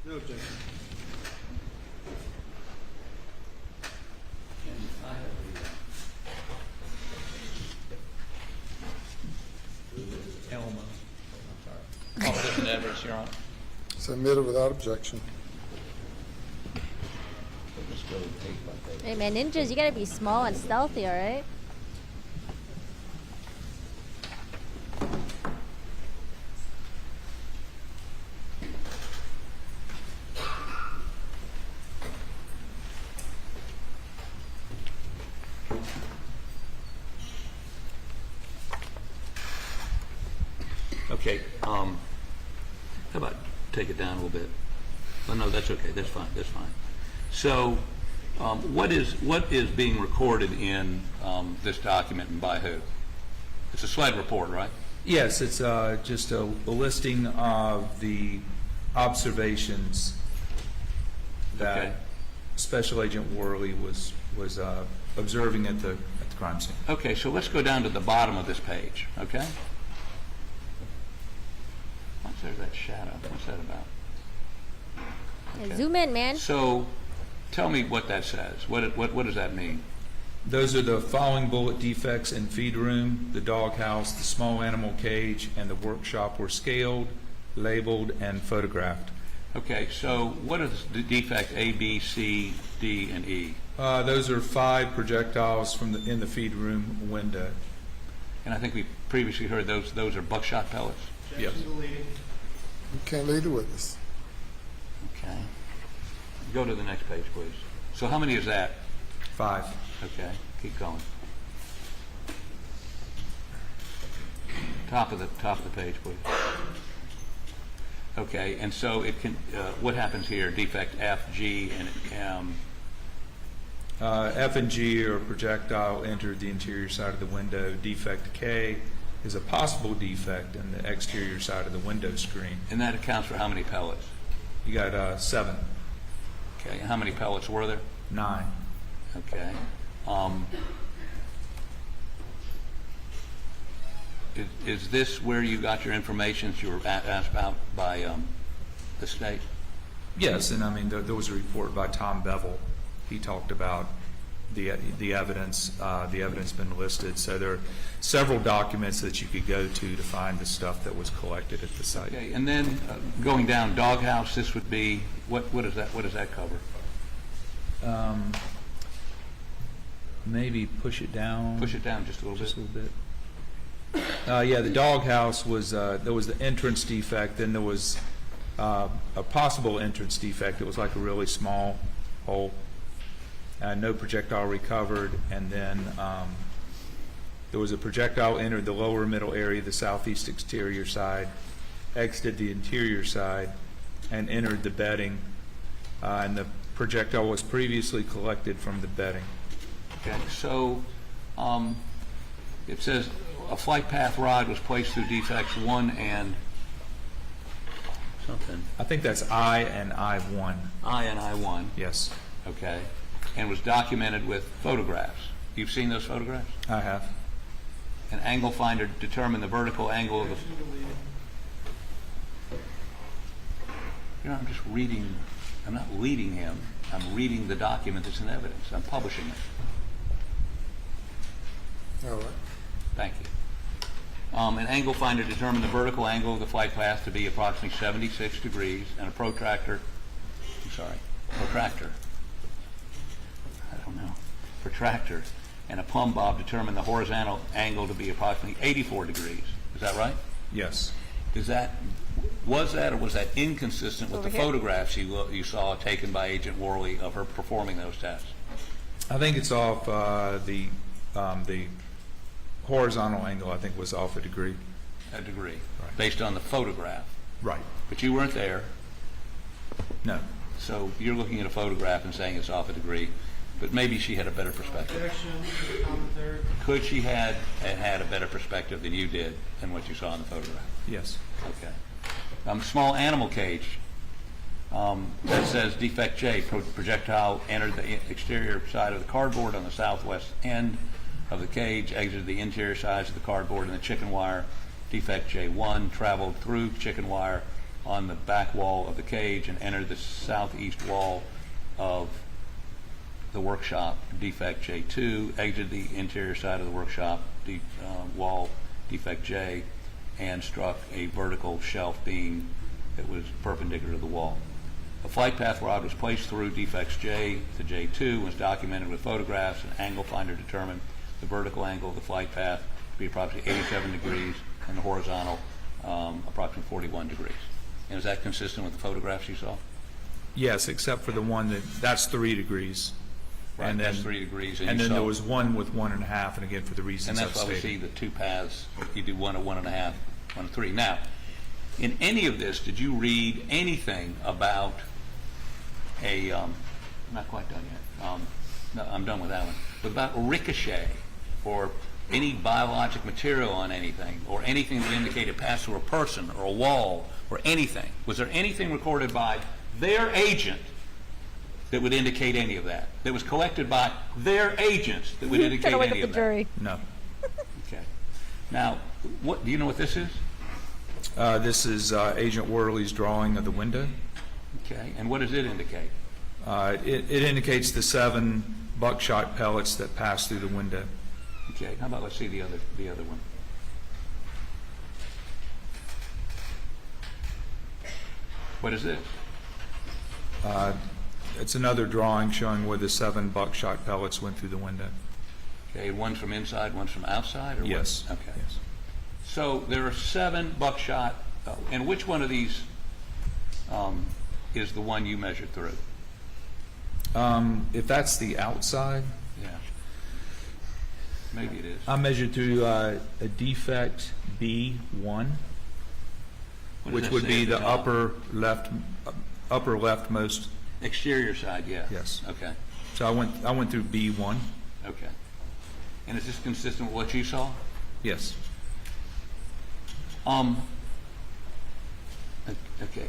No objection. Oh, this is evidence, Your Honor. Submitted without objection. Hey man, ninjas, you gotta be small and stealthy, alright? Okay, how about take it down a little bit? Oh, no, that's okay, that's fine, that's fine. So, what is being recorded in this document and by who? It's a SLED report, right? Yes, it's just a listing of the observations that Okay. Special Agent Worley was observing at the crime scene. Okay, so let's go down to the bottom of this page, okay? What's there, that shadow? What's that about? Yeah, zoom in, man. So, tell me what that says. What does that mean? Those are the following bullet defects in feed room, the doghouse, the small animal cage, and the workshop were scaled, labeled, and photographed. Okay, so what is the defect A, B, C, D, and E? Those are 5 projectiles in the feed room window. And I think we previously heard those are buckshot pellets. Yes. You can't lead the witness. Okay. Go to the next page, please. So how many is that? 5. Okay, keep going. Top of the page, please. Okay, and so it can. What happens here? Defect F, G, and M. F and G are projectile entered the interior side of the window. Defect K is a possible defect in the exterior side of the window screen. And that accounts for how many pellets? You got 7. Okay, and how many pellets were there? 9. Okay. Is this where you got your information that you were asked about by the state? Yes, and I mean there was a report by Tom Bevel. He talked about the evidence. The evidence been listed. So there are several documents that you could go to find the stuff that was collected at the site. Okay, and then going down, Doghouse. This would be what is that? What does that cover? Maybe push it down. Push it down just a little bit. Just a little bit. Yeah, the doghouse was there was the entrance defect. Then there was a possible entrance defect. It was like a really small hole. No projectile recovered, and then there was a projectile entered the lower middle area, the southeast exterior side, exited the interior side, and entered the bedding, and the projectile was previously collected from the bedding. Okay, so it says a flight path rod was placed through defects 1 and something. I think that's I and I-1. I and I-1. Yes, Okay, and was documented with photographs. You've seen those photographs? I have. An angle finder determined the vertical angle of the... You know, I'm just reading, I'm not leading him, I'm reading the document that's in evidence. I'm publishing it. All right. Thank you. An angle finder determined the vertical angle of the flight path to be approximately 76 degrees, and a protractor, and a plumb bob determined the horizontal angle to be approximately 84 degrees. Is that right? Yes. Was that or was that inconsistent with the photographs you saw taken by Agent Worley of her performing those tests? I think it's off the horizontal angle, I think, was off a degree. A degree, Right. based on the photograph. Right. But you weren't there, No. so you're looking at a photograph and saying it's off a degree, but maybe she had a better perspective. Could she had a better perspective than you did than what you saw in the photograph? Yes. Okay. Small animal cage. That says defect J, projectile entered the exterior side of the cardboard on the southwest end of the cage, exited the interior sides of the cardboard and the chicken wire. Defect J1 traveled through chicken wire on the back wall of the cage and entered the southeast wall of the workshop. Defect J2 exited the interior side of the workshop wall, defect J, and struck a vertical shelf beam that was perpendicular to the wall. A flight path rod was placed through defects J to J2, was documented with photographs. An angle finder determined the vertical angle of the flight path to be approximately 87 degrees and the horizontal approximately 41 degrees. And is that consistent with the photographs you saw? Yes, except for the one that's 3 degrees. Right, and that's then, 3 degrees. And you then saw, there was one with 1.5, and again, for the reasons and I've that's why we stated. see the two paths. You do 1 at 1.5, 1 at 3. Now, in any of this, did you read anything about I'm not quite done yet. No, I'm done with that one. But about a ricochet or any biologic material on anything or anything that indicated pass through a person or a wall or anything? Was there anything recorded by their agent that would indicate any of that? That was collected by their agents that would indicate Gotta wake any up of the that? jury. No. Okay. Now, what do you know what this is? This is Agent Worley's drawing of the window. Okay. And what does it indicate? It indicates the 7 buckshot pellets that passed through the window. Okay. How about let's see the other one? What is this? It's another drawing showing where the 7 buckshot pellets went through the window. Okay. One's from inside, one's from outside, or what? Yes. Okay. Yes. So there are 7 buckshot, and which one of these is the one you measured through? If that's the outside, Yeah. Maybe it is. I measured through a defect B1, What does which that would say be at the top? upper leftmost. Exterior side, yeah. Yes. Okay. So I went through B1. Okay. And is this consistent with what you saw? Yes. Okay.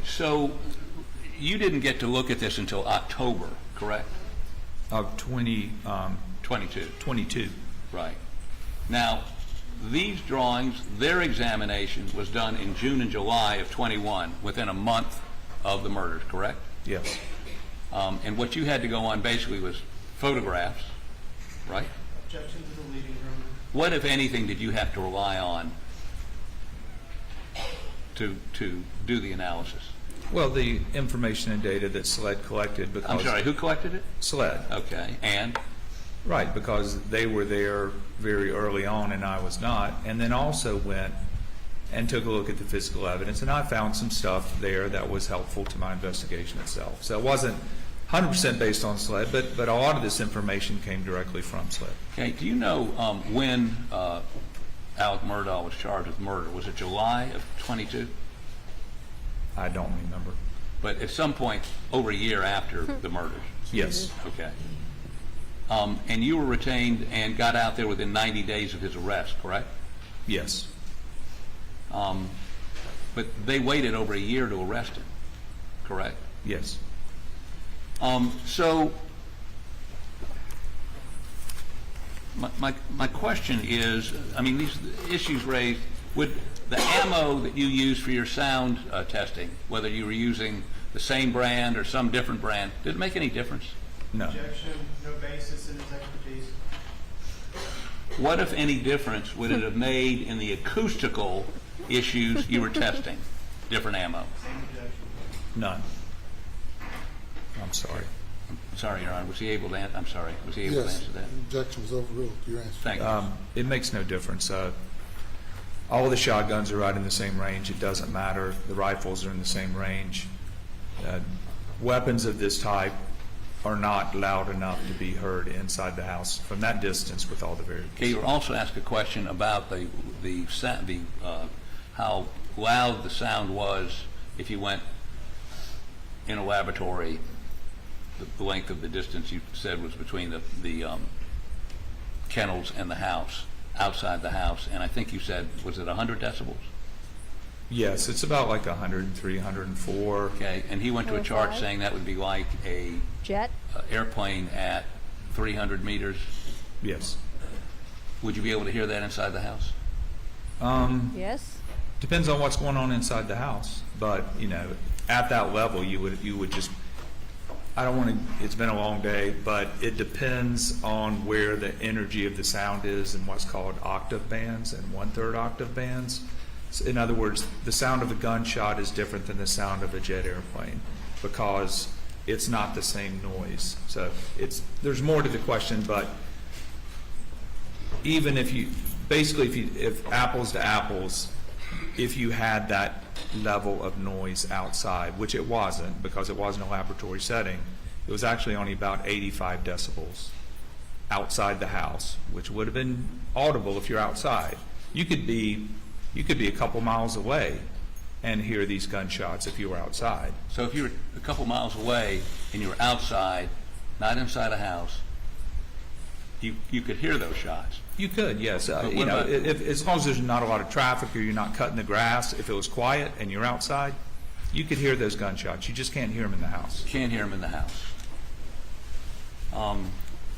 So you didn't get to look at this until October, correct? Of 22. 22. Right. Now, these drawings, their examination was done in June and July of 21, within a month of the murders, correct? Yes. And what you had to go on basically was photographs, right? Objection to the leading room. What, if anything, did you have to rely on to do the analysis? Well, the information and data that SLED collected because... I'm sorry, who collected it? SLED. Okay, and? Right, because they were there very early on and I was not, and then also went and took a look at the physical evidence, and I found some stuff there that was helpful to my investigation itself. So it wasn't 100% based on SLED, but a lot of this information came directly from SLED. Okay, do you know when Alec Murdaugh was charged with murder? Was it July of 22? I don't remember. but at some point over a year after the murders. Yes. Okay. And you were retained and got out there within 90 days of his arrest, correct? Yes. But they waited over a year to arrest him, correct? Yes. So my question is, I mean, these issues raised, would the ammo that you used for your sound testing, whether you were using the same brand or some different brand, did it make any difference? No. Objection, no basis in his expertise. What, if any, difference would it have made in the acoustical issues you were testing? Different ammo? Same objection. None. I'm sorry. Sorry, Your Honor, was he able to answer? I'm sorry, was he able to Yes, answer that? objection was overruled. Your answer. Thank you. It makes no difference. All of the shotguns are right in the same range. It doesn't matter. The rifles are in the same range. Weapons of this type are not loud enough to be heard inside the house from that distance with all the variables. Okay, you were also asked a question about how loud the sound was if you went in a laboratory. The length of the distance you said was between the kennels and the house, outside the house, and I think you said, was it 100 decibels? Yes, it's about like 103, 104. Okay, and he went to a chart 105? saying that would be like a Jet? airplane at 300 meters. Yes. Would you be able to hear that inside the house? Yes. Depends on what's going on inside the house, but at that level, you would just. I don't want to. It's been a long day, but it depends on where the energy of the sound is in what's called octave bands and 1/3 octave bands. So in other words, the sound of a gunshot is different than the sound of a jet airplane because it's not the same noise. So there's more to the question, but even if apples to apples, if you had that level of noise outside, which it wasn't because it wasn't a laboratory setting, it was actually only about 85 decibels outside the house, which would have been audible if you're outside. You could be a couple miles away and hear these gunshots if you were outside. So if you were a couple miles away and you were outside, not inside a house, you could hear those shots. You could, yes. But what about- As long as there's not a lot of traffic or you're not cutting the grass, if it was quiet and you're outside, you could hear those gunshots. You just can't hear them in the house. Can't hear them in the house.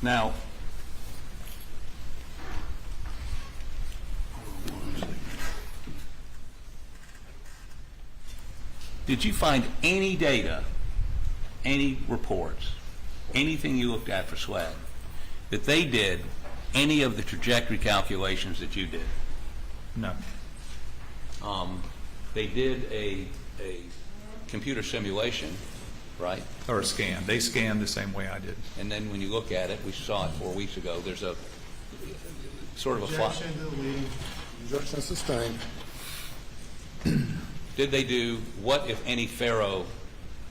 Now, did you find any data, any reports, anything you looked at for SWAD, that they did any of the trajectory calculations that you did? No. They did a computer simulation, right? Or a scan. They scanned the same way I did. And then when you look at it, we saw it 4 weeks ago, there's a sort of a fly. Objection to the leading. Objection sustained. Did they do, what if any Faro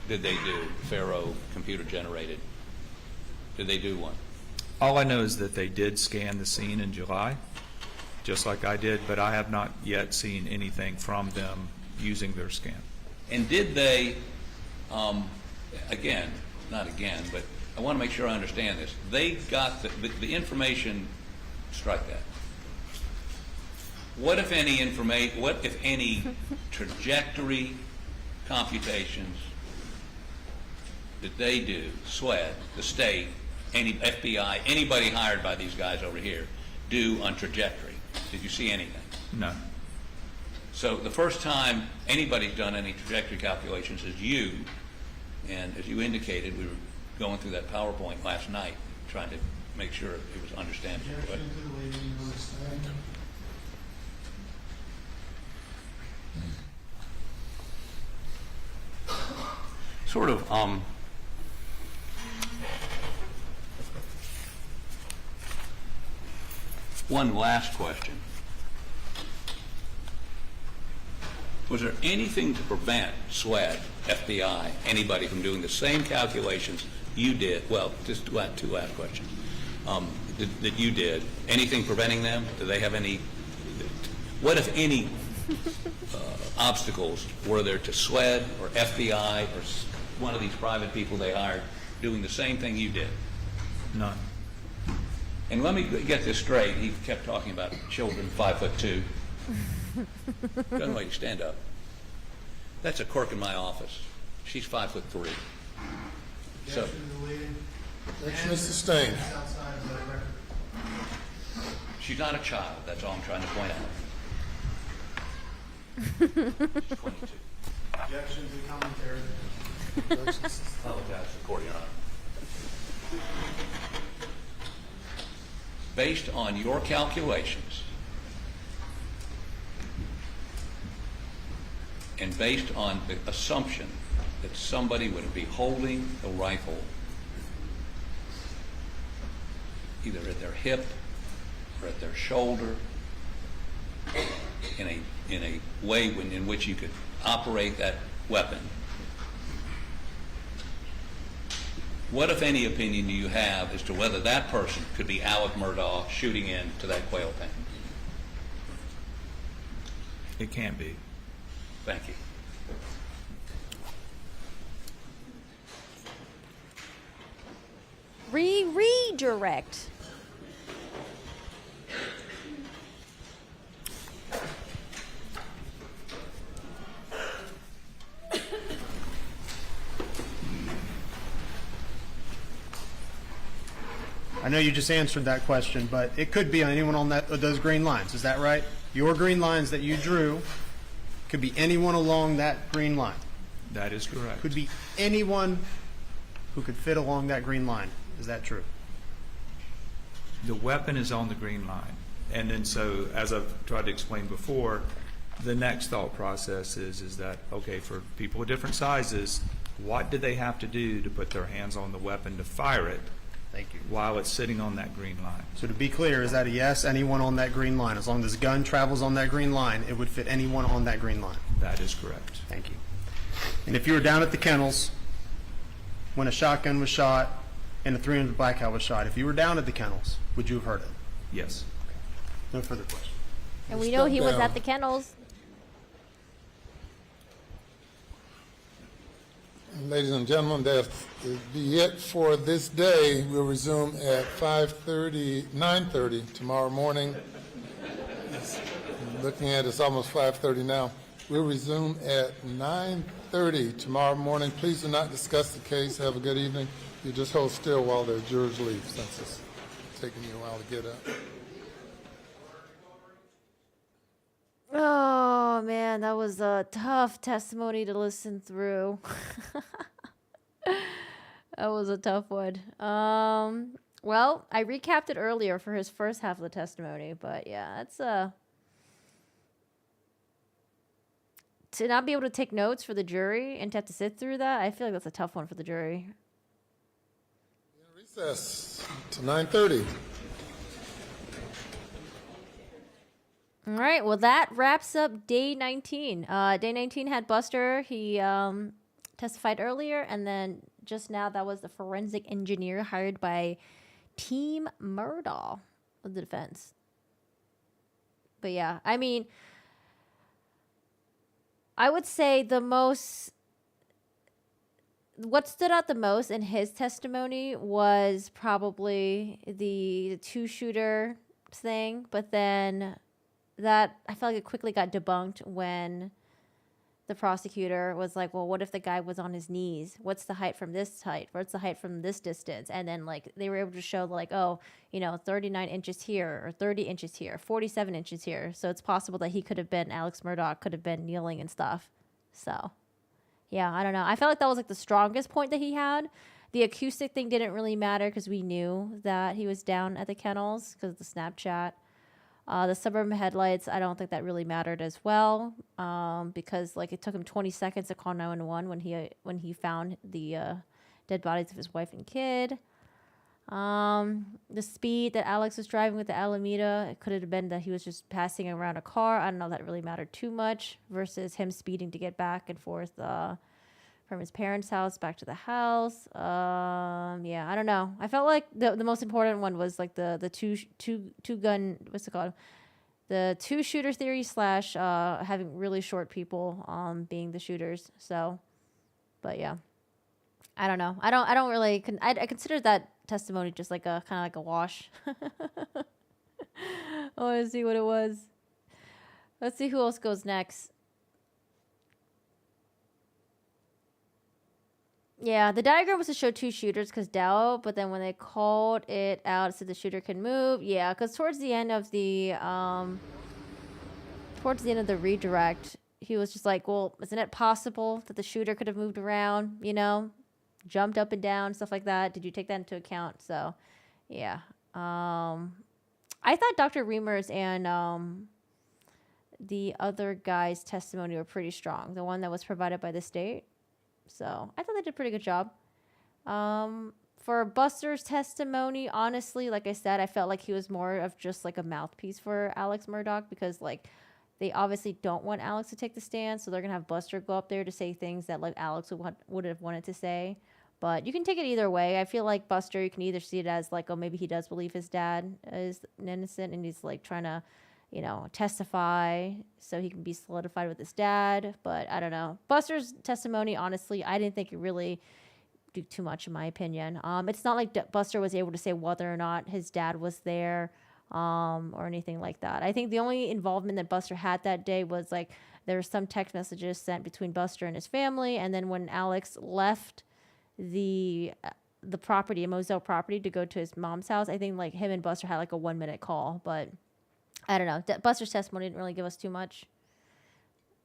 did they do? Faro computer generated. Did they do one? All I know is that they did scan the scene in July, just like I did, but I have not yet seen anything from them using their scan. And did they, but I want to make sure I understand this. They got the information, strike that. What if any trajectory computations did they do, SWED, the state, any FBI, anybody hired by these guys over here, do on trajectory? Did you see anything? No. So the first time anybody's done any trajectory calculations is you, and as you indicated, we were going through that PowerPoint last night, trying to make sure it was understandable. Objection to the leading. Understand. Sort of, one last question. Was there anything to prevent SWAD, FBI, anybody from doing the same calculations you did? Well, just two last questions. That you did. Anything preventing them? Do they have any? What, if any, obstacles were there to SLED or FBI or one of these private people they hired doing the same thing you did? None. And let me get this straight. He kept talking about children 5'2". Doesn't wait, stand up. That's a clerk in my office. She's 5'3". So, That's Mr. Stain. she's not a child. That's all I'm trying to point out. She's 22. Objections and commentary. Apologize to the court, Your Honor. Based on your calculations and based on the assumption that somebody would be holding the rifle either at their hip or at their shoulder in a way in which you could operate that weapon, what, if any, opinion do you have as to whether that person could be Alec Murdaugh shooting into that quail pen? It can be. Thank you. Redirect. I know you just answered that question, but it could be on anyone on those green lines. Is that right? Your green lines that you drew could be anyone along that green line. That is correct. Could be anyone who could fit along that green line. Is that true? The weapon is on the green line. And then so, as I've tried to explain before, the next thought process is that, okay, for people of different sizes, what do they have to do to put their hands on the weapon to fire it? Thank you. While it's sitting on that green line. So to be clear, is that a yes, anyone on that green line? As long as this gun travels on that green line, it would fit anyone on that green line. That is correct. Thank you. And if you were down at the kennels when a shotgun was shot and a 300 Black Cow was shot, if you were down at the kennels, would you have heard it? Yes. No further questions. And we know he was at the kennels. Ladies and gentlemen, that will be it for this day. We'll resume at 9:30 tomorrow morning. Looking at it's almost 5:30 now. We'll resume at 9:30 tomorrow morning. Please do not discuss the case. Have a good evening. You just hold still while the jurors leave, since it's taking you a while to get up. Oh man, that was a tough testimony to listen through. That was a tough one. Well, I recapped it earlier for his first half of the testimony, but yeah, that's to not be able to take notes for the jury and to have to sit through that. I feel like that's a tough one for the jury. Recess to 9:30. All right, well, that wraps up day 19. Day 19 had Buster. He testified earlier, and then just now that was the forensic engineer hired by Team Murdaugh of the defense. But yeah, I mean, I would say what stood out the most in his testimony was probably the two-shooter thing, but then that I felt like it quickly got debunked when the prosecutor was like, well, what if the guy was on his knees? What's the height from this height? What's the height from this distance? And then like they were able to show like, 39 inches here or 30 inches here, 47 inches here. So it's possible that he could have been, Alex Murdaugh could have been kneeling and stuff. So yeah, I don't know. I felt like that was like the strongest point that he had. The acoustic thing didn't really matter because we knew that he was down at the kennels because of the Snapchat. The suburban headlights, I don't think that really mattered as well, because like it took him 20 seconds to call 911 when he found the dead bodies of his wife and kid. The speed that Alex was driving with the Alameda, it could have been that he was just passing around a car. I don't know if that really mattered too much versus him speeding to get back and forth from his parents' house back to the house. Yeah, I don't know. I felt like the most important one was like the two gun, what's it called? The two shooter theory slash having really short people being the shooters. So, but yeah, I don't know. I don't really. I consider that testimony just like a kind of like a wash. I want to see what it was. Let's see who else goes next. Yeah, the diagram was to show two shooters because doubt, but then when they called it out, it said the shooter can move. Yeah, because towards the end of the redirect, he was just like, well, isn't it possible that the shooter could have moved around, you know, jumped up and down, stuff like that? Did you take that into account? So, yeah. I thought Dr. Reimers and the other guy's testimony were pretty strong. The one that was provided by the state. So I thought they did a pretty good job. For Buster's testimony, honestly, like I said, I felt like he was more of just like a mouthpiece for Alex Murdaugh because like they obviously don't want Alex to take the stand. So they're going to have Buster go up there to say things that like Alex would have wanted to say. But you can take it either way. I feel like Buster, you can either see it as like, oh, maybe he does believe his dad is innocent and he's like trying to, you know, testify so he can be solidified with his dad. But I don't know. Buster's testimony, honestly, I didn't think it really did too much in my opinion. It's not like Buster was able to say whether or not his dad was there or anything like that. I think the only involvement that Buster had that day was like there were some text messages sent between Buster and his family. And then when Alex left the property, a Moselle property, to go to his mom's house, I think like him and Buster had like a 1-minute call. But I don't know. Buster's testimony didn't really give us too much.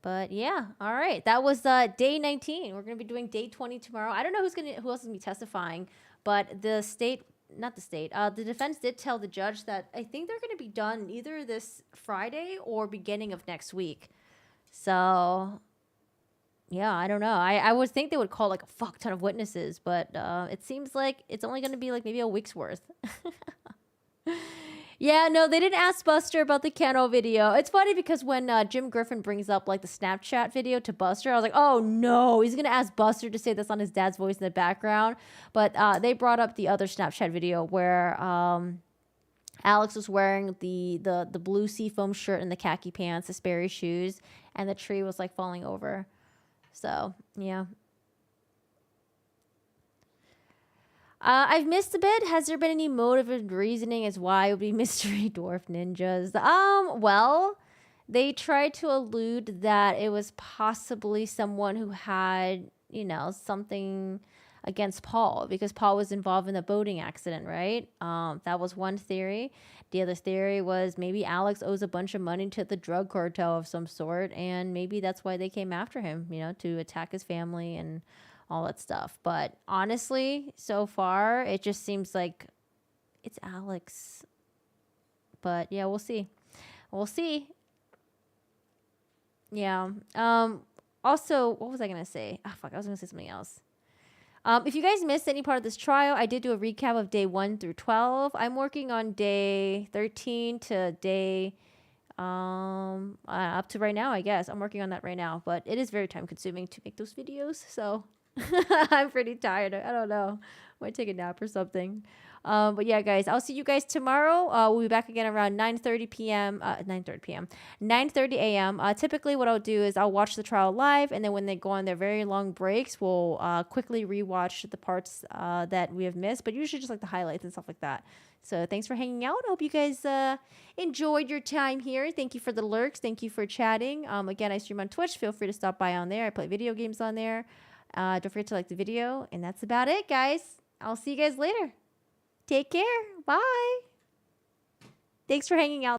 But yeah, all right. That was day 19. We're going to be doing day 20 tomorrow. I don't know who else is going to be testifying, but the defense did tell the judge that I think they're going to be done either this Friday or beginning of next week. So yeah, I don't know. I would think they would call like a fuck ton of witnesses, but it seems like it's only going to be like maybe a week's worth. Yeah, no, they didn't ask Buster about the Kennel video. It's funny because when Jim Griffin brings up like the Snapchat video to Buster, I was like, oh no, he's going to ask Buster to say this on his dad's voice in the background. But they brought up the other Snapchat video where Alex was wearing the blue seafoam shirt and the khaki pants, the Sperry shoes, and the tree was like falling over. So, yeah. I've missed a bit. Has there been any motive reasoning as why it would be mystery dwarf ninjas? Well, they tried to allude that it was possibly someone who had, you know, something against Paul because Paul was involved in the boating accident, right? That was one theory. The other theory was maybe Alex owes a bunch of money to the drug cartel of some sort, and maybe that's why they came after him, you know, to attack his family and all that stuff. But honestly, so far, it just seems like it's Alex. But yeah, we'll see. We'll see. Yeah. Also, what was I going to say? Oh, fuck, I was going to say something else. If you guys missed any part of this trial, I did do a recap of day 1 through 12. I'm working on day 13 to day up to right now, I guess. I'm working on that right now, but it is very time consuming to make those videos, so I'm pretty tired. I don't know. Might take a nap or something. But yeah, guys, I'll see you guys tomorrow. We'll be back again around 9:30 a.m. Typically what I'll do is I'll watch the trial live, and then when they go on their very long breaks, we'll quickly rewatch the parts that we have missed, but usually just like the highlights and stuff like that. So thanks for hanging out. I hope you guys enjoyed your time here. Thank you for the lurks. Thank you for chatting. Again, I stream on Twitch. Feel free to stop by on there. I play video games on there. Don't forget to like the video. And that's about it, guys. I'll see you guys later. Take care. Bye. Thanks for hanging out.